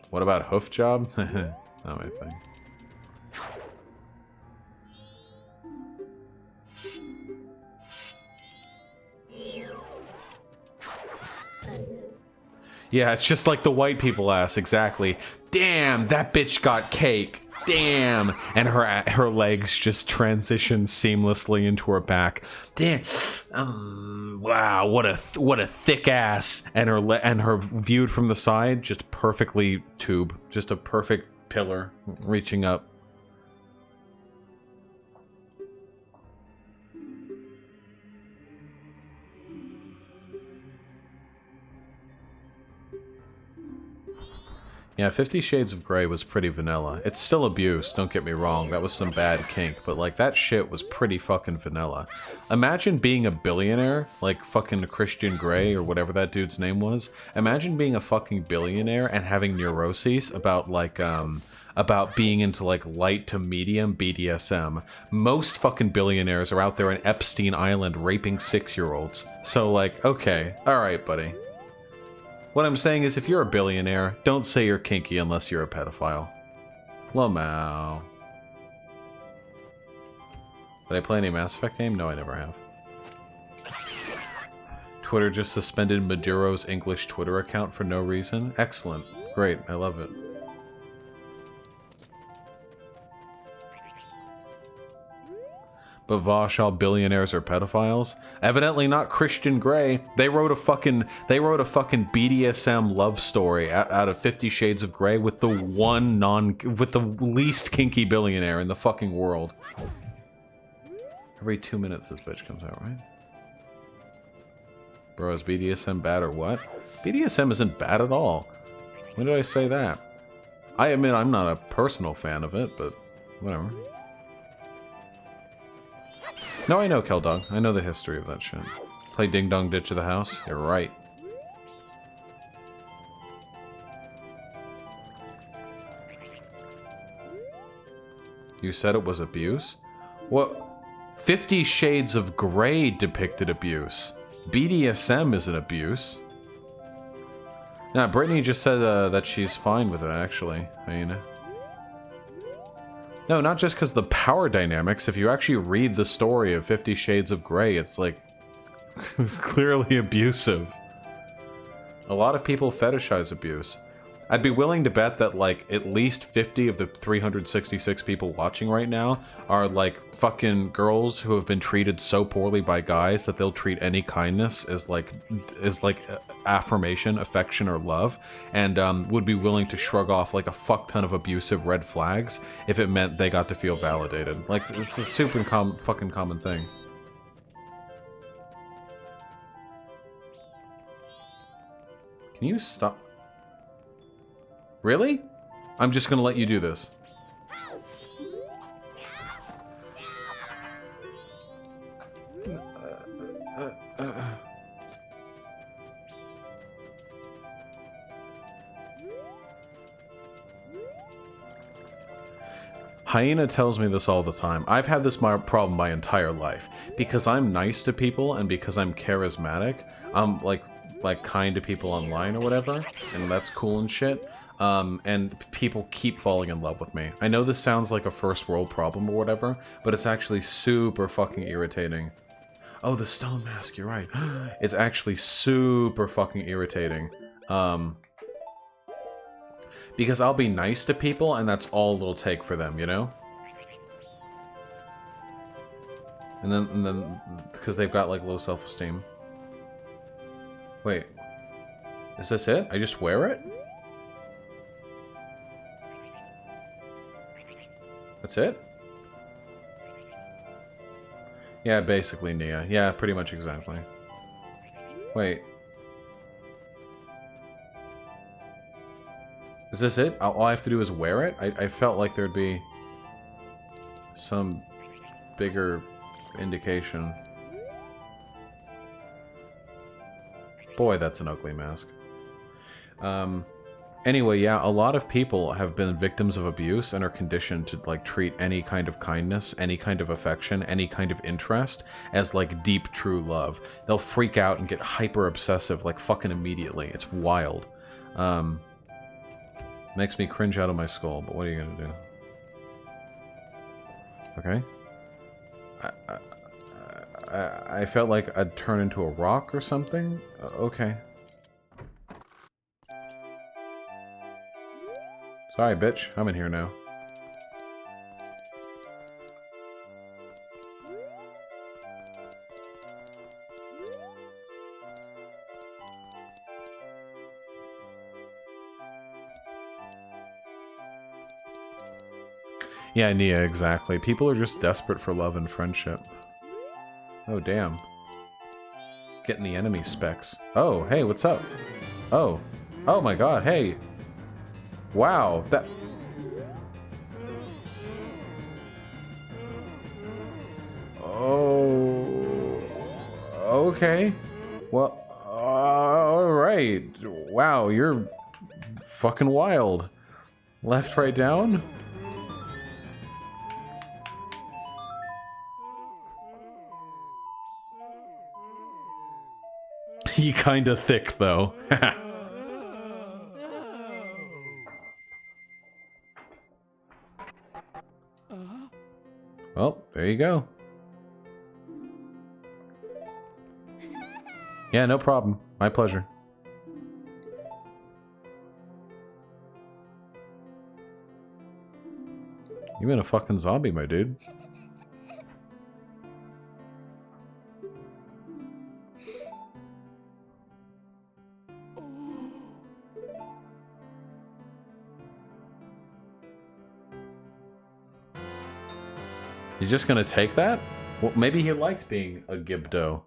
What about hoof job? Not my thing. Yeah, it's just like the white people ass, exactly. Damn, that bitch got cake. Damn, and her legs just transition seamlessly into her back. Damn, wow, what a thick ass, and her viewed from the side, just perfectly tube, just a perfect pillar reaching up. Yeah, 50 Shades of Grey was pretty vanilla. It's still abuse, don't get me wrong, that was some bad kink, but like that shit was pretty fucking vanilla. Imagine being a billionaire, like fucking Christian Grey or whatever that dude's name was. Imagine being a fucking billionaire and having neuroses about like, about being into like light to medium BDSM. Most fucking billionaires are out there in Epstein Island raping 6-year-olds. So like, okay, alright buddy. What I'm saying is, if you're a billionaire, don't say you're kinky unless you're a pedophile. Lamau. Did I play any Mass Effect game? No, I never have. Twitter just suspended Maduro's English Twitter account for no reason. Excellent. Great. I love it. But Vaush, all billionaires are pedophiles? Evidently not Christian Grey. They wrote a fucking BDSM love story out of 50 Shades of Grey with the least kinky billionaire in the fucking world. Every 2 minutes this bitch comes out, right? Bro, is BDSM bad or what? BDSM isn't bad at all. When did I say that? I admit I'm not a personal fan of it, but whatever. No, I know, Keldog. I know the history of that shit. Play Ding Dong Ditch of the House? You're right. You said it was abuse? What? 50 Shades of Grey depicted abuse. BDSM isn't abuse. Nah, Brittany just said that she's fine with it, actually. I mean... No, not just because the power dynamics. If you actually read the story of 50 Shades of Grey, it's like clearly abusive. A lot of people fetishize abuse. I'd be willing to bet that like at least 50 of the 366 people watching right now are like fucking girls who have been treated so poorly by guys that they'll treat any kindness as like affirmation, affection, or love, and would be willing to shrug off like a fuck ton of abusive red flags if it meant they got to feel validated. Like, this is a super fucking common thing. Can you stop? Really? I'm just gonna let you do this. Hyena tells me this all the time. I've had this problem my entire life. Because I'm nice to people and because I'm charismatic, I'm like kind to people online or whatever, and that's cool and shit. And people keep falling in love with me. I know this sounds like a first world problem or whatever, but it's actually super fucking irritating. Oh, the stone mask, you're right. It's actually super fucking irritating. Because I'll be nice to people, and that's all it'll take for them, you know? And then, because they've got, like, low self-esteem. Wait. Is this it? I just wear it? That's it? Yeah, basically Nia. Yeah, pretty much exactly. Wait. Is this it? All I have to do is wear it? I felt like there'd be some bigger indication. Boy, that's an ugly mask. Anyway, yeah, a lot of people have been victims of abuse and are conditioned to, like, treat any kind of kindness, any kind of affection, any kind of interest as, like, deep, true love. They'll freak out and get hyper-obsessive, like, fucking immediately. It's wild. Makes me cringe out of my skull, but what are you gonna do? Okay. I felt like I'd turn into a rock or something? Okay. Sorry, bitch. I'm in here now. Yeah, Nia, exactly. People are just desperate for love and friendship. Oh, damn. Getting the enemy specs. Oh, hey, what's up? Oh. Oh my god, hey. Wow, that... Oh... Okay. Well, alright. Wow, you're fucking wild. Left, right, down? He kinda thick, though. Well, there you go. Yeah, no problem. My pleasure. You been a fucking zombie, my dude. You're just gonna take that? Well, maybe he liked being a Gibdo.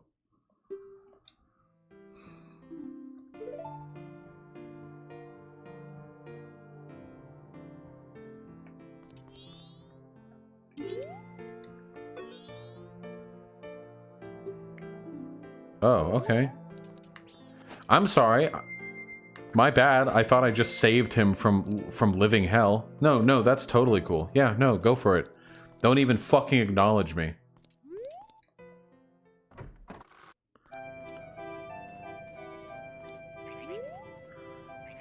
Oh, okay. I'm sorry. My bad. I thought I just saved him from living hell. No, no, that's totally cool. Yeah, no, go for it. Don't even fucking acknowledge me.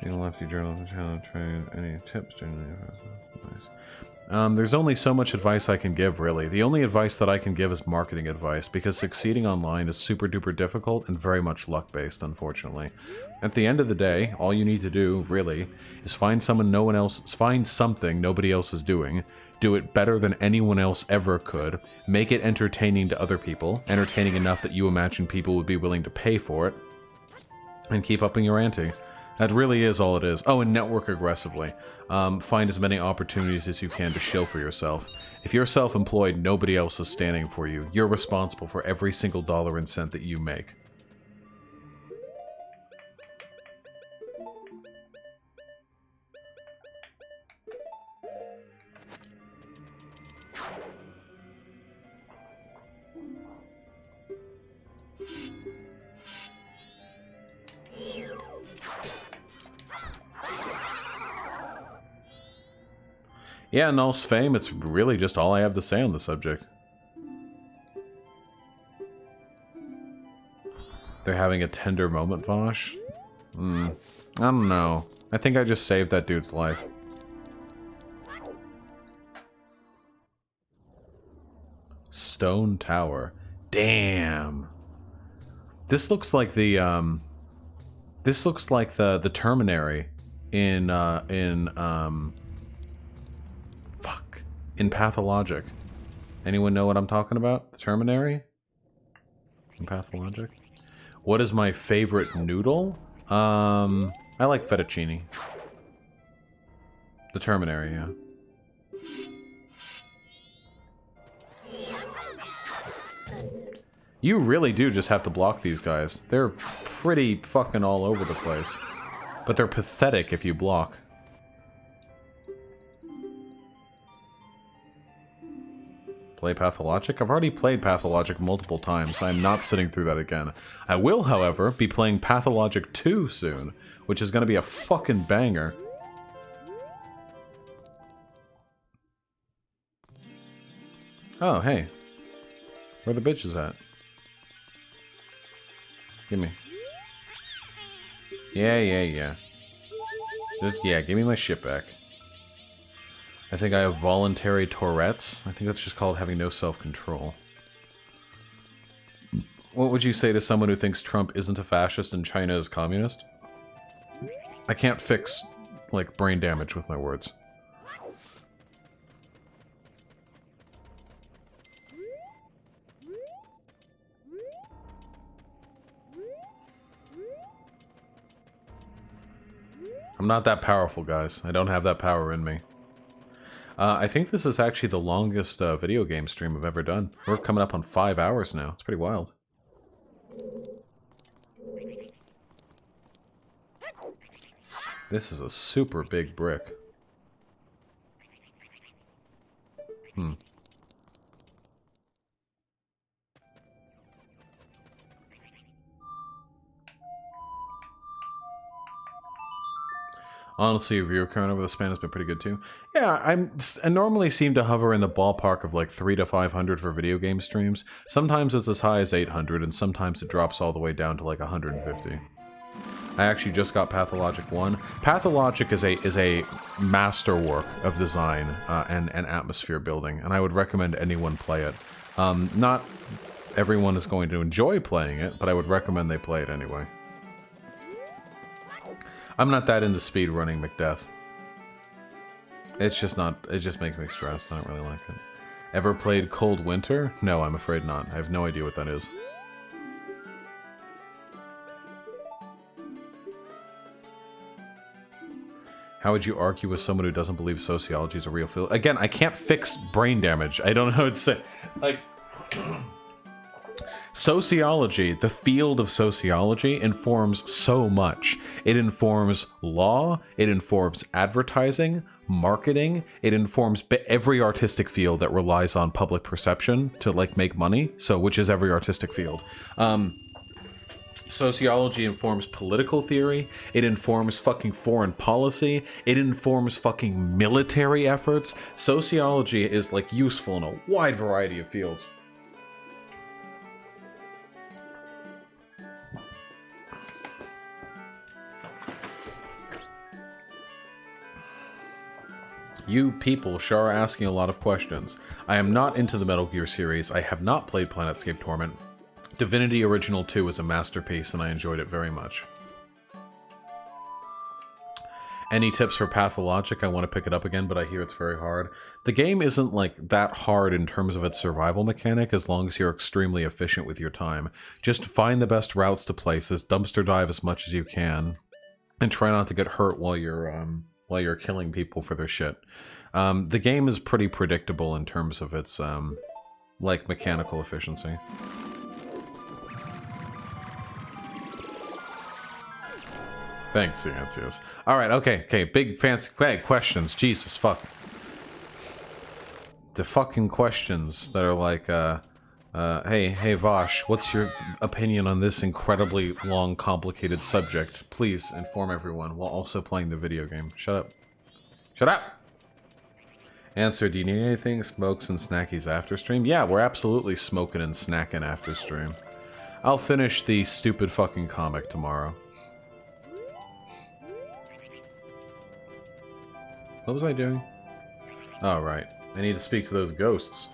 Lefty journal, channel, trade, any tips? Nice. There's only so much advice I can give, really. The only advice that I can give is marketing advice, because succeeding online is super duper difficult and very much luck based, unfortunately. At the end of the day, all you need to do, really, is find something nobody else is doing, do it better than anyone else ever could, make it entertaining to other people, entertaining enough that you imagine people would be willing to pay for it, and keep upping your ante. That really is all it is. Oh, and network aggressively. Find as many opportunities as you can to show for yourself. If you're self-employed, nobody else is standing for you. You're responsible for every single dollar and cent that you make. Yeah, in all fame, it's really just all I have to say on the subject. They're having a tender moment, Vaush? I don't know. I think I just saved that dude's life. Stone Tower. Damn. This looks like the, this looks like the Terminary in Pathologic. Anyone know what I'm talking about? The Terminary? In Pathologic? What is my favorite noodle? I like fettuccine. The Terminary, yeah. You really do just have to block these guys. They're pretty fucking all over the place. But they're pathetic if you block. Play Pathologic? I've already played Pathologic multiple times. I'm not sitting through that again. I will, however, be playing Pathologic 2 soon, which is going to be a fucking banger. Oh, hey. Where the bitches at? Give me. Yeah. Yeah, give me my shit back. I think I have voluntary Tourette's. I think that's just called having no self-control. What would you say to someone who thinks Trump isn't a fascist and China is communist? I can't fix, like, brain damage with my words. I'm not that powerful, guys. I don't have that power in me. I think this is actually the longest video game stream I've ever done. We're coming up on 5 hours now. It's pretty wild. This is a super big brick. Honestly, your viewer count over the span has been pretty good too. Yeah, I normally seem to hover in the ballpark of like 300 to 500 for video game streams. Sometimes it's as high as 800, and sometimes it drops all the way down to like 150. I actually just got Pathologic 1. Pathologic is a masterwork of design and atmosphere building, and I would recommend anyone play it. Not everyone is going to enjoy playing it, but I would recommend they play it anyway. I'm not that into speedrunning McDeath. It's just not, it just makes me stressed. I don't really like it. Ever played Cold Winter? No, I'm afraid not. I have no idea what that is. How would you argue with someone who doesn't believe sociology is a real field? Again, I can't fix brain damage. I don't know what to say. Like... Sociology, the field of sociology, informs so much. It informs law, it informs advertising, marketing, it informs every artistic field that relies on public perception to, like, make money, so which is every artistic field. Sociology informs political theory, it informs fucking foreign policy, it informs fucking military efforts. Sociology is, like, useful in a wide variety of fields. You people sure are asking a lot of questions. I am not into the Metal Gear series. I have not played Planetscape Torment. Divinity Original 2 is a masterpiece and I enjoyed it very much. Any tips for Pathologic? I want to pick it up again, but I hear it's very hard. The game isn't like that hard in terms of its survival mechanic as long as you're extremely efficient with your time. Just find the best routes to places, dumpster dive as much as you can, and try not to get hurt while you're killing people for their shit. The game is pretty predictable in terms of its, like, mechanical efficiency. Thanks, Ciancios. Alright, okay, big fancy questions. Jesus, fuck. The fucking questions that are like, hey Vaush, what's your opinion on this incredibly long, complicated subject? Please inform everyone while also playing the video game. Shut up. Shut up! Answer, do you need anything? Smokes and snackies after stream? Yeah, we're absolutely smoking and snacking after stream. I'll finish the stupid fucking comic tomorrow. What was I doing? Oh, right. I need to speak to those ghosts.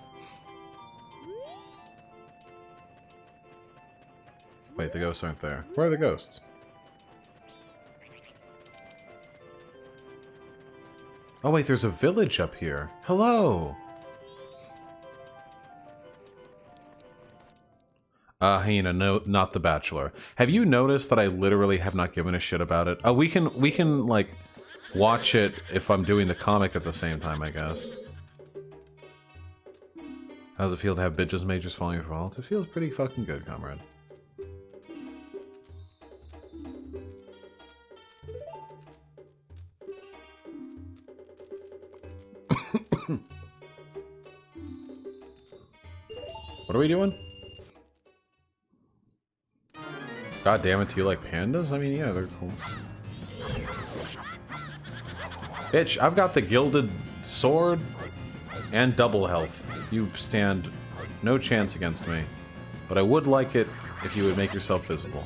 Wait, the ghosts aren't there. Where are the ghosts? Oh wait, there's a village up here. Hello! Hyena, no, not The Bachelor. Have you noticed that I literally have not given a shit about it? Oh, we can, like, watch it if I'm doing the comic at the same time, I guess. How does it feel to have bitches majors falling your fault? It feels pretty fucking good, comrade. What are we doing? God damn it, do you like pandas? I mean, yeah, they're cool. Bitch, I've got the gilded sword and double health. You stand no chance against me. But I would like it if you would make yourself visible.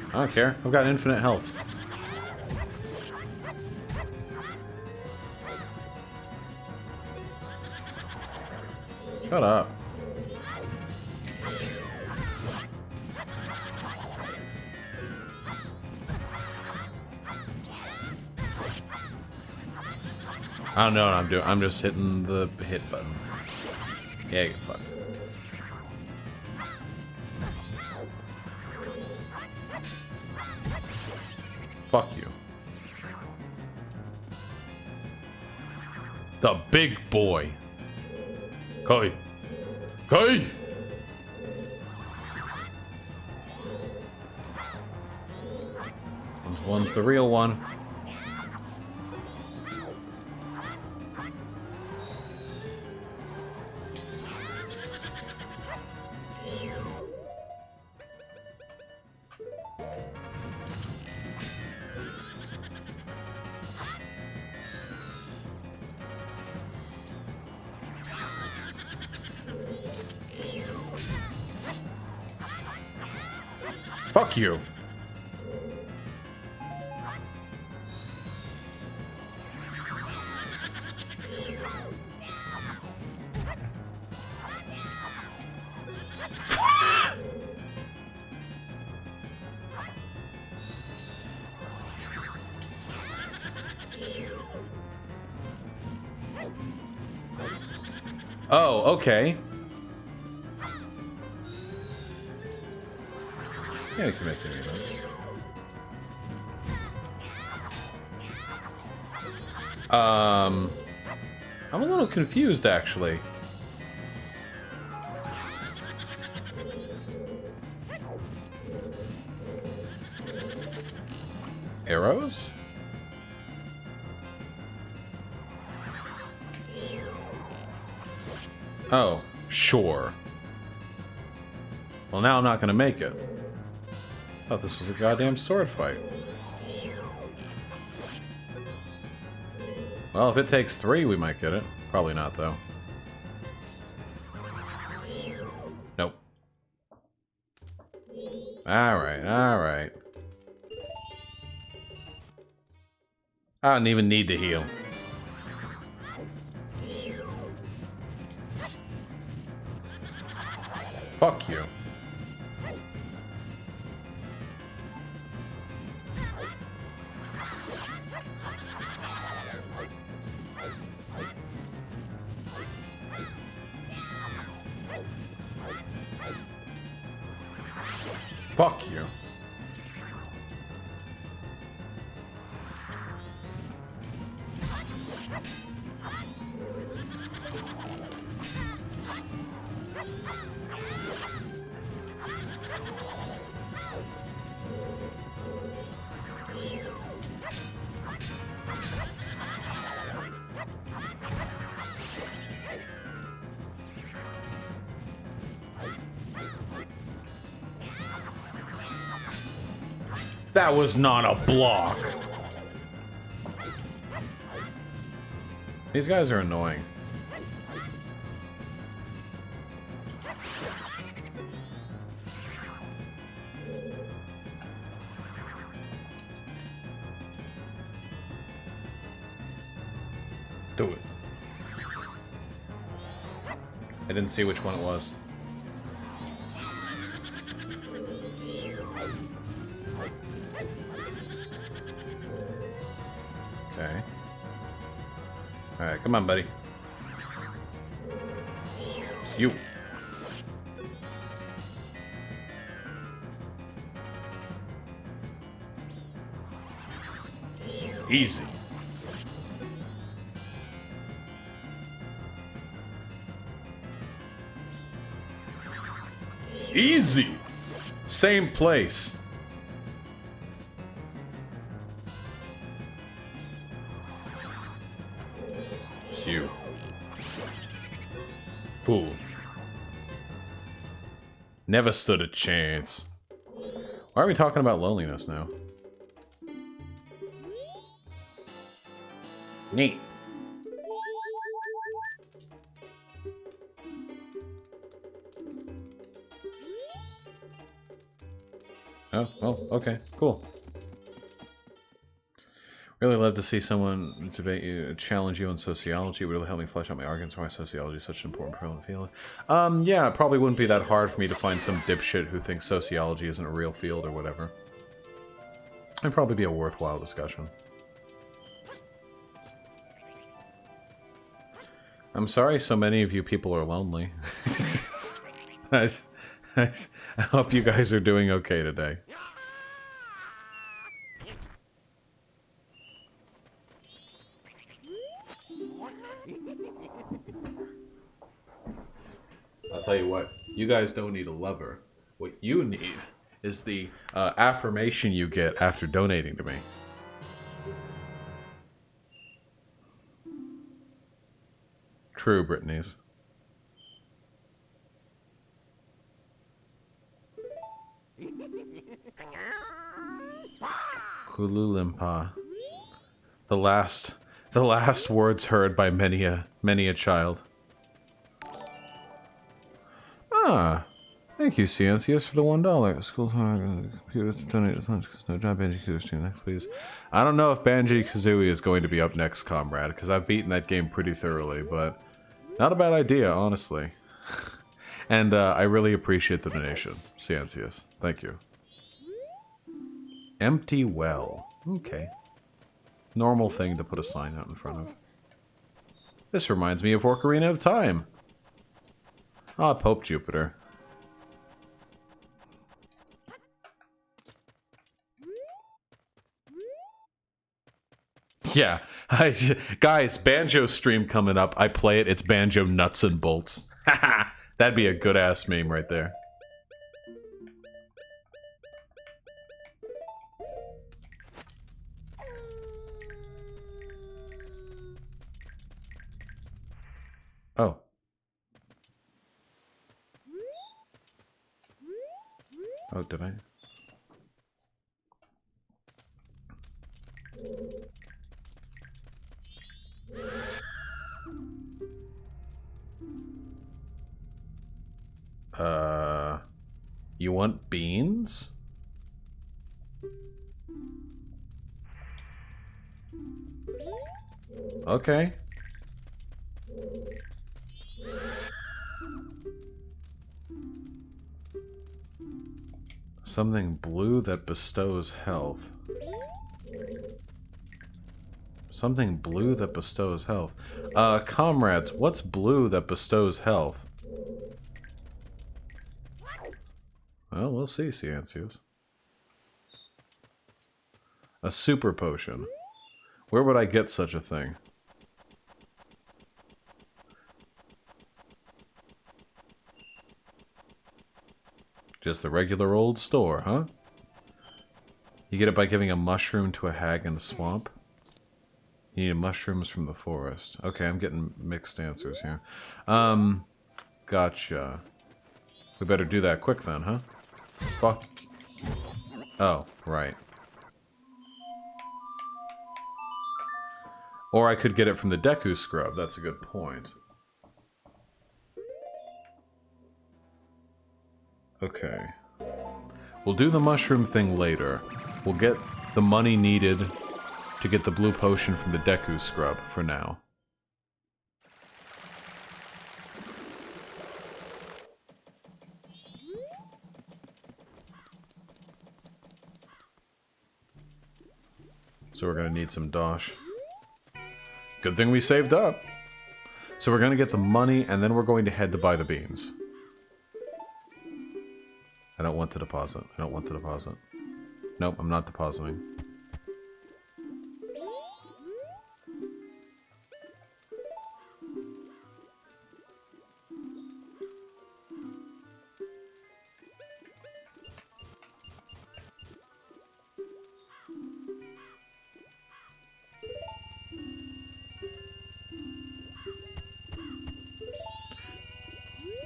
I don't care. I've got infinite health. Shut up. I don't know what I'm doing. I'm just hitting the hit button. Yeah, get fucked. Fuck you. The big boy. Kai. Kai! This one's the real one. Fuck you. Oh, okay. Yeah, you can make any of those. I'm a little confused, actually. Arrows? Oh, sure. Well, now I'm not gonna make it. Thought this was a goddamn sword fight. Well, if it takes 3, we might get it. Probably not, though. Nope. Alright, alright. I don't even need to heal. Fuck you. Fuck you. That was not a block. These guys are annoying. Do it. I didn't see which one it was. Okay. Alright, come on, buddy. You. Easy. Easy. Same place. It's you. Fool. Never stood a chance. Why are we talking about loneliness now? Neat. Oh, well, okay, cool. Really love to see someone debate you, challenge you on sociology. It would really help me flesh out my arguments for why sociology is such an important part of the field. Yeah, it probably wouldn't be that hard for me to find some dipshit who thinks sociology isn't a real field or whatever. It'd probably be a worthwhile discussion. I'm sorry so many of you people are lonely. I hope you guys are doing okay today. I'll tell you what, you guys don't need a lover. What you need is the affirmation you get after donating to me. True, Brittany's. Hululimpa. The last words heard by many a child. Ah, thank you, CNCS, for the $1. School computer donate as much because no job. Banjo-Kazooie next, please. I don't know if Banjo-Kazooie is going to be up next, comrade, because I've beaten that game pretty thoroughly, but not a bad idea, honestly. And I really appreciate the donation, CNCS. Thank you. Empty well. Okay. Normal thing to put a sign out in front of. This reminds me of Ocarina of Time. Ah, Pope Jupiter. Yeah, guys, Banjo stream coming up. I play it. It's Banjo Nuts and Bolts. That'd be a good ass meme right there. Oh. Oh, did I? You want beans? Okay. Something blue that bestows health. Something blue that bestows health. Comrades, what's blue that bestows health? Well, we'll see, Ciancius. A super potion. Where would I get such a thing? Just the regular old store, huh? You get it by giving a mushroom to a hag in a swamp? You need mushrooms from the forest. Okay, I'm getting mixed answers here. Gotcha. We better do that quick then, huh? Fuck. Oh, right. Or I could get it from the Deku Scrub. That's a good point. Okay. We'll do the mushroom thing later. We'll get the money needed to get the blue potion from the Deku Scrub for now. So we're gonna need some dosh. Good thing we saved up. So we're going to get the money, and then we're going to head to buy the beans. I don't want to deposit. I don't want to deposit. Nope, I'm not depositing.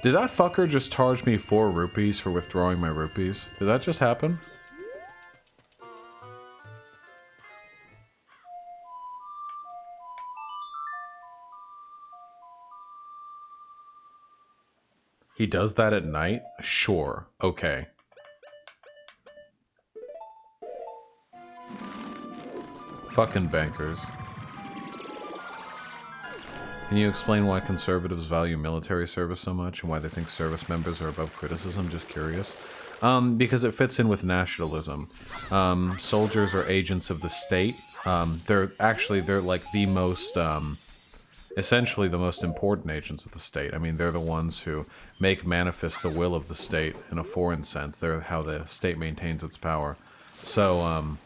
Did that fucker just charge me 4 rupees for withdrawing my rupees? Did that just happen? He does that at night? Sure. Okay. Fucking bankers. Can you explain why conservatives value military service so much and why they think service members are above criticism? Just curious. Because it fits in with nationalism. Soldiers are agents of the state. They're like the most, essentially the most important agents of the state. I mean, they're the ones who make manifest the will of the state in a foreign sense. They're how the state maintains its power. So,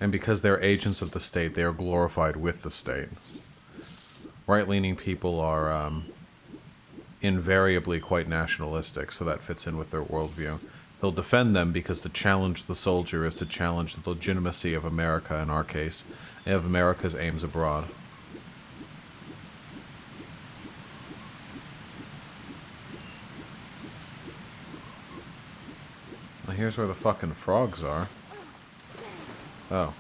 and because they're agents of the state, they are glorified with the state. Right-leaning people are invariably quite nationalistic, so that fits in with their worldview. They'll defend them because to challenge the soldier is to challenge the legitimacy of America, in our case, and of America's aims abroad. Well, here's where the fucking frogs are. Oh.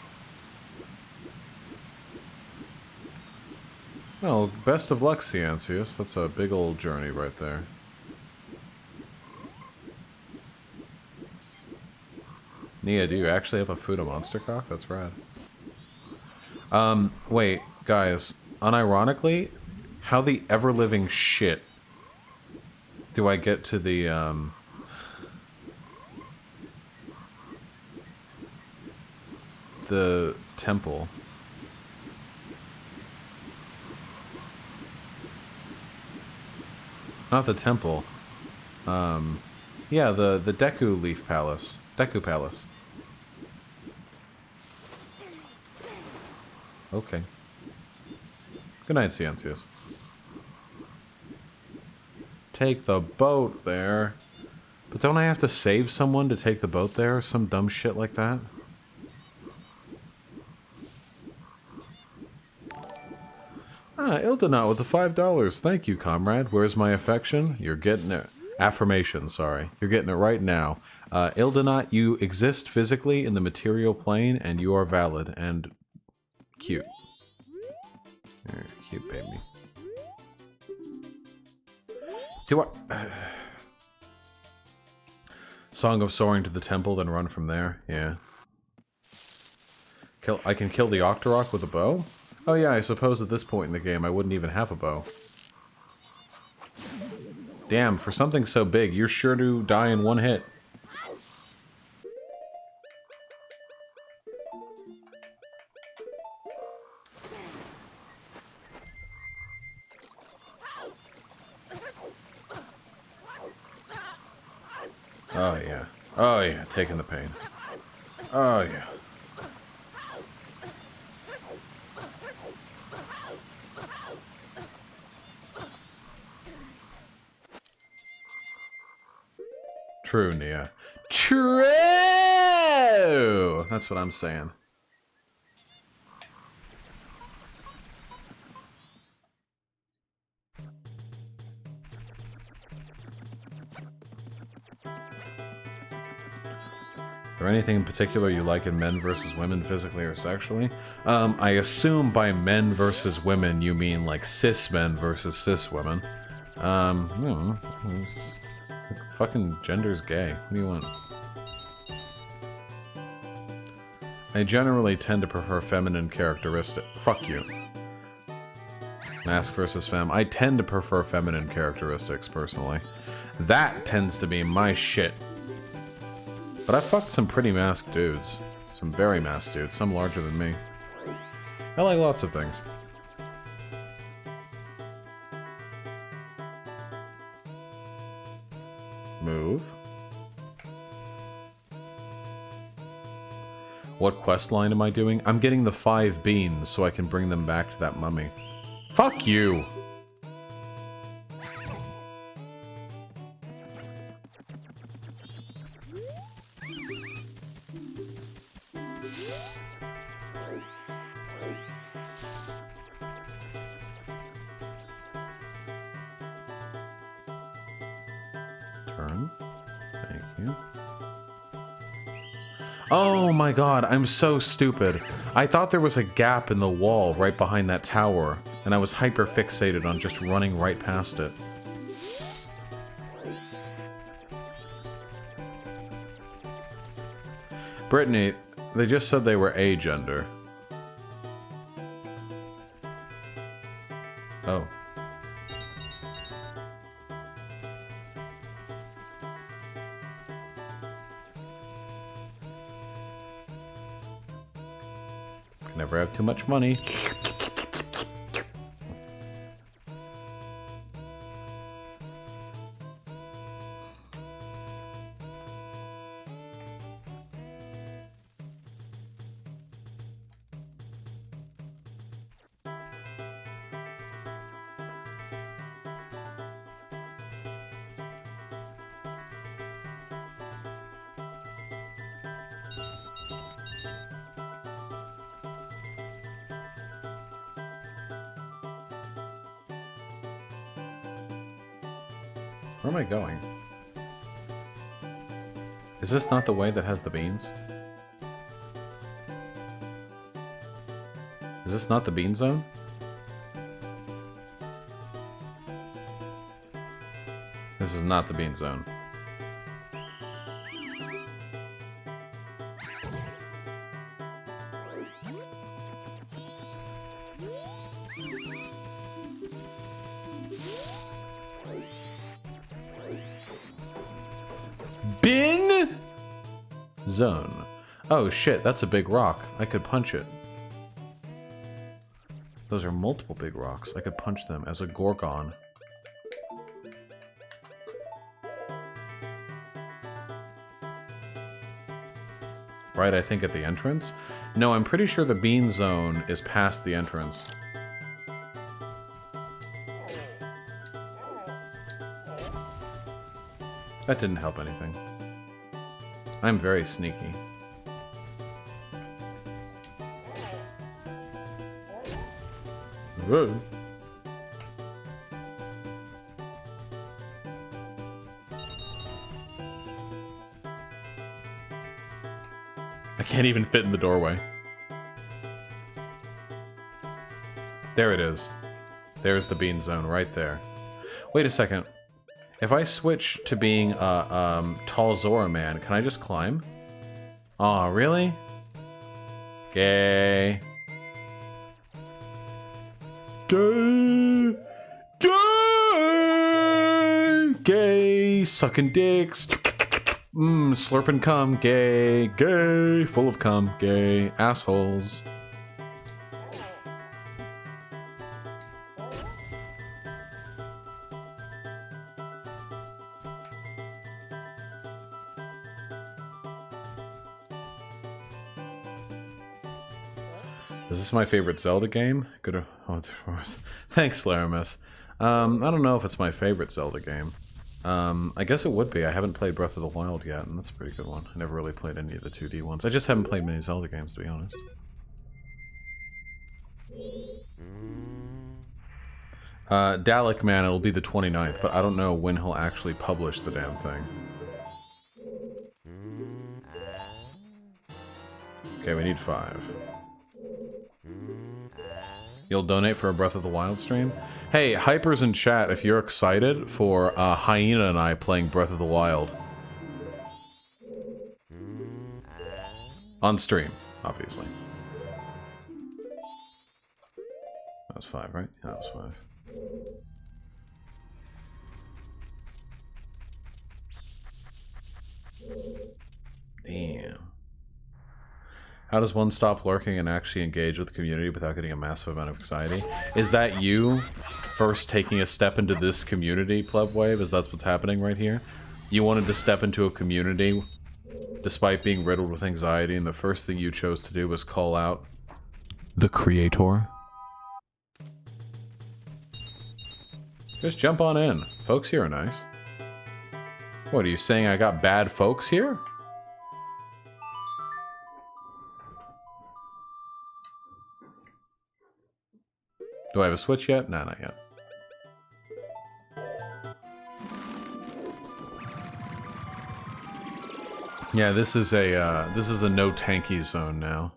Well, best of luck, Ciancius. That's a big old journey right there. Nia, do you actually have a Fuda monster cock? That's rad. Wait, guys. Unironically, how the ever-living shit do I get to the, the temple? Not the temple. Yeah, the Deku Leaf Palace. Deku Palace. Okay. Good night, Ciancius. Take the boat there. But don't I have to save someone to take the boat there? Some dumb shit like that? Ah, Ildenat with the $5. Thank you, comrade. Where's my affection? You're getting it. Affirmation, sorry. You're getting it right now. Ildenat, you exist physically in the material plane, and you are valid and cute. Cute, baby. Do I... Song of Soaring to the Temple, then run from there? Yeah. I can kill the Octorok with a bow? Oh yeah, I suppose at this point in the game I wouldn't even have a bow. Damn, for something so big, you're sure to die in one hit. Oh yeah. Oh yeah, taking the pain. Oh yeah. True, Nia. True! That's what I'm saying. Is there anything in particular you like in men versus women, physically or sexually? I assume by men versus women you mean like cis men versus cis women. Fucking gender's gay. What do you want? I generally tend to prefer feminine characteristics. Fuck you. Mask versus femme. I tend to prefer feminine characteristics, personally. That tends to be my shit. But I fucked some pretty masked dudes. Some very masked dudes. Some larger than me. I like lots of things. Move. What quest line am I doing? I'm getting the 5 beans so I can bring them back to that mummy. Fuck you! Turn. Thank you. Oh my god, I'm so stupid. I thought there was a gap in the wall right behind that tower, and I was hyper fixated on just running right past it. Brittany, they just said they were agender. Oh. Can never have too much money. Where am I going? Is this not the way that has the beans? Is this not the bean zone? This is not the bean zone. Bing! Zone. Oh shit, that's a big rock. I could punch it. Those are multiple big rocks. I could punch them as a Gorgon. Right, I think at the entrance? No, I'm pretty sure the bean zone is past the entrance. That didn't help anything. I'm very sneaky. Whoa. I can't even fit in the doorway. There it is. There's the bean zone right there. Wait a second. If I switch to being a tall Zora man, can I just climb? Aw, really? Gay. Gay. Gay. Gay. Sucking dicks. Slurping cum. Gay. Gay. Full of cum. Gay. Assholes. Is this my favorite Zelda game? Good. Oh, thanks, Laramus. I don't know if it's my favorite Zelda game. I guess it would be. I haven't played Breath of the Wild yet, and that's a pretty good one. I never really played any of the 2D ones. I just haven't played many Zelda games, to be honest. Dalek Man, it'll be the 29th, but I don't know when he'll actually publish the damn thing. Okay, we need 5. You'll donate for a Breath of the Wild stream? Hey, Hyper's in chat if you're excited for Hyena and I playing Breath of the Wild. On stream, obviously. That was 5, right? Yeah, that was 5. Damn. How does one stop lurking and actually engage with the community without getting a massive amount of anxiety? Is that you first taking a step into this community, Pleb Wave? Is that what's happening right here? You wanted to step into a community despite being riddled with anxiety, and the first thing you chose to do was call out the creator. Just jump on in. Folks here are nice. What, are you saying I got bad folks here? Do I have a switch yet? Nah, not yet. Yeah, this is a no tanky zone now.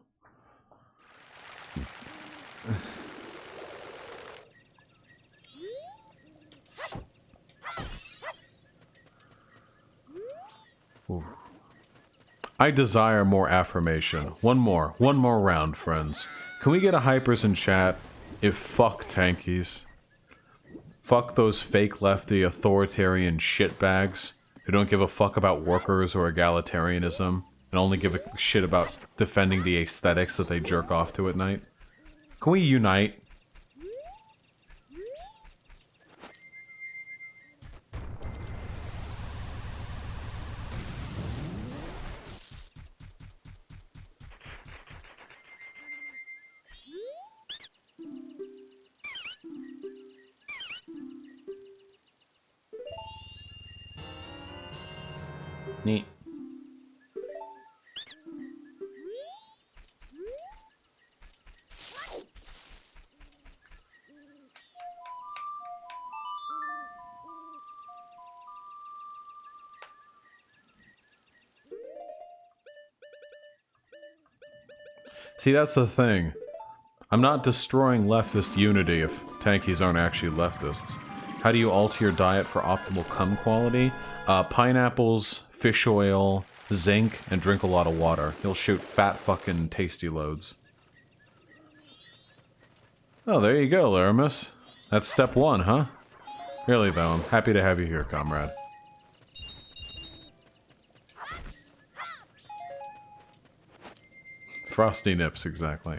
Ooh. I desire more affirmation. One more round, friends. Can we get a hypers in chat? If fuck tankies. Fuck those fake lefty authoritarian shitbags who don't give a fuck about workers or egalitarianism and only give a shit about defending the aesthetics that they jerk off to at night. Can we unite? Neat. See, that's the thing. I'm not destroying leftist unity if tankies aren't actually leftists. How do you alter your diet for optimal cum quality? Pineapples, fish oil, zinc, and drink a lot of water. You'll shoot fat fucking tasty loads. Oh, there you go, Laramus. That's step one, huh? Really, though, I'm happy to have you here, comrade. Frosty nips, exactly.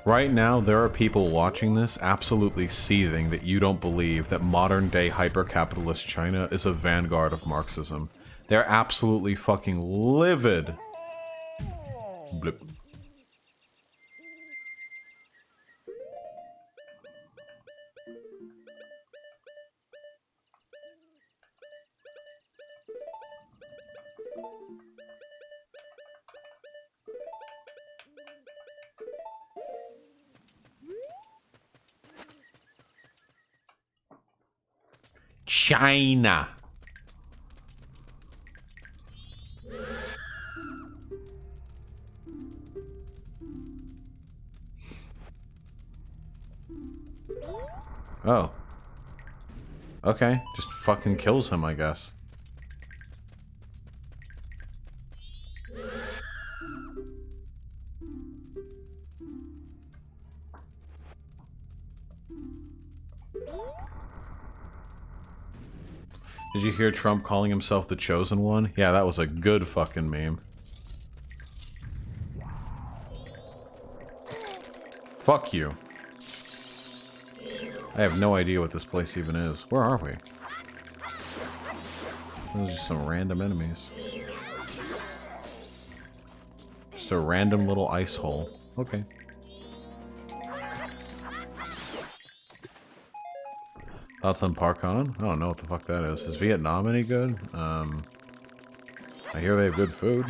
Right now, there are people watching this absolutely seething that you don't believe that modern-day hyper-capitalist China is a vanguard of Marxism. They're absolutely fucking livid. Blip. China. Oh. Okay, just fucking kills him, I guess. Did you hear Trump calling himself the chosen one? Yeah, that was a good fucking meme. Fuck you. I have no idea what this place even is. Where are we? Those are just some random enemies. Just a random little ice hole. Okay. Thoughts on Parkon? I don't know what the fuck that is. Is Vietnam any good? I hear they have good food.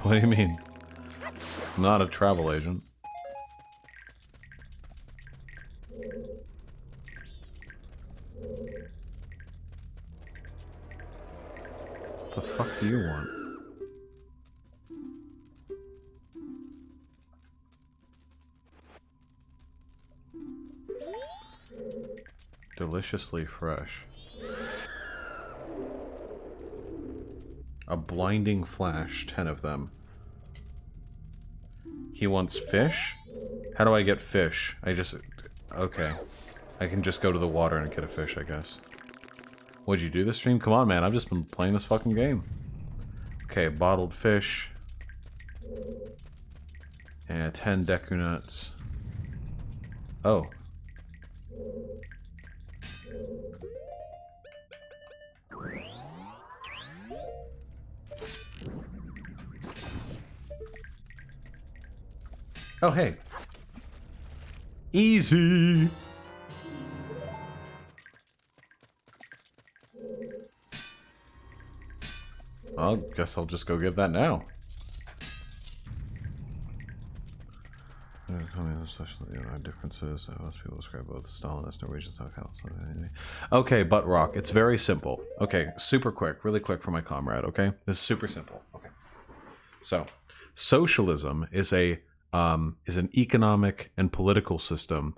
What do you mean? I'm not a travel agent. What the fuck do you want? Deliciously fresh. A blinding flash, 10 of them. He wants fish? How do I get fish? Okay. I can just go to the water and get a fish, I guess. What'd you do this stream? Come on, man, I've just been playing this fucking game. Okay, bottled fish. And 10 Deku nuts. Oh. Oh, hey. Easy. I guess I'll just go give that now. Differences. Most people describe both Stalinist Norwegian style council. Okay, butt rock. It's very simple. Okay, super quick, really quick for my comrade. Okay, this is super simple. Okay, so socialism is an economic and political system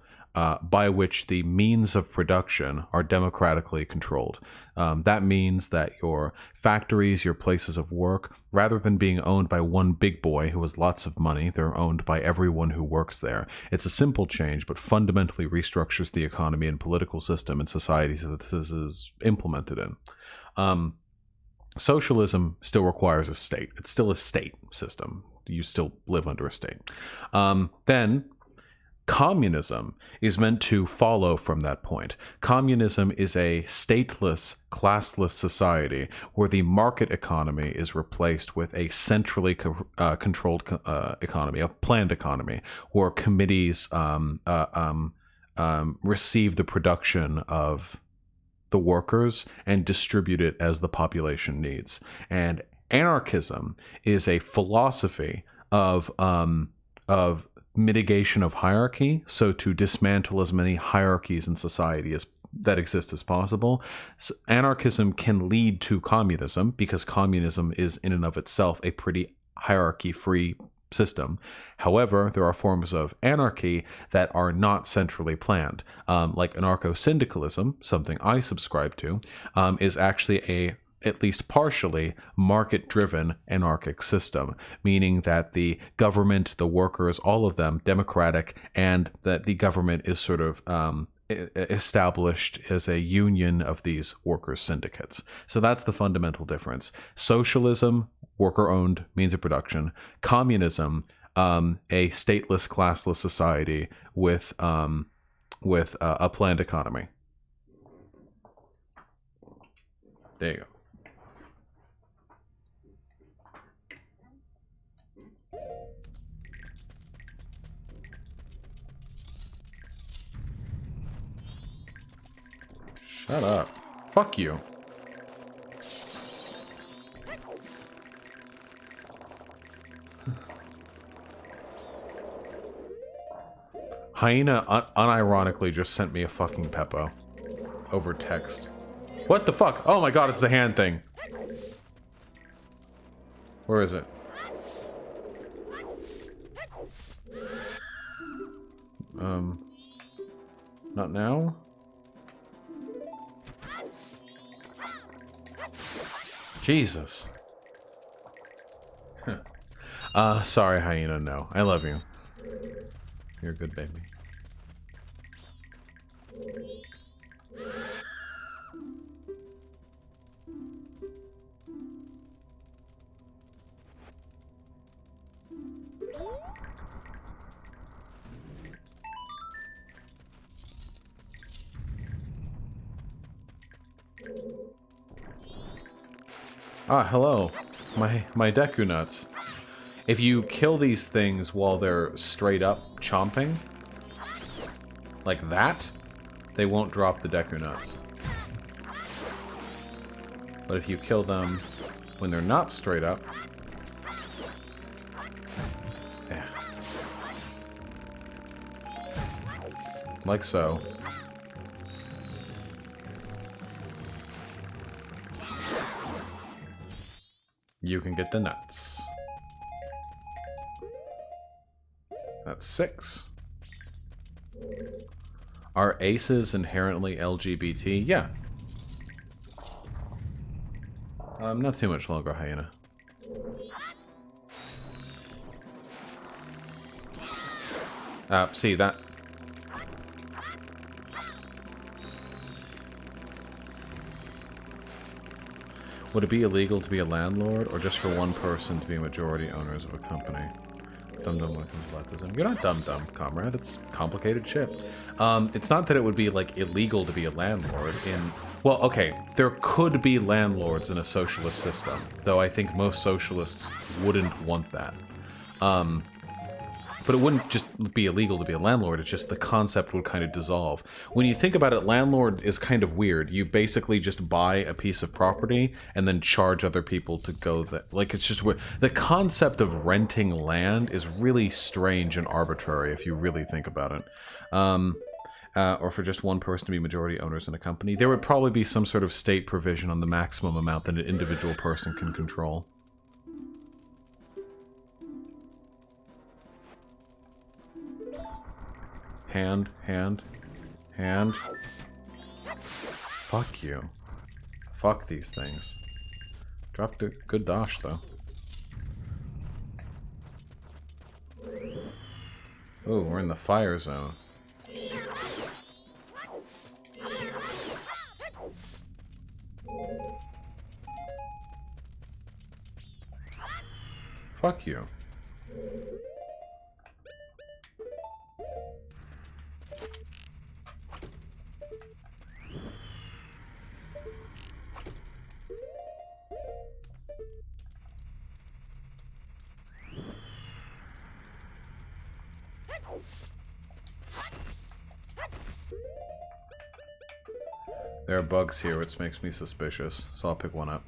by which the means of production are democratically controlled. That means that your factories, your places of work, rather than being owned by one big boy who has lots of money, they're owned by everyone who works there. It's a simple change, but fundamentally restructures the economy and political system and societies that this is implemented in. Socialism still requires a state. It's still a state system. You still live under a state. Then communism is meant to follow from that point. Communism is a stateless, classless society where the market economy is replaced with a centrally controlled economy, a planned economy, where committees receive the production of the workers and distribute it as the population needs. And anarchism is a philosophy of mitigation of hierarchy, so to dismantle as many hierarchies in society as that exist as possible. So anarchism can lead to communism because communism is in and of itself a pretty hierarchy-free system. However, there are forms of anarchy that are not centrally planned. Like anarcho-syndicalism, something I subscribe to, is actually at least partially, market-driven anarchic system, meaning that the government, the workers, all of them, democratic, and that the government is sort of established as a union of these workers' syndicates. So that's the fundamental difference. Socialism, worker-owned means of production. Communism, a stateless, classless society with a planned economy. There you go. Shut up. Fuck you. Hyena unironically just sent me a fucking Peppo. Over text. What the fuck? Oh my god, it's the hand thing. Where is it? Not now? Jesus. Sorry, Hyena, no. I love you. You're a good baby. Ah, hello. My Deku nuts. If you kill these things while they're straight up chomping, like that, they won't drop the Deku nuts. But if you kill them when they're not straight up, yeah. Like so. You can get the nuts. That's 6. Are aces inherently LGBT? Yeah. Not too much longer, Hyena. See that. Would it be illegal to be a landlord, or just for one person to be majority owners of a company? Dumb dumb when it comes to leftism. You're not dumb dumb, comrade. It's complicated shit. It's not that it would be like illegal to be a landlord in. Well, okay, there could be landlords in a socialist system, though I think most socialists wouldn't want that. But it wouldn't just be illegal to be a landlord, it's just the concept would kind of dissolve. When you think about it, landlord is kind of weird. You basically just buy a piece of property and then charge other people to go there. Like, it's just weird. The concept of renting land is really strange and arbitrary if you really think about it. Or for just one person to be majority owners in a company. There would probably be some sort of state provision on the maximum amount that an individual person can control. Hand. Fuck you. Fuck these things. Dropped a good dosh, though. Oh, we're in the fire zone. Fuck you. There are bugs here, which makes me suspicious, so I'll pick one up.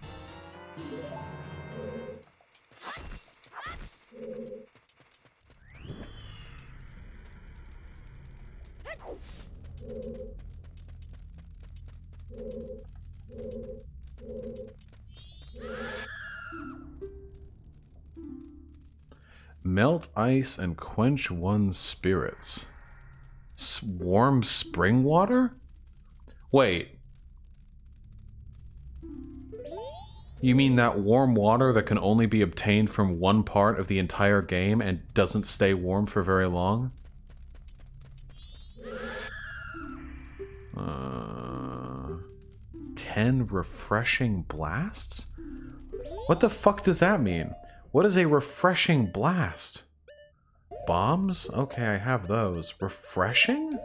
Melt ice and quench one's spirits. Warm spring water? Wait. You mean that warm water that can only be obtained from one part of the entire game and doesn't stay warm for very long? 10 refreshing blasts? What the fuck does that mean? What is a refreshing blast? Bombs? Okay, I have those. Refreshing?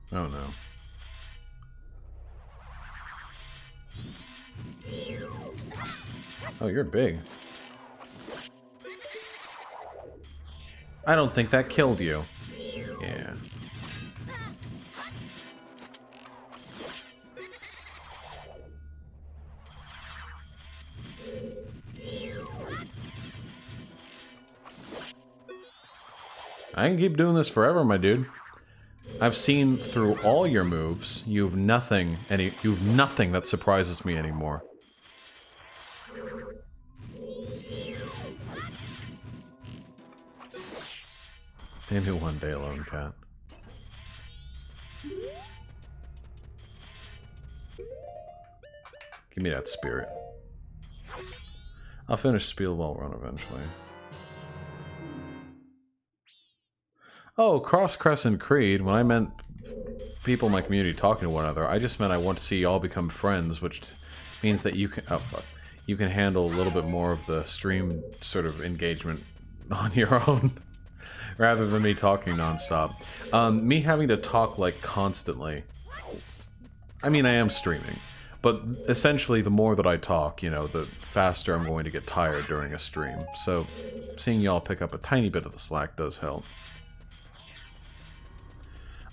Oh no. Oh, you're big. I don't think that killed you. Yeah. I can keep doing this forever, my dude. I've seen through all your moves. You've nothing that surprises me anymore. Maybe one day, Lone Cat. Give me that spirit. I'll finish Spielball Run eventually. Oh, Cross Crescent Creed. When I meant people in my community talking to one another, I just meant I want to see y'all become friends, which means that you can... Oh, fuck. You can handle a little bit more of the stream sort of engagement on your own. Rather than me talking nonstop. Me having to talk, like, constantly. I mean, I am streaming. But essentially, the more that I talk, you know, the faster I'm going to get tired during a stream. So, seeing y'all pick up a tiny bit of the slack does help.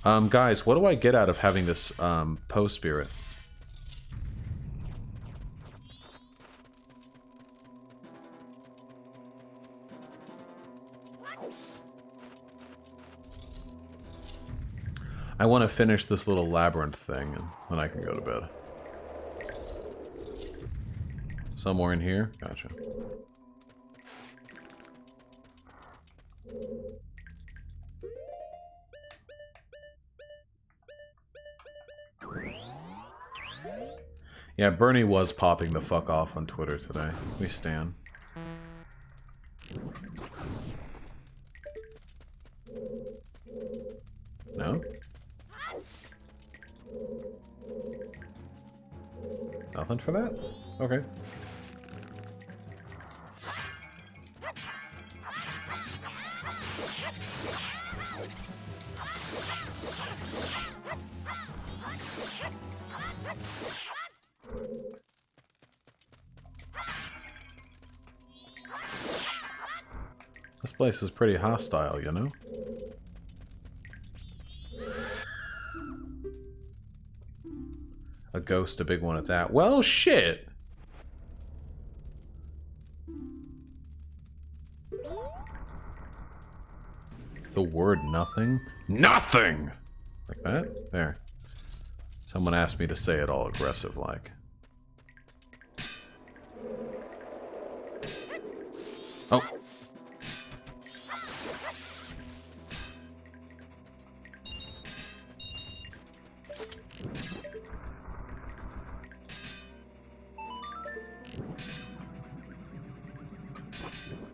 Guys, what do I get out of having this, Poe-Spirit? I want to finish this little labyrinth thing, and then I can go to bed. Somewhere in here? Gotcha. Yeah, Bernie was popping the fuck off on Twitter today. We stan. No? Nothing for that? Okay. This place is pretty hostile, you know? A ghost, a big one at that. Well, shit! The word nothing? Nothing! Like that? There. Someone asked me to say it all aggressive-like. Oh.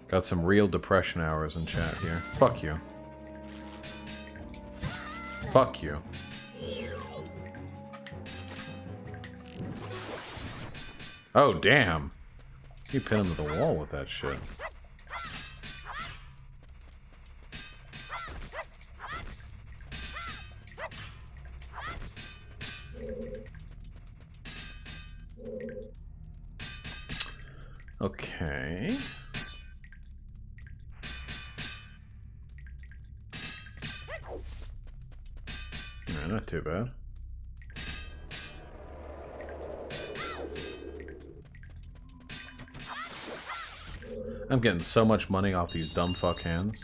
Got some real depression hours in chat here. Fuck you. Fuck you. Oh, damn. You pin him to the wall with that shit. Okay. Yeah, not too bad. I'm getting so much money off these dumb fuck hands.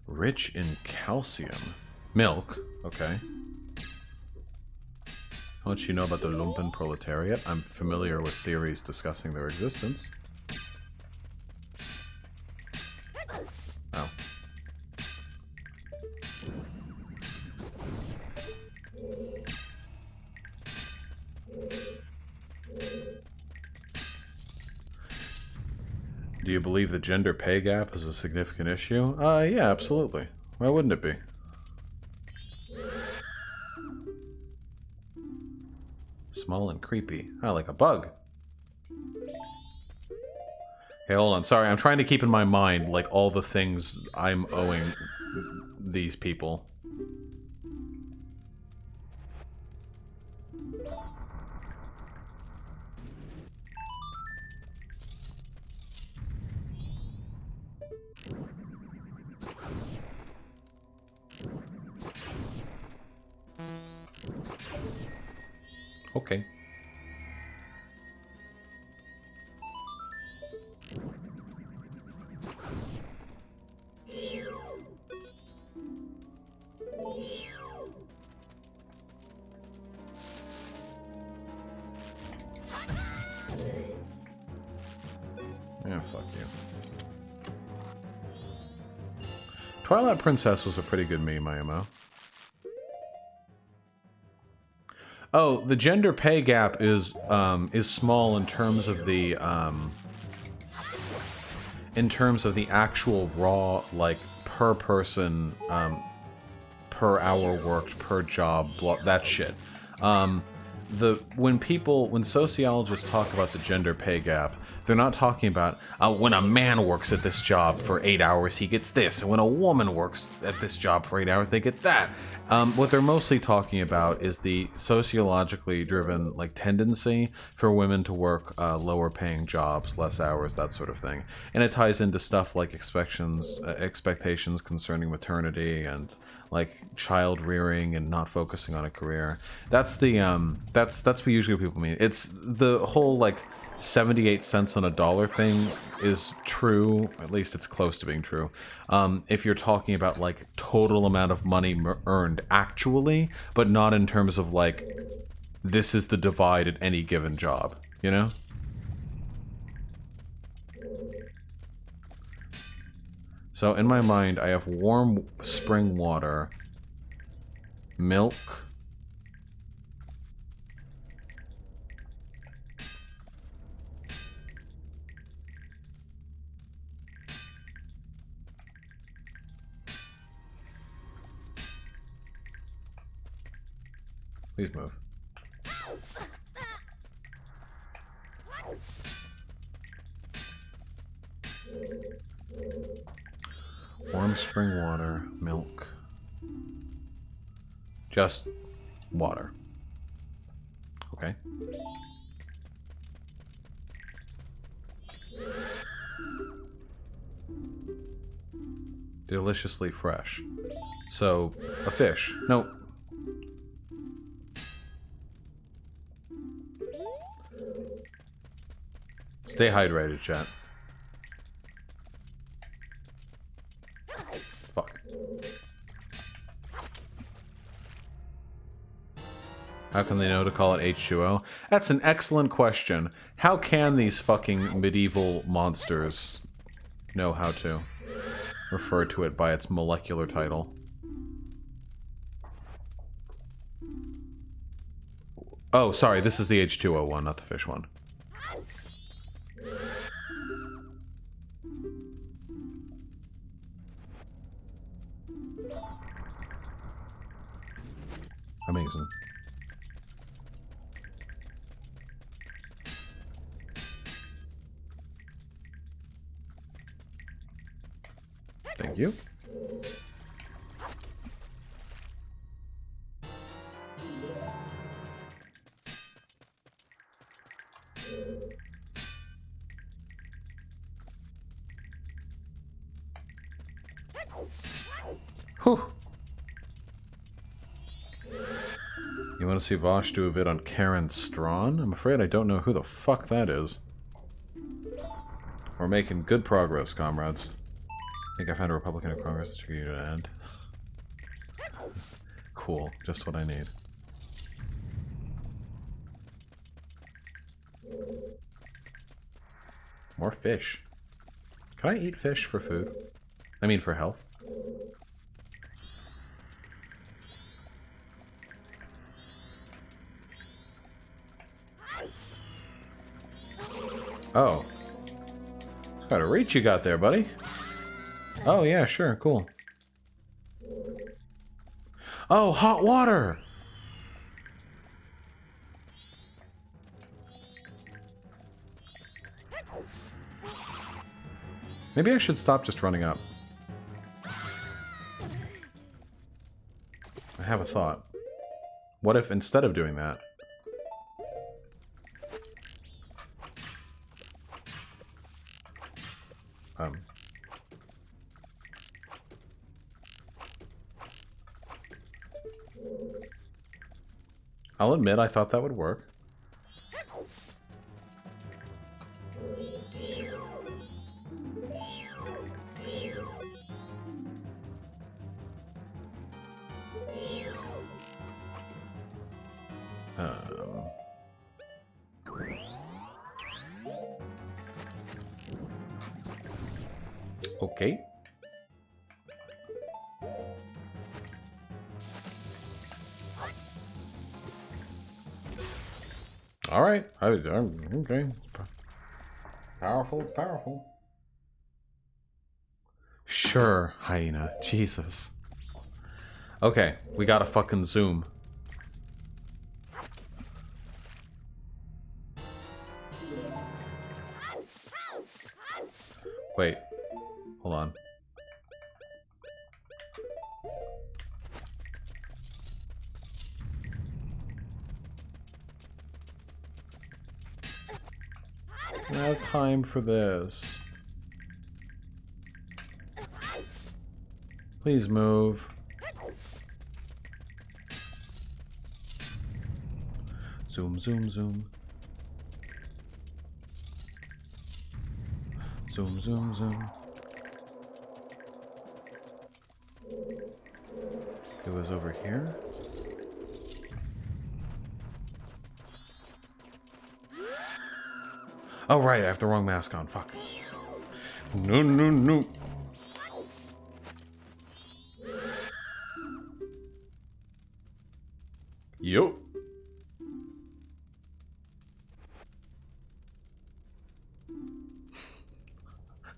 Rich in calcium. Milk, okay. How much you know about the lumpen proletariat? I'm familiar with theories discussing their existence. Oh. Do you believe the gender pay gap is a significant issue? Yeah, absolutely. Why wouldn't it be? Small and creepy. Like a bug. Okay, hold on. Sorry, I'm trying to keep in my mind, like, all the things I'm owing these people. Okay. Yeah, fuck you. Twilight Princess was a pretty good meme, IMO. Oh, the gender pay gap is small in terms of the actual raw, like, per person, per hour worked, per job, that shit. When sociologists talk about the gender pay gap, they're not talking about when a man works at this job for 8 hours, he gets this, and when a woman works at this job for 8 hours, they get that. What they're mostly talking about is the sociologically driven, like, tendency for women to work lower paying jobs, less hours, that sort of thing. And it ties into stuff like expectations concerning maternity and, like, child rearing and not focusing on a career. That's the that's what usually people mean. It's the whole, like, 78 cents on a dollar thing is true, at least it's close to being true, if you're talking about, like, total amount of money earned actually, but not in terms of, like, this is the divide at any given job, you know? So in my mind, I have warm spring water, milk, please move. Warm spring water, milk. Just water. Okay. Deliciously fresh. So, a fish. No. Stay hydrated, chat. Fuck. How can they know to call it H2O? That's an excellent question. How can these fucking medieval monsters know how to refer to it by its molecular title? Oh, sorry, this is the H2O one, not the fish one. Amazing. Thank you. Whew. You want to see Vaush do a bit on Karen Strawn? I'm afraid I don't know who the fuck that is. We're making good progress, comrades. I think I found a Republican of Congress to you to end. Cool, just what I need. More fish. Can I eat fish for food? I mean for health. Oh. What kind of reach you got there, buddy? Oh, yeah, sure, cool. Oh, hot water! Maybe I should stop just running up. I have a thought. What if instead of doing that... I'll admit I thought that would work. Okay. All right. Okay. Powerful, it's powerful. Sure, hyena. Jesus. Okay, we gotta fucking zoom. Wait. Hold on. I don't have time for this. Please move. Zoom, zoom, zoom. Zoom, zoom, zoom. It was over here. Oh, right, I have the wrong mask on. Fuck. No, no, no. Yup.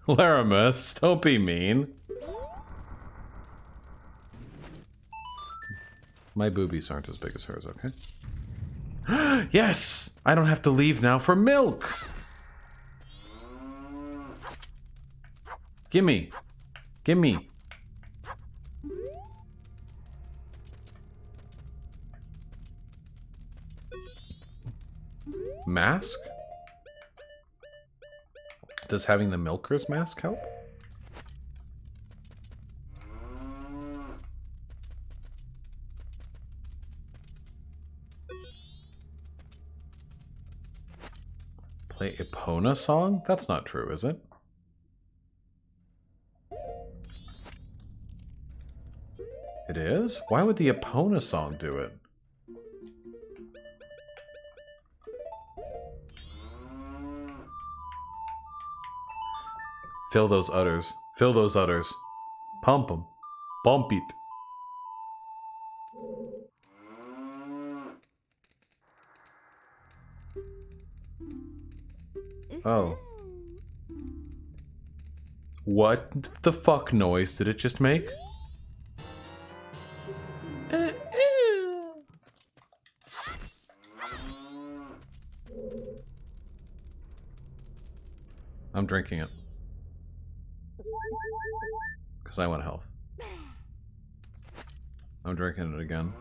Laramus, don't be mean. My boobies aren't as big as hers, okay? Yes! I don't have to leave now for milk! Gimme! Gimme! Mask? Does having the milker's mask help? Play Epona song? That's not true, is it? It is? Why would the Epona song do it? Fill those udders. Fill those udders. Pump them. Bump it. Oh. What the fuck noise did it just make? I'm drinking it. Because I want health. I'm drinking it again.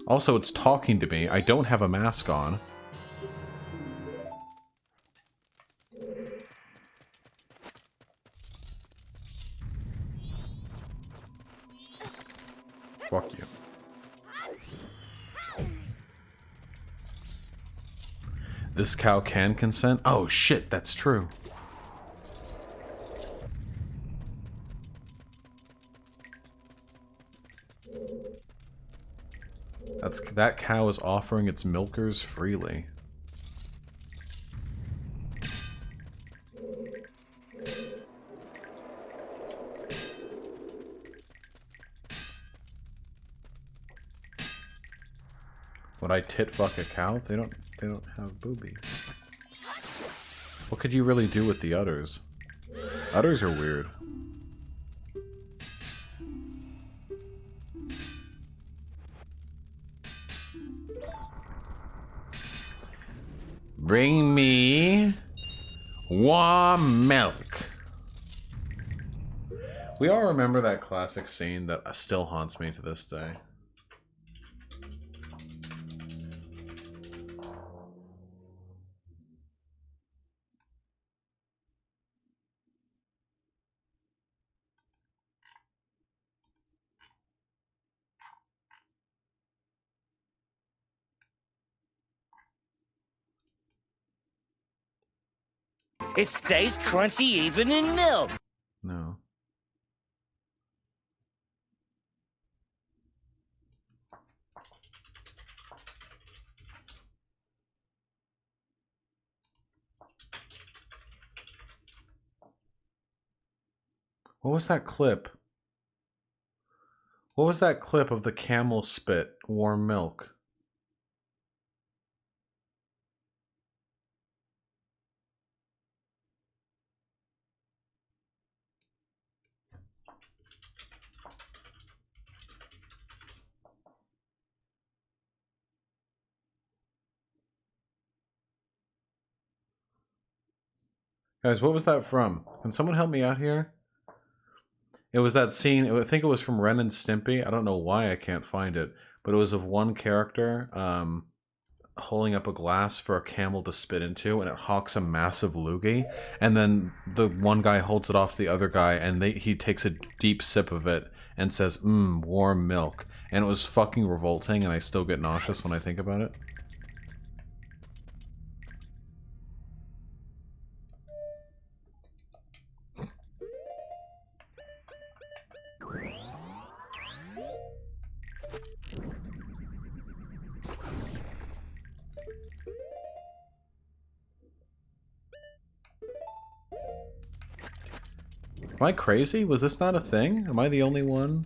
Also, it's talking to me. I don't have a mask on. Fuck you. This cow can consent? Oh shit, that's true. That cow is offering its milkers freely. Would I tit fuck a cow? They don't have boobies. What could you really do with the udders? Udders are weird. Bring me warm milk. We all remember that classic scene that still haunts me to this day. It stays crunchy even in milk. No. What was that clip? What was that clip of the camel spit warm milk? Guys, what was that from? Can someone help me out here? It was that scene, I think it was from Ren and Stimpy. I don't know why I can't find it, but it was of one character holding up a glass for a camel to spit into, and it hawks a massive loogie, and then the one guy holds it off to the other guy, and he takes a deep sip of it and says, warm milk. And it was fucking revolting, and I still get nauseous when I think about it. Am I crazy? Was this not a thing? Am I the only one?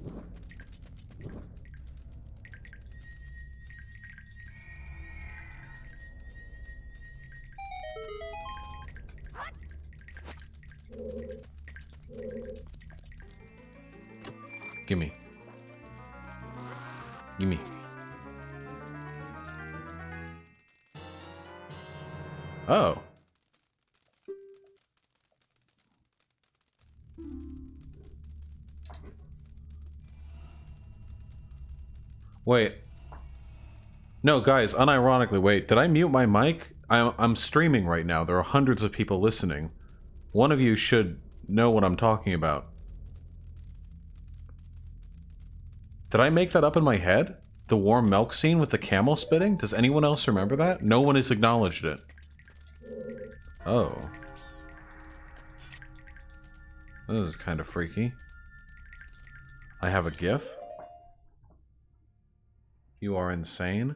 Gimme. Gimme. Oh. Wait. No, guys, unironically, wait. Did I mute my mic? I'm streaming right now. There are hundreds of people listening. One of you should know what I'm talking about. Did I make that up in my head? The warm milk scene with the camel spitting? Does anyone else remember that? No one has acknowledged it. Oh. This is kind of freaky. I have a GIF. You are insane.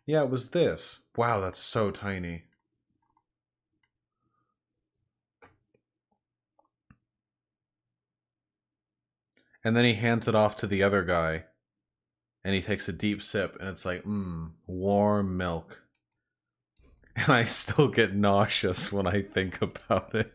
Yeah, it was this. Wow, that's so tiny. And then he hands it off to the other guy. And he takes a deep sip, and it's like, warm milk. And I still get nauseous when I think about it.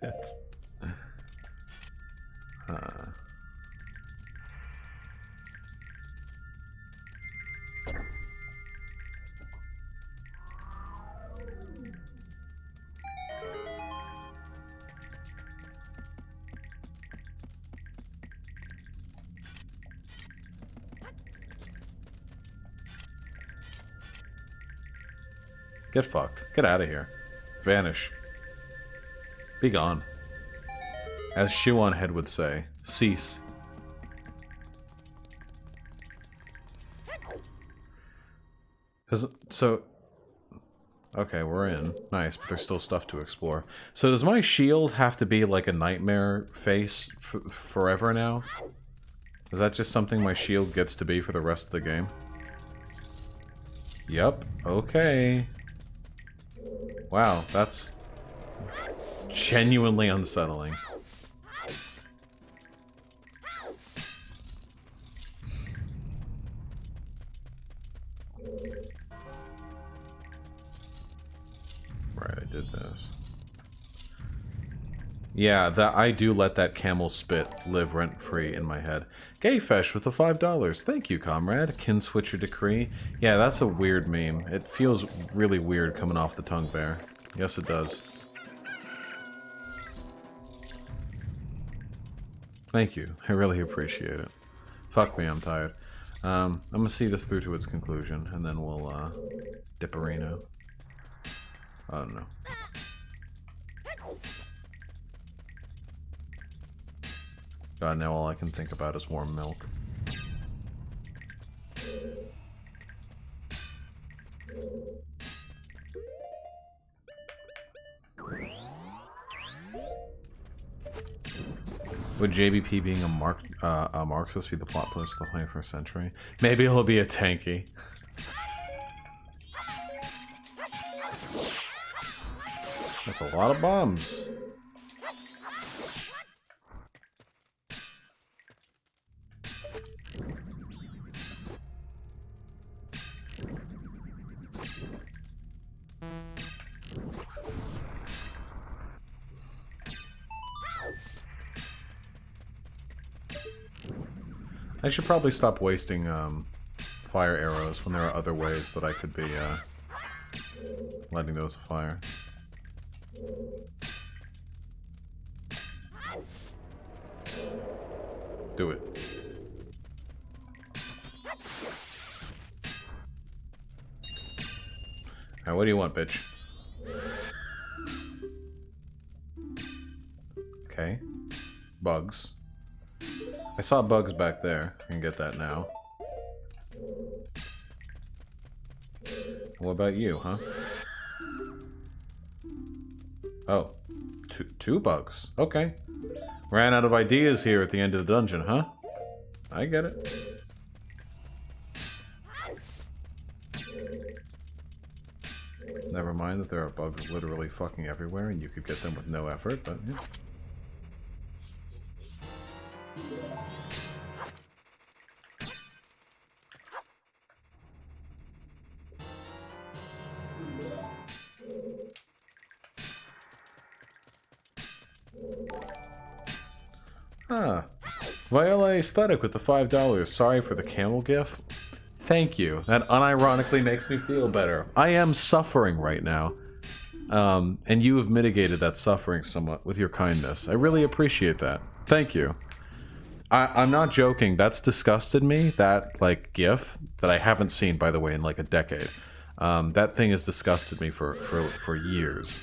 Get fucked. Get out of here. Vanish. Be gone. As Shoe on Head would say, cease. So... Okay, we're in. Nice, but there's still stuff to explore. So does my shield have to be like a nightmare face forever now? Is that just something my shield gets to be for the rest of the game? Yep, okay. Wow, that's genuinely unsettling. Right, I did this. Yeah, I do let that camel spit live rent-free in my head. Gayfesh with the $5. Thank you, comrade. Kin Switcher Decree. Yeah, that's a weird meme. It feels really weird coming off the tongue bear. Yes, it does. Thank you. I really appreciate it. Fuck me, I'm tired. I'm gonna see this through to its conclusion, and then we'll, dipperino. I don't know. God, now all I can think about is warm milk. Would JBP being a Marxist be the plot twist of the 21st century? Maybe he'll be a tanky. That's a lot of bombs. I should probably stop wasting fire arrows when there are other ways that I could be lighting those afire. Do it. Alright, what do you want, bitch? Okay. Bugs. I saw bugs back there. I can get that now. What about you, huh? Oh. Two bugs. Okay. Ran out of ideas here at the end of the dungeon, huh? I get it. Never mind that there are bugs literally fucking everywhere and you could get them with no effort, but yeah. Ah. Viola Aesthetic with the $5. Sorry for the camel gif. Thank you. That unironically makes me feel better. I am suffering right now. And you have mitigated that suffering somewhat with your kindness. I really appreciate that. Thank you. I'm not joking. That's disgusted me. That, like, gif that I haven't seen, by the way, in like a decade. That thing has disgusted me for years.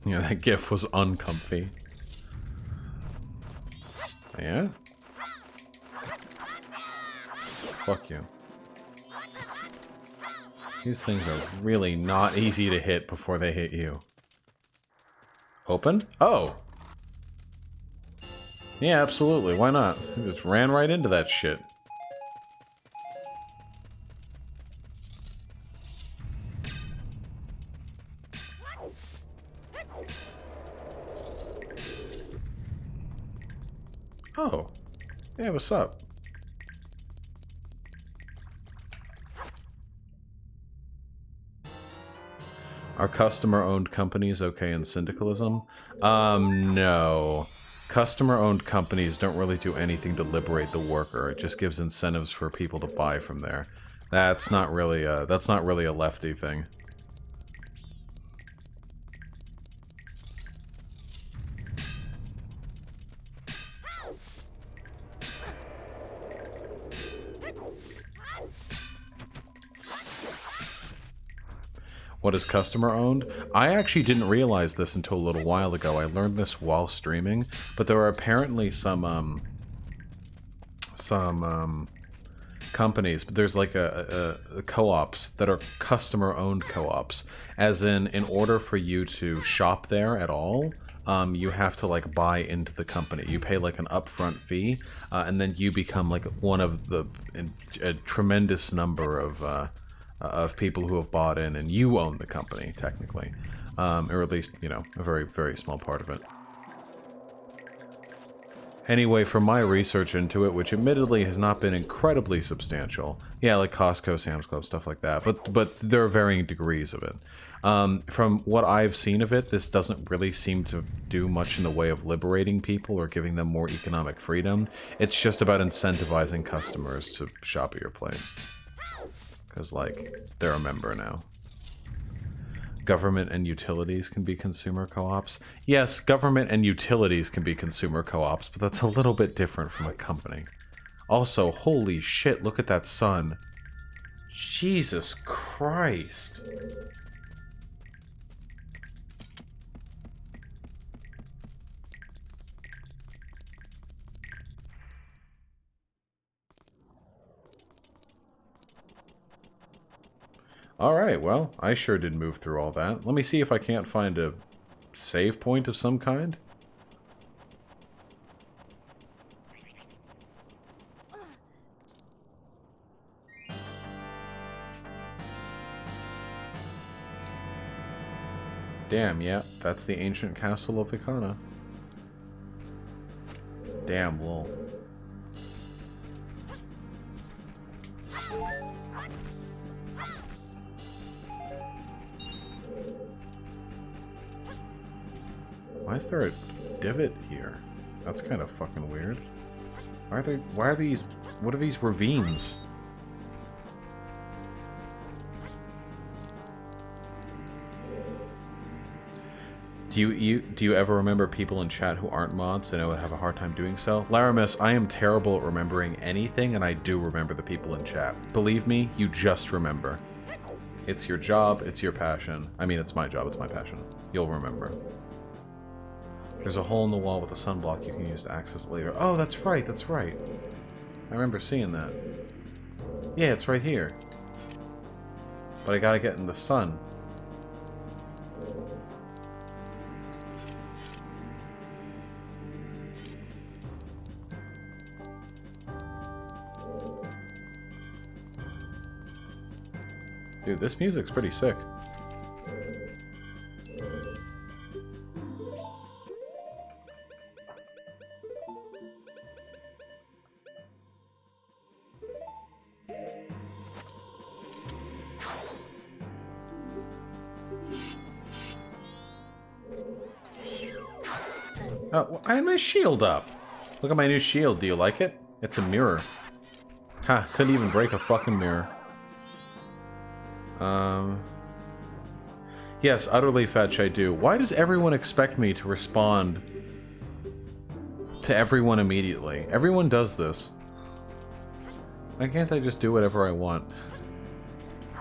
Yeah, that gif was uncomfy. Yeah? Fuck you. These things are really not easy to hit before they hit you. Open? Oh! Yeah, absolutely. Why not? I just ran right into that shit. Oh. Yeah, what's up? Are customer-owned companies okay in syndicalism? No. Customer-owned companies don't really do anything to liberate the worker. It just gives incentives for people to buy from there. That's not really a lefty thing. What is customer owned? I actually didn't realize this until a little while ago. I learned this while streaming, but there are apparently some companies, but there's like a co-ops that are customer owned co-ops, as in order for you to shop there at all, you have to like buy into the company. You pay like an upfront fee, and then you become like one of a tremendous number of people who have bought in, and you own the company, technically. Or at least, you know, a very, very small part of it. Anyway, from my research into it, which admittedly has not been incredibly substantial, yeah, like Costco, Sam's Club, stuff like that, but there are varying degrees of it. From what I've seen of it, this doesn't really seem to do much in the way of liberating people or giving them more economic freedom. It's just about incentivizing customers to shop at your place. Because, like, they're a member now. Government and utilities can be consumer co-ops. Yes, government and utilities can be consumer co-ops, but that's a little bit different from a company. Also, holy shit, look at that sun. Jesus Christ. Alright, well, I sure did move through all that. Let me see if I can't find a save point of some kind. Damn, yeah, that's the ancient castle of Ikana. Damn, lol. Why is there a divot here? That's kind of fucking weird. Why are these, what are these ravines? Do you ever remember people in chat who aren't mods and I would have a hard time doing so? Laramis, I am terrible at remembering anything, and I do remember the people in chat. Believe me, you just remember. It's your job, it's your passion. I mean, it's my job, it's my passion. You'll remember. There's a hole in the wall with a sunblock you can use to access it later. Oh, that's right, that's right. I remember seeing that. Yeah, it's right here. But I gotta get in the sun. Dude, this music's pretty sick. Oh, I had my shield up. Look at my new shield. Do you like it? It's a mirror. Ha, couldn't even break a fucking mirror. Yes, utterly fetch, I do. Why does everyone expect me to respond to everyone immediately? Everyone does this. Why can't I just do whatever I want?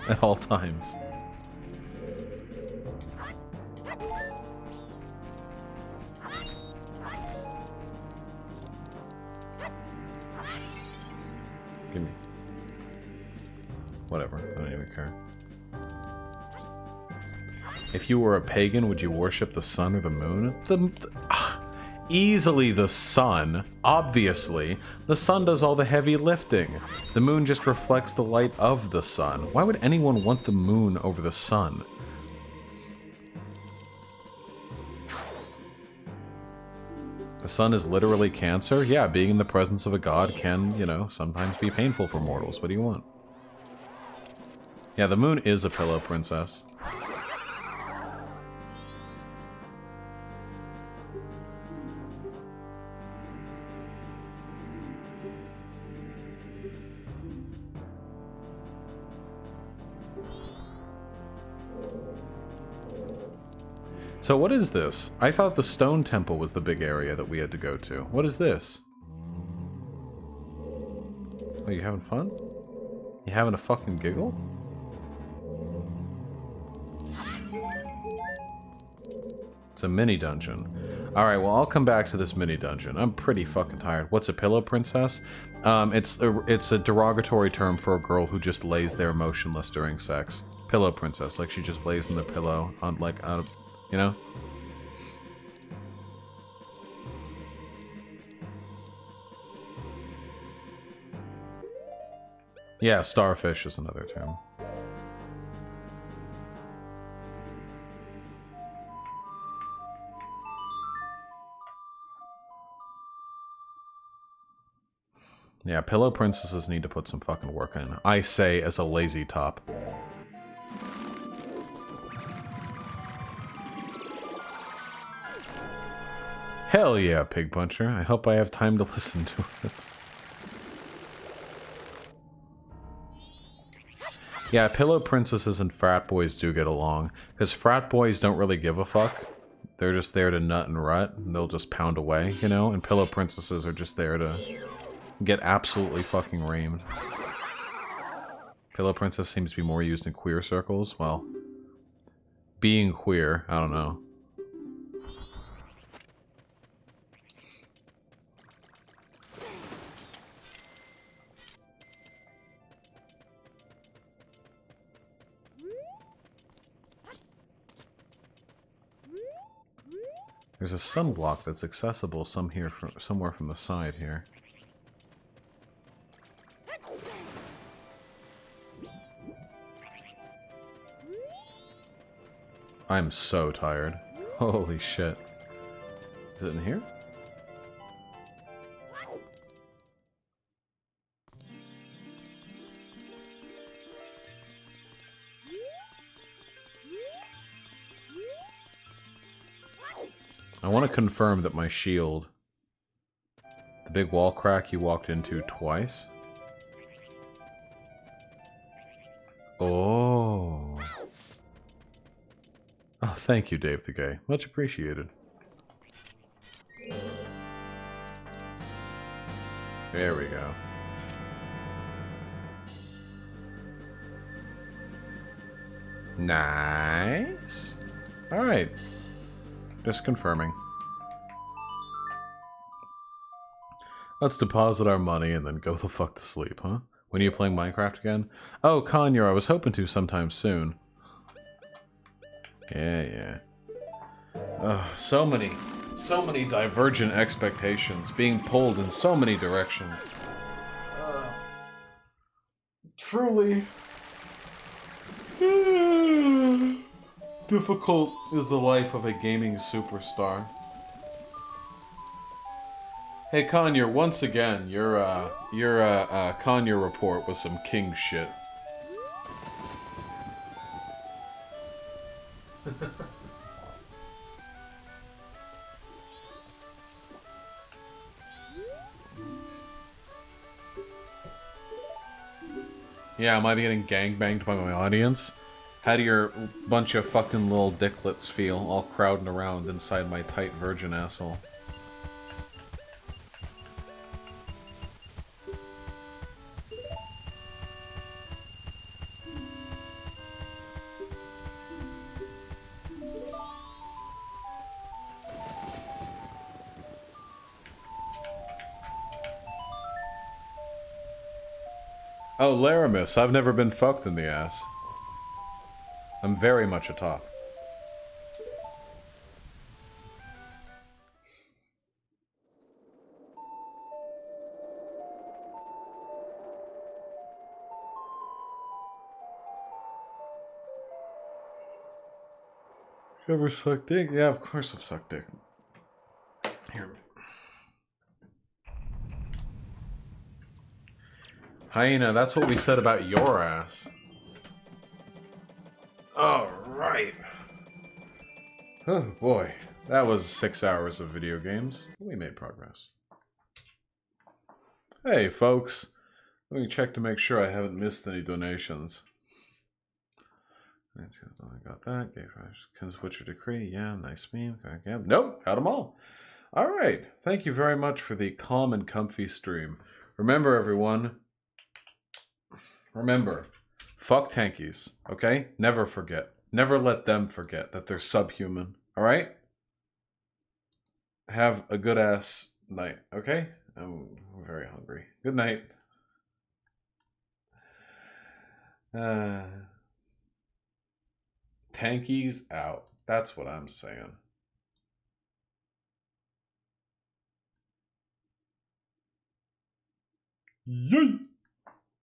At all times. Give me. Whatever, I don't even care. If you were a pagan, would you worship the sun or the moon? Easily the sun. Obviously. The sun does all the heavy lifting. The moon just reflects the light of the sun. Why would anyone want the moon over the sun? The sun is literally Cancer? Yeah, being in the presence of a god can, you know, sometimes be painful for mortals. What do you want? Yeah, the moon is a pillow princess. So what is this? I thought the stone temple was the big area that we had to go to. What is this? Oh, you having fun? You having a fucking giggle? It's a mini dungeon. Alright, well I'll come back to this mini dungeon. I'm pretty fucking tired. What's a pillow princess? It's a derogatory term for a girl who just lays there motionless during sex. Pillow princess, like she just lays in the pillow on like out of, you know? Yeah, starfish is another term. Yeah, pillow princesses need to put some fucking work in. I say as a lazy top. Hell yeah, Pig Puncher. I hope I have time to listen to it. Yeah, pillow princesses and frat boys do get along. Because frat boys don't really give a fuck. They're just there to nut and rut. And they'll just pound away, you know? And pillow princesses are just there to get absolutely fucking reamed. Pillow princess seems to be more used in queer circles. Well, being queer, I don't know. There's a sunblock that's accessible somewhere from the side here. I'm so tired. Holy shit. Is it in here? I want to confirm that my shield, the big wall crack you walked into twice. Oh. Oh, thank you, Dave the Gay. Much appreciated. There we go. Nice. Alright. Just confirming. Let's deposit our money and then go the fuck to sleep, huh? When are you playing Minecraft again? Oh, Conyor, I was hoping to sometime soon. Yeah. So many divergent expectations being pulled in so many directions. Difficult is the life of a gaming superstar. Hey Kanye, once again, your Kanye report was some king shit. Yeah, am I getting gangbanged by my audience? How do your bunch of fucking little dicklets feel, all crowding around inside my tight virgin asshole? Oh, Laramis, I've never been fucked in the ass. I'm very much a top. You ever sucked dick? Yeah, of course I've sucked dick. Here. Hyena, that's what we said about your ass. Alright. Oh boy. That was 6 hours of video games. We made progress. Hey folks. Let me check to make sure I haven't missed any donations. I got that. Can switch your decree. Yeah, nice meme. Yeah. Nope, got them all. Alright. Thank you very much for the calm and comfy stream. Remember everyone. Remember. Fuck Tankies, okay? Never forget. Never let them forget that they're subhuman, alright? Have a good ass night, okay? I'm very hungry. Good night. Tankies out. That's what I'm saying. Yay!